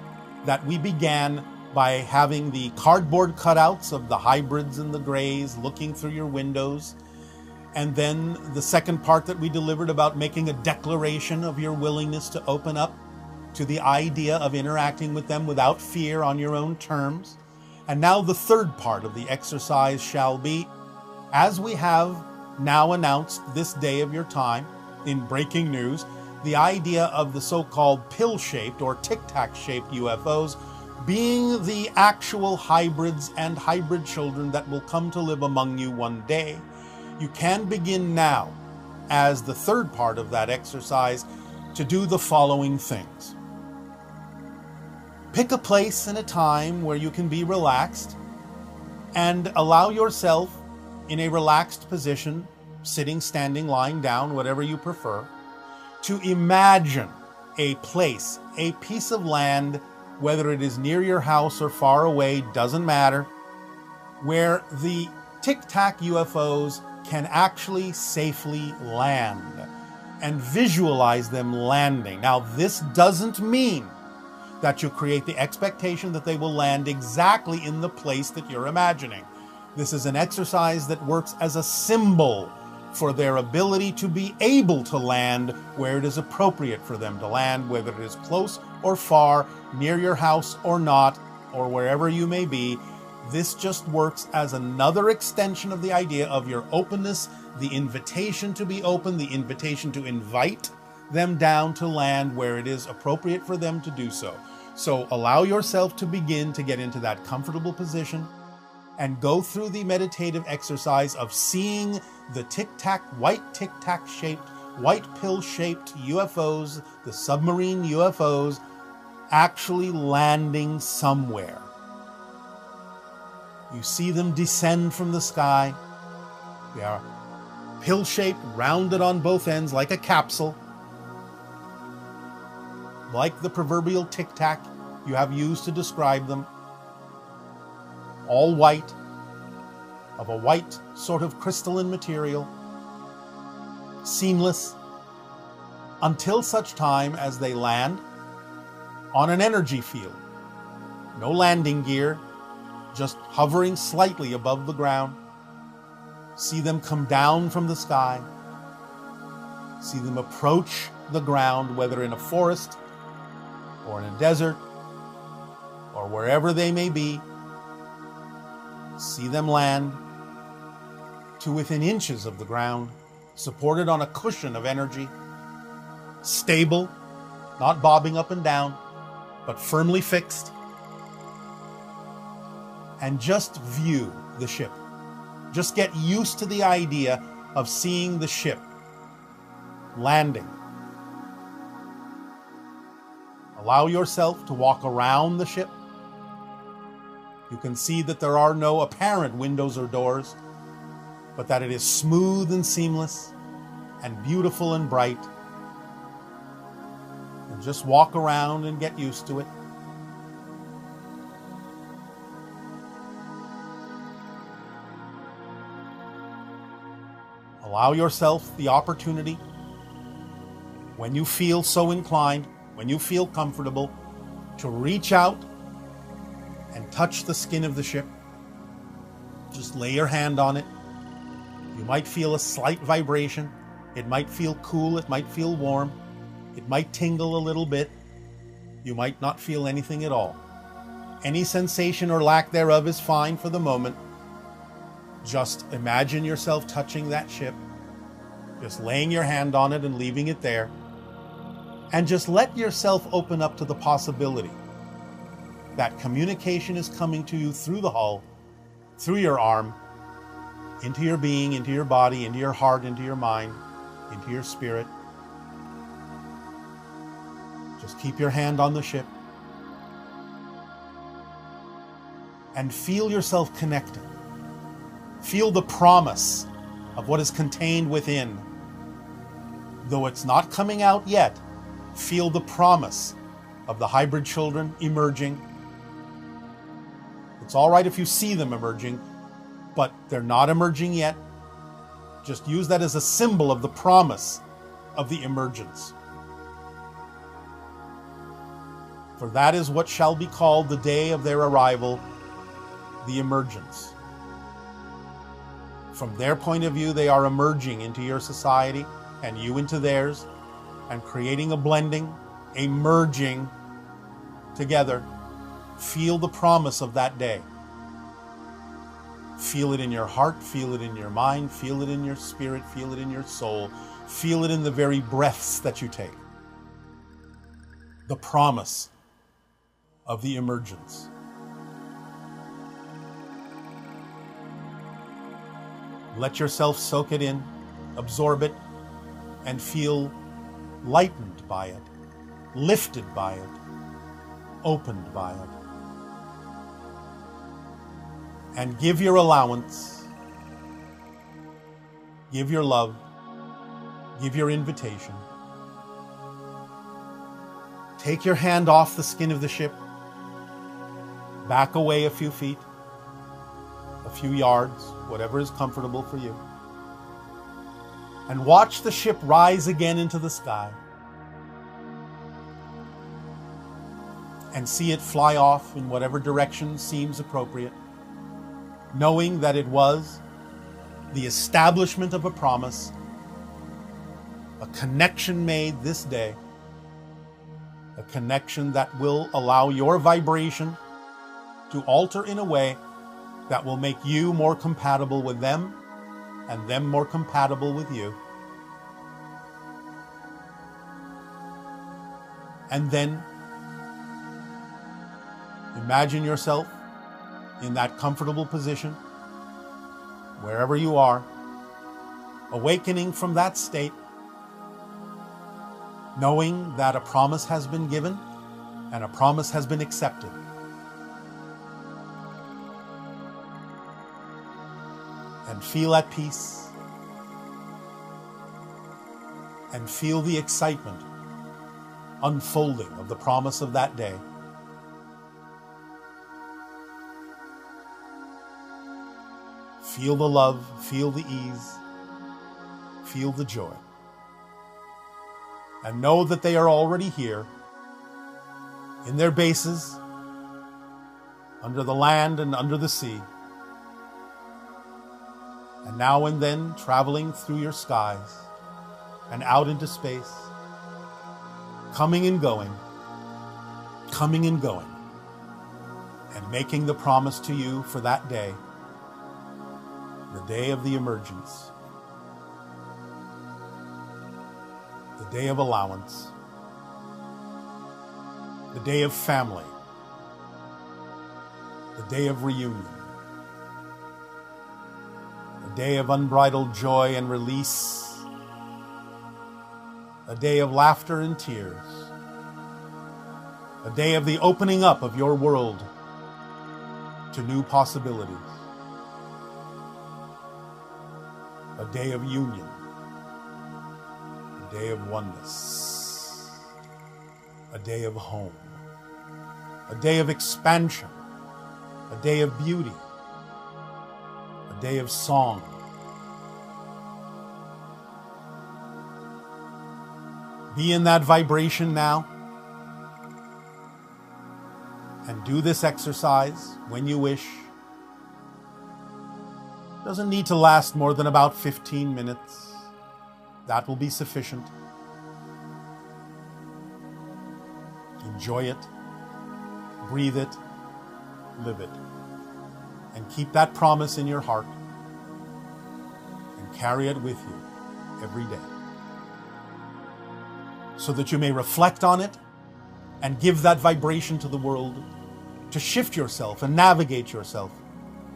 that we began by having the cardboard cutouts of the hybrids and the grays looking through your windows. And then the second part that we delivered about making a declaration of your willingness to open up to the idea of interacting with them without fear on your own terms. And now the third part of the exercise shall be, as we have now announced this day of your time in breaking news, the idea of the so-called pill-shaped or tic-tac-shaped UFOs being the actual hybrids and hybrid children that will come to live among you one day. You can begin now, as the third part of that exercise, to do the following things. Pick a place and a time where you can be relaxed and allow yourself in a relaxed position, sitting, standing, lying down, whatever you prefer, to imagine a place, a piece of land, whether it is near your house or far away, doesn't matter, where the tic-tac UFOs can actually safely land and visualize them landing. Now, this doesn't mean that you create the expectation that they will land exactly in the place that you're imagining. This is an exercise that works as a symbol for their ability to be able to land where it is appropriate for them to land, whether it is close or far, near your house or not, or wherever you may be. This just works as another extension of the idea of your openness, the invitation to be open, the invitation to invite them down to land where it is appropriate for them to do so. So allow yourself to begin to get into that comfortable position and go through the meditative exercise of seeing the white tic-tac shaped, white pill shaped UFOs, the submarine UFOs, actually landing somewhere. You see them descend from the sky. They are pill-shaped, rounded on both ends like a capsule, like the proverbial tic-tac you have used to describe them, all white, of a white sort of crystalline material, seamless, until such time as they land on an energy field. No landing gear, just hovering slightly above the ground. See them come down from the sky. See them approach the ground, whether in a forest or in a desert or wherever they may be. See them land to within inches of the ground, supported on a cushion of energy, stable, not bobbing up and down, but firmly fixed. And just view the ship. Just get used to the idea of seeing the ship landing. Allow yourself to walk around the ship. You can see that there are no apparent windows or doors, but that it is smooth and seamless and beautiful and bright. And And just walk around and get used to it. Allow yourself the opportunity, when you feel so inclined, when you feel comfortable, to reach out and touch the skin of the ship. Just lay your hand on it. You might feel a slight vibration. It might feel cool, it might feel warm. It might tingle a little bit. You might not feel anything at all. Any sensation or lack thereof is fine for the moment. Just imagine yourself touching that ship, just laying your hand on it and leaving it there. And just let yourself open up to the possibility that communication is coming to you through the hull, through your arm, into your being, into your body, into your heart, into your mind, into your spirit. Just keep your hand on the ship and feel yourself connected. Feel the promise of what is contained within. Though it's not coming out yet, feel the promise of the hybrid children emerging. It's all right if you see them emerging, but they're not emerging yet. Just use that as a symbol of the promise of the emergence. For that is what shall be called the day of their arrival, the emergence. From their point of view, they are emerging into your society and you into theirs, and creating a blending, a merging together. Feel the promise of that day. Feel it in your heart, feel it in your mind, feel it in your spirit, feel it in your soul, feel it in the very breaths that you take. The promise of the emergence. Let yourself soak it in, absorb it, and feel lightened by it, lifted by it, opened by it. And give your allowance, give your love, give your invitation. Take your hand off the skin of the ship, back away a few feet, a few yards, whatever is comfortable for you, and watch the ship rise again into the sky, and see it fly off in whatever direction seems appropriate, knowing that it was the establishment of a promise, a connection made this day, a connection that will allow your vibration to alter in a way that will make you more compatible with them and them more compatible with you. And then imagine yourself in that comfortable position, wherever you are, awakening from that state, knowing that a promise has been given and a promise has been accepted. And feel at peace, and feel the excitement unfolding of the promise of that day. Feel the love, feel the ease, feel the joy. And know that they are already here, in their bases, under the land and under the sea, and now and then traveling through your skies and out into space, coming and going, and making the promise to you for that day, the day of the emergence, the day of allowance, the day of family, the day of reunion, a day of unbridled joy and release, a day of laughter and tears, a day of the opening up of your world to new possibilities, a day of union, a day of oneness. a day of home, a day of expansion, a day of beauty, a day of song. Be in that vibration now and do this exercise when you wish. Doesn't need to last more than about 15 minutes. That will be sufficient. Enjoy it, breathe it, live it, and keep that promise in your heart and carry it with you every day, so that you may reflect on it and give that vibration to the world to shift yourself and navigate yourself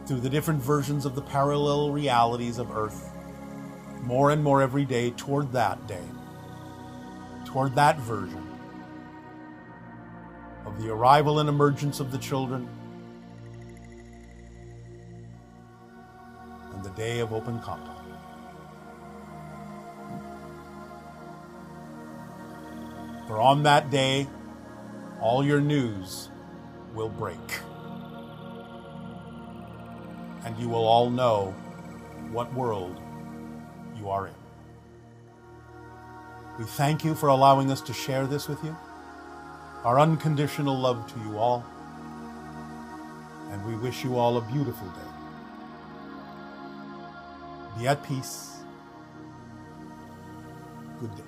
through the different versions of the parallel realities of Earth, more and more every day, toward that version of the arrival and emergence of the children and the day of open contact. For on that day, all your news will break, and you will all know what world you are in. We thank you for allowing us to share this with you. Our unconditional love to you all, and we wish you all a beautiful day. Be at peace. Good day.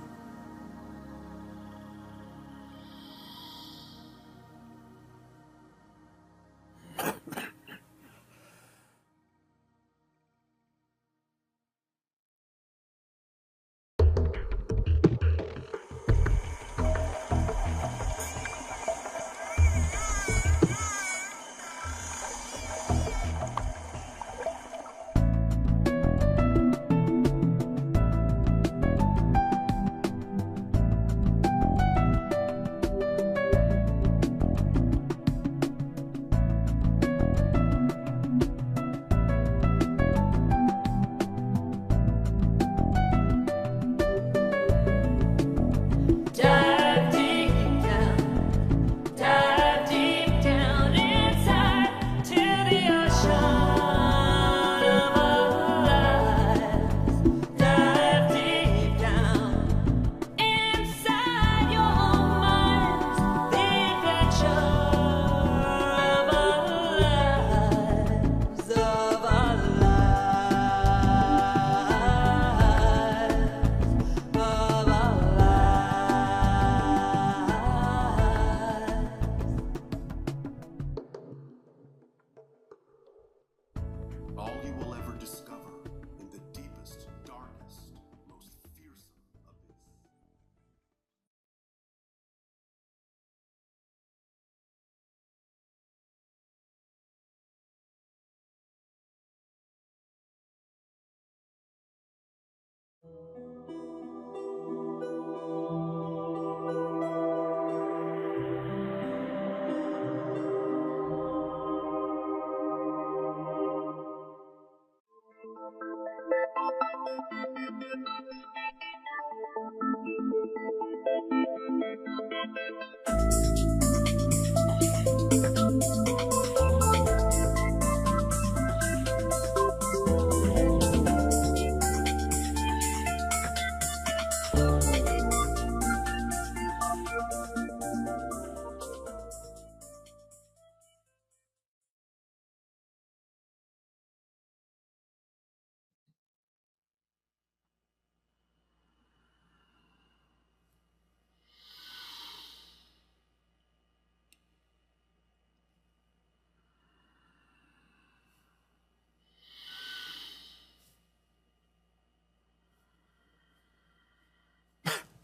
All you will ever discover in the deepest, darkest, most fearsome abyss.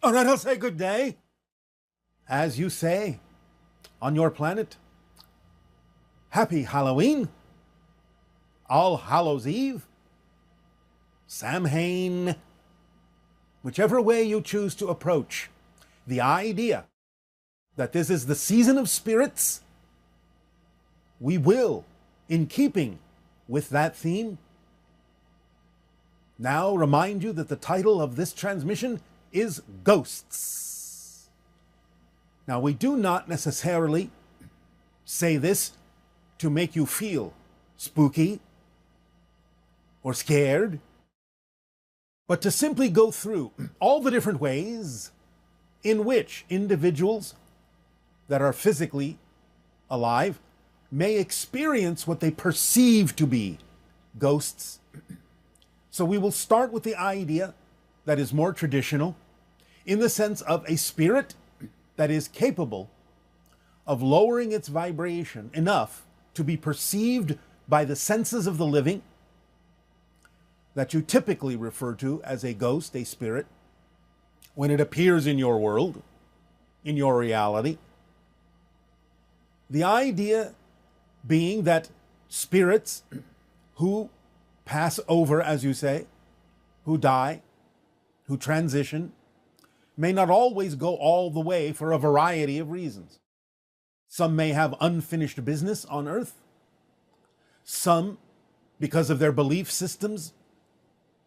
All right, I'll say good day. As you say, on your planet, Happy Halloween, All Hallows Eve, Samhain, whichever way you choose to approach the idea that this is the season of spirits, we will, in keeping with that theme, now remind you that the title of this transmission is Ghosts. Now, we do not necessarily say this to make you feel spooky or scared, but to simply go through all the different ways in which individuals that are physically alive may experience what they perceive to be ghosts. So we will start with the idea that is more traditional, in the sense of a spirit that is capable of lowering its vibration enough to be perceived by the senses of the living, that you typically refer to as a ghost, a spirit, when it appears in your world, in your reality. The idea being that spirits who pass over, as you say, who die, who transition, may not always go all the way for a variety of reasons. Some may have unfinished business on earth. Some, because of their belief systems,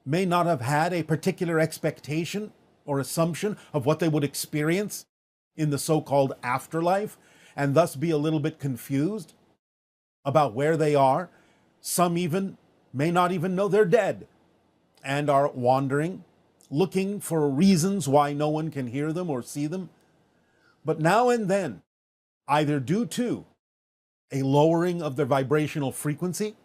may not have had a particular expectation or assumption of what they would experience in the so-called afterlife, and thus be a little bit confused about where they are. Some even may not even know they're dead and are wandering, looking for reasons why no one can hear them or see them. But now and then, either due to a lowering of their vibrational frequency,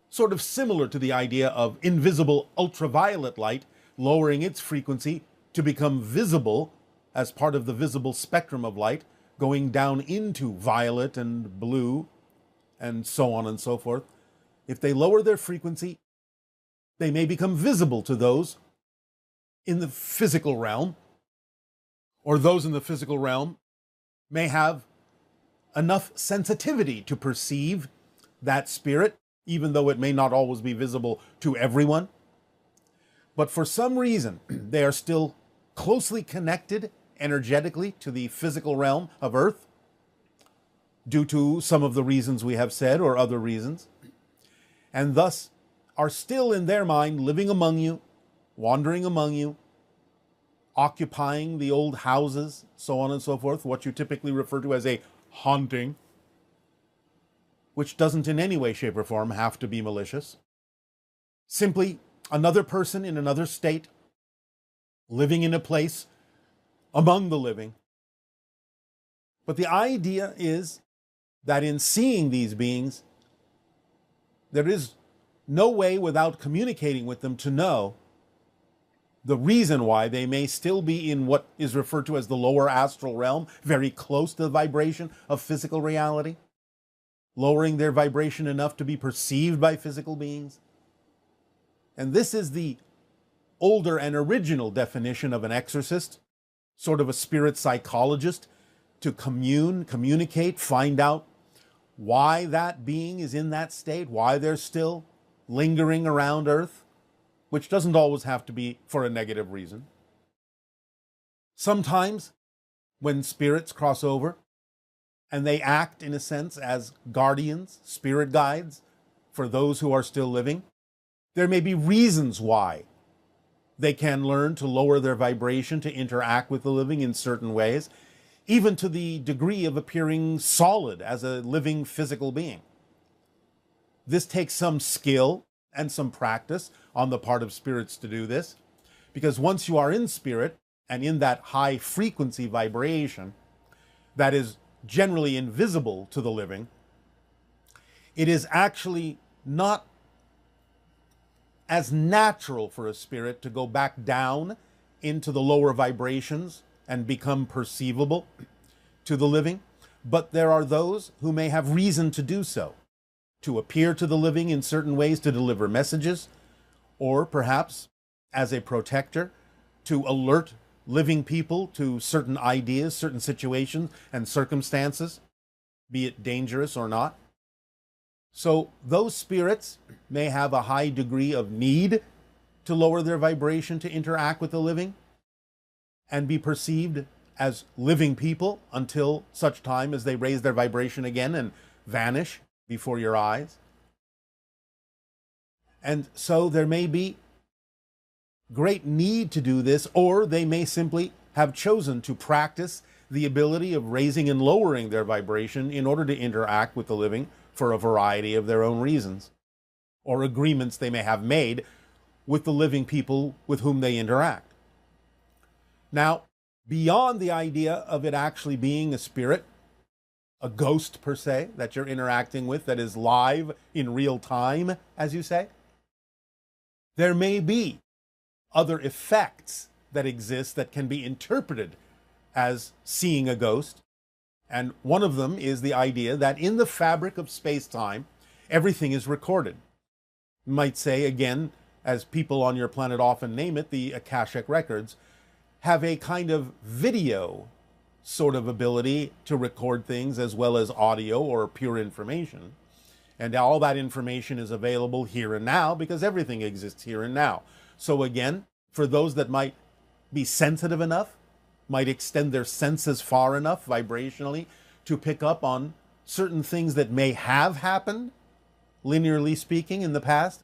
sort of similar to the idea of invisible ultraviolet light lowering its frequency to become visible as part of the visible spectrum of light, going down into violet and blue and so on and so forth. If they lower their frequency, they may become visible to those in the physical realm, or those in the physical realm may have enough sensitivity to perceive that spirit, even though it may not always be visible to everyone. But for some reason, they are still closely connected energetically to the physical realm of Earth, due to some of the reasons we have said or other reasons, and thus are still in their mind living among you, wandering among you, occupying the old houses, so on and so forth, what you typically refer to as a haunting, which doesn't in any way, shape, or form have to be malicious. Simply another person in another state, living in a place among the living. But the idea is that in seeing these beings, there is no way without communicating with them to know the reason why they may still be in what is referred to as the lower astral realm, very close to the vibration of physical reality, lowering their vibration enough to be perceived by physical beings. And this is the older and original definition of an exorcist, sort of a spirit psychologist, to communicate, find out why that being is in that state, why they're still lingering around Earth, which doesn't always have to be for a negative reason. Sometimes, when spirits cross over, and they act, in a sense, as guardians, spirit guides, for those who are still living, there may be reasons why they can learn to lower their vibration, to interact with the living in certain ways, even to the degree of appearing solid as a living physical being. This takes some skill and some practice on the part of spirits to do this, because once you are in spirit and in that high frequency vibration that is generally invisible to the living, it is actually not as natural for a spirit to go back down into the lower vibrations and become perceivable to the living. But there are those who may have reason to do so, to appear to the living in certain ways, to deliver messages, or perhaps as a protector, to alert living people to certain ideas, certain situations and circumstances, be it dangerous or not. So those spirits may have a high degree of need to lower their vibration to interact with the living and be perceived as living people until such time as they raise their vibration again and vanish before your eyes. And so there may be great need to do this, or they may simply have chosen to practice the ability of raising and lowering their vibration in order to interact with the living for a variety of their own reasons, or agreements they may have made with the living people with whom they interact. Now, beyond the idea of it actually being a spirit, a ghost per se, that you're interacting with, that is live in real time, as you say, there may be other effects that exist that can be interpreted as seeing a ghost. And one of them is the idea that in the fabric of space-time, everything is recorded. You might say, again, as people on your planet often name it, the Akashic records have a kind of video sort of ability to record things as well as audio or pure information. And all that information is available here and now because everything exists here and now. So again, for those that might be sensitive enough, might extend their senses far enough vibrationally to pick up on certain things that may have happened, linearly speaking, in the past,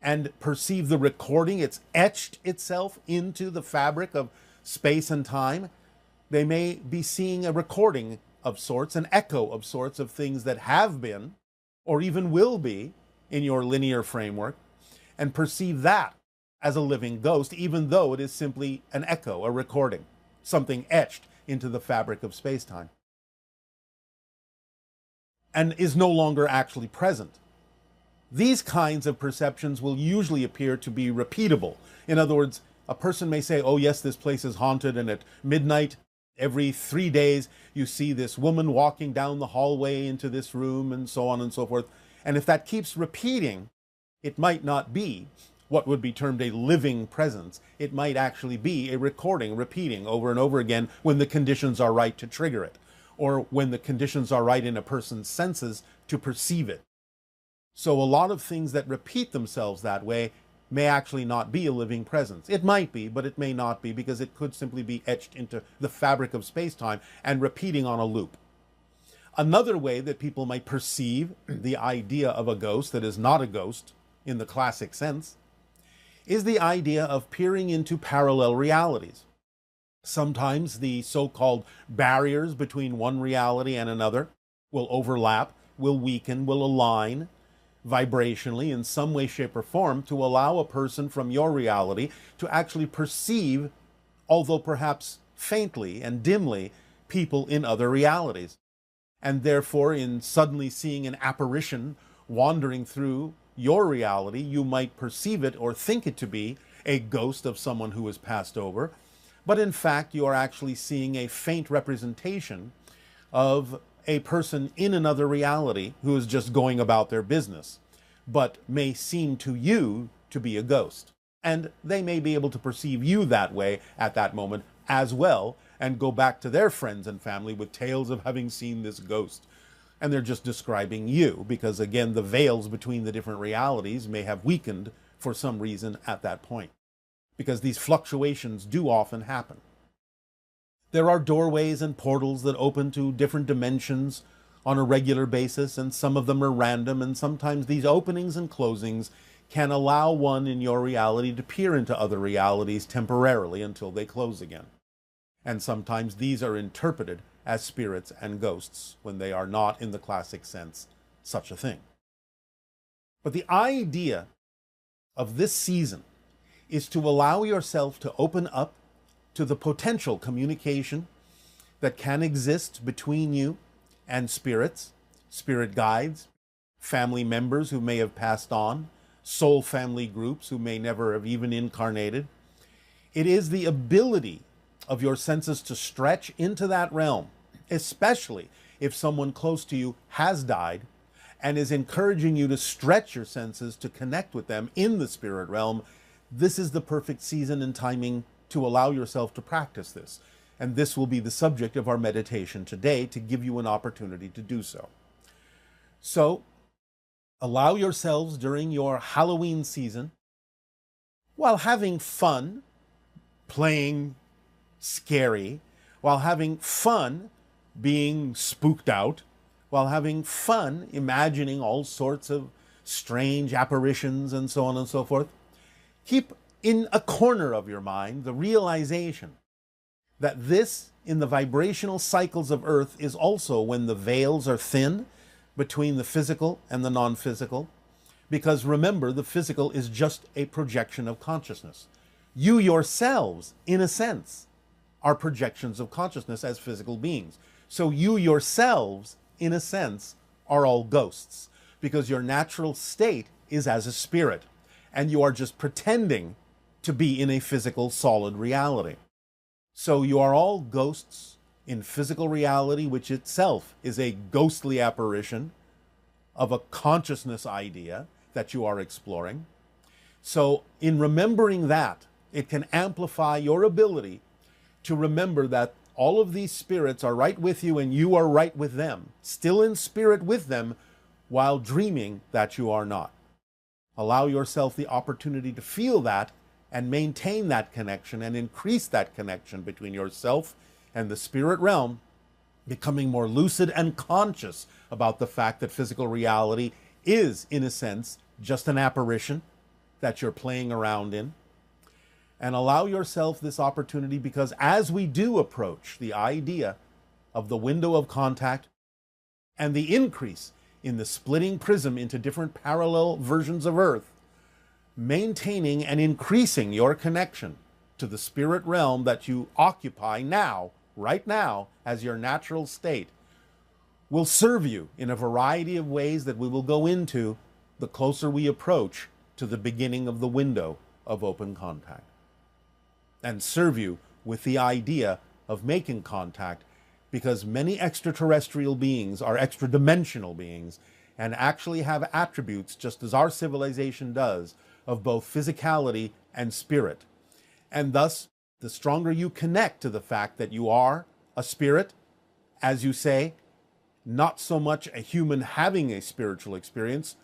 and perceive the recording, it's etched itself into the fabric of space and time, they may be seeing a recording of sorts, an echo of sorts of things that have been, or even will be, in your linear framework, and perceive that as a living ghost, even though it is simply an echo, a recording, something etched into the fabric of space-time, and is no longer actually present. These kinds of perceptions will usually appear to be repeatable. In other words, a person may say, oh yes, this place is haunted, and at midnight, every 3 days, you see this woman walking down the hallway into this room, and so on and so forth. And if that keeps repeating, it might not be what would be termed a living presence. It might actually be a recording, repeating over and over again when the conditions are right to trigger it, or when the conditions are right in a person's senses to perceive it. So a lot of things that repeat themselves that way may actually not be a living presence. It might be, but it may not be, because it could simply be etched into the fabric of space-time and repeating on a loop. Another way that people might perceive the idea of a ghost that is not a ghost in the classic sense is the idea of peering into parallel realities. Sometimes the so-called barriers between one reality and another will overlap, will weaken, will align vibrationally in some way, shape, or form to allow a person from your reality to actually perceive, although perhaps faintly and dimly, people in other realities. And therefore, in suddenly seeing an apparition wandering through your reality, you might perceive it or think it to be a ghost of someone who has passed over, but in fact you are actually seeing a faint representation of a person in another reality who is just going about their business, but may seem to you to be a ghost. And they may be able to perceive you that way at that moment as well, and go back to their friends and family with tales of having seen this ghost. And they're just describing you, because again, the veils between the different realities may have weakened for some reason at that point, because these fluctuations do often happen. There are doorways and portals that open to different dimensions on a regular basis, and some of them are random, and sometimes these openings and closings can allow one in your reality to peer into other realities temporarily until they close again. And sometimes these are interpreted as spirits and ghosts when they are not, in the classic sense, such a thing. But the idea of this season is to allow yourself to open up to the potential communication that can exist between you and spirits, spirit guides, family members who may have passed on, soul family groups who may never have even incarnated. It is the ability of your senses to stretch into that realm, especially if someone close to you has died, and is encouraging you to stretch your senses to connect with them in the spirit realm. This is the perfect season and timing to allow yourself to practice this. And this will be the subject of our meditation today, to give you an opportunity to do so. So, allow yourselves during your Halloween season, while having fun, playing scary, while having fun being spooked out, while having fun imagining all sorts of strange apparitions and so on and so forth, keep in a corner of your mind the realization that this, in the vibrational cycles of Earth, is also when the veils are thin between the physical and the non-physical. Because remember, the physical is just a projection of consciousness. You yourselves, in a sense, are projections of consciousness as physical beings. So you yourselves, in a sense, are all ghosts, because your natural state is as a spirit, and you are just pretending to be in a physical, solid reality. So you are all ghosts in physical reality, which itself is a ghostly apparition of a consciousness idea that you are exploring. So in remembering that, it can amplify your ability to remember that all of these spirits are right with you and you are right with them, still in spirit with them, while dreaming that you are not. Allow yourself the opportunity to feel that and maintain that connection and increase that connection between yourself and the spirit realm, becoming more lucid and conscious about the fact that physical reality is, in a sense, just an apparition that you're playing around in. And allow yourself this opportunity, because as we do approach the idea of the window of contact and the increase in the splitting prism into different parallel versions of Earth, maintaining and increasing your connection to the spirit realm that you occupy now, right now, as your natural state, will serve you in a variety of ways that we will go into the closer we approach to the beginning of the window of open contact. And serve you with the idea of making contact, because many extraterrestrial beings are extra-dimensional beings and actually have attributes, just as our civilization does, of both physicality and spirit. And thus, the stronger you connect to the fact that you are a spirit, as you say, not so much a human having a spiritual experience,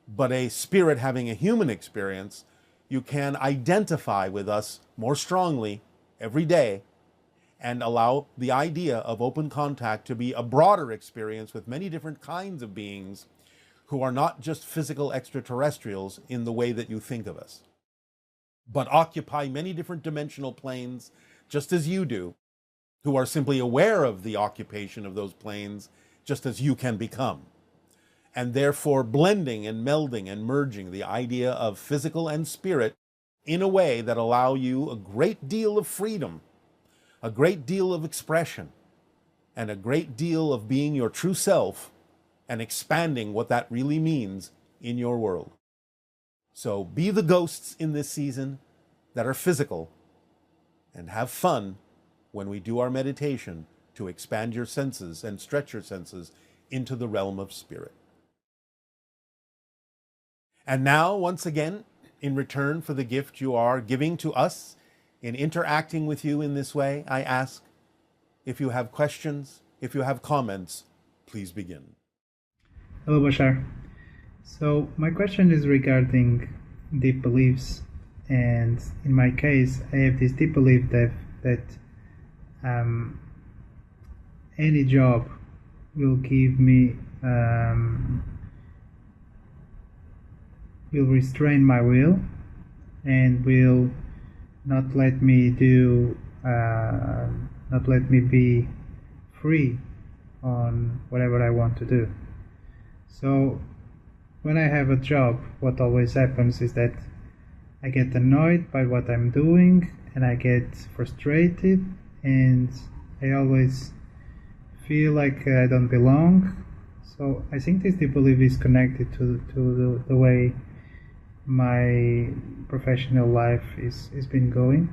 but a spirit having a human experience, you can identify with us more strongly every day and allow the idea of open contact to be a broader experience with many different kinds of beings who are not just physical extraterrestrials in the way that you think of us, but occupy many different dimensional planes just as you do, who are simply aware of the occupation of those planes just as you can become. And therefore blending and melding and merging the idea of physical and spirit in a way that allow you a great deal of freedom, a great deal of expression, and a great deal of being your true self and expanding what that really means in your world. So be the ghosts in this season that are physical, and have fun when we do our meditation to expand your senses and stretch your senses into the realm of spirit. And now, once again, in return for the gift you are giving to us in interacting with you in this way, I ask, if you have questions, if you have comments, please begin. Hello, Bashar. So my question is regarding deep beliefs, and in my case, I have this deep belief that any job will give me will restrain my will and will not let me be free on whatever I want to do. So when I have a job, what always happens is that I get annoyed by what I'm doing and I get frustrated, and I always feel like I don't belong. So I think this deep belief is connected to the way my professional life is been going.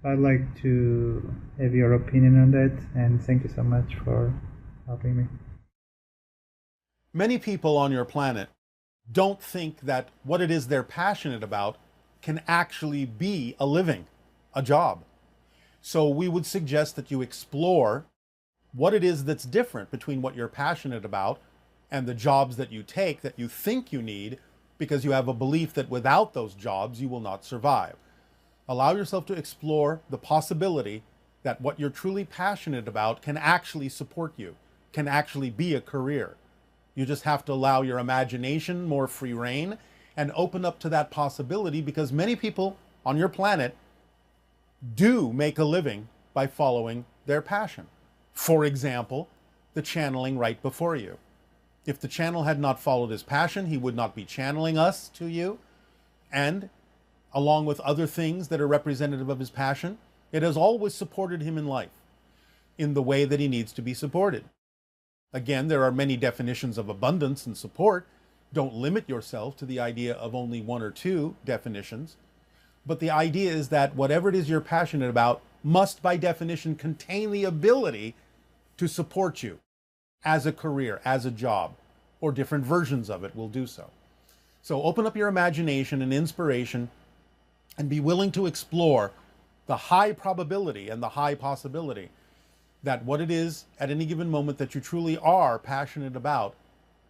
So I'd like to have your opinion on that, and thank you so much for helping me. Many people on your planet don't think that what it is they're passionate about can actually be a living, a job. So we would suggest that you explore what it is that's different between what you're passionate about and the jobs that you take that you think you need, because you have a belief that without those jobs you will not survive. Allow yourself to explore the possibility that what you're truly passionate about can actually support you, can actually be a career. You just have to allow your imagination more free rein and open up to that possibility, because many people on your planet do make a living by following their passion. For example, the channeling right before you. If the channel had not followed his passion, he would not be channeling us to you. And along with other things that are representative of his passion, it has always supported him in life in the way that he needs to be supported. Again, there are many definitions of abundance and support. Don't limit yourself to the idea of only one or two definitions. But the idea is that whatever it is you're passionate about must, by definition, contain the ability to support you as a career, as a job, or different versions of it will do so. So open up your imagination and inspiration and be willing to explore the high probability and the high possibility that what it is at any given moment that you truly are passionate about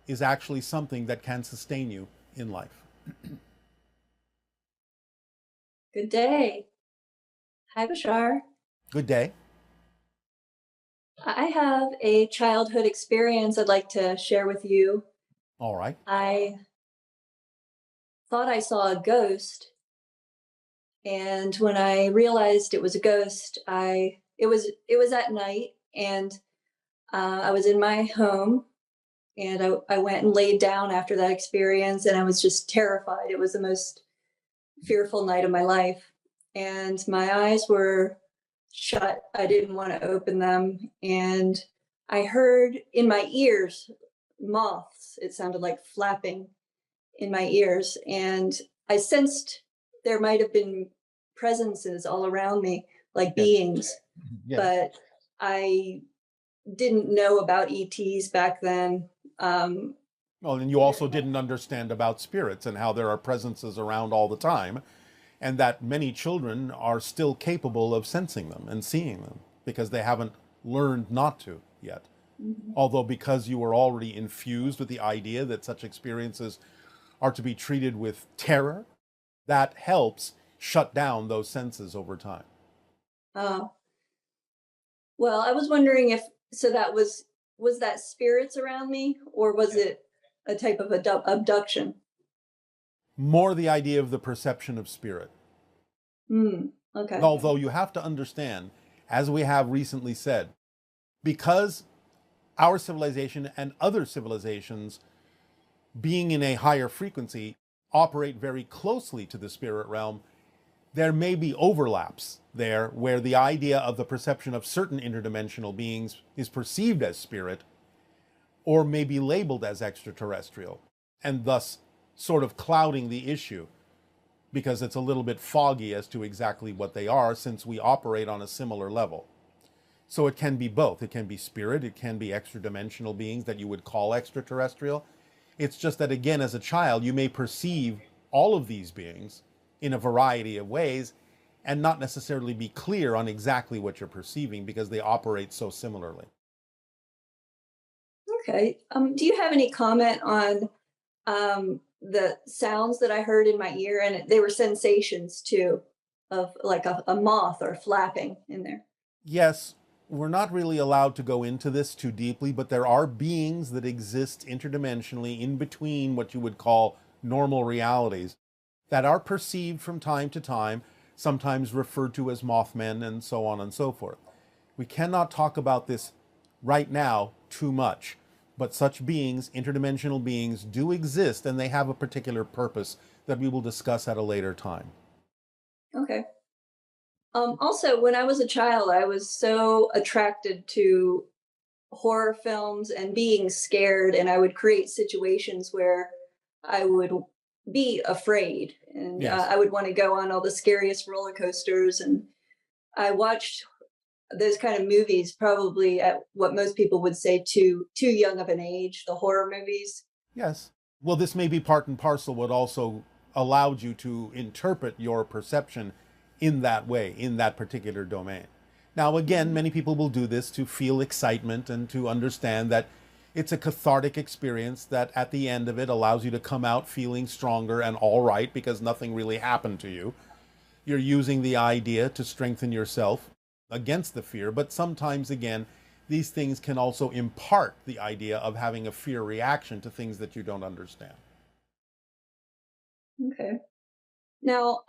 is actually something that can sustain you in life. Good day. Hi, Bashar. Good day. I have a childhood experience I'd like to share with you. All right. I thought I saw a ghost, and when I realized it was a ghost, it was at night, and I was in my home, and I went and laid down after that experience, and I was just terrified. It was the most fearful night of my life, and my eyes were shut. I didn't want to open them, and I heard in my ears moths. It sounded like flapping in my ears, and I sensed there might have been presences all around me, like beings, but I didn't know about ETs back then. Well, and you also didn't understand about spirits and how there are presences around all the time, and that many children are still capable of sensing them and seeing them because they haven't learned not to yet. Although because you were already infused with the idea that such experiences are to be treated with terror, that helps shut down those senses over time. Well, I was wondering if, so that was that spirits around me, or was it a type of abduction? More the idea of the perception of spirit. Okay. Although you have to understand, as we have recently said, because our civilization and other civilizations, being in a higher frequency, operate very closely to the spirit realm, there may be overlaps there where the idea of the perception of certain interdimensional beings is perceived as spirit or may be labeled as extraterrestrial, and thus sort of clouding the issue because it's a little bit foggy as to exactly what they are since we operate on a similar level. So it can be both. It can be spirit, it can be extra-dimensional beings that you would call extraterrestrial. It's just that, again, as a child, you may perceive all of these beings in a variety of ways and not necessarily be clear on exactly what you're perceiving because they operate so similarly. Okay. Do you have any comment on the sounds that I heard in my ear? And they were sensations too, of like a moth or flapping in there. Yes, we're not really allowed to go into this too deeply, but there are beings that exist interdimensionally in between what you would call normal realities that are perceived from time to time, sometimes referred to as Mothmen and so on and so forth. We cannot talk about this right now too much, but such beings, interdimensional beings, do exist and they have a particular purpose that we will discuss at a later time. Okay. Also, when I was a child, I was so attracted to horror films and being scared, and I would create situations where I would be afraid, and I would want to go on all the scariest roller coasters. And I watched those kind of movies probably at what most people would say too young of an age, the horror movies. Yes. Well, this may be part and parcel what also allowed you to interpret your perception in that way, in that particular domain. Now, again, many people will do this to feel excitement and to understand that it's a cathartic experience that at the end of it allows you to come out feeling stronger and all right because nothing really happened to you. You're using the idea to strengthen yourself against the fear, but sometimes, again, these things can also impart the idea of having a fear reaction to things that you don't understand. Okay. Now,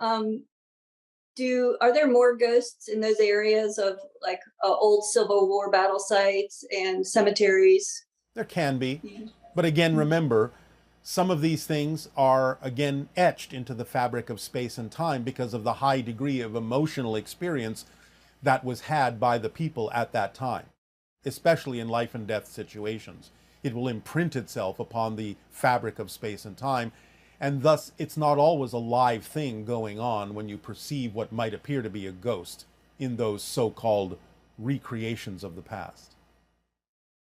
Are there more ghosts in those areas of like old Civil War battle sites and cemeteries? There can be. But again, remember, some of these things are, again, etched into the fabric of space and time because of the high degree of emotional experience that was had by the people at that time, especially in life and death situations. It will imprint itself upon the fabric of space and time, and thus it's not always a live thing going on when you perceive what might appear to be a ghost in those so-called recreations of the past.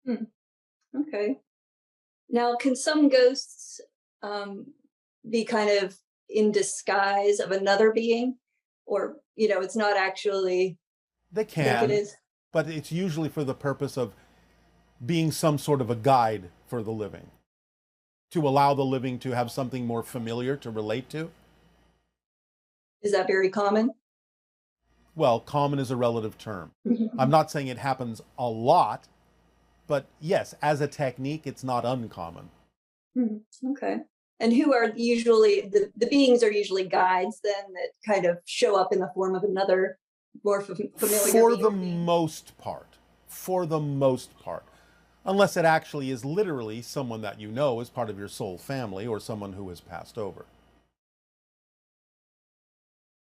Okay. Now, can some ghosts be kind of in disguise of another being? Or, it's not actually... They can, but it's usually for the purpose of being some sort of a guide for the living, to allow the living to have something more familiar to relate to. Is that very common? Well, common is a relative term. I'm not saying it happens a lot, but yes, as a technique, it's not uncommon. Okay. And who are usually, the beings are usually guides then that kind of show up in the form of another more familiar For the most part. For the most part. Unless it actually is literally someone that you know as part of your soul family or someone who has passed over.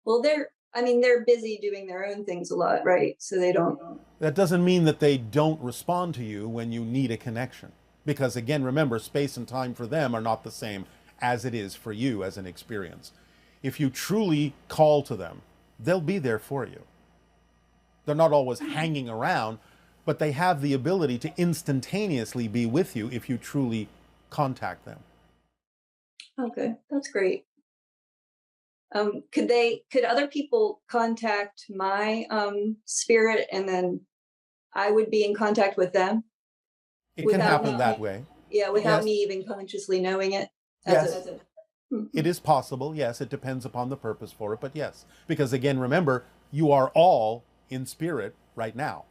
Well, they're busy doing their own things a lot, right? So they don't... That doesn't mean that they don't respond to you when you need a connection. Because again, remember, space and time for them are not the same as it is for you as an experience. If you truly call to them, they'll be there for you. They're not always hanging around, but they have the ability to instantaneously be with you if you truly contact them. Okay, that's great. Could other people contact my spirit and then I would be in contact with them? It can happen that way. Yeah, without me even consciously knowing it. Yes. It is possible. Yes, it depends upon the purpose for it, but yes. Because again, remember, you are all in spirit right now.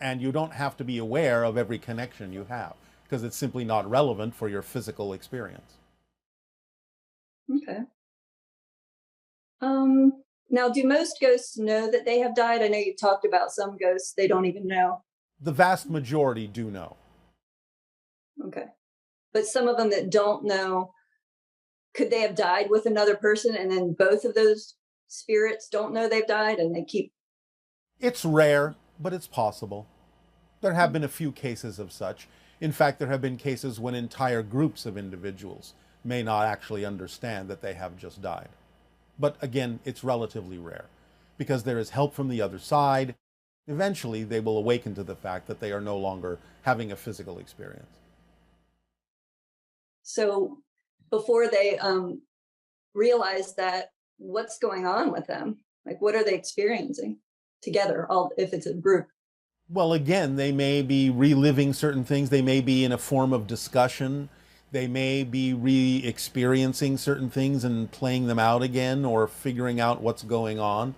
And you don't have to be aware of every connection you have because it's simply not relevant for your physical experience. Okay. Now, do most ghosts know that they have died? I know you've talked about some ghosts, they don't even know. The vast majority do know. Okay. But some of them that don't know, could they have died with another person and then both of those spirits don't know they've died and they keep... It's rare, but it's possible. There have been a few cases of such. In fact, there have been cases when entire groups of individuals may not actually understand that they have just died. But again, it's relatively rare because there is help from the other side. Eventually, they will awaken to the fact that they are no longer having a physical experience. So before they realize that, what's going on with them? Like, what are they experiencing together, if it's a group? Well, again, they may be reliving certain things. They may be in a form of discussion. They may be re-experiencing certain things and playing them out again or figuring out what's going on.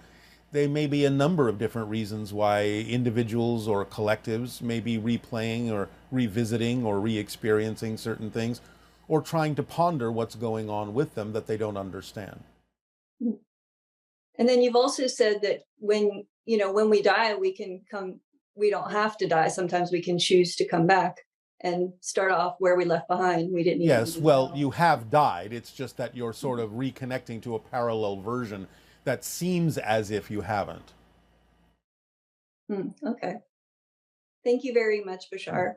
There may be a number of different reasons why individuals or collectives may be replaying or revisiting or re-experiencing certain things or trying to ponder what's going on with them that they don't understand. And then you've also said that when we die, we don't have to die. Sometimes we can choose to come back and start off where we left behind. We didn't. Yes, well, you have died. It's just that you're sort of reconnecting to a parallel version that seems as if you haven't. Okay. Thank you very much, Bashar.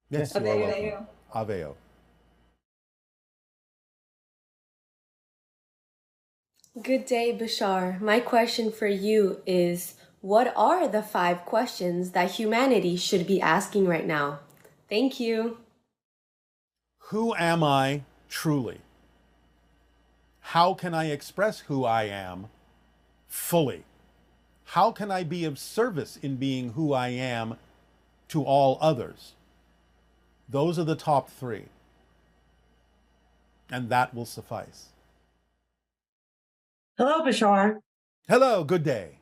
Yes, you are welcome. Aveo. Good day, Bashar. My question for you is, what are the 5 questions that humanity should be asking right now? Thank you. Who am I truly? How can I express who I am fully? How can I be of service in being who I am to all others? Those are the top 3. And that will suffice. Hello, Bashar. Hello, good day.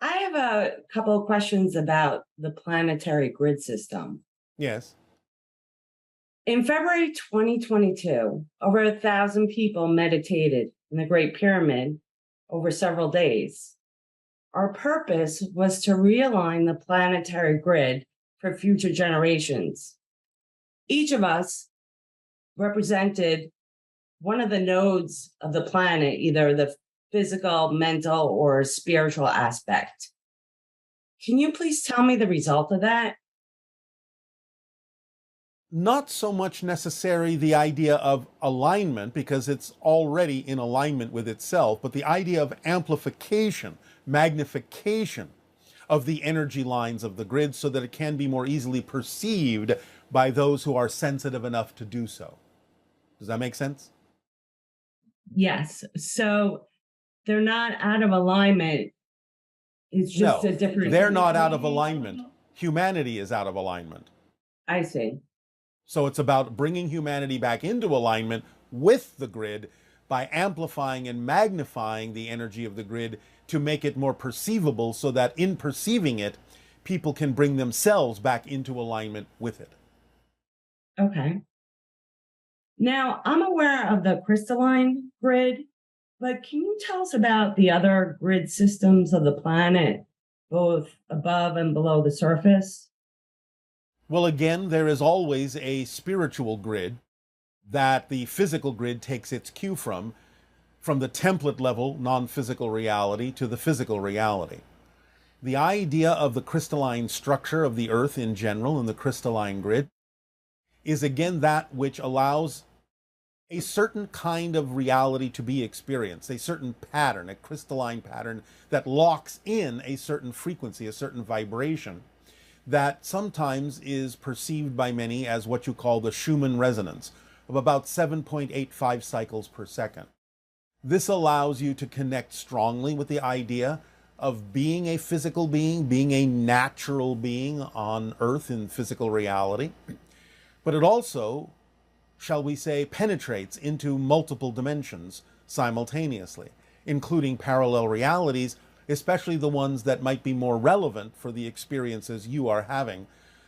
I have a couple of questions about the planetary grid system. Yes. In February 2022, over 1,000 people meditated in the Great Pyramid over several days. Our purpose was to realign the planetary grid for future generations. Each of us represented one of the nodes of the planet, either the physical, mental, or spiritual aspect. Can you please tell me the result of that? Not so much necessarily the idea of alignment, because it's already in alignment with itself, but the idea of amplification, magnification of the energy lines of the grid so that it can be more easily perceived by those who are sensitive enough to do so. Does that make sense? Yes. So they're not out of alignment. It's just No, a different. they're not out of alignment. Humanity is out of alignment. I see. So it's about bringing humanity back into alignment with the grid by amplifying and magnifying the energy of the grid to make it more perceivable so that in perceiving it, people can bring themselves back into alignment with it. Okay. Now, I'm aware of the crystalline grid, but can you tell us about the other grid systems of the planet, both above and below the surface? Well, again, there is always a spiritual grid that the physical grid takes its cue from the template level, non-physical reality, to the physical reality. The idea of the crystalline structure of the Earth in general and the crystalline grid is again that which allows a certain kind of reality to be experienced, a certain pattern, a crystalline pattern that locks in a certain frequency, a certain vibration, that sometimes is perceived by many as what you call the Schumann resonance of about 7.85 cycles per second. This allows you to connect strongly with the idea of being a physical being, being a natural being on Earth in physical reality. But it also, shall we say, penetrates into multiple dimensions simultaneously, including parallel realities, especially the ones that might be more relevant for the experiences you are having.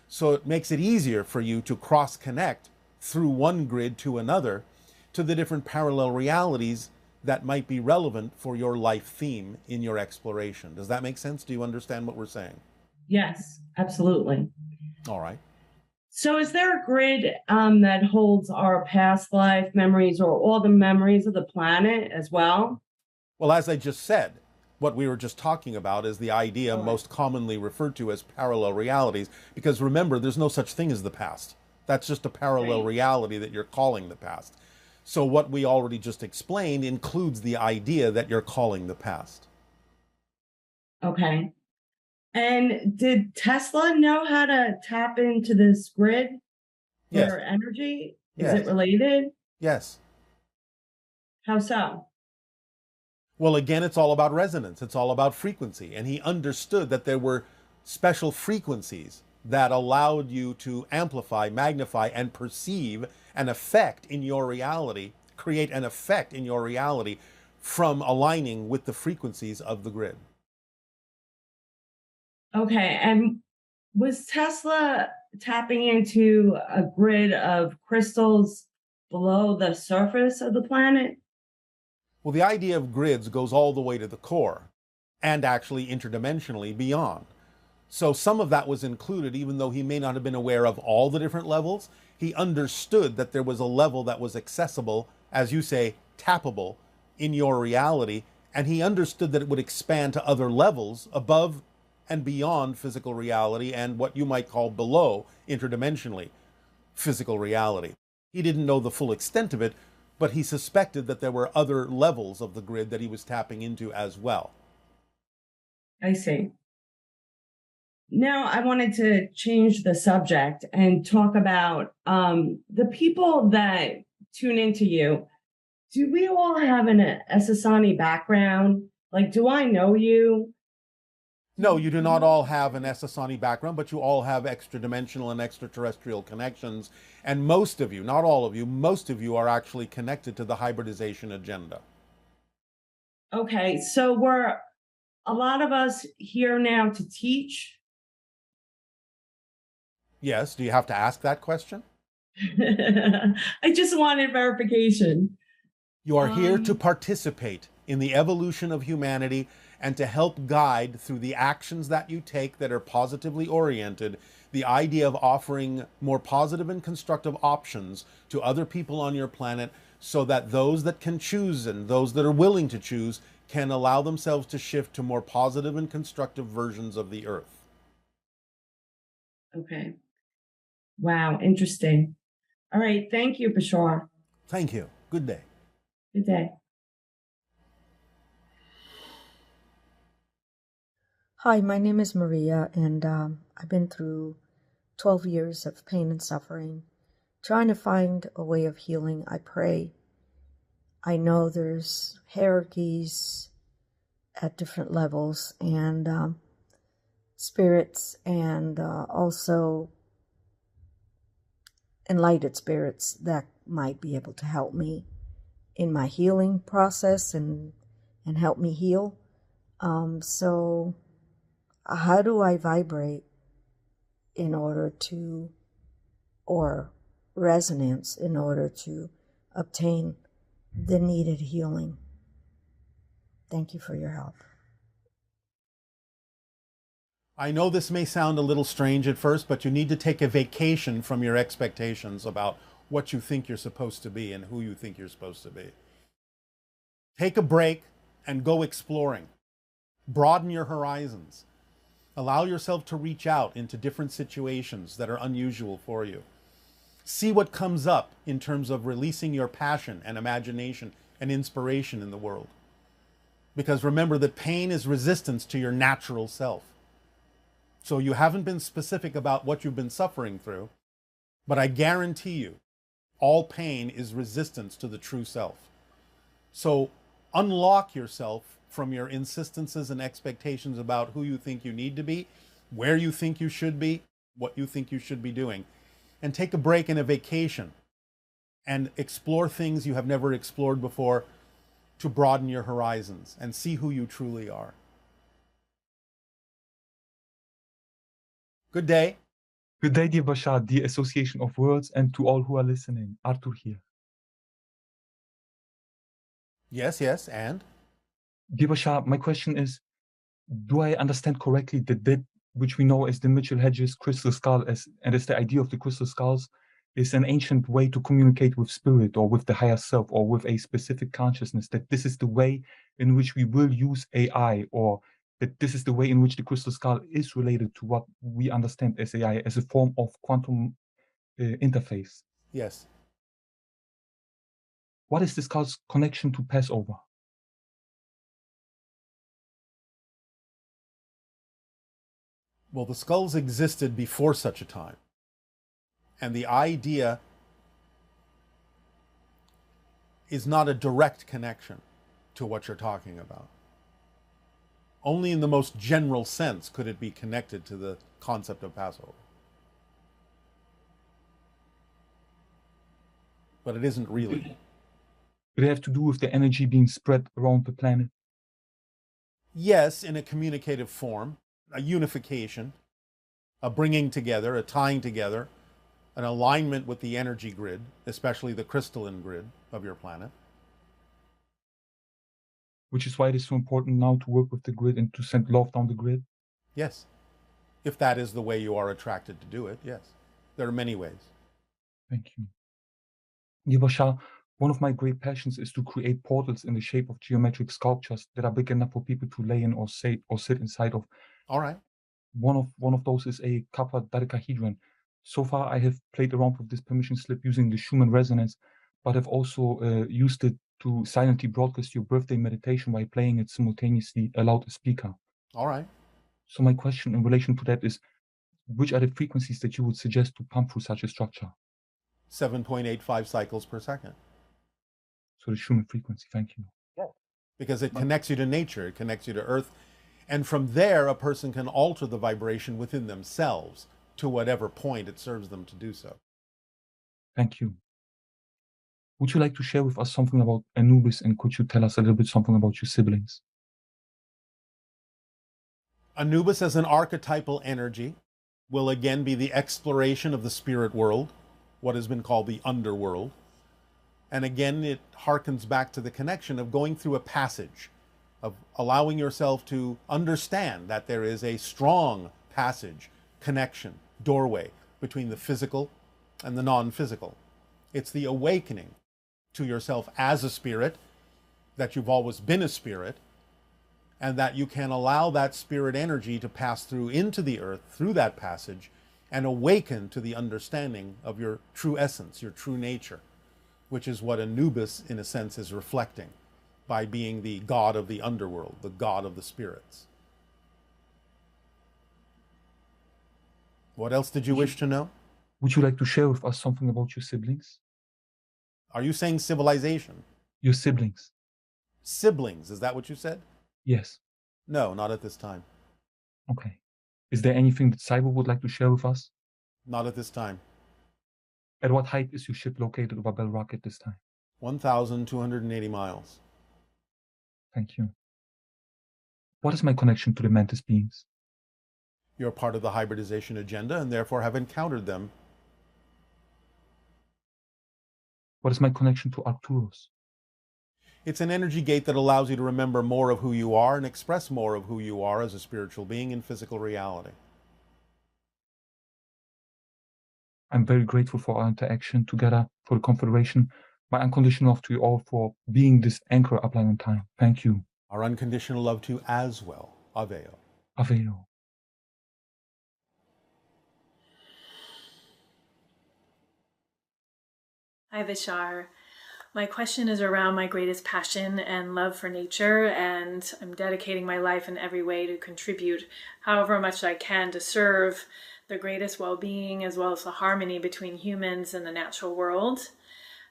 So it makes it easier for you to cross-connect through one grid to another to the different parallel realities that might be relevant for your life theme in your exploration. Does that make sense? Do you understand what we're saying? Yes, absolutely. All right. So is there a grid that holds our past life memories or all the memories of the planet as well? Well, as I just said, what we were just talking about is the idea most commonly referred to as parallel realities, because remember, there's no such thing as the past. That's just a parallel reality that you're calling the past. So what we already just explained includes the idea that you're calling the past. Okay. And did Tesla know how to tap into this grid for Yes. energy? Is Yes. it related? Yes. How so? Well, again, it's all about resonance. It's all about frequency. And he understood that there were special frequencies that allowed you to amplify, magnify, and perceive an effect in your reality, create an effect in your reality from aligning with the frequencies of the grid. Okay. And was Tesla tapping into a grid of crystals below the surface of the planet? Well, the idea of grids goes all the way to the core and actually interdimensionally beyond. So some of that was included, even though he may not have been aware of all the different levels. He understood that there was a level that was accessible, as you say, tappable in your reality. And he understood that it would expand to other levels above and beyond physical reality and what you might call below interdimensionally physical reality. He didn't know the full extent of it, but he suspected that there were other levels of the grid that he was tapping into as well. I see. Now I wanted to change the subject and talk about the people that tune into you. Do we all have an Essassani background? Like, do I know you? No, you do not all have an Essassani background, but you all have extra-dimensional and extraterrestrial connections. And most of you, not all of you, most of you are actually connected to the hybridization agenda. Okay, so we're a lot of us here now to teach. Yes, do you have to ask that question? I just wanted verification. You are here to participate in the evolution of humanity and to help guide through the actions that you take that are positively oriented, the idea of offering more positive and constructive options to other people on your planet so that those that can choose and those that are willing to choose can allow themselves to shift to more positive and constructive versions of the earth. Okay. Wow, interesting. All right, thank you, Bashar. Thank you. Good day. Good day. Hi, my name is Maria, and I've been through 12 years of pain and suffering, trying to find a way of healing. I pray. I know there's hierarchies at different levels, and spirits, and also enlightened spirits that might be able to help me in my healing process and help me heal. So how do I vibrate in order to, or resonance in order to obtain the needed healing? Thank you for your help. I know this may sound a little strange at first, but you need to take a vacation from your expectations about what you think you're supposed to be and who you think you're supposed to be. Take a break and go exploring. Broaden your horizons. Allow yourself to reach out into different situations that are unusual for you. See what comes up in terms of releasing your passion and imagination and inspiration in the world. Because remember that pain is resistance to your natural self. So you haven't been specific about what you've been suffering through, but I guarantee you, all pain is resistance to the true self. So unlock yourself from your insistences and expectations about who you think you need to be, where you think you should be, what you think you should be doing, and take a break and a vacation and explore things you have never explored before to broaden your horizons and see who you truly are. Good day. Good day, dear Bashar, the Association of Worlds, and to all who are listening. Arthur here. Yes, yes, and? Dear Bashar, my question is, do I understand correctly that which we know as the Mitchell-Hedges crystal skull, and as the idea of the crystal skulls, is an ancient way to communicate with spirit or with the higher self or with a specific consciousness, that this is the way in which we will use AI, or that this is the way in which the crystal skull is related to what we understand as AI, as a form of quantum interface? Yes. What is the skull's connection to Passover? Well, the skulls existed before such a time. And the idea is not a direct connection to what you're talking about. Only in the most general sense could it be connected to the concept of Passover. But it isn't really. Did it have to do with the energy being spread around the planet? Yes, in a communicative form, a unification, a bringing together, a tying together, an alignment with the energy grid, especially the crystalline grid of your planet. Which is why it is so important now to work with the grid and to send love down the grid? Yes. If that is the way you are attracted to do it, yes. There are many ways. Thank you. Bashar, one of my great passions is to create portals in the shape of geometric sculptures that are big enough for people to lay in or sit inside of. All right. One of those is a copper dodecahedron. So far, I have played around with this permission slip using the Schumann resonance, but I've also used it to silently broadcast your birthday meditation by playing it simultaneously aloud a speaker. All right. So my question in relation to that is, which are the frequencies that you would suggest to pump through such a structure? 7.85 cycles per second. So the Schumann frequency, thank you. Yeah. Because it connects you to nature, it connects you to Earth. And from there, a person can alter the vibration within themselves to whatever point it serves them to do so. Thank you. Would you like to share with us something about Anubis, and could you tell us a little bit something about your siblings? Anubis as an archetypal energy will again be the exploration of the spirit world, what has been called the underworld. And again, it harkens back to the connection of going through a passage, of allowing yourself to understand that there is a strong passage, connection, doorway between the physical and the non-physical. It's the awakening to yourself as a spirit, that you've always been a spirit, and that you can allow that spirit energy to pass through into the earth through that passage and awaken to the understanding of your true essence, your true nature, which is what Anubis, in a sense, is reflecting by being the god of the underworld, the god of the spirits. What else did you wish to know? Would you like to share with us something about your siblings? Are you saying civilization? Your siblings. Siblings, is that what you said? Yes. No, not at this time. Okay. Is there anything that Cyber would like to share with us? Not at this time. At what height is your ship located over Bell Rock at this time? 1,280 miles. Thank you. What is my connection to the Mantis beings? You're part of the hybridization agenda and therefore have encountered them. What is my connection to Arcturus? It's an energy gate that allows you to remember more of who you are and express more of who you are as a spiritual being in physical reality. I'm very grateful for our interaction together, for the Confederation. My unconditional love to you all for being this anchor upline on time. Thank you. Our unconditional love to you as well. Aveo. Aveo. Hi, BASHSAR. My question is around my greatest passion and love for nature, and I'm dedicating my life in every way to contribute however much I can to serve the greatest well-being as well as the harmony between humans and the natural world.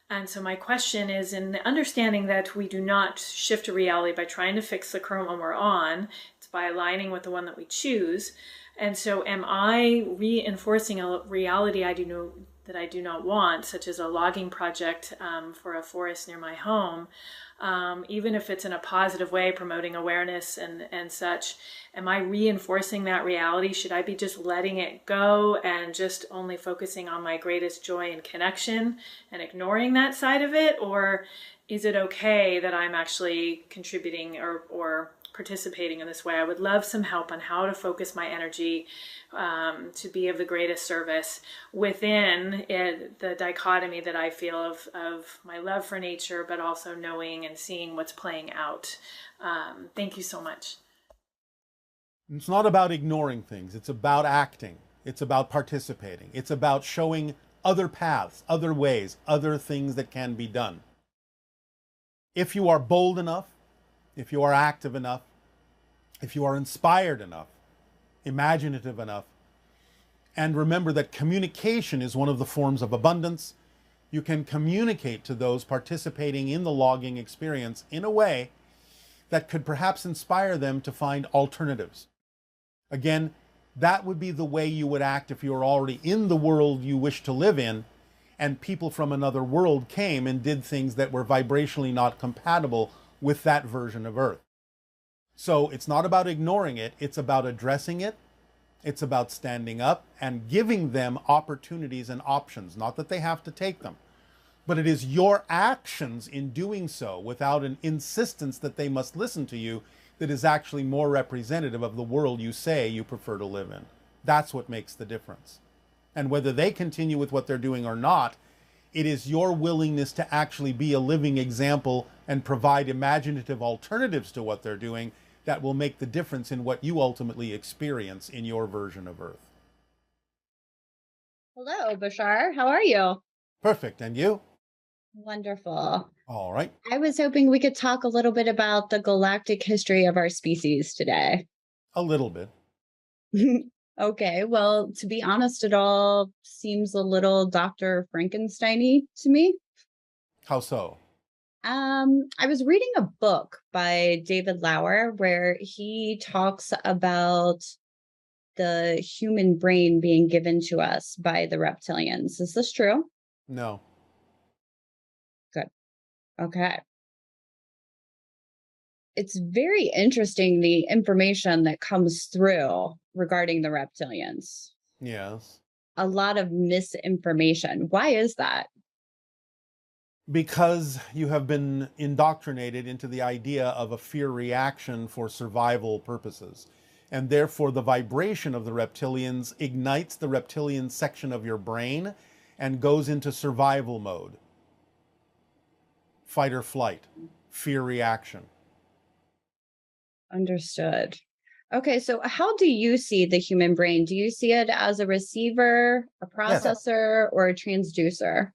And so my question is, in the understanding that we do not shift a reality by trying to fix the current one we're on, it's by aligning with the one that we choose. And so am I reinforcing a reality that I do not want, such as a logging project for a forest near my home, even if it's in a positive way, promoting awareness and such? Am I reinforcing that reality? Should I be just letting it go and just only focusing on my greatest joy and connection and ignoring that side of it? Or is it okay that I'm actually contributing or participating in this way? I would love some help on how to focus my energy to be of the greatest service within the dichotomy that I feel of my love for nature, but also knowing and seeing what's playing out. Thank you so much. It's not about ignoring things. It's about acting. It's about participating. It's about showing other paths, other ways, other things that can be done. If you are bold enough, if you are active enough, if you are inspired enough, imaginative enough, and remember that communication is one of the forms of abundance, you can communicate to those participating in the logging experience in a way that could perhaps inspire them to find alternatives. Again, that would be the way you would act if you were already in the world you wish to live in, and people from another world came and did things that were vibrationally not compatible with that version of Earth. So it's not about ignoring it, it's about addressing it, it's about standing up and giving them opportunities and options, not that they have to take them. But it is your actions in doing so, without an insistence that they must listen to you, that is actually more representative of the world you say you prefer to live in. That's what makes the difference. And whether they continue with what they're doing or not, it is your willingness to actually be a living example and provide imaginative alternatives to what they're doing that will make the difference in what you ultimately experience in your version of Earth. Hello, BASHSAR. How are you? Perfect. And you? Wonderful. All right. I was hoping we could talk a little bit about the galactic history of our species today. A little bit. Okay, well, to be honest, it all seems a little Dr. Frankenstein-y to me. How so? I was reading a book by David Lauer where he talks about the human brain being given to us by the reptilians. Is this true? No. Good. Okay. It's very interesting, the information that comes through regarding the reptilians. Yes. A lot of misinformation. Why is that? Because you have been indoctrinated into the idea of a fear reaction for survival purposes. And therefore, the vibration of the reptilians ignites the reptilian section of your brain and goes into survival mode. Fight or flight, fear reaction. Understood. Okay, so how do you see the human brain? Do you see it as a receiver, a processor, or a transducer?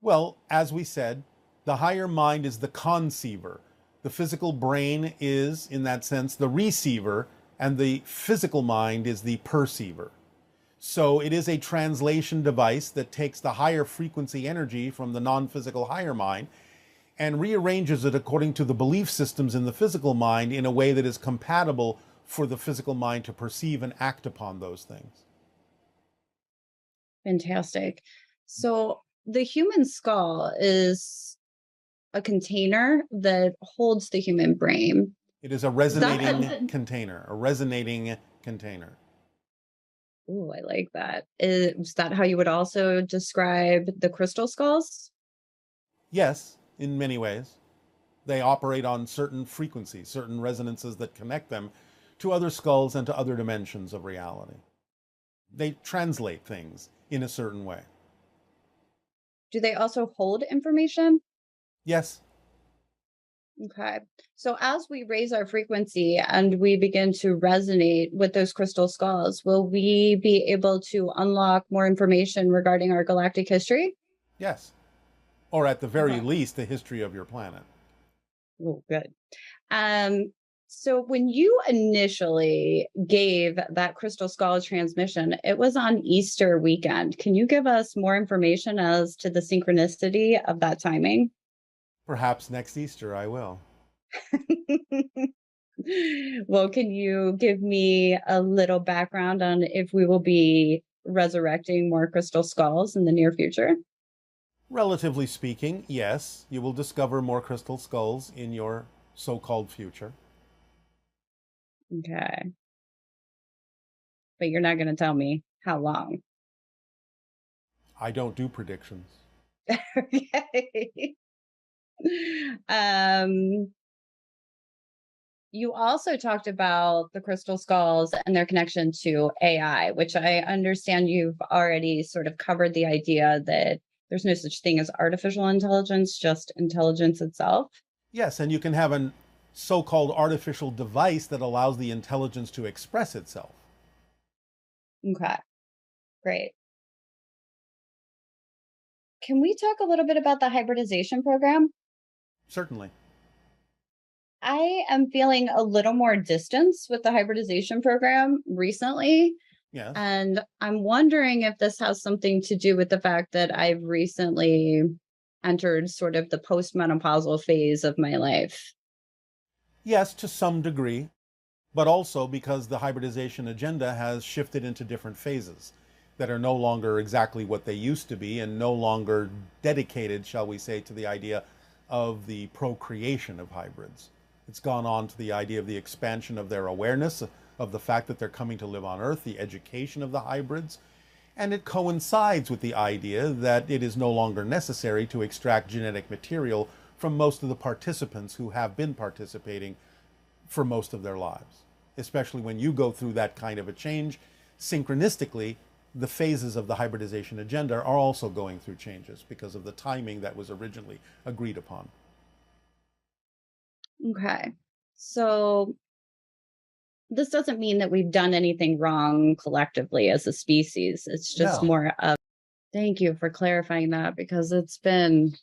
Well, as we said, the higher mind is the conceiver. The physical brain is, in that sense, the receiver, and the physical mind is the perceiver. So it is a translation device that takes the higher frequency energy from the non-physical higher mind and rearranges it according to the belief systems in the physical mind in a way that is compatible for the physical mind to perceive and act upon those things. Fantastic. So the human skull is a container that holds the human brain. It is a resonating container, a resonating container. Ooh, I like that. Is that how you would also describe the crystal skulls? Yes, in many ways. They operate on certain frequencies, certain resonances that connect them to other skulls and to other dimensions of reality. They translate things in a certain way. Do they also hold information? Yes. Okay. So as we raise our frequency and we begin to resonate with those crystal skulls, will we be able to unlock more information regarding our galactic history? Yes. Or at the very least, the history of your planet. Oh, good. So when you initially gave that crystal skull transmission, it was on Easter weekend. Can you give us more information as to the synchronicity of that timing? Perhaps next Easter I will. Well, can you give me a little background on if we will be resurrecting more crystal skulls in the near future? Relatively speaking, yes, you will discover more crystal skulls in your so-called future. Okay. But you're not going to tell me how long. I don't do predictions. Okay. You also talked about the crystal skulls and their connection to AI, which I understand you've already sort of covered the idea that there's no such thing as artificial intelligence, just intelligence itself. Yes, and you can have a so-called artificial device that allows the intelligence to express itself. Okay, great. Can we talk a little bit about the hybridization program? Certainly. I am feeling a little more distance with the hybridization program recently. Yes. And I'm wondering if this has something to do with the fact that I've recently entered sort of the postmenopausal phase of my life. Yes, to some degree, but also because the hybridization agenda has shifted into different phases that are no longer exactly what they used to be and no longer dedicated, shall we say, to the idea of the procreation of hybrids. It's gone on to the idea of the expansion of their awareness of the fact that they're coming to live on Earth, the education of the hybrids, and it coincides with the idea that it is no longer necessary to extract genetic material from most of the participants who have been participating for most of their lives. Especially when you go through that kind of a change, synchronistically, the phases of the hybridization agenda are also going through changes because of the timing that was originally agreed upon. Okay. So this doesn't mean that we've done anything wrong collectively as a species. It's just more of, thank you for clarifying that because it's been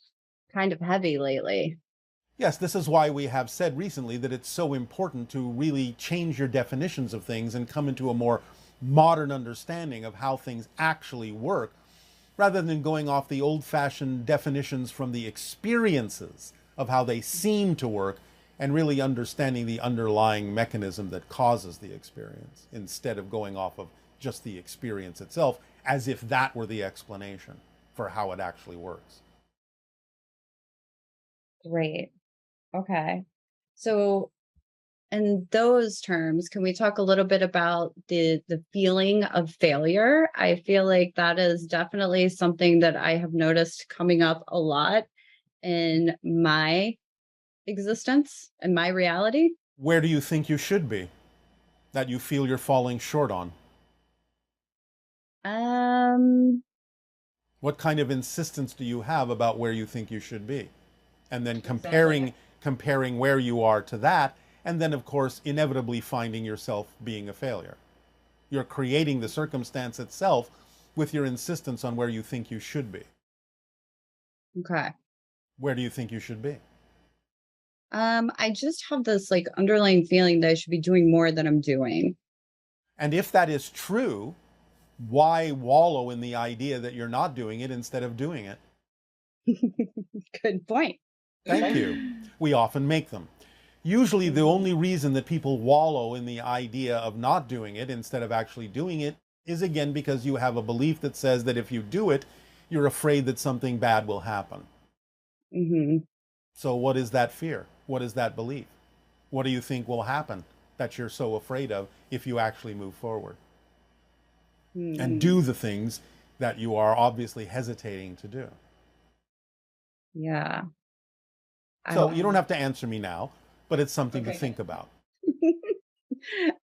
kind of heavy lately. Yes, this is why we have said recently that it's so important to really change your definitions of things and come into a more modern understanding of how things actually work, rather than going off the old-fashioned definitions from the experiences of how they seem to work and really understanding the underlying mechanism that causes the experience, instead of going off of just the experience itself as if that were the explanation for how it actually works. Great. Okay. So in those terms, can we talk a little bit about the feeling of failure? I feel like that is definitely something that I have noticed coming up a lot in my existence and my reality. Where do you think you should be that you feel you're falling short on? What kind of insistence do you have about where you think you should be? And then comparing where you are to that, and then of course inevitably finding yourself being a failure. You're creating the circumstance itself with your insistence on where you think you should be. Okay. Where do you think you should be? I just have this like underlying feeling that I should be doing more than I'm doing. And if that is true, why wallow in the idea that you're not doing it instead of doing it? Good point. Thank you. We often make them. Usually the only reason that people wallow in the idea of not doing it instead of actually doing it is again because you have a belief that says that if you do it, you're afraid that something bad will happen. Mm-hmm. So what is that fear? What is that belief? What do you think will happen that you're so afraid of if you actually move forward? And do the things that you are obviously hesitating to do. Yeah. So you don't have to answer me now, but it's something to think about.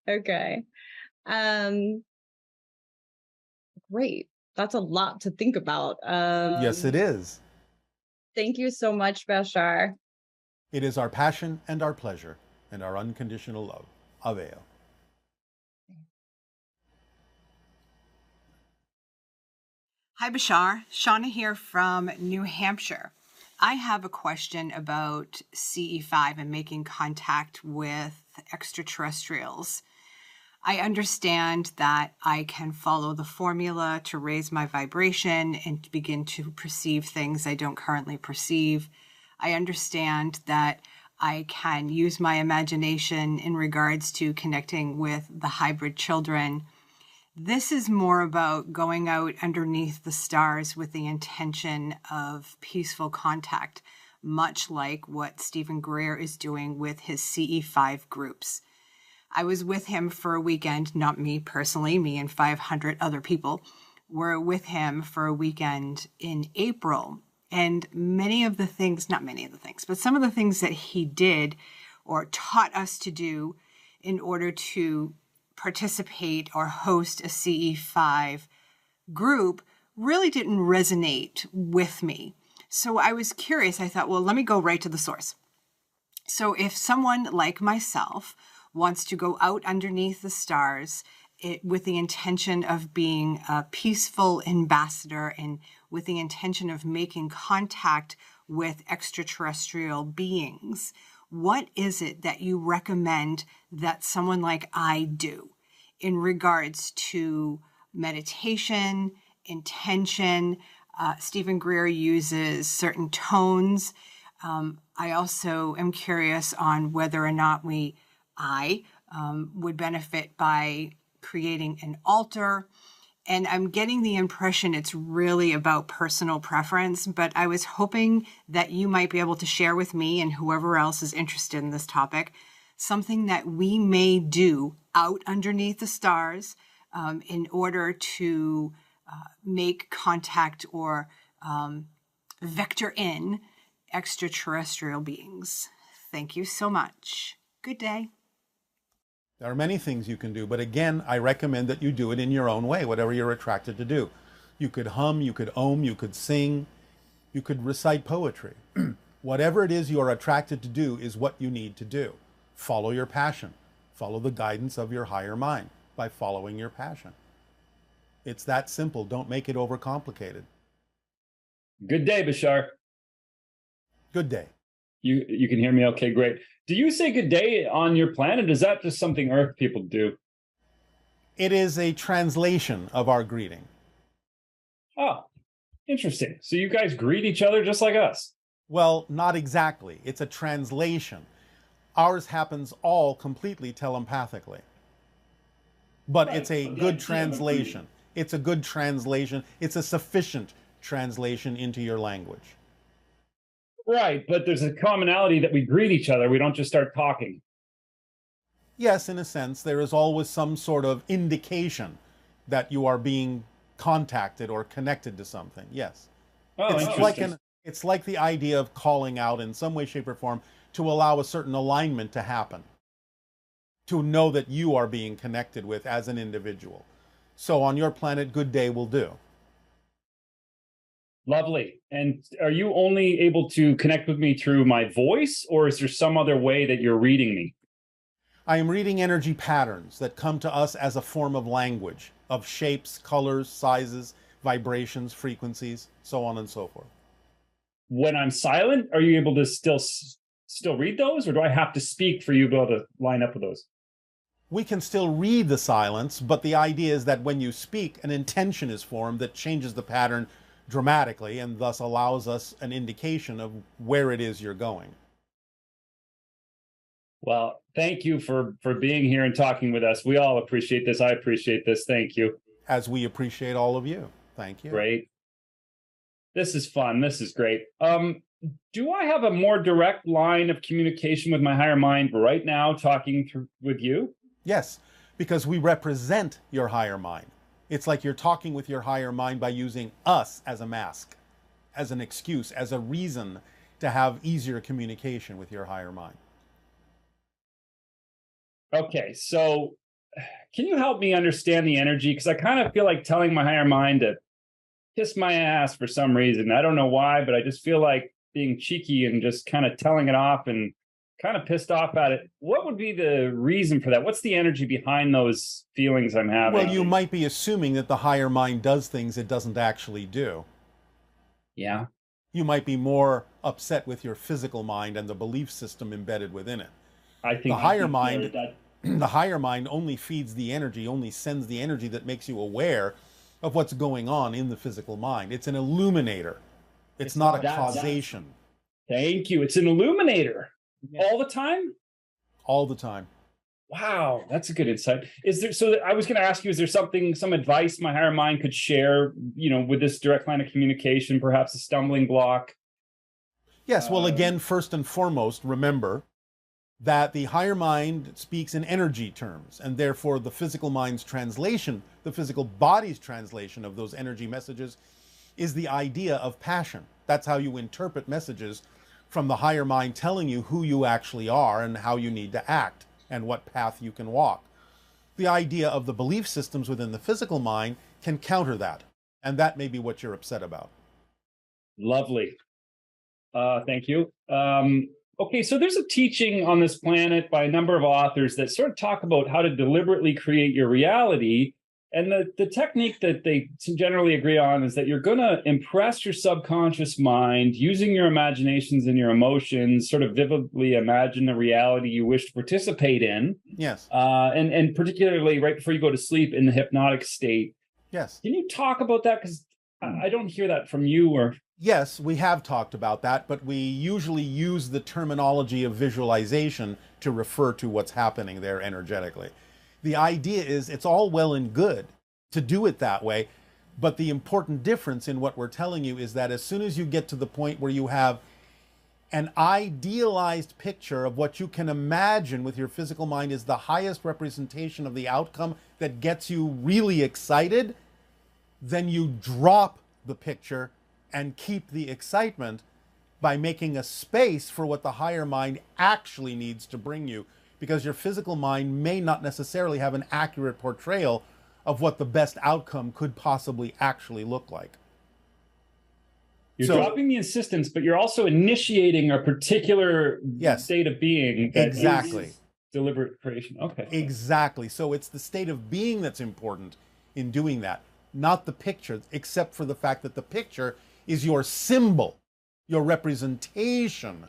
Okay. Great. That's a lot to think about. Yes, it is. Thank you so much, Bashar. It is our passion and our pleasure and our unconditional love. Aveo. Hi, Bashar. Shauna here from New Hampshire. I have a question about CE5 and making contact with extraterrestrials. I understand that I can follow the formula to raise my vibration and to begin to perceive things I don't currently perceive. I understand that I can use my imagination in regards to connecting with the hybrid children. This is more about going out underneath the stars with the intention of peaceful contact, much like what Stephen Greer is doing with his CE5 groups. I was with him for a weekend, not me personally, me and 500 other people were with him for a weekend in April. And many of the things, not many of the things, but some of the things that he did or taught us to do in order to participate or host a CE5 group really didn't resonate with me. So I was curious. I thought, well, let me go right to the source. So if someone like myself wants to go out underneath the stars with the intention of being a peaceful ambassador and with the intention of making contact with extraterrestrial beings, what is it that you recommend that someone like I do in regards to meditation, intention? Stephen Greer uses certain tones. I also am curious on whether or not I would benefit by creating an altar. And I'm getting the impression it's really about personal preference, but I was hoping that you might be able to share with me and whoever else is interested in this topic, something that we may do out underneath the stars in order to make contact or vector in extraterrestrial beings. Thank you so much. Good day. There are many things you can do, but again, I recommend that you do it in your own way, whatever you're attracted to do. You could hum, you could om, you could sing, you could recite poetry. Whatever it is you're attracted to do is what you need to do. Follow your passion. Follow the guidance of your higher mind by following your passion. It's that simple. Don't make it overcomplicated. Good day, Bashar. Good day. You can hear me okay, great. Do you say good day on your planet? Is that just something Earth people do? It is a translation of our greeting. Oh, interesting. So you guys greet each other just like us? Well, not exactly. It's a translation. Ours happens all completely telepathically. But it's a good translation. It's a good translation. It's a sufficient translation into your language. Right, but there's a commonality that we greet each other. We don't just start talking. Yes, in a sense, there is always some sort of indication that you are being contacted or connected to something. Yes. Oh, it's interesting. like It's like the idea of calling out in some way, shape, or form to allow a certain alignment to happen, to know that you are being connected with as an individual. So on your planet, good day will do. Lovely. And are you only able to connect with me through my voice, or is there some other way that you're reading me? I am reading energy patterns that come to us as a form of language, of shapes, colors, sizes, vibrations, frequencies, so on and so forth. When I'm silent, are you able to still read those, or do I have to speak for you to be able to line up with those? We can still read the silence, but the idea is that when you speak, an intention is formed that changes the pattern dramatically and thus allows us an indication of where it is you're going. Well, thank you for being here and talking with us. We all appreciate this. I appreciate this. Thank you. As we appreciate all of you. Thank you. Great. This is fun. This is great. Do I have a more direct line of communication with my higher mind right now talking with you? Yes, because we represent your higher mind. It's like you're talking with your higher mind by using us as a mask, as an excuse, as a reason to have easier communication with your higher mind. Okay, so can you help me understand the energy? Because I kind of feel like telling my higher mind to kiss my ass for some reason. I don't know why, but I just feel like being cheeky and just kind of telling it off and kind of pissed off at it. What would be the reason for that? What's the energy behind those feelings I'm having? Well, you might be assuming that the higher mind does things it doesn't actually do. Yeah. You might be more upset with your physical mind and the belief system embedded within it. I think the higher mind, the higher mind only feeds the energy, only sends the energy that makes you aware of what's going on in the physical mind. It's an illuminator. It's not a causation. Thank you. It's an illuminator. All the time? All the time. Wow, that's a good insight. Is there, so I was going to ask you, is there some advice my higher mind could share, with this direct line of communication, perhaps a stumbling block? Yes, well, again, first and foremost, remember that the higher mind speaks in energy terms, and therefore the physical mind's translation, the physical body's translation of those energy messages is the idea of passion. That's how you interpret messages from the higher mind telling you who you actually are and how you need to act and what path you can walk. The idea of the belief systems within the physical mind can counter that, and that may be what you're upset about. Lovely. Thank you. Okay, so there's a teaching on this planet by a number of authors that sort of talk about how to deliberately create your reality. And the technique that they generally agree on is that you're going to impress your subconscious mind using your imaginations and your emotions, sort of vividly imagine the reality you wish to participate in. Yes. And particularly right before you go to sleep in the hypnotic state. Yes. Can you talk about that? Because I don't hear that from you or... Yes, we have talked about that, but we usually use the terminology of visualization to refer to what's happening there energetically. The idea is it's all well and good to do it that way, but the important difference in what we're telling you is that as soon as you get to the point where you have an idealized picture of what you can imagine with your physical mind is the highest representation of the outcome that gets you really excited, then you drop the picture and keep the excitement by making a space for what the higher mind actually needs to bring you, because your physical mind may not necessarily have an accurate portrayal of what the best outcome could possibly actually look like. You're dropping the insistence, but you're also initiating a particular state of being. That exactly. Deliberate creation. Okay. Exactly. So it's the state of being that's important in doing that, not the picture, except for the fact that the picture is your symbol, your representation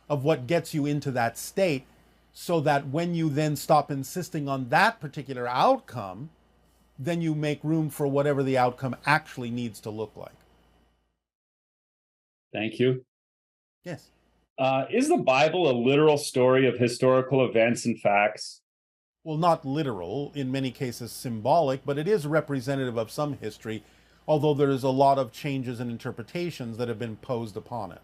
of what gets you into that state, so that when you then stop insisting on that particular outcome, then you make room for whatever the outcome actually needs to look like. Thank you. Yes. Is the Bible a literal story of historical events and facts? Well, not literal, in many cases symbolic, but it is representative of some history, although there is a lot of changes and interpretations that have been posed upon it.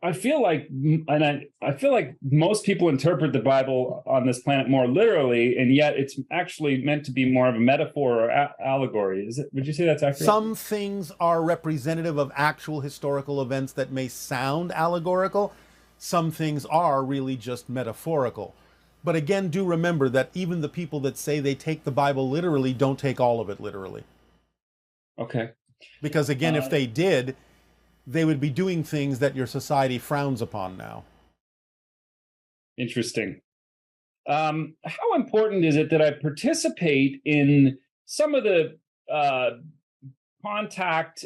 I feel like, I feel like most people interpret the Bible on this planet more literally, and yet it's actually meant to be more of a metaphor or allegory. Is it? Would you say that's accurate? Some things are representative of actual historical events that may sound allegorical. Some things are really just metaphorical. But again, do remember that even the people that say they take the Bible literally don't take all of it literally. Okay. Because again, if they did, they would be doing things that your society frowns upon now. Interesting. How important is it that I participate in some of the contact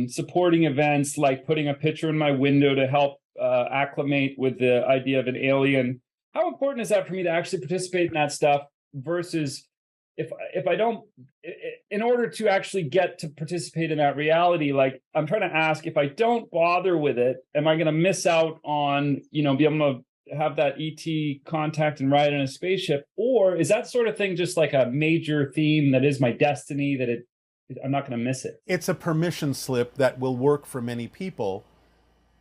supporting events, like putting a picture in my window to help acclimate with the idea of an alien? How important is that for me to actually participate in that stuff versus if I don't, in order to actually get to participate in that reality, like I'm trying to ask, if I don't bother with it, am I going to miss out on, be able to have that ET contact and ride in a spaceship? Or is that sort of thing just like a major theme that is my destiny, that I'm not going to miss it? It's a permission slip that will work for many people.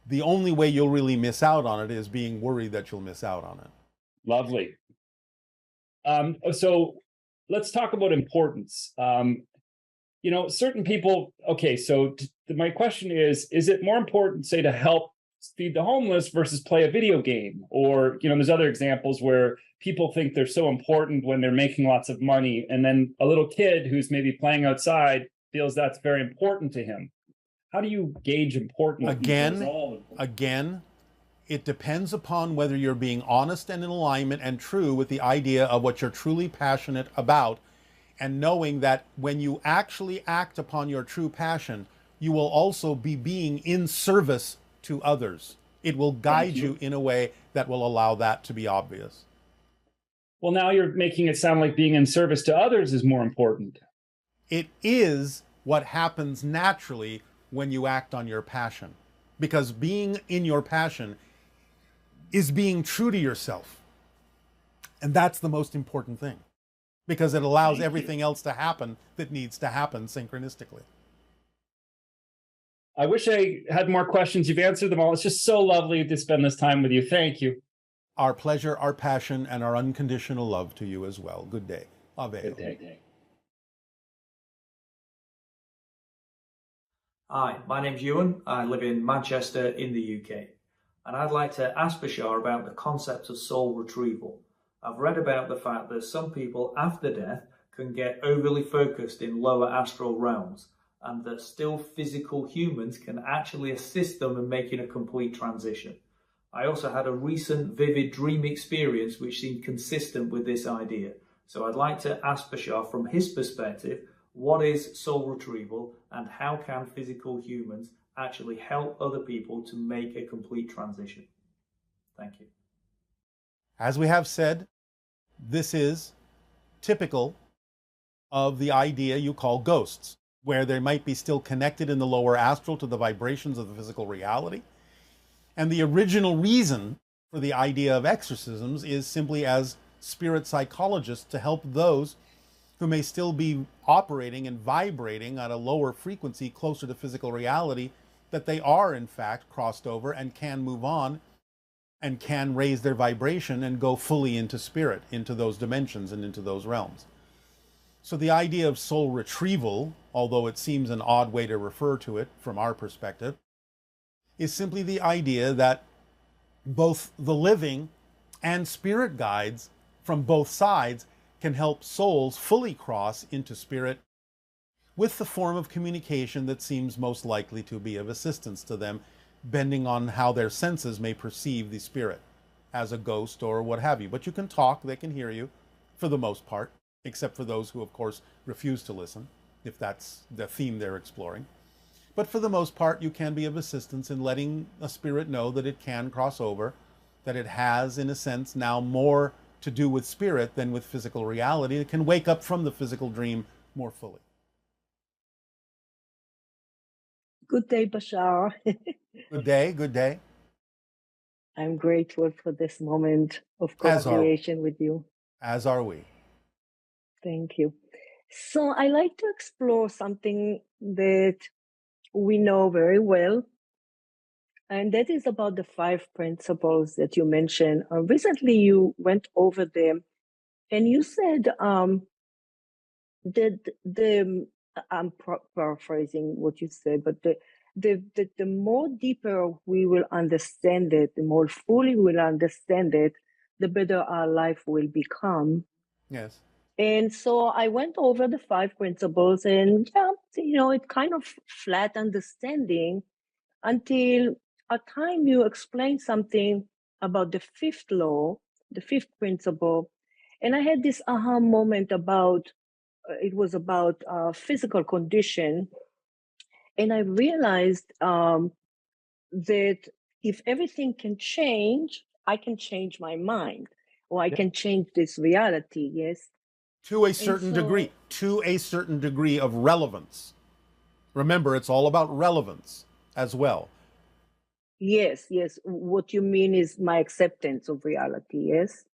The only way you'll really miss out on it is being worried that you'll miss out on it. Lovely. So let's talk about importance. Certain people, okay, so my question is it more important, say, to help feed the homeless versus play a video game? Or, there's other examples where people think they're so important when they're making lots of money, and then a little kid who's maybe playing outside feels that's very important to him. How do you gauge importance? Again, it depends upon whether you're being honest and in alignment and true with the idea of what you're truly passionate about, and knowing that when you actually act upon your true passion, you will also be being in service to others. It will guide you in a way that will allow that to be obvious. Well, now you're making it sound like being in service to others is more important. It is what happens naturally when you act on your passion, because being in your passion is being true to yourself. And that's the most important thing, because it allows everything else to happen that needs to happen synchronistically. I wish I had more questions. You've answered them all. It's just so lovely to spend this time with you. Thank you. Our pleasure, our passion, and our unconditional love to you as well. Good day. Ave. Good day. Hi, my name's Ewan. I live in Manchester in the UK. And I'd like to ask BASHSAR about the concept of soul retrieval. I've read about the fact that some people after death can get overly focused in lower astral realms, and that still physical humans can actually assist them in making a complete transition. I also had a recent vivid dream experience which seemed consistent with this idea. So I'd like to ask BASHSAR from his perspective, what is soul retrieval and how can physical humans actually help other people to make a complete transition? Thank you. As we have said, this is typical of the idea you call ghosts, where they might be still connected in the lower astral to the vibrations of the physical reality. And the original reason for the idea of exorcisms is simply as spirit psychologists to help those who may still be operating and vibrating at a lower frequency closer to physical reality, that they are in fact crossed over and can move on and can raise their vibration and go fully into spirit, into those dimensions and into those realms. So the idea of soul retrieval, although it seems an odd way to refer to it from our perspective, is simply the idea that both the living and spirit guides from both sides can help souls fully cross into spirit with the form of communication that seems most likely to be of assistance to them, bending on how their senses may perceive the spirit as a ghost or what have you. But you can talk, they can hear you for the most part, except for those who, of course, refuse to listen, if that's the theme they're exploring. But for the most part, you can be of assistance in letting a spirit know that it can cross over, that it has, in a sense, now more to do with spirit than with physical reality. It can wake up from the physical dream more fully. Good day, BASHSAR. Good day, good day. I'm grateful for this moment of co-creation with you. As are we. Thank you. So I like to explore something that we know very well, and that is about the 5 principles that you mentioned. Recently, you went over them, and you said that I'm paraphrasing what you said, but the more deeper we will understand it, the more fully we'll understand it, the better our life will become. Yes. And so I went over the 5 principles, and it kind of flat understanding until a time you explained something about the 5th law, the 5th principle, and I had this aha moment about it was about physical condition, and I realized that if everything can change, I can change my mind, or I can change this reality. Yes. To a certain degree, to a certain degree of relevance. Remember, it's all about relevance as well. Yes, yes. What you mean is my acceptance of reality, yes?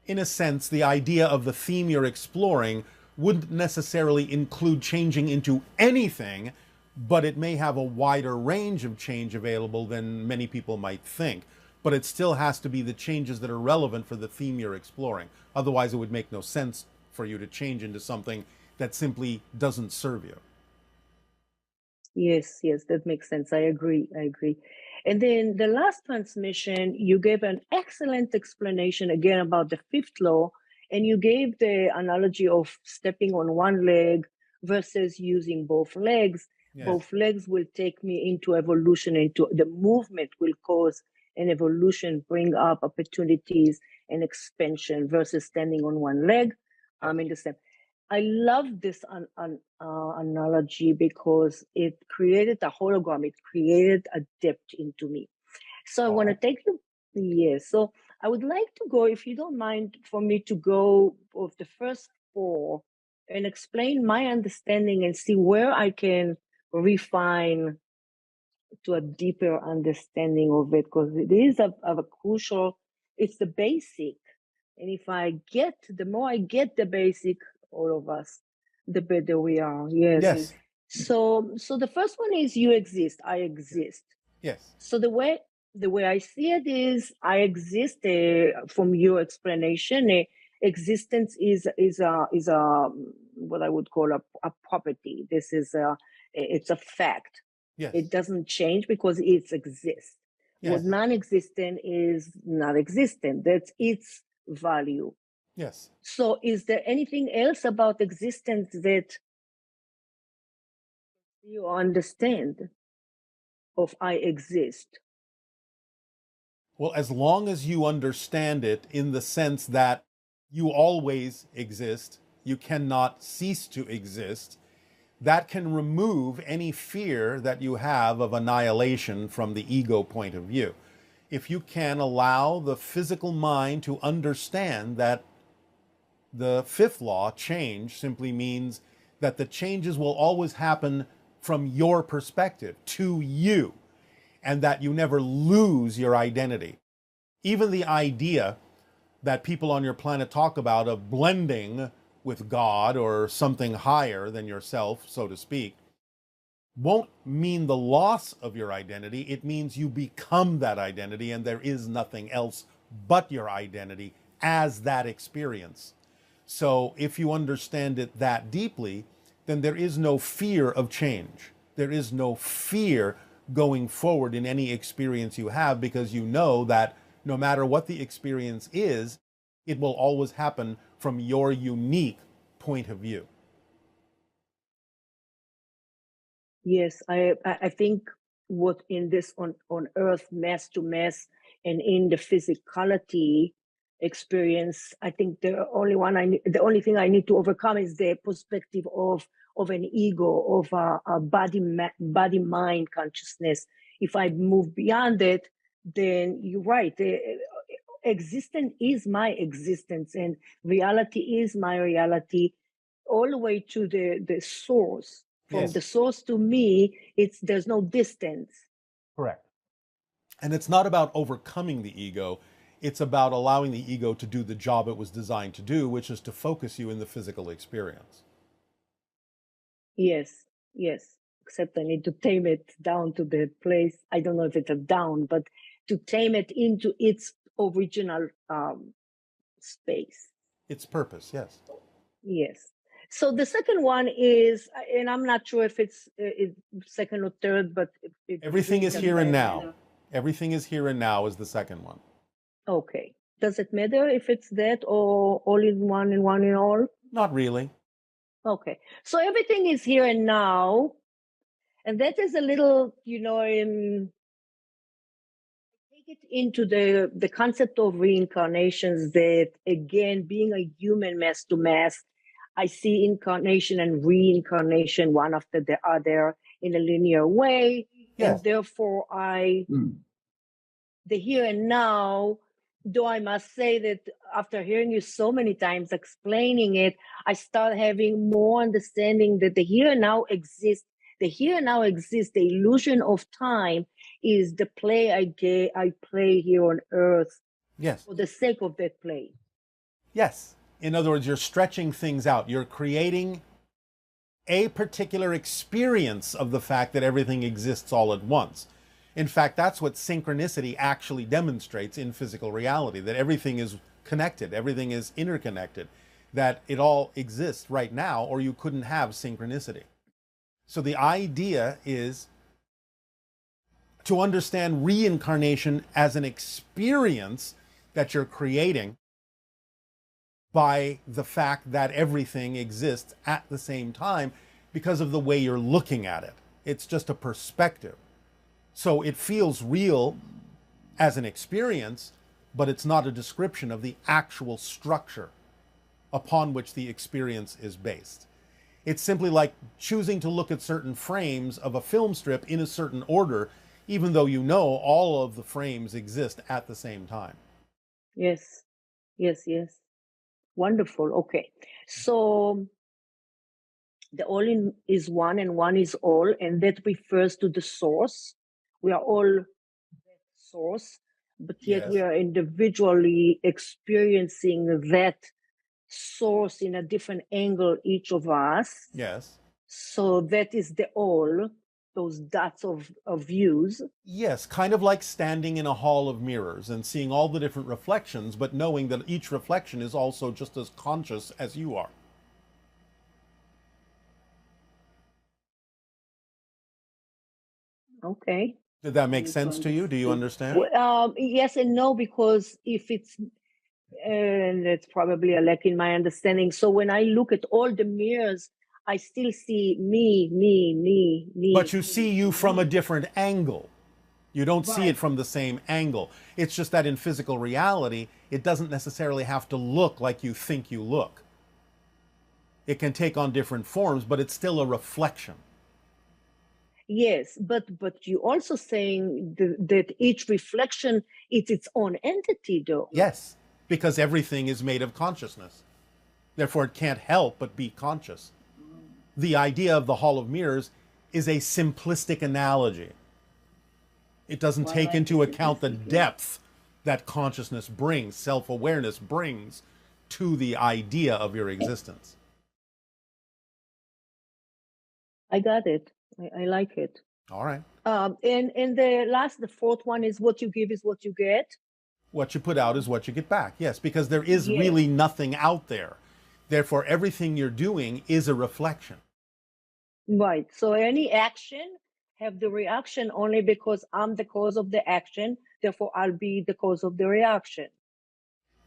In a sense, the idea of the theme you're exploring wouldn't necessarily include changing into anything, but it may have a wider range of change available than many people might think. But it still has to be the changes that are relevant for the theme you're exploring. Otherwise, it would make no sense for you to change into something that simply doesn't serve you. Yes, yes, that makes sense. I agree. And then the last transmission, you gave an excellent explanation again about the 5th law, and you gave the analogy of stepping on one leg versus using both legs. Yes. Both legs will take me into evolution, into the movement will cause an evolution, bring up opportunities and expansion versus standing on one leg. I'm in the same. I love this analogy because it created a hologram. It created a depth into me. So I want to take you. Yes. So I would like to go, if you don't mind, for me to go of the first 4 and explain my understanding and see where I can refine to a deeper understanding of it, because it is of a crucial. It's the basic, and if the more I get the basic, all of us, the better we are. Yes. Yes. So the first one is you exist. I exist. Yes. So the way I see it is I exist. From your explanation, existence is a what I would call a property. This is it's a fact. Yes. It doesn't change because it exists. Yes. What non-existent is not existent. That's its value. Yes. So is there anything else about existence that you understand of I exist? Well, as long as you understand it in the sense that you always exist, you cannot cease to exist, that can remove any fear that you have of annihilation from the ego point of view. If you can allow the physical mind to understand that the 5th law, change, simply means that the changes will always happen from your perspective, to you, and that you never lose your identity. Even the idea that people on your planet talk about of blending with God or something higher than yourself, so to speak, won't mean the loss of your identity. It means you become that identity, and there is nothing else but your identity as that experience. So if you understand it that deeply, then there is no fear of change. There is no fear going forward in any experience you have, because you know that no matter what the experience is, it will always happen from your unique point of view. Yes, I think what in this on earth, mass to mass, and in the physicality experience, I think the only thing I need to overcome is the perspective of an ego, of a body mind consciousness. If I move beyond it, then you're right. Existence is my existence, and reality is my reality, all the way to the source. From Yes. the source to me, there's no distance. Correct. And it's not about overcoming the ego. It's about allowing the ego to do the job it was designed to do, which is to focus you in the physical experience. Yes, yes. except I need to tame it down to the place. I don't know if it's a down, but to tame it into its original space. Its purpose, yes. Yes. So the second one is, and I'm not sure if it's second or third, but Everything is here and now. Everything is here and now is the second one. Okay. Does it matter if it's that or all in one and one in all? Not really. Okay. So everything is here and now. And that is a little, take it into the concept of reincarnations, that again, being a human mass to mass, I see incarnation and reincarnation one after the other in a linear way. Yes. And therefore the here and now, though I must say that after hearing you so many times explaining it, I start having more understanding that the here and now exists. The here and now exists. The illusion of time is the play I play here on earth. Yes. For the sake of that play. Yes. In other words, you're stretching things out. You're creating a particular experience of the fact that everything exists all at once. In fact, that's what synchronicity actually demonstrates in physical reality, that everything is connected, everything is interconnected, that it all exists right now, or you couldn't have synchronicity. So the idea is to understand reincarnation as an experience that you're creating by the fact that everything exists at the same time because of the way you're looking at it. It's just a perspective. So it feels real as an experience, but it's not a description of the actual structure upon which the experience is based. It's simply like choosing to look at certain frames of a film strip in a certain order, even though you know all of the frames exist at the same time. Yes, yes, yes. Wonderful. Okay. So the all in is one and one is all, and that refers to the source. We are all that source, but yet we are individually experiencing that source in a different angle, each of us. Yes. So that is the all, those dots of views. Yes, kind of like standing in a hall of mirrors and seeing all the different reflections, but knowing that each reflection is also just as conscious as you are. Okay. Did that make sense to you? Do you understand? Yes and no, because if it's, and it's probably a lack in my understanding. So when I look at all the mirrors, I still see me. But you see you from a different angle. You don't see it from the same angle. It's just that in physical reality, it doesn't necessarily have to look like you think you look. It can take on different forms, but it's still a reflection. Yes, but you also saying that each reflection is its own entity, though. Yes, because everything is made of consciousness. Therefore, it can't help but be conscious. The idea of the Hall of Mirrors is a simplistic analogy. It doesn't take into account the depth that consciousness brings, self-awareness brings to the idea of your existence. I got it. I like it. All right. And the fourth one is what you give is what you get. What you put out is what you get back. Yes, because there is really nothing out there. Therefore, everything you're doing is a reflection. Right. So any action have the reaction only because I'm the cause of the action. Therefore, I'll be the cause of the reaction.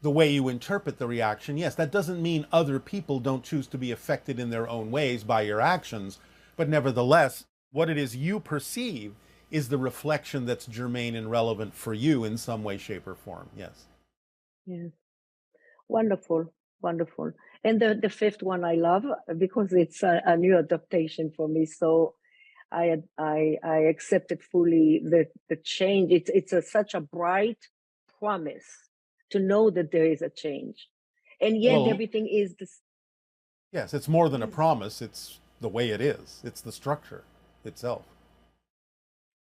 The way you interpret the reaction, yes, that doesn't mean other people don't choose to be affected in their own ways by your actions. But nevertheless, what it is you perceive is the reflection that's germane and relevant for you in some way, shape, or form. Yes. Yes. Wonderful. Wonderful. And the fifth one I love because it's a new adaptation for me. So I accepted fully the change. It's such a bright promise to know that there is a change. And yet everything is this. Yes, it's more than a promise. It's the way it is. It's the structure itself.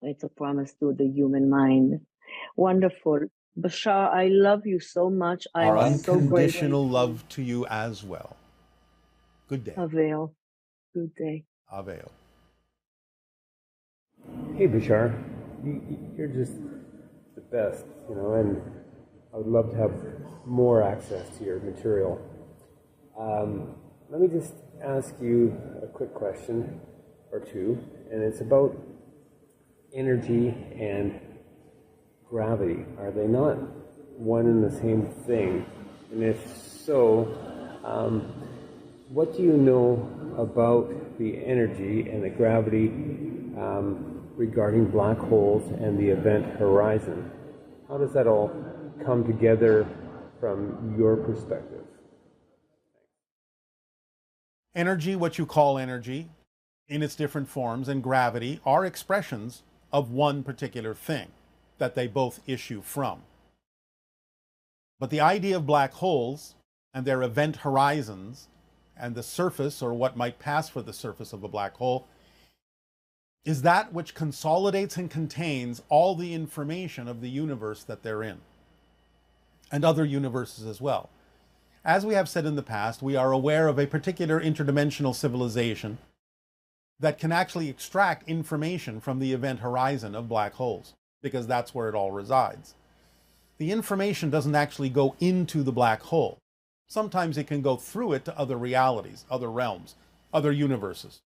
It's a promise to the human mind. Wonderful. BASHSAR, I love you so much. Our I'm so unconditional grateful. love to you as well. Good day. Avail. Good day. Avail. Hey, Bashar. You're just the best, and I would love to have more access to your material. Let me just ask you a quick question or two, and it's about energy and gravity. Are they not one and the same thing? And if so, what do you know about the energy and the gravity regarding black holes and the event horizon? How does that all come together from your perspective? Energy, what you call energy, in its different forms, and gravity are expressions of one particular thing that they both issue from. But the idea of black holes and their event horizons and the surface, or what might pass for the surface of a black hole, is that which consolidates and contains all the information of the universe that they're in, and other universes as well. As we have said in the past, we are aware of a particular interdimensional civilization that can actually extract information from the event horizon of black holes, because that's where it all resides. The information doesn't actually go into the black hole. Sometimes it can go through it to other realities, other realms, other universes.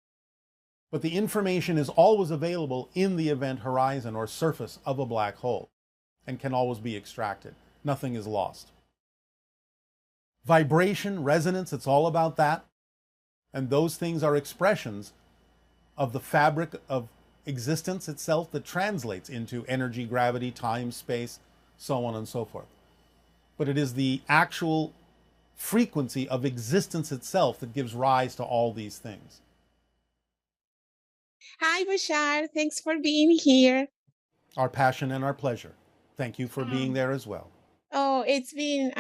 But the information is always available in the event horizon or surface of a black hole and can always be extracted. Nothing is lost. Vibration, resonance, it's all about that. And those things are expressions of the fabric of existence itself that translates into energy, gravity, time, space, so on and so forth. But it is the actual frequency of existence itself that gives rise to all these things. Hi, Bashar. Thanks for being here. Our passion and our pleasure. Thank you for being there as well. Oh, it's been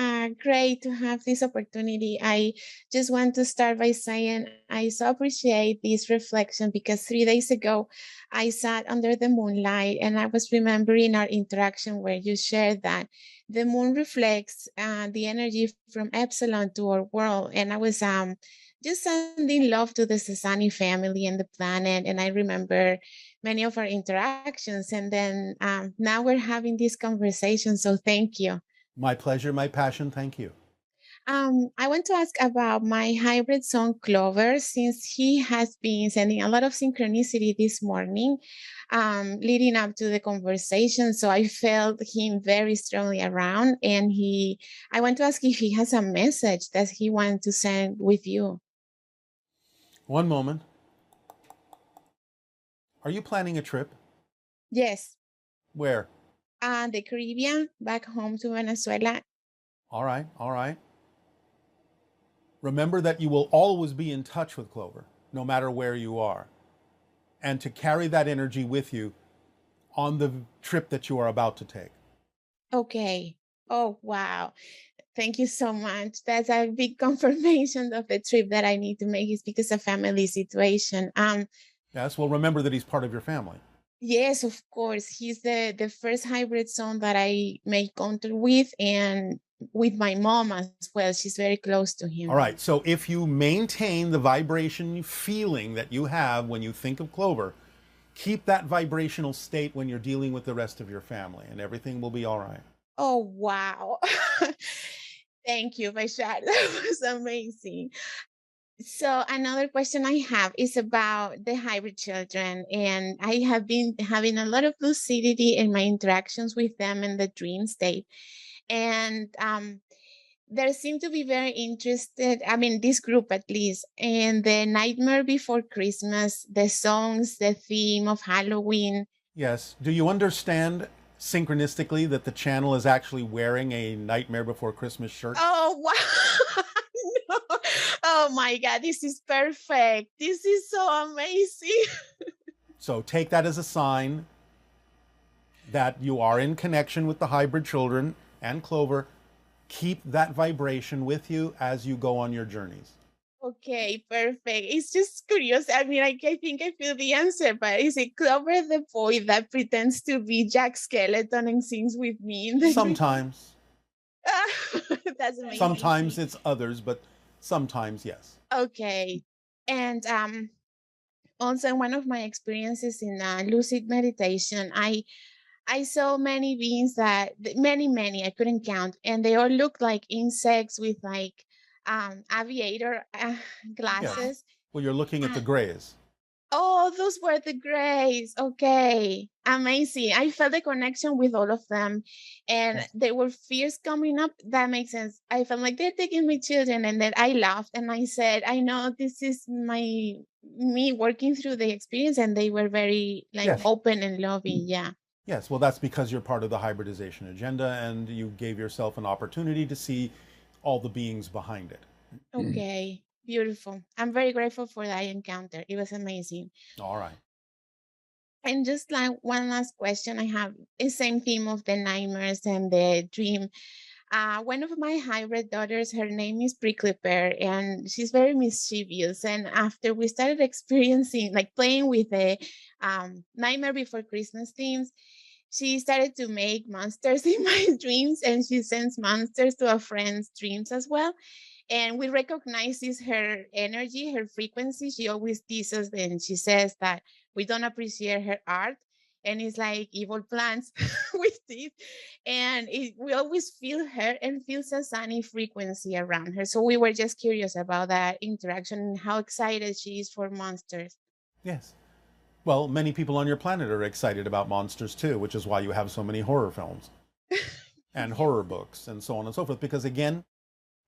great to have this opportunity. I just want to start by saying I so appreciate this reflection, because 3 days ago I sat under the moonlight and I was remembering our interaction where you shared that the moon reflects the energy from Epsilon to our world. And I was just sending love to the Sasani family and the planet. And I remember many of our interactions. And then now we're having this conversation. So thank you. My pleasure, my passion. Thank you. I want to ask about my hybrid son, Clover, since he has been sending a lot of synchronicity this morning, leading up to the conversation. So I felt him very strongly around. And I want to ask if he has a message that he wants to send with you. One moment. Are you planning a trip? Yes. Where? The Caribbean, back home to Venezuela. All right, all right. Remember that you will always be in touch with Clover, no matter where you are. And to carry that energy with you on the trip that you are about to take. Okay. Oh, wow. Thank you so much. That's a big confirmation of the trip that I need to make. Is because of family situation. Yes, well, remember that he's part of your family. Yes, of course. He's the first hybrid son that I made contact with, and with my mom as well. She's very close to him. All right. So if you maintain the vibration feeling that you have when you think of Clover, keep that vibrational state when you're dealing with the rest of your family, and everything will be all right. Oh, wow. Thank you, Bashar. That was amazing. So another question I have is about the hybrid children, and I have been having a lot of lucidity in my interactions with them in the dream state. And they seem to be very interested, I mean, this group at least, in the Nightmare Before Christmas, the songs, the theme of Halloween. Yes. Do you understand synchronistically that the channel is actually wearing a Nightmare Before Christmas shirt? Oh, wow. No. Oh my God, this is perfect. This is so amazing. So take that as a sign that you are in connection with the hybrid children and Clover. Keep that vibration with you as you go on your journeys. Okay, perfect. It's just curious. I mean, I think I feel the answer, but is it Clover the boy that pretends to be Jack Skeleton and sings with me? Sometimes. That's amazing. Sometimes it's others, but sometimes yes. Okay. And also in one of my experiences in lucid meditation, I saw many beings that many I couldn't count, and they all looked like insects with like aviator glasses. Yes. Well, you're looking at the grays. Oh, those were the grays. Okay. Amazing. I felt the connection with all of them. And there were fears coming up. That makes sense. I felt like they're taking my children. And then I laughed and I said, I know this is me working through the experience. And they were very like Yes. open and loving. Yeah. Yes, well, that's because you're part of the hybridization agenda and you gave yourself an opportunity to see all the beings behind it. Okay. Beautiful. I'm very grateful for that encounter. It was amazing. All right. And just like one last question I have, the same theme of the nightmares and the dream. One of my hybrid daughters, her name is Prickly Pear, and she's very mischievous. And after we started experiencing, like playing with the Nightmare Before Christmas themes, she started to make monsters in my dreams, and she sends monsters to a friend's dreams as well. And we recognize this her energy, her frequency. She always teases and she says that we don't appreciate her art. And it's like evil plants with teeth. And we always feel her and feels a sunny frequency around her. So we were just curious about that interaction and how excited she is for monsters. Yes. Well, many people on your planet are excited about monsters too, which is why you have so many horror films and horror books and so on and so forth. Because again,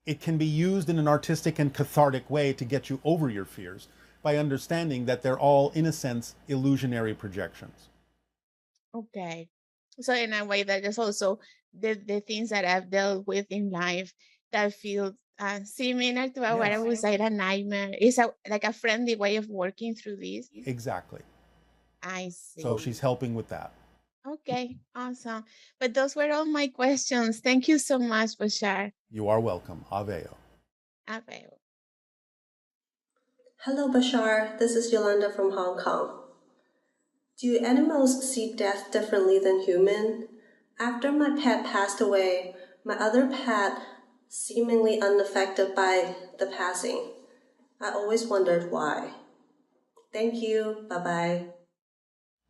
it can be used in an artistic and cathartic way to get you over your fears by understanding that they're all, in a sense, illusionary projections. Okay. So in a way that is also the things that I've dealt with in life that feel similar to what I would say a nightmare. It's like a friendly way of working through this. Exactly. I see. So she's helping with that. Okay, awesome. But those were all my questions. Thank you so much, Bashar. You are welcome. Aveo. Aveo. Hello, Bashar. This is Yolanda from Hong Kong. Do animals see death differently than humans? After my pet passed away, my other pet seemingly unaffected by the passing. I always wondered why. Thank you. Bye-bye.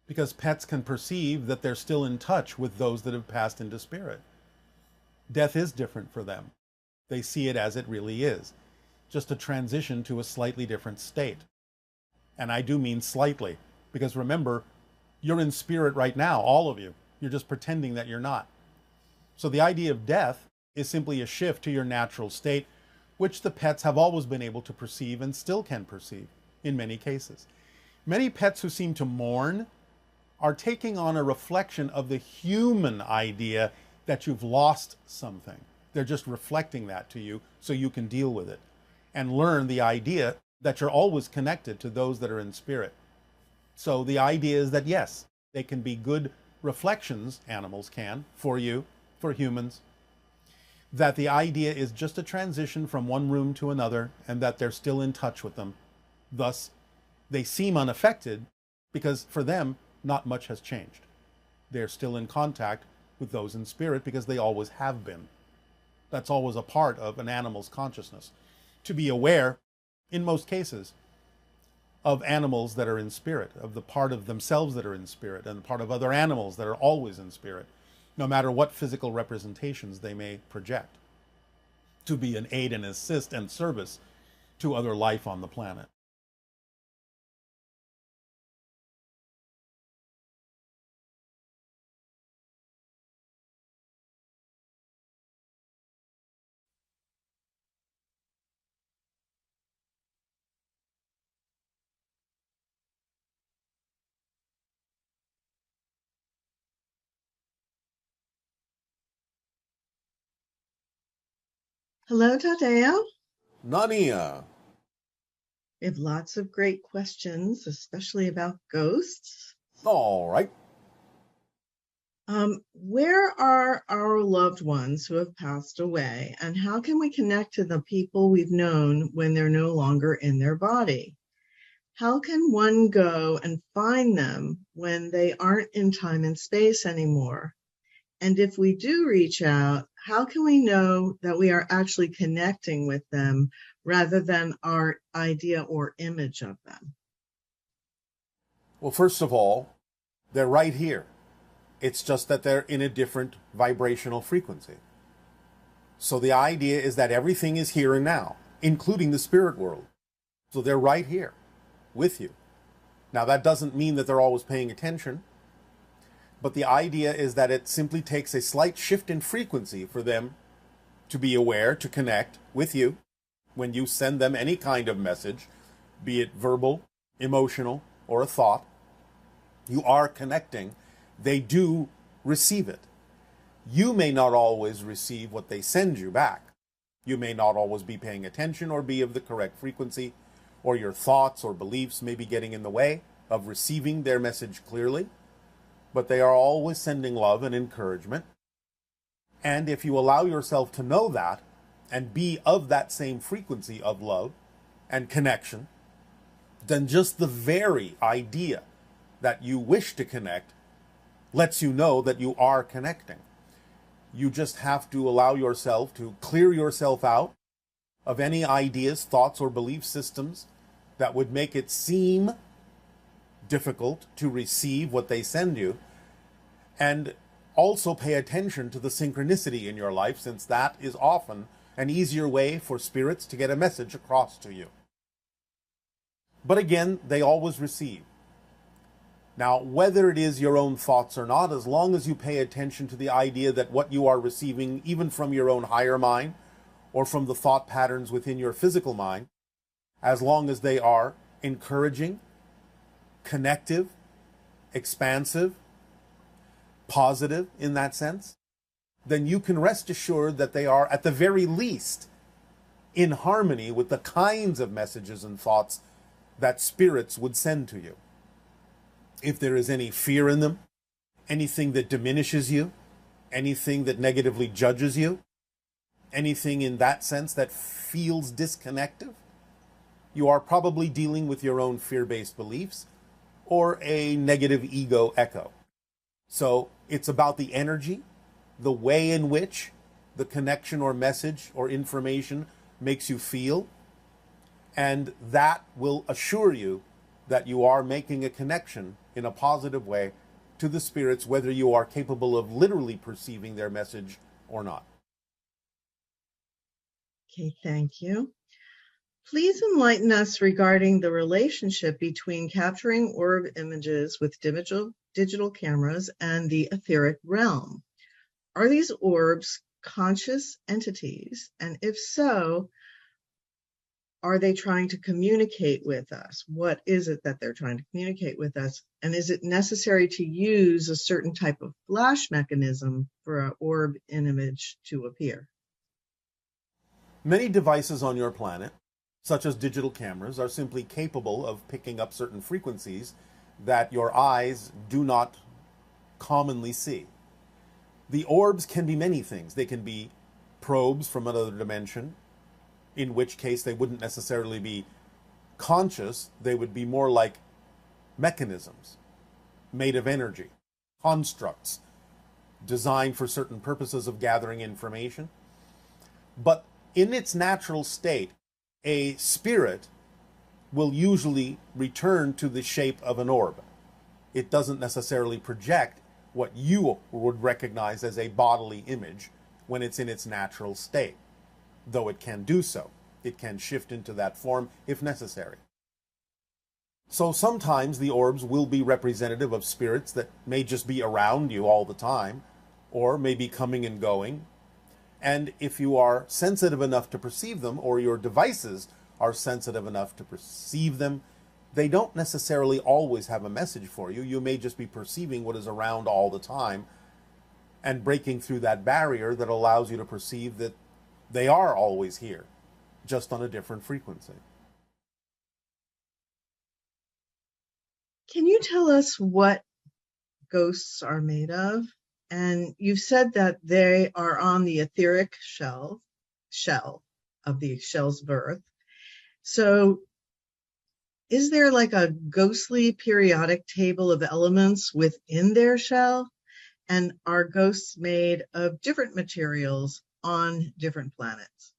Because pets can perceive that they're still in touch with those that have passed into spirit. Death is different for them. They see it as it really is, just a transition to a slightly different state. And I do mean slightly, because remember, you're in spirit right now, all of you. You're just pretending that you're not. So the idea of death is simply a shift to your natural state, which the pets have always been able to perceive and still can perceive in many cases. Many pets who seem to mourn are taking on a reflection of the human idea that you've lost something. They're just reflecting that to you so you can deal with it and learn the idea that you're always connected to those that are in spirit. So the idea is that yes, they can be good reflections, animals can, for you, for humans, that the idea is just a transition from one room to another and that they're still in touch with them. Thus, they seem unaffected because for them, not much has changed. They're still in contact with those in spirit because they always have been. That's always a part of an animal's consciousness, to be aware, in most cases, of animals that are in spirit, of the part of themselves that are in spirit, and part of other animals that are always in spirit, no matter what physical representations they may project, to be an aid and assist and service to other life on the planet. Hello, Tadeo. Nania. We have lots of great questions, especially about ghosts. All right. Where are our loved ones who have passed away, and how can we connect to the people we've known when they're no longer in their body? How can one go and find them when they aren't in time and space anymore? And if we do reach out, how can we know that we are actually connecting with them rather than our idea or image of them? Well, first of all, they're right here. It's just that they're in a different vibrational frequency. So the idea is that everything is here and now, including the spirit world. So they're right here with you. Now, that doesn't mean that they're always paying attention, but the idea is that it simply takes a slight shift in frequency for them to be aware, to connect with you when you send them any kind of message, be it verbal, emotional, or a thought. You are connecting. They do receive it. You may not always receive what they send you back. You may not always be paying attention or be of the correct frequency, or your thoughts or beliefs may be getting in the way of receiving their message clearly, but they are always sending love and encouragement. And if you allow yourself to know that and be of that same frequency of love and connection, then just the very idea that you wish to connect lets you know that you are connecting. You just have to allow yourself to clear yourself out of any ideas, thoughts, or belief systems that would make it seem difficult to receive what they send you, and also pay attention to the synchronicity in your life, since that is often an easier way for spirits to get a message across to you. But again, they always receive. Now, whether it is your own thoughts or not, as long as you pay attention to the idea that what you are receiving, even from your own higher mind, or from the thought patterns within your physical mind, as long as they are encouraging, connective, expansive, positive in that sense, then you can rest assured that they are, at the very least, in harmony with the kinds of messages and thoughts that spirits would send to you. If there is any fear in them, anything that diminishes you, anything that negatively judges you, anything in that sense that feels disconnected, you are probably dealing with your own fear-based beliefs or a negative ego echo. So it's about the energy, the way in which the connection or message or information makes you feel, and that will assure you that you are making a connection in a positive way to the spirits, whether you are capable of literally perceiving their message or not. Okay, thank you. Please enlighten us regarding the relationship between capturing orb images with digital cameras and the etheric realm. Are these orbs conscious entities? And if so, are they trying to communicate with us? What is it that they're trying to communicate with us? And is it necessary to use a certain type of flash mechanism for an orb image to appear? Many devices on your planet, such as digital cameras, are simply capable of picking up certain frequencies that your eyes do not commonly see. The orbs can be many things. They can be probes from another dimension, in which case they wouldn't necessarily be conscious. They would be more like mechanisms made of energy, constructs designed for certain purposes of gathering information. But in its natural state, a spirit will usually return to the shape of an orb. It doesn't necessarily project what you would recognize as a bodily image when it's in its natural state, though it can do so. It can shift into that form if necessary. So sometimes the orbs will be representative of spirits that may just be around you all the time, or may be coming and going. And if you are sensitive enough to perceive them, or your devices are sensitive enough to perceive them, they don't necessarily always have a message for you. You may just be perceiving what is around all the time and breaking through that barrier that allows you to perceive that they are always here, just on a different frequency. Can you tell us what ghosts are made of? And you've said that they are on the etheric shell of the shell's birth. So is there like a ghostly periodic table of elements within their shell? And are ghosts made of different materials on different planets?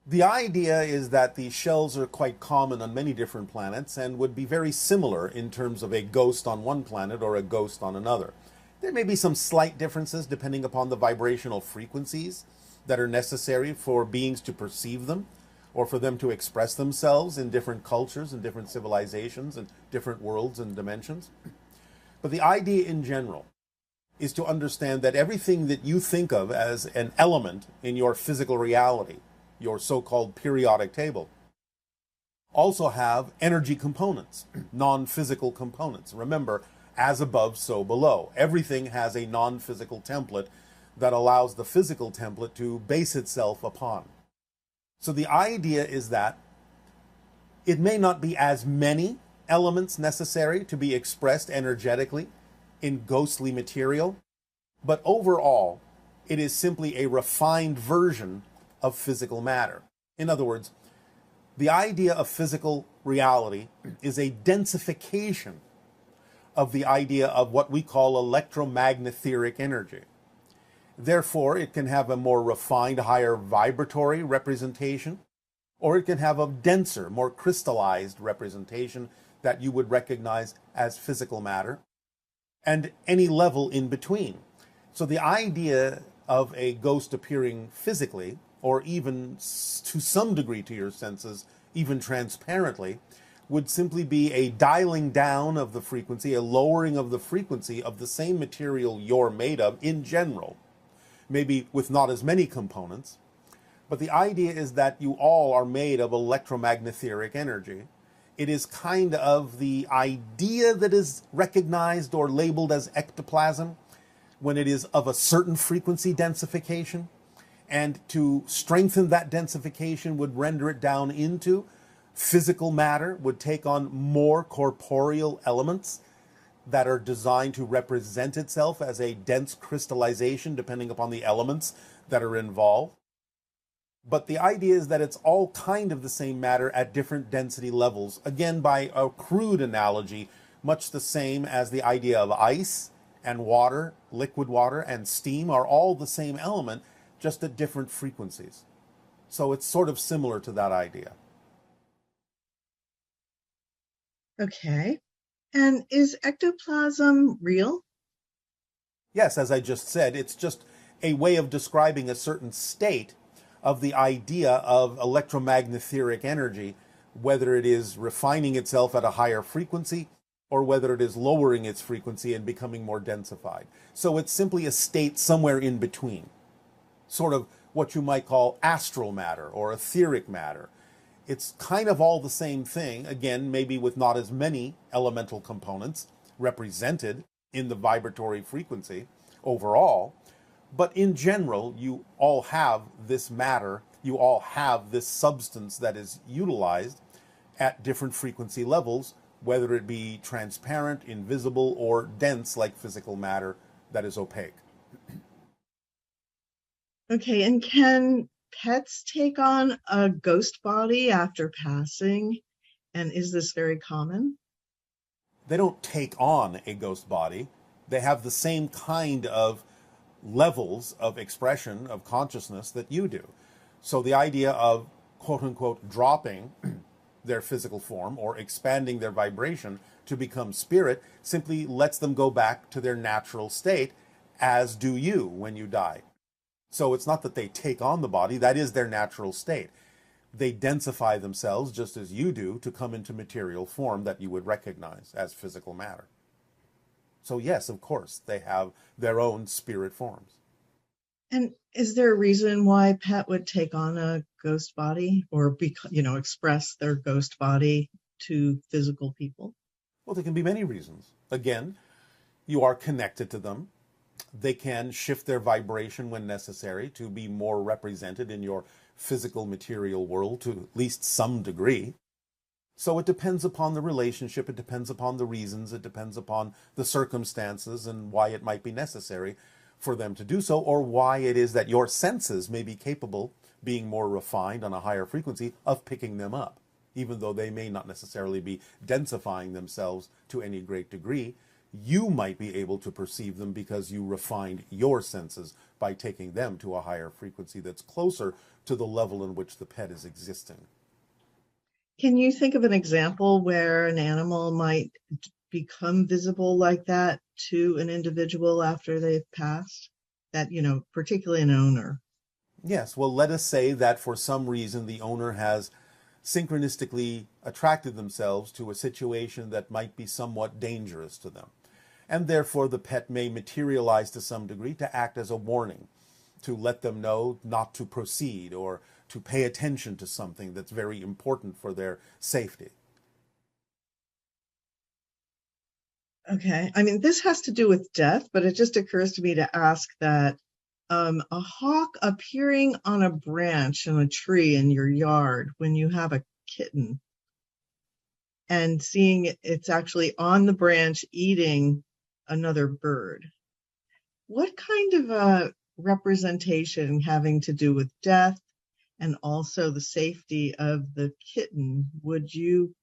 The idea is that these shells are quite common on many different planets and would be very similar in terms of a ghost on one planet or a ghost on another. There may be some slight differences depending upon the vibrational frequencies that are necessary for beings to perceive them or for them to express themselves in different cultures and different civilizations and different worlds and dimensions. But the idea in general is to understand that everything that you think of as an element in your physical reality, your so-called periodic table, also have energy components, non-physical components. Remember, as above, so below. Everything has a non-physical template that allows the physical template to base itself upon. So the idea is that it may not be as many elements necessary to be expressed energetically in ghostly material, but overall, it is simply a refined version of physical matter. In other words, the idea of physical reality is a densification of the idea of what we call electromagnetheric energy. Therefore, it can have a more refined, higher vibratory representation, or it can have a denser, more crystallized representation that you would recognize as physical matter, and any level in between. So the idea of a ghost appearing physically, or even to some degree to your senses, even transparently, would simply be a dialing down of the frequency, a lowering of the frequency of the same material you're made of in general, maybe with not as many components. But the idea is that you all are made of electromagnetheric energy. It is kind of the idea that is recognized or labeled as ectoplasm when it is of a certain frequency densification. And to strengthen that densification would render it down into physical matter, would take on more corporeal elements that are designed to represent itself as a dense crystallization depending upon the elements that are involved. But the idea is that it's all kind of the same matter at different density levels. Again, by a crude analogy, much the same as the idea of ice and water, liquid water and steam are all the same element, just at different frequencies. So it's sort of similar to that idea. Okay. And is ectoplasm real? Yes, as I just said, it's just a way of describing a certain state of the idea of electromagnetheric energy, whether it is refining itself at a higher frequency or whether it is lowering its frequency and becoming more densified. So it's simply a state somewhere in between, sort of what you might call astral matter or etheric matter. It's kind of all the same thing, again, maybe with not as many elemental components represented in the vibratory frequency overall, but in general, you all have this matter, you all have this substance that is utilized at different frequency levels, whether it be transparent, invisible, or dense like physical matter that is opaque. Okay, and can pets take on a ghost body after passing? And is this very common? They don't take on a ghost body. They have the same kind of levels of expression of consciousness that you do. So the idea of quote unquote dropping their physical form or expanding their vibration to become spirit simply lets them go back to their natural state, as do you when you die. So it's not that they take on the body, that is their natural state. They densify themselves just as you do to come into material form that you would recognize as physical matter. So yes, of course, they have their own spirit forms. And is there a reason why a pet would take on a ghost body or express their ghost body to physical people? Well, there can be many reasons. Again, you are connected to them. They can shift their vibration when necessary to be more represented in your physical material world to at least some degree. So it depends upon the relationship, it depends upon the reasons, it depends upon the circumstances and why it might be necessary for them to do so, or why it is that your senses may be capable, being more refined on a higher frequency, of picking them up, even though they may not necessarily be densifying themselves to any great degree. you might be able to perceive them because you refined your senses by taking them to a higher frequency that's closer to the level in which the pet is existing. Can you think of an example where an animal might become visible like that to an individual after they've passed? That, particularly an owner. Yes, well, let us say that for some reason the owner has synchronistically attracted themselves to a situation that might be somewhat dangerous to them. And therefore the pet may materialize to some degree to act as a warning, to let them know not to proceed or to pay attention to something that's very important for their safety. Okay. I mean, this has to do with death, but it just occurs to me to ask that a hawk appearing on a branch in a tree in your yard when you have a kitten and seeing it's actually on the branch eating another bird. What kind of a representation having to do with death and also the safety of the kitten would you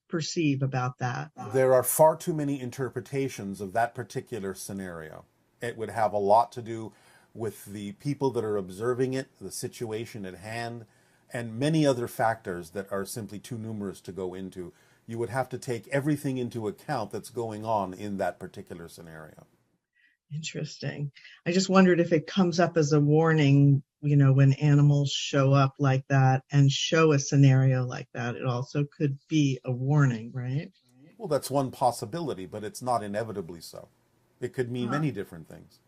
perceive about that? There are far too many interpretations of that particular scenario. It would have a lot to do with the people that are observing it, the situation at hand, and many other factors that are simply too numerous to go into. You would have to take everything into account that's going on in that particular scenario. Interesting. I just wondered if it comes up as a warning, when animals show up like that and show a scenario like that, it also could be a warning, right? Well, that's one possibility, but it's not inevitably so. It could mean many different things.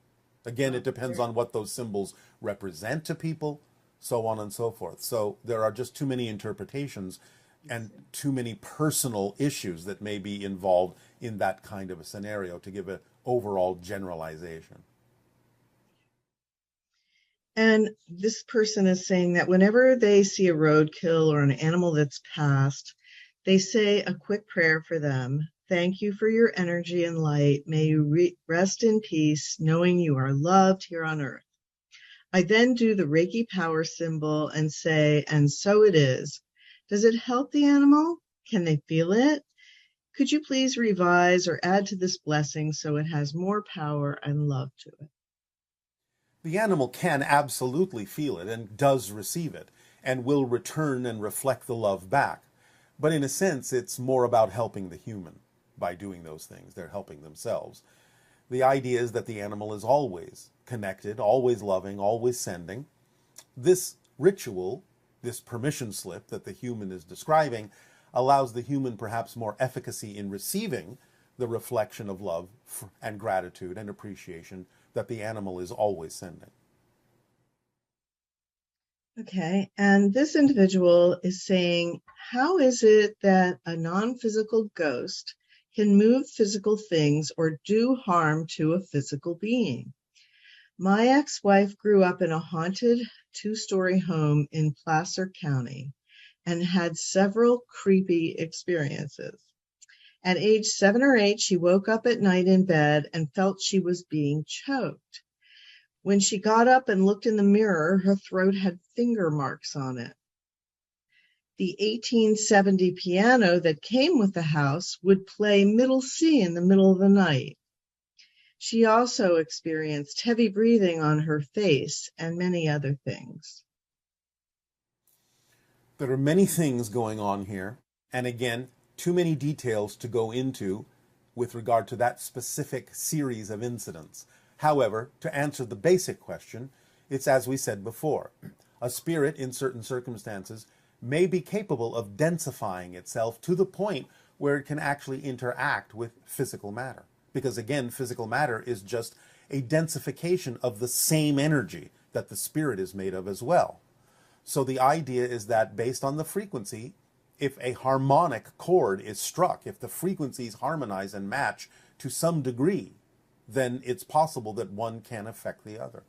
Again, it depends on what those symbols represent to people, so on and so forth. So there are just too many interpretations and too many personal issues that may be involved in that kind of a scenario to give an overall generalization. And this person is saying that whenever they see a roadkill or an animal that's passed, they say a quick prayer for them. Thank you for your energy and light. May you rest in peace, knowing you are loved here on earth. I then do the Reiki power symbol and say, and so it is. Does it help the animal? Can they feel it? Could you please revise or add to this blessing so it has more power and love to it? The animal can absolutely feel it and does receive it and will return and reflect the love back. But in a sense, it's more about helping the human by doing those things. They're helping themselves. The idea is that the animal is always connected, always loving, always sending. This ritual, this permission slip that the human is describing, allows the human perhaps more efficacy in receiving the reflection of love and gratitude and appreciation that the animal is always sending. Okay, and this individual is saying, how is it that a non-physical ghost can move physical things or do harm to a physical being? My ex-wife grew up in a haunted two-story home in Placer County and had several creepy experiences. At age 7 or 8, she woke up at night in bed and felt she was being choked. When she got up and looked in the mirror, her throat had finger marks on it. The 1870 piano that came with the house would play Middle C in the middle of the night. She also experienced heavy breathing on her face and many other things. There are many things going on here, and again, too many details to go into with regard to that specific series of incidents. However, to answer the basic question, it's as we said before. A spirit in certain circumstances may be capable of densifying itself to the point where it can actually interact with physical matter. Because again, physical matter is just a densification of the same energy that the spirit is made of as well. So the idea is that based on the frequency, if a harmonic chord is struck, if the frequencies harmonize and match to some degree, then it's possible that one can affect the other.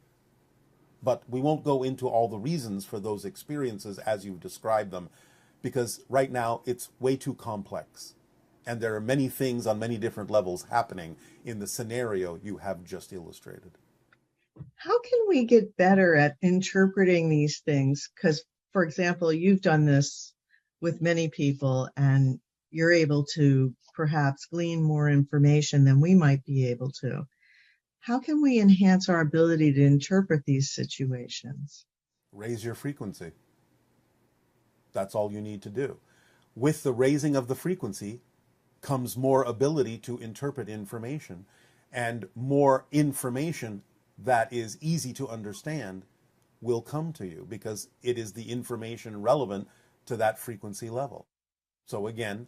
But we won't go into all the reasons for those experiences as you've described them, because right now it's way too complex. And there are many things on many different levels happening in the scenario you have just illustrated. How can we get better at interpreting these things? Because, for example, you've done this with many people, and you're able to perhaps glean more information than we might be able to. How can we enhance our ability to interpret these situations? Raise your frequency. That's all you need to do. With the raising of the frequency comes more ability to interpret information, and more information that is easy to understand will come to you because it is the information relevant to that frequency level. So again,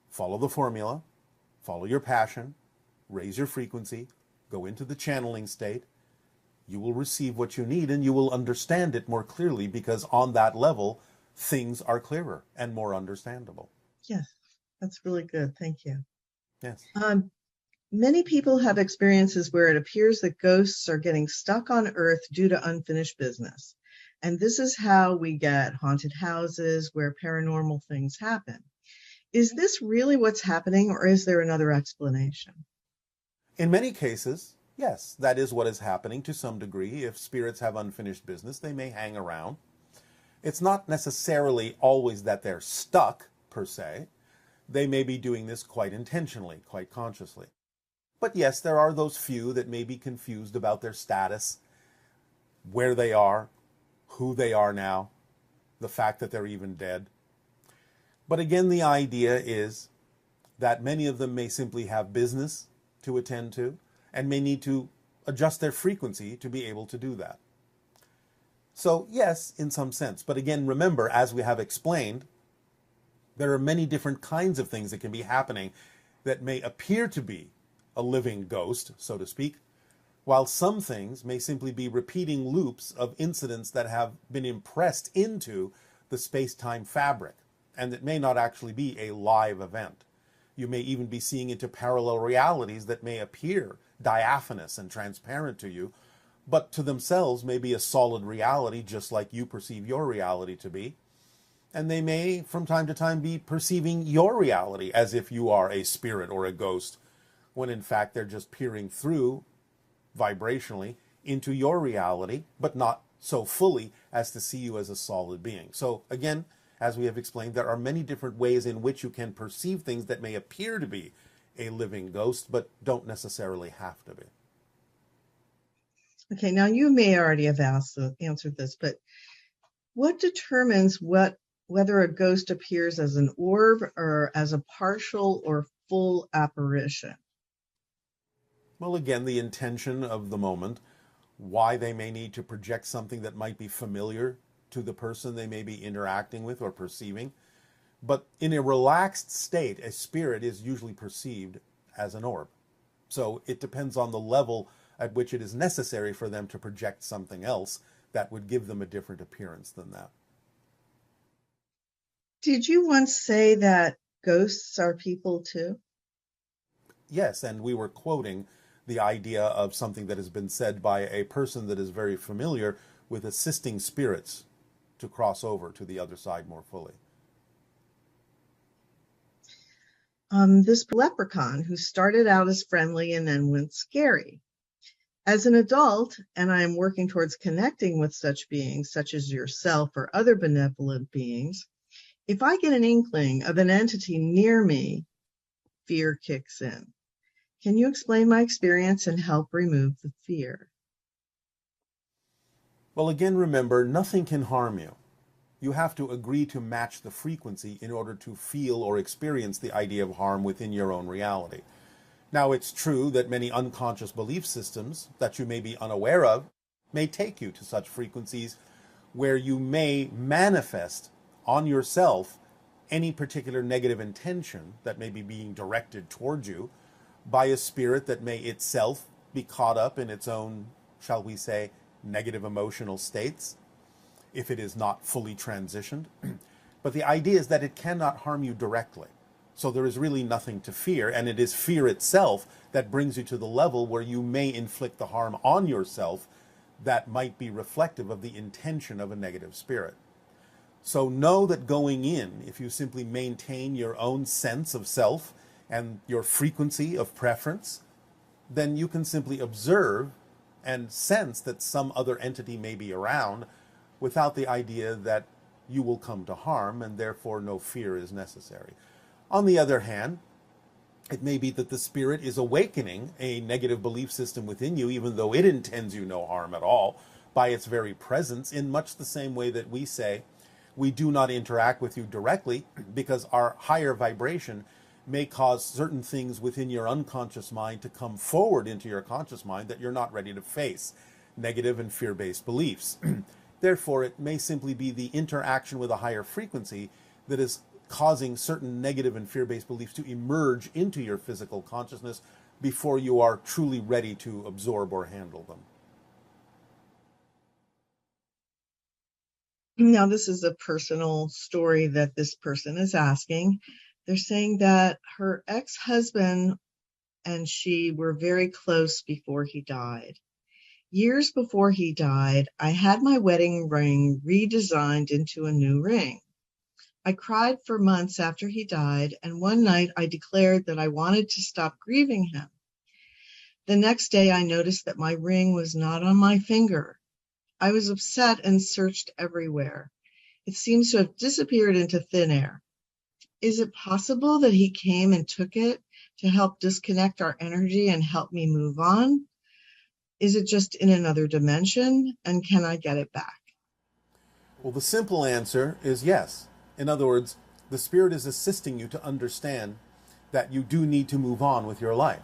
follow the formula, follow your passion, raise your frequency, go into the channeling state. You will receive what you need and you will understand it more clearly because on that level, things are clearer and more understandable. Yes, that's really good. Thank you. Yes. Many people have experiences where it appears that ghosts are getting stuck on Earth due to unfinished business. And this is how we get haunted houses where paranormal things happen. Is this really what's happening, or is there another explanation? In many cases, yes, that is what is happening to some degree. If spirits have unfinished business, they may hang around. It's not necessarily always that they're stuck, per se. They may be doing this quite intentionally, quite consciously. But yes, there are those few that may be confused about their status, where they are, who they are now, the fact that they're even dead. But again, the idea is that many of them may simply have business to attend to and may need to adjust their frequency to be able to do that. So yes, in some sense. But again, remember, as we have explained, there are many different kinds of things that can be happening that may appear to be a living ghost, so to speak, while some things may simply be repeating loops of incidents that have been impressed into the space-time fabric, and that may not actually be a live event. You may even be seeing into parallel realities that may appear diaphanous and transparent to you, but to themselves may be a solid reality just like you perceive your reality to be. And they may, from time to time, be perceiving your reality as if you are a spirit or a ghost, when in fact they're just peering through vibrationally into your reality, but not so fully as to see you as a solid being. So again, as we have explained, there are many different ways in which you can perceive things that may appear to be a living ghost, but don't necessarily have to be. Okay, now you may already have answered this, but what determines whether a ghost appears as an orb or as a partial or full apparition? Well, again, the intention of the moment, why they may need to project something that might be familiar to the person they may be interacting with or perceiving. But in a relaxed state, a spirit is usually perceived as an orb. So it depends on the level at which it is necessary for them to project something else that would give them a different appearance than that. Did you once say that ghosts are people too? Yes, and we were quoting the idea of something that has been said by a person that is very familiar with assisting spirits to cross over to the other side more fully. This leprechaun who started out as friendly and then went scary. As an adult, and I am working towards connecting with such beings, such as yourself or other benevolent beings, if I get an inkling of an entity near me, fear kicks in. Can you explain my experience and help remove the fear? Well, again, remember, nothing can harm you. You have to agree to match the frequency in order to feel or experience the idea of harm within your own reality. Now, it's true that many unconscious belief systems that you may be unaware of may take you to such frequencies where you may manifest on yourself any particular negative intention that may be being directed towards you by a spirit that may itself be caught up in its own, shall we say, negative emotional states, if it is not fully transitioned. But the idea is that it cannot harm you directly. So there is really nothing to fear, and it is fear itself that brings you to the level where you may inflict the harm on yourself that might be reflective of the intention of a negative spirit. So know that going in, if you simply maintain your own sense of self and your frequency of preference, then you can simply observe and sense that some other entity may be around without the idea that you will come to harm, and therefore no fear is necessary. On the other hand, it may be that the spirit is awakening a negative belief system within you, even though it intends you no harm at all, by its very presence, in much the same way that we say we do not interact with you directly because our higher vibration may cause certain things within your unconscious mind to come forward into your conscious mind that you're not ready to face, negative and fear-based beliefs. Therefore, it may simply be the interaction with a higher frequency that is causing certain negative and fear-based beliefs to emerge into your physical consciousness before you are truly ready to absorb or handle them. Now, this is a personal story that this person is asking. They're saying that her ex-husband and she were very close before he died. Years before he died, I had my wedding ring redesigned into a new ring. I cried for months after he died, and one night I declared that I wanted to stop grieving him. The next day I noticed that my ring was not on my finger. I was upset and searched everywhere. It seems to have disappeared into thin air. Is it possible that he came and took it to help disconnect our energy and help me move on? Is it just in another dimension, and can I get it back? Well, the simple answer is yes. In other words, the spirit is assisting you to understand that you do need to move on with your life,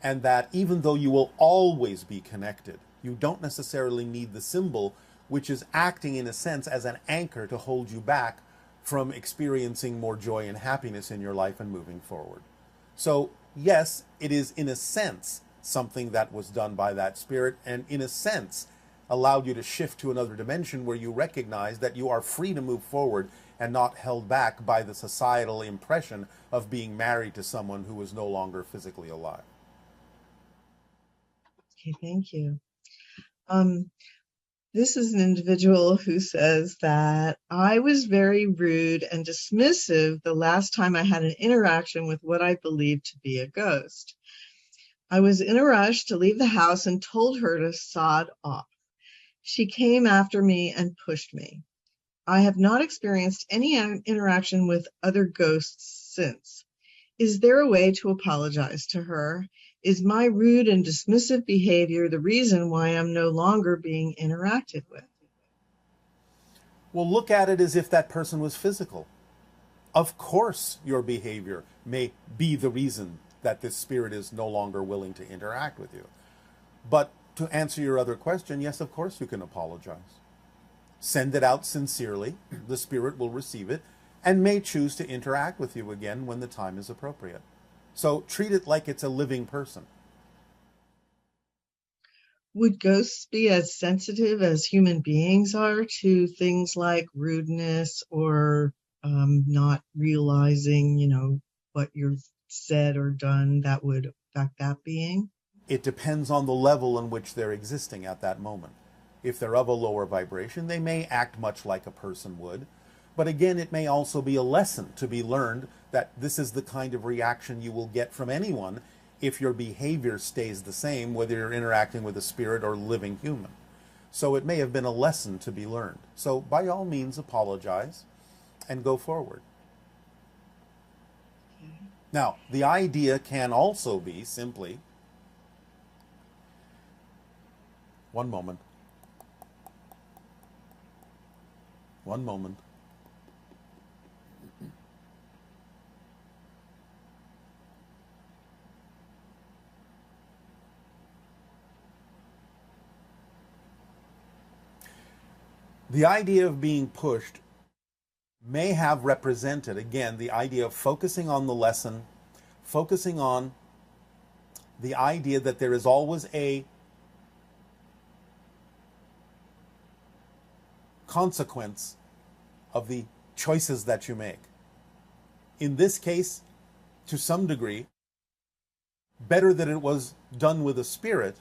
and that even though you will always be connected, you don't necessarily need the symbol, which is acting in a sense as an anchor to hold you back from experiencing more joy and happiness in your life and moving forward. So yes, it is in a sense something that was done by that spirit, and in a sense allowed you to shift to another dimension where you recognize that you are free to move forward and not held back by the societal impression of being married to someone who is no longer physically alive. Okay, thank you. This is an individual who says that I was very rude and dismissive the last time I had an interaction with what I believed to be a ghost. I was in a rush to leave the house and told her to sod off. She came after me and pushed me. I have not experienced any interaction with other ghosts since. Is there a way to apologize to her? Is my rude and dismissive behavior the reason why I'm no longer being interacted with? Well, look at it as if that person was physical. Of course, your behavior may be the reason that this spirit is no longer willing to interact with you. But to answer your other question, yes, of course you can apologize. Send it out sincerely. The spirit will receive it and may choose to interact with you again when the time is appropriate. So treat it like it's a living person. Would ghosts be as sensitive as human beings are to things like rudeness or not realizing, what you've said or done that would affect that being? It depends on the level in which they're existing at that moment. If they're of a lower vibration, they may act much like a person would. But again, it may also be a lesson to be learned that this is the kind of reaction you will get from anyone if your behavior stays the same, whether you're interacting with a spirit or living human. So it may have been a lesson to be learned. So by all means, apologize and go forward. Now, the idea can also be simply, one moment. The idea of being pushed may have represented, again, the idea of focusing on the lesson, focusing on the idea that there is always a consequence of the choices that you make. In this case, to some degree, better that it was done with a spirit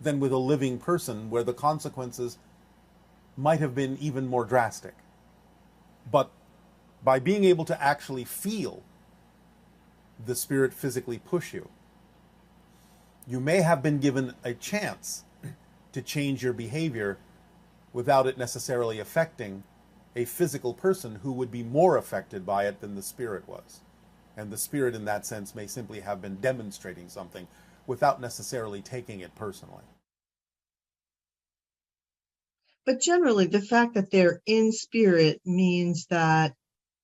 than with a living person, where the consequences might have been even more drastic. But by being able to actually feel the spirit physically push you, you may have been given a chance to change your behavior without it necessarily affecting a physical person who would be more affected by it than the spirit was. And the spirit, in that sense, may simply have been demonstrating something without necessarily taking it personally. But generally, the fact that they're in spirit means that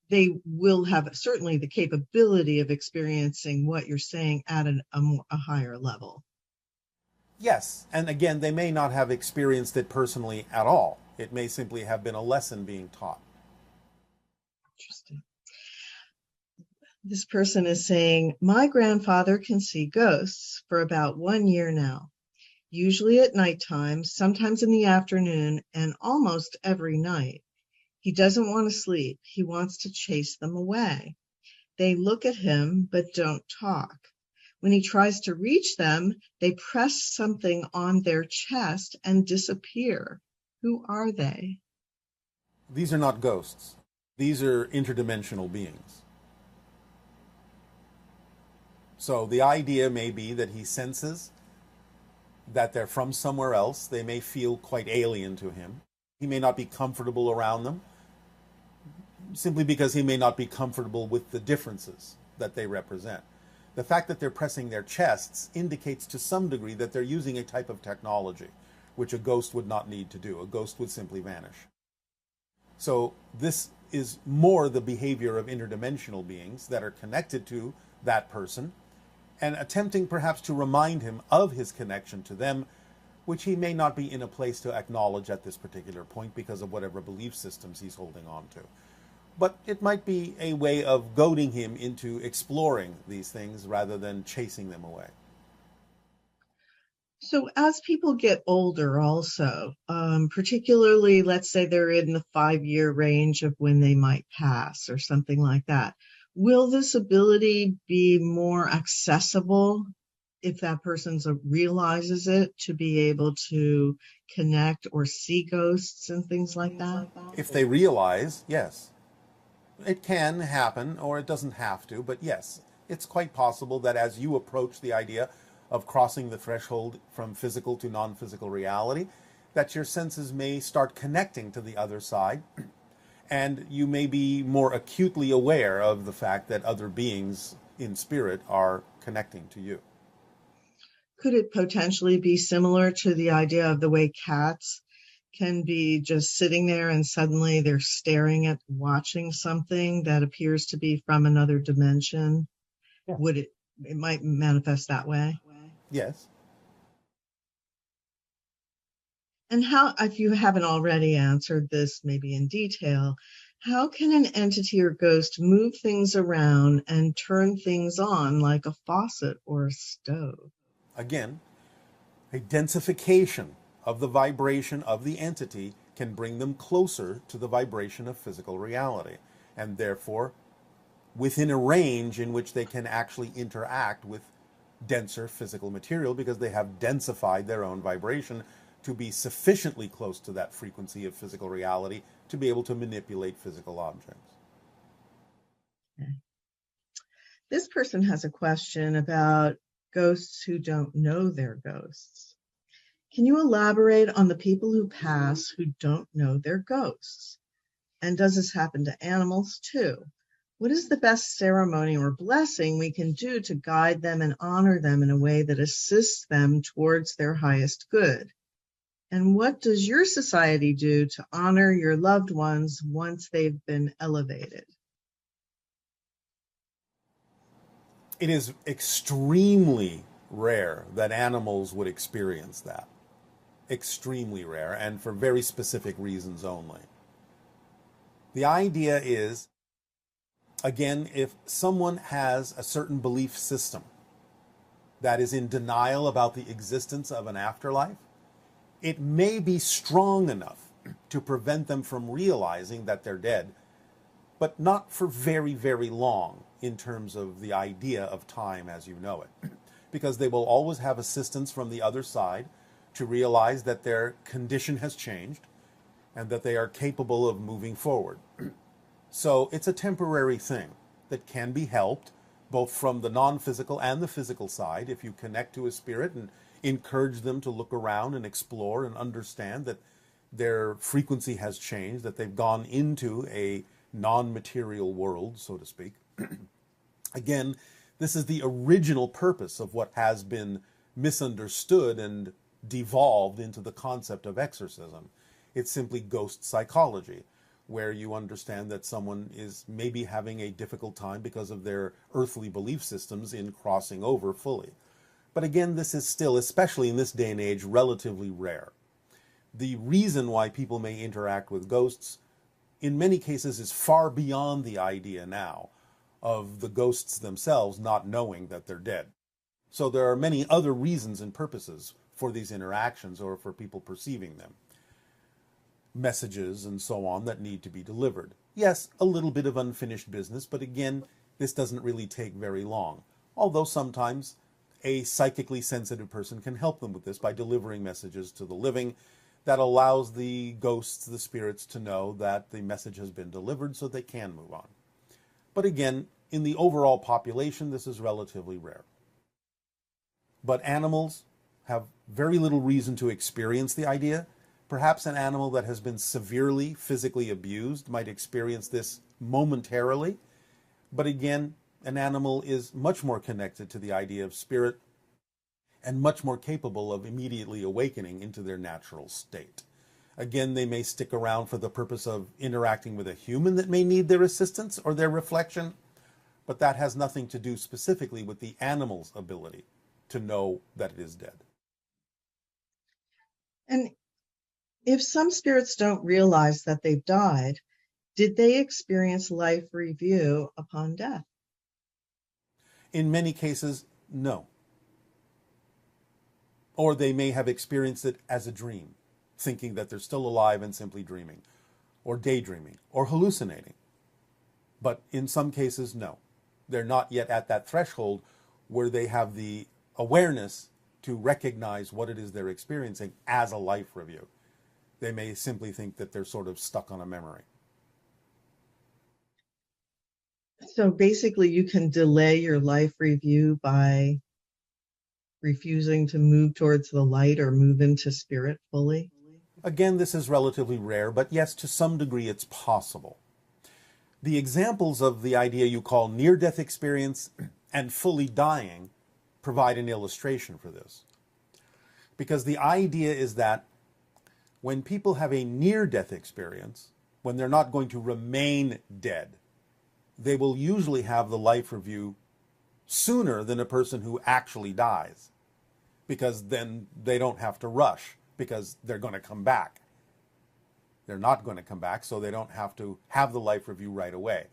they will have certainly the capability of experiencing what you're saying at a higher level. Yes, and again, they may not have experienced it personally at all. It may simply have been a lesson being taught. Interesting. This person is saying, my grandfather can see ghosts for about 1 year now, usually at nighttime, sometimes in the afternoon, and almost every night. He doesn't want to sleep. He wants to chase them away. They look at him but don't talk. When he tries to reach them, they press something on their chest and disappear. Who are they? These are not ghosts. These are interdimensional beings. So the idea may be that he senses that they're from somewhere else. They may feel quite alien to him. He may not be comfortable around them, simply because he may not be comfortable with the differences that they represent. The fact that they're pressing their chests indicates to some degree that they're using a type of technology, which a ghost would not need to do. A ghost would simply vanish. So this is more the behavior of interdimensional beings that are connected to that person and attempting perhaps to remind him of his connection to them, which he may not be in a place to acknowledge at this particular point because of whatever belief systems he's holding on to. But it might be a way of goading him into exploring these things rather than chasing them away. So as people get older also, particularly let's say they're in the 5-year range of when they might pass or something like that, will this ability be more accessible if that person realizes it, to be able to connect or see ghosts and things like that? If they realize, yes. It can happen, or it doesn't have to, but yes, it's quite possible that as you approach the idea of crossing the threshold from physical to non-physical reality, that your senses may start connecting to the other side, and you may be more acutely aware of the fact that other beings in spirit are connecting to you. Could it potentially be similar to the idea of the way cats can be just sitting there and suddenly they're staring at watching something that appears to be from another dimension? Yeah. It might manifest that way? Yes. And how, if you haven't already answered this maybe in detail, how can an entity or ghost move things around and turn things on like a faucet or a stove? Again, a densification of the vibration of the entity can bring them closer to the vibration of physical reality, and therefore within a range in which they can actually interact with denser physical material, because they have densified their own vibration to be sufficiently close to that frequency of physical reality to be able to manipulate physical objects. Okay. This person has a question about ghosts who don't know they're ghosts. Can you elaborate on the people who pass who don't know they're ghosts? And does this happen to animals too? What is the best ceremony or blessing we can do to guide them and honor them in a way that assists them towards their highest good? And what does your society do to honor your loved ones once they've been elevated? It is extremely rare that animals would experience that. Extremely rare, and for very specific reasons only. The idea is, again, if someone has a certain belief system that is in denial about the existence of an afterlife, it may be strong enough to prevent them from realizing that they're dead, but not for very, very long in terms of the idea of time as you know it, because they will always have assistance from the other side to realize that their condition has changed and that they are capable of moving forward. So it's a temporary thing that can be helped both from the non-physical and the physical side if you connect to a spirit and encourage them to look around and explore and understand that their frequency has changed, that they've gone into a non-material world, so to speak. Again, this is the original purpose of what has been misunderstood and devolved into the concept of exorcism. It's simply ghost psychology, where you understand that someone is maybe having a difficult time because of their earthly belief systems in crossing over fully. But again, this is still, especially in this day and age, relatively rare. The reason why people may interact with ghosts in many cases is far beyond the idea now of the ghosts themselves not knowing that they're dead. So there are many other reasons and purposes for these interactions or for people perceiving them. Messages and so on that need to be delivered. Yes, a little bit of unfinished business, but again, this doesn't really take very long. Although sometimes a psychically sensitive person can help them with this by delivering messages to the living that allows the ghosts, the spirits, to know that the message has been delivered so they can move on. But again, in the overall population, this is relatively rare. But animals have very little reason to experience the idea. Perhaps an animal that has been severely physically abused might experience this momentarily. But again, an animal is much more connected to the idea of spirit and much more capable of immediately awakening into their natural state. Again, they may stick around for the purpose of interacting with a human that may need their assistance or their reflection, but that has nothing to do specifically with the animal's ability to know that it is dead. And if some spirits don't realize that they've died, did they experience life review upon death? In many cases, no. Or they may have experienced it as a dream, thinking that they're still alive and simply dreaming, or daydreaming, or hallucinating. But in some cases, no. They're not yet at that threshold where they have the awareness to recognize what it is they're experiencing as a life review. They may simply think that they're sort of stuck on a memory. So basically, you can delay your life review by refusing to move towards the light or move into spirit fully? Again, this is relatively rare, but yes, to some degree it's possible. The examples of the idea you call near-death experience and fully dying provide an illustration for this. Because the idea is that when people have a near-death experience, when they're not going to remain dead, they will usually have the life review sooner than a person who actually dies, because then they don't have to rush, because they're going to come back. They're not going to come back, so they don't have to have the life review right away.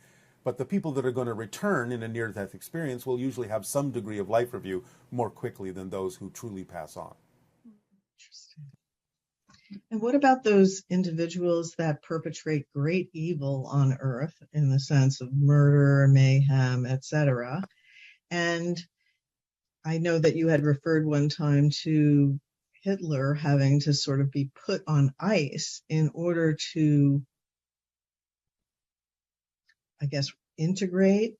But the people that are going to return in a near-death experience will usually have some degree of life review more quickly than those who truly pass on. Interesting. And what about those individuals that perpetrate great evil on earth in the sense of murder, mayhem, etc.? And I know that you had referred one time to Hitler having to sort of be put on ice in order to, I guess, integrate.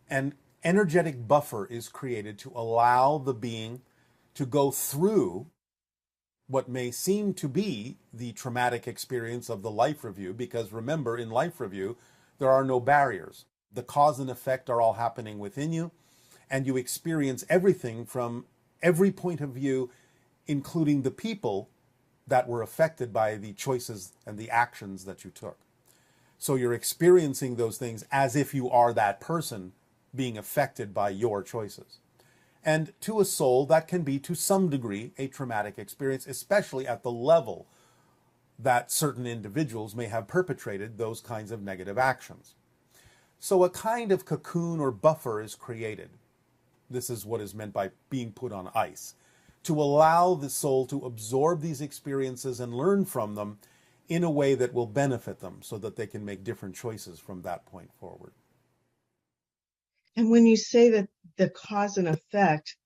An energetic buffer is created to allow the being to go through what may seem to be the traumatic experience of the life review, because remember, in life review, there are no barriers. The cause and effect are all happening within you, and you experience everything from every point of view, including the people that were affected by the choices and the actions that you took. So you're experiencing those things as if you are that person being affected by your choices. And to a soul, that can be to some degree a traumatic experience, especially at the level that certain individuals may have perpetrated those kinds of negative actions. So a kind of cocoon or buffer is created. This is what is meant by being put on ice, to allow the soul to absorb these experiences and learn from them in a way that will benefit them so that they can make different choices from that point forward. And when you say that the cause and effect,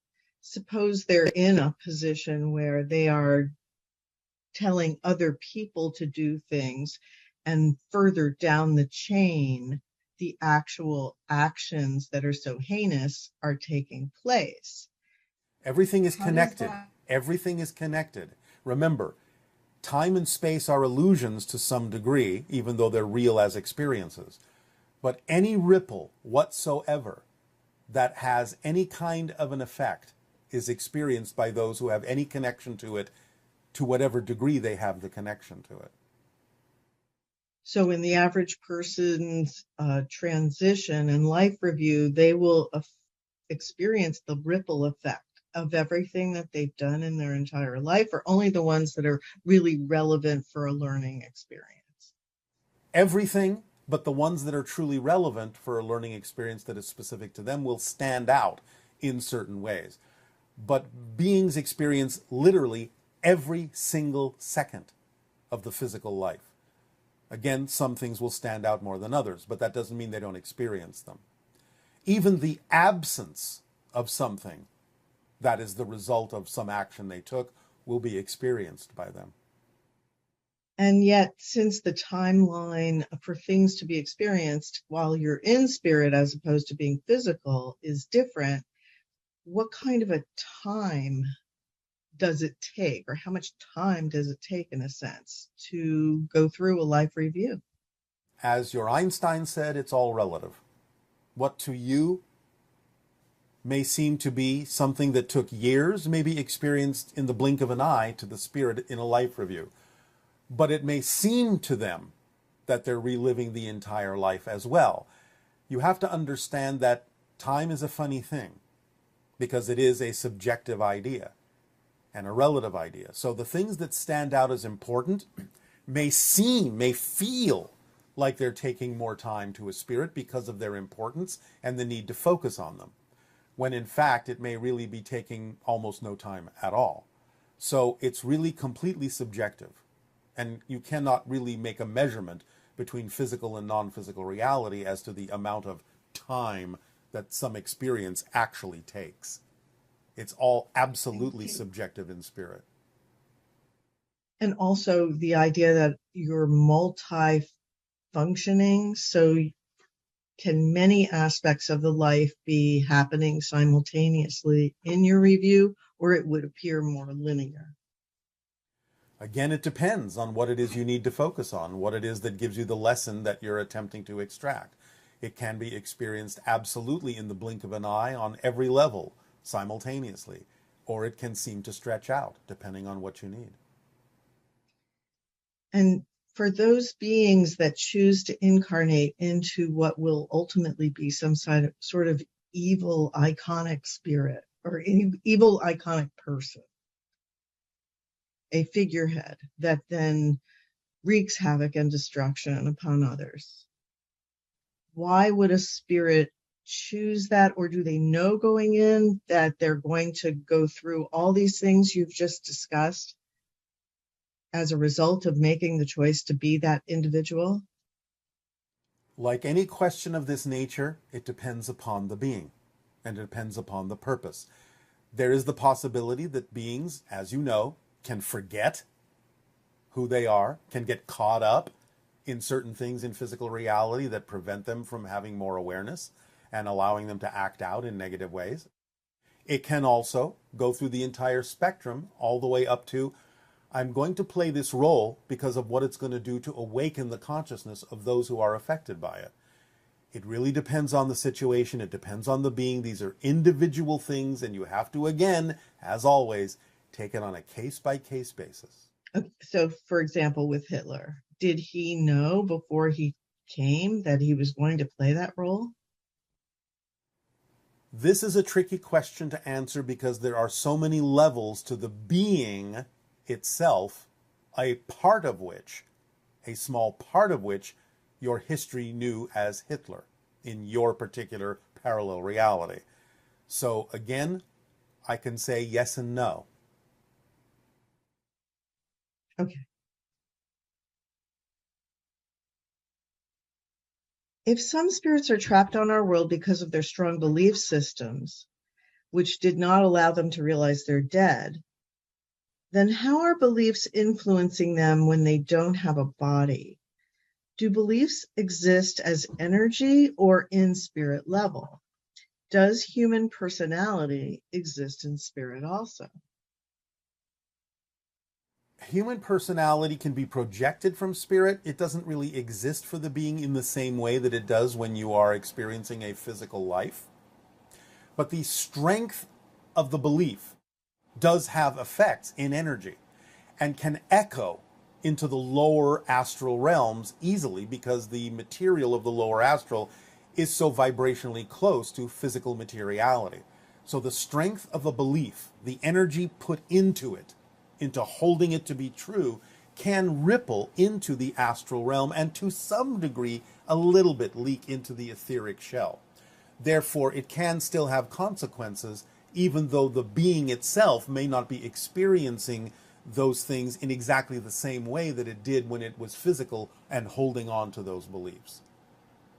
suppose they're in a position where they are telling other people to do things, and further down the chain, the actual actions that are so heinous are taking place. Everything is connected. Everything is connected. Remember, Time and space are illusions to some degree, even though they're real as experiences. But any ripple whatsoever that has any kind of an effect is experienced by those who have any connection to it, to whatever degree they have the connection to it. So in the average person's transition and life review, they will experience the ripple effect of everything that they've done in their entire life, or only the ones that are really relevant for a learning experience? Everything, but the ones that are truly relevant for a learning experience that is specific to them will stand out in certain ways. But beings experience literally every single second of the physical life. Again, some things will stand out more than others, but that doesn't mean they don't experience them. Even the absence of something that is the result of some action they took will be experienced by them. And yet, since the timeline for things to be experienced while you're in spirit as opposed to being physical is different, what kind of a time does it take, or how much time does it take, in a sense, to go through a life review? As your Einstein said, it's all relative. What to you may seem to be something that took years, may be experienced in the blink of an eye to the spirit in a life review. But it may seem to them that they're reliving the entire life as well. You have to understand that time is a funny thing because it is a subjective idea and a relative idea. So the things that stand out as important may feel like they're taking more time to a spirit because of their importance and the need to focus on them, when in fact it may really be taking almost no time at all. So it's really completely subjective, and you cannot really make a measurement between physical and non-physical reality as to the amount of time that some experience actually takes. It's all absolutely subjective in spirit. And also the idea that you're multi-functioning, so can many aspects of the life be happening simultaneously in your review, or it would appear more linear? Again, it depends on what it is you need to focus on, what it is that gives you the lesson that you're attempting to extract. It can be experienced absolutely in the blink of an eye on every level simultaneously, or it can seem to stretch out depending on what you need. And for those beings that choose to incarnate into what will ultimately be some sort of evil iconic spirit or evil iconic person, a figurehead that then wreaks havoc and destruction upon others, why would a spirit choose that? Or do they know going in that they're going to go through all these things you've just discussed as a result of making the choice to be that individual? Like any question of this nature, it depends upon the being, and it depends upon the purpose. There is the possibility that beings, as you know, can forget who they are, can get caught up in certain things in physical reality that prevent them from having more awareness and allowing them to act out in negative ways. It can also go through the entire spectrum, all the way up to, I'm going to play this role because of what it's going to do to awaken the consciousness of those who are affected by it. It really depends on the situation. It depends on the being. These are individual things, and you have to, again, as always, take it on a case-by-case basis. So, for example, with Hitler, did he know before he came that he was going to play that role? This is a tricky question to answer because there are so many levels to the being itself, a small part of which your history knew as Hitler in your particular parallel reality. So again, I can say yes and no. Okay. If some spirits are trapped on our world because of their strong belief systems, which did not allow them to realize they're dead, then how are beliefs influencing them when they don't have a body? Do beliefs exist as energy or in spirit level? Does human personality exist in spirit also? Human personality can be projected from spirit. It doesn't really exist for the being in the same way that it does when you are experiencing a physical life. But the strength of the belief does have effects in energy and can echo into the lower astral realms easily, because the material of the lower astral is so vibrationally close to physical materiality. So the strength of a belief, the energy put into it, into holding it to be true, can ripple into the astral realm and to some degree a little bit leak into the etheric shell. Therefore, it can still have consequences, even though the being itself may not be experiencing those things in exactly the same way that it did when it was physical and holding on to those beliefs.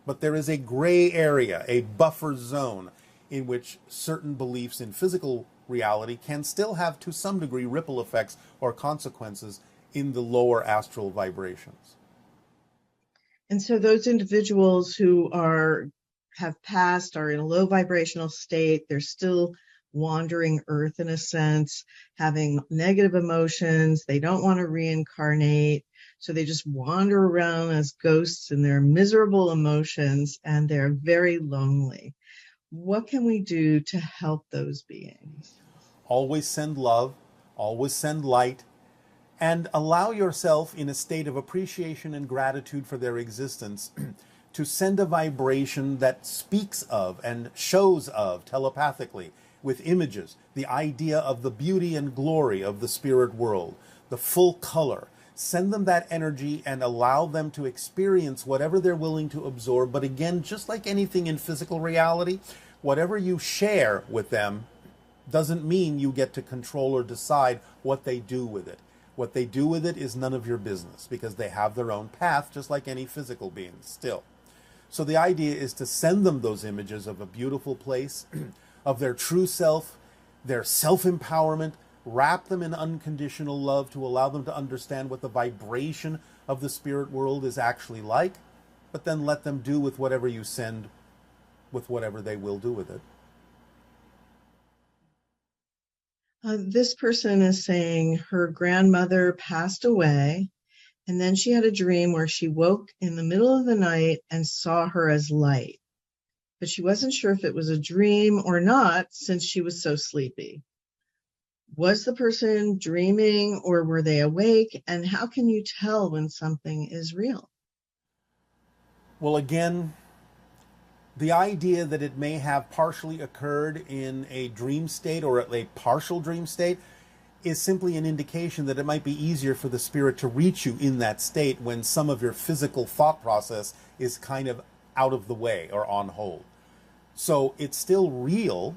But there is a gray area, a buffer zone, in which certain beliefs in physical reality can still have to some degree ripple effects or consequences in the lower astral vibrations. And so those individuals who have passed, are in a low vibrational state, they're still wandering earth in a sense, having negative emotions, they don't want to reincarnate, so they just wander around as ghosts in their miserable emotions, and they're very lonely. What can we do to help those beings? Always send love, always send light, and allow yourself in a state of appreciation and gratitude for their existence to send a vibration that speaks of and shows of telepathically with images the idea of the beauty and glory of the spirit world, the full color. Send them that energy and allow them to experience whatever they're willing to absorb. But again, just like anything in physical reality, whatever you share with them doesn't mean you get to control or decide what they do with it. What they do with it is none of your business, because they have their own path, just like any physical being still. So the idea is to send them those images of a beautiful place, of their true self, their self-empowerment, wrap them in unconditional love to allow them to understand what the vibration of the spirit world is actually like, but then let them do with whatever you send, with whatever they will do with it. This person is saying her grandmother passed away, and then she had a dream where she woke in the middle of the night and saw her as light. But she wasn't sure if it was a dream or not, since she was so sleepy. Was the person dreaming or were they awake? And how can you tell when something is real? Well, again, the idea that it may have partially occurred in a dream state or a partial dream state is simply an indication that it might be easier for the spirit to reach you in that state when some of your physical thought process is kind of out of the way or on hold. So it's still real.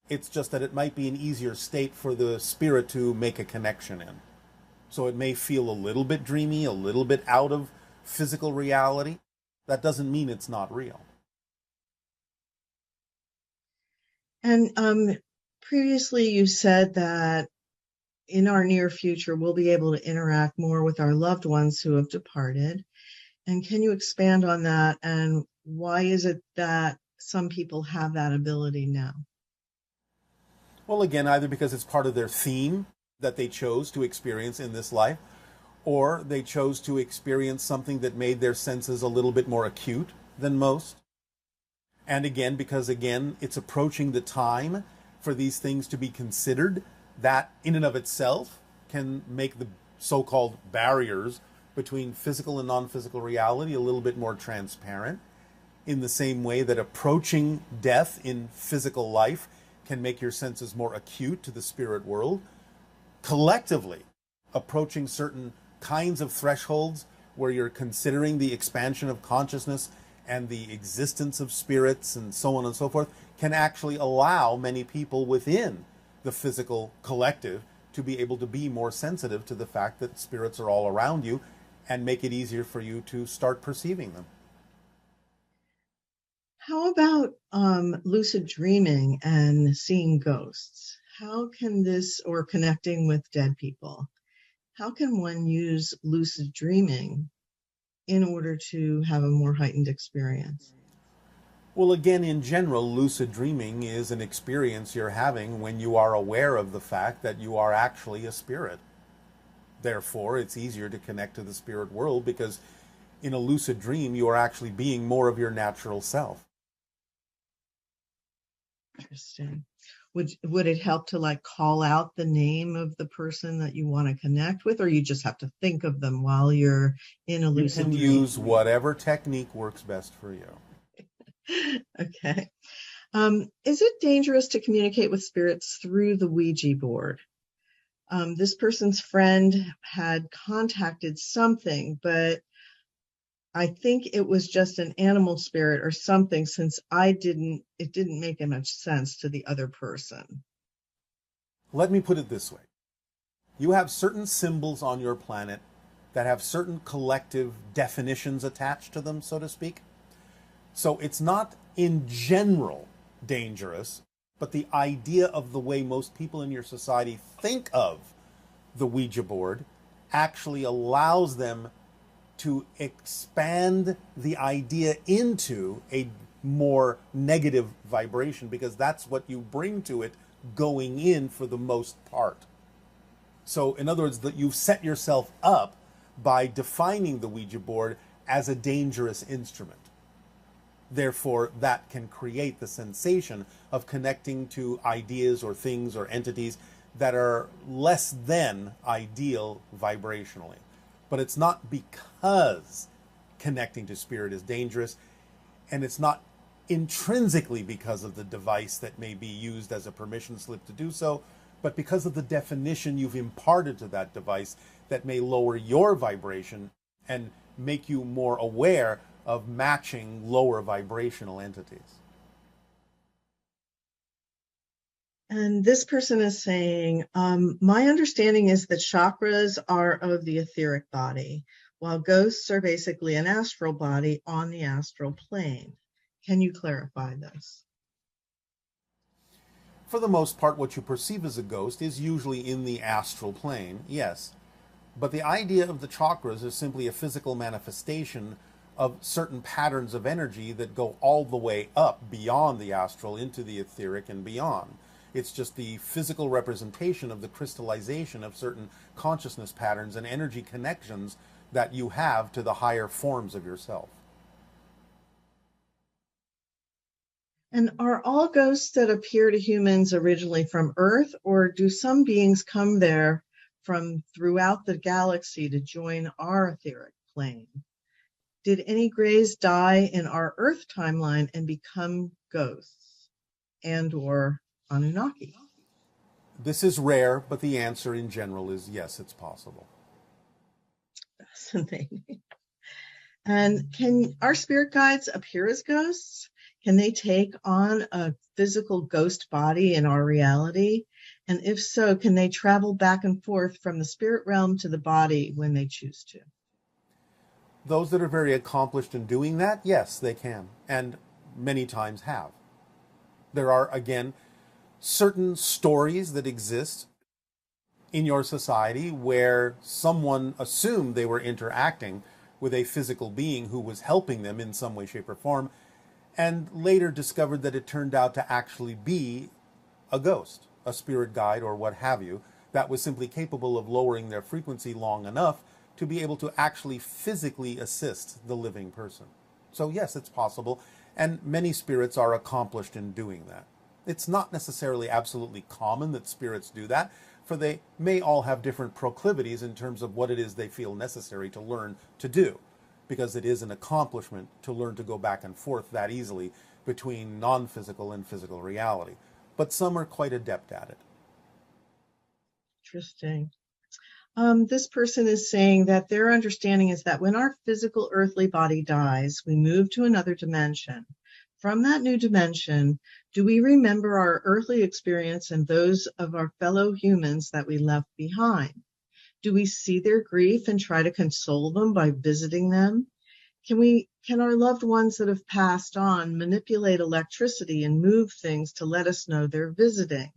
It's just that it might be an easier state for the spirit to make a connection in. So it may feel a little bit dreamy, a little bit out of physical reality. That doesn't mean it's not real. And previously you said that in our near future, we'll be able to interact more with our loved ones who have departed. And can you expand on that? And why is it that some people have that ability now? Well, again, either because it's part of their theme that they chose to experience in this life, or they chose to experience something that made their senses a little bit more acute than most. And again, because again, it's approaching the time for these things to be considered, that in and of itself can make the so-called barriers between physical and non-physical reality a little bit more transparent, in the same way that approaching death in physical life can make your senses more acute to the spirit world. Collectively, approaching certain kinds of thresholds where you're considering the expansion of consciousness and the existence of spirits and so on and so forth can actually allow many people within the physical collective to be able to be more sensitive to the fact that spirits are all around you and make it easier for you to start perceiving them. How about lucid dreaming and seeing ghosts? How can this, or connecting with dead people, how can one use lucid dreaming in order to have a more heightened experience? Well, again, in general, lucid dreaming is an experience you're having when you are aware of the fact that you are actually a spirit. Therefore, it's easier to connect to the spirit world because in a lucid dream, you are actually being more of your natural self. Interesting. Would it help to like call out the name of the person that you want to connect with, or you just have to think of them while you're in a lucid You can dream? use whatever technique works best for you. Okay. Is it dangerous to communicate with spirits through the Ouija board? This person's friend had contacted something, but I think it was just an animal spirit or something, since it didn't make much sense to the other person. Let me put it this way. You have certain symbols on your planet that have certain collective definitions attached to them, so to speak. So it's not in general dangerous, but the idea of the way most people in your society think of the Ouija board actually allows them to expand the idea into a more negative vibration, because that's what you bring to it going in for the most part. So in other words, that you've set yourself up by defining the Ouija board as a dangerous instrument. Therefore, that can create the sensation of connecting to ideas or things or entities that are less than ideal vibrationally. But it's not because connecting to spirit is dangerous, and it's not intrinsically because of the device that may be used as a permission slip to do so, but because of the definition you've imparted to that device that may lower your vibration and make you more aware of matching lower vibrational entities. And this person is saying, my understanding is that chakras are of the etheric body, while ghosts are basically an astral body on the astral plane. Can you clarify this? For the most part, what you perceive as a ghost is usually in the astral plane, yes. But the idea of the chakras is simply a physical manifestation of certain patterns of energy that go all the way up beyond the astral into the etheric and beyond. It's just the physical representation of the crystallization of certain consciousness patterns and energy connections that you have to the higher forms of yourself. And are all ghosts that appear to humans originally from Earth, or do some beings come there from throughout the galaxy to join our etheric plane? Did any Greys die in our Earth timeline and become ghosts and or Anunnaki? This is rare, but the answer in general is yes, it's possible. Fascinating. And can our spirit guides appear as ghosts? Can they take on a physical ghost body in our reality? And if so, can they travel back and forth from the spirit realm to the body when they choose to? Those that are very accomplished in doing that, yes, they can, and many times have. There are, again, certain stories that exist in your society where someone assumed they were interacting with a physical being who was helping them in some way, shape, or form, and later discovered that it turned out to actually be a ghost, a spirit guide, or what have you, that was simply capable of lowering their frequency long enough to be able to actually physically assist the living person. So yes, it's possible, and many spirits are accomplished in doing that. It's not necessarily absolutely common that spirits do that, for they may all have different proclivities in terms of what it is they feel necessary to learn to do, because it is an accomplishment to learn to go back and forth that easily between non-physical and physical reality. But some are quite adept at it. Interesting. This person is saying that their understanding is that when our physical earthly body dies, we move to another dimension. From that new dimension, do we remember our earthly experience and those of our fellow humans that we left behind? Do we see their grief and try to console them by visiting them? Can our loved ones that have passed on manipulate electricity and move things to let us know they're visiting?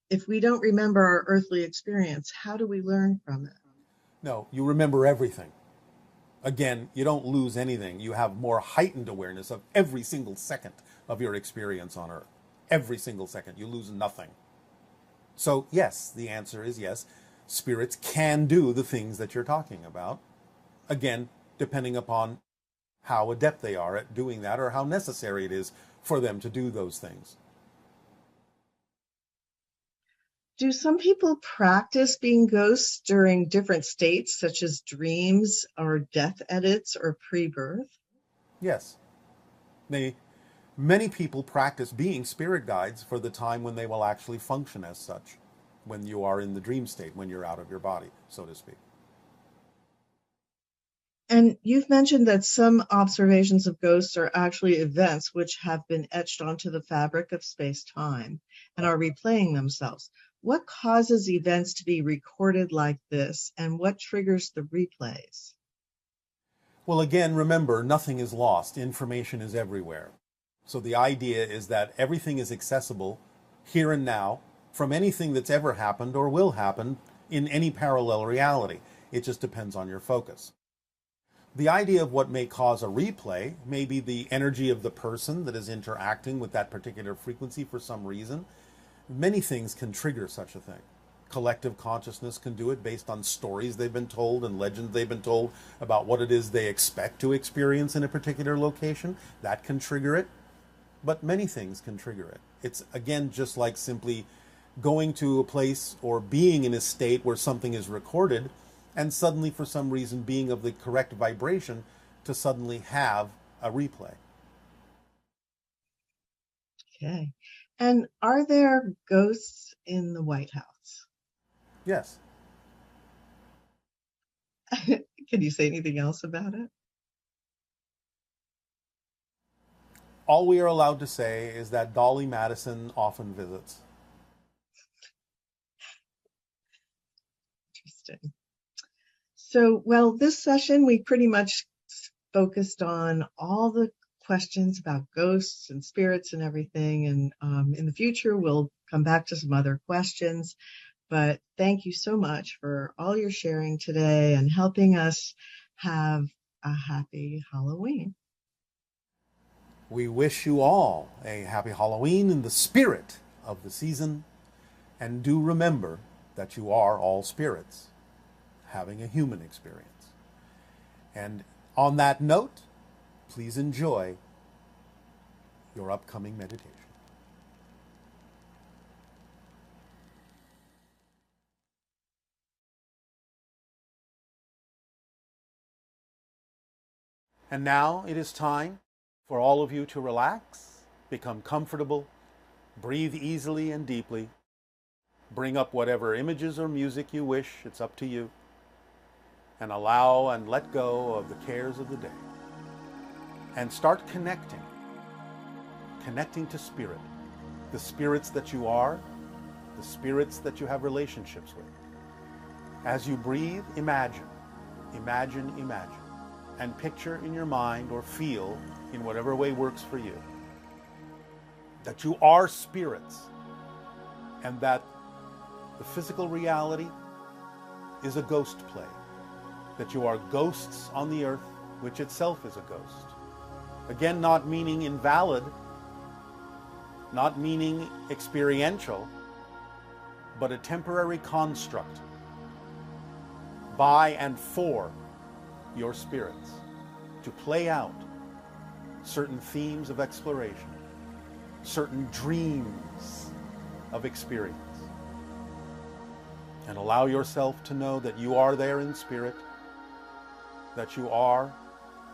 If we don't remember our earthly experience, how do we learn from it? No, you remember everything. Again, you don't lose anything. You have more heightened awareness of every single second of your experience on Earth. Every single second. You lose nothing. So yes, the answer is yes. spirits can do the things that you're talking about. Again, depending upon how adept they are at doing that or how necessary it is for them to do those things. Do some people practice being ghosts during different states, such as dreams or death edits or pre-birth? Yes. Many people practice being spirit guides for the time when they will actually function as such, when you are in the dream state, when you're out of your body, so to speak. And you've mentioned that some observations of ghosts are actually events which have been etched onto the fabric of space-time and are replaying themselves. What causes events to be recorded like this, and what triggers the replays? Well, again, remember, nothing is lost. Information is everywhere. So the idea is that everything is accessible here and now from anything that's ever happened or will happen in any parallel reality. It just depends on your focus. The idea of what may cause a replay may be the energy of the person that is interacting with that particular frequency for some reason. Many things can trigger such a thing. Collective consciousness can do it based on stories they've been told and legends they've been told about what it is they expect to experience in a particular location. That can trigger it. But many things can trigger it. It's, again, just like simply going to a place or being in a state where something is recorded and suddenly, for some reason, being of the correct vibration to suddenly have a replay. Okay. And are there ghosts in the White House? Yes. Can you say anything else about it? All we are allowed to say is that Dolly Madison often visits. Interesting. So, well, this session, we pretty much focused on all the questions about ghosts and spirits and everything. And in the future, we'll come back to some other questions. But thank you so much for all your sharing today and helping us have a happy Halloween. We wish you all a happy Halloween in the spirit of the season. And do remember that you are all spirits having a human experience. And on that note, please enjoy your upcoming meditation. And now it is time for all of you to relax, become comfortable, breathe easily and deeply, bring up whatever images or music you wish, it's up to you, and allow and let go of the cares of the day. And start connecting to spirit, the spirits that you are, the spirits that you have relationships with. As you breathe, imagine, and picture in your mind or feel in whatever way works for you that you are spirits and that the physical reality is a ghost play, that you are ghosts on the earth, which itself is a ghost. Again, not meaning invalid, not meaning experiential, but a temporary construct by and for your spirits to play out certain themes of exploration, certain dreams of experience. And allow yourself to know that you are there in spirit, that you are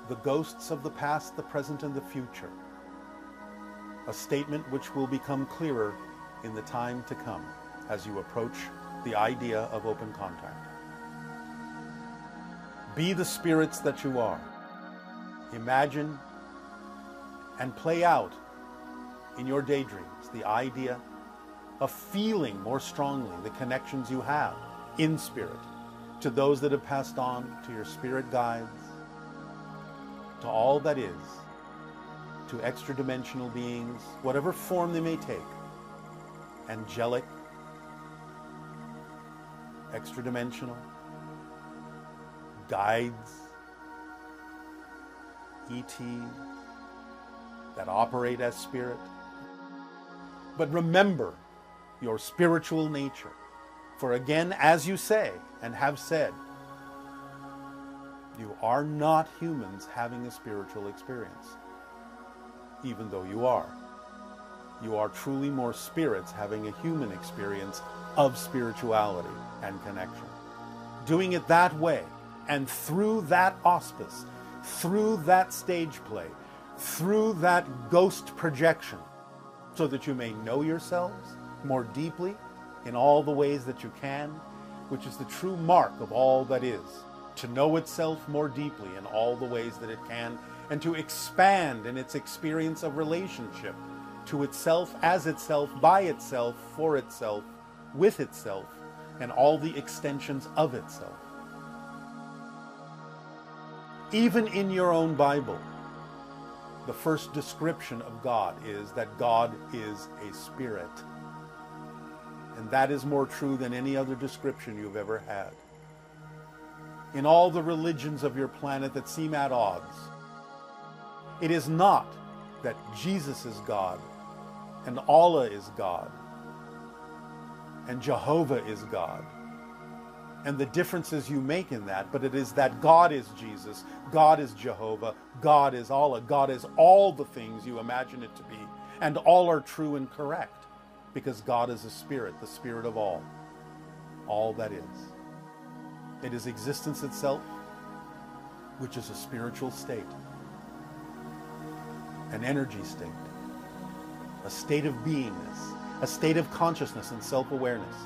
the ghosts of the past, the present, and the future. A statement which will become clearer in the time to come as you approach the idea of open contact. Be the spirits that you are. Imagine and play out in your daydreams the idea of feeling more strongly the connections you have in spirit to those that have passed on, to your spirit guides, to all that is, to extra-dimensional beings, whatever form they may take, angelic, extra-dimensional, guides, ETs that operate as spirit. But remember your spiritual nature. For again, as you say and have said, you are not humans having a spiritual experience, even though you are. You are truly more spirits having a human experience of spirituality and connection. Doing it that way, and through that auspice, through that stage play, through that ghost projection, so that you may know yourselves more deeply in all the ways that you can, which is the true mark of all that is, to know itself more deeply in all the ways that it can, and to expand in its experience of relationship to itself, as itself, by itself, for itself, with itself, and all the extensions of itself. Even in your own Bible, the first description of God is that God is a spirit. And that is more true than any other description you've ever had. In all the religions of your planet that seem at odds, it is not that Jesus is God, and Allah is God, and Jehovah is God, and the differences you make in that, but it is that God is Jesus, God is Jehovah, God is Allah, God is all the things you imagine it to be, and all are true and correct, because God is a spirit, the spirit of all that is. It is existence itself, which is a spiritual state, an energy state, a state of beingness, a state of consciousness and self-awareness.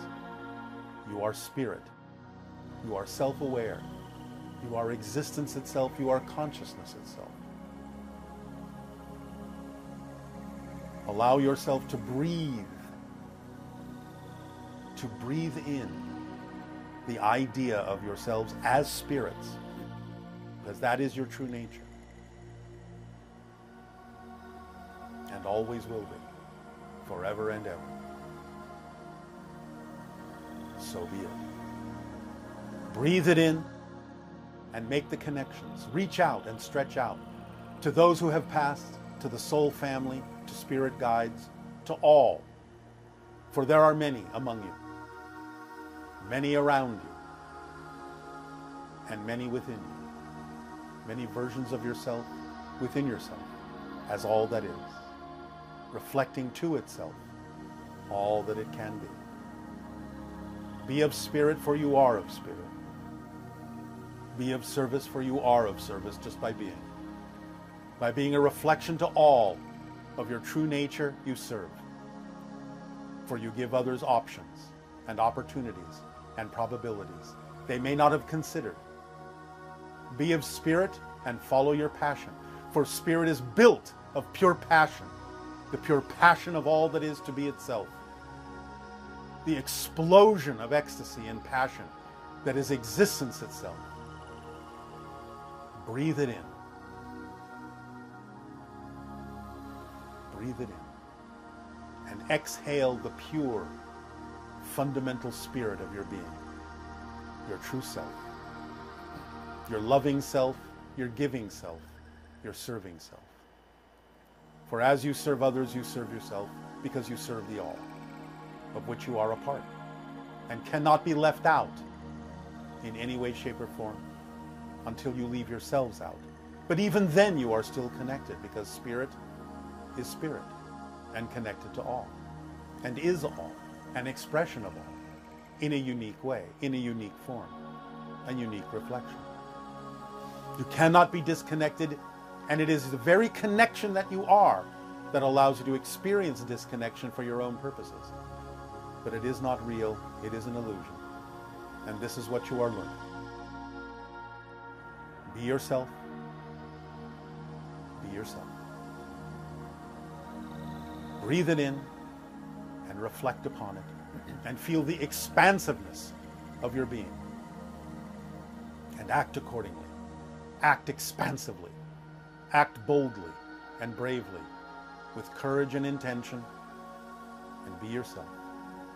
You are spirit. You are self-aware. You are existence itself. You are consciousness itself. Allow yourself to breathe in the idea of yourselves as spirits, because that is your true nature, and always will be, forever and ever. So be it. Breathe it in and make the connections. Reach out and stretch out to those who have passed, to the soul family, to spirit guides, to all. For there are many among you, many around you, and many within you. Many versions of yourself within yourself as all that is, reflecting to itself all that it can be. Be of spirit, for you are of spirit. Be of service, for you are of service just by being. By being a reflection to all of your true nature, you serve. For you give others options and opportunities and probabilities they may not have considered. Be of spirit and follow your passion, for spirit is built of pure passion, the pure passion of all that is to be itself. The explosion of ecstasy and passion that is existence itself. Breathe it in. Breathe it in. And exhale the pure, fundamental spirit of your being, your true self, your loving self, your giving self, your serving self. For as you serve others, you serve yourself, because you serve the all, of which you are a part, and cannot be left out in any way, shape, or form until you leave yourselves out. But even then you are still connected, because spirit is spirit and connected to all, and is all, an expression of all, in a unique way, in a unique form, a unique reflection. You cannot be disconnected, and it is the very connection that you are that allows you to experience disconnection for your own purposes. But it is not real, it is an illusion. And this is what you are learning. Be yourself. Be yourself. Breathe it in and reflect upon it and feel the expansiveness of your being. And act accordingly. Act expansively. Act boldly and bravely with courage and intention, and be yourself.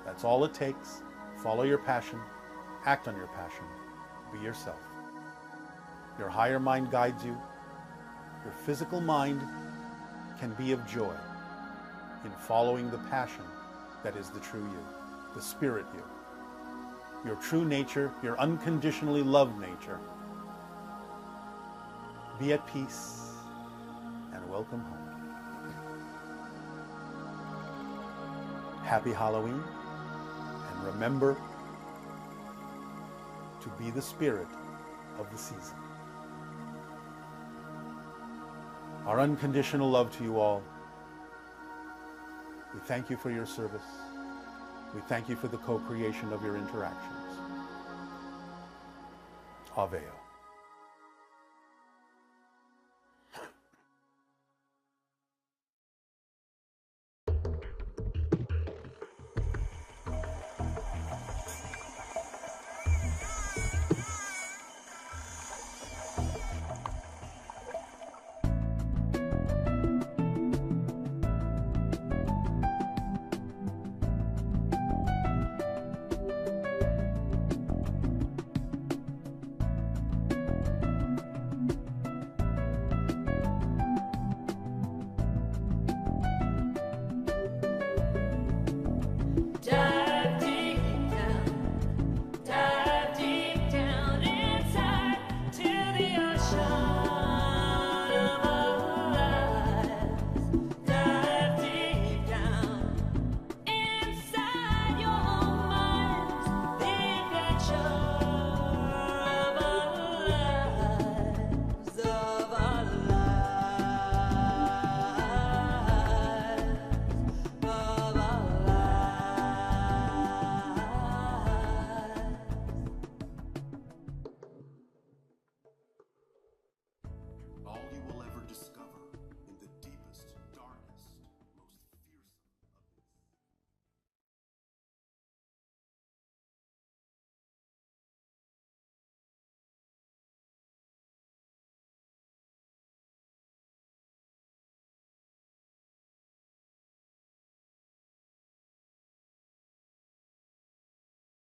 That's all it takes. Follow your passion. Act on your passion. Be yourself. Your higher mind guides you. Your physical mind can be of joy in following the passion that is the true you, the spirit you. your true nature, your unconditionally loved nature. Be at peace and welcome home. Happy Halloween, and remember to be the spirit of the season. Our unconditional love to you all. We thank you for your service. We thank you for the co-creation of your interactions. Aveo.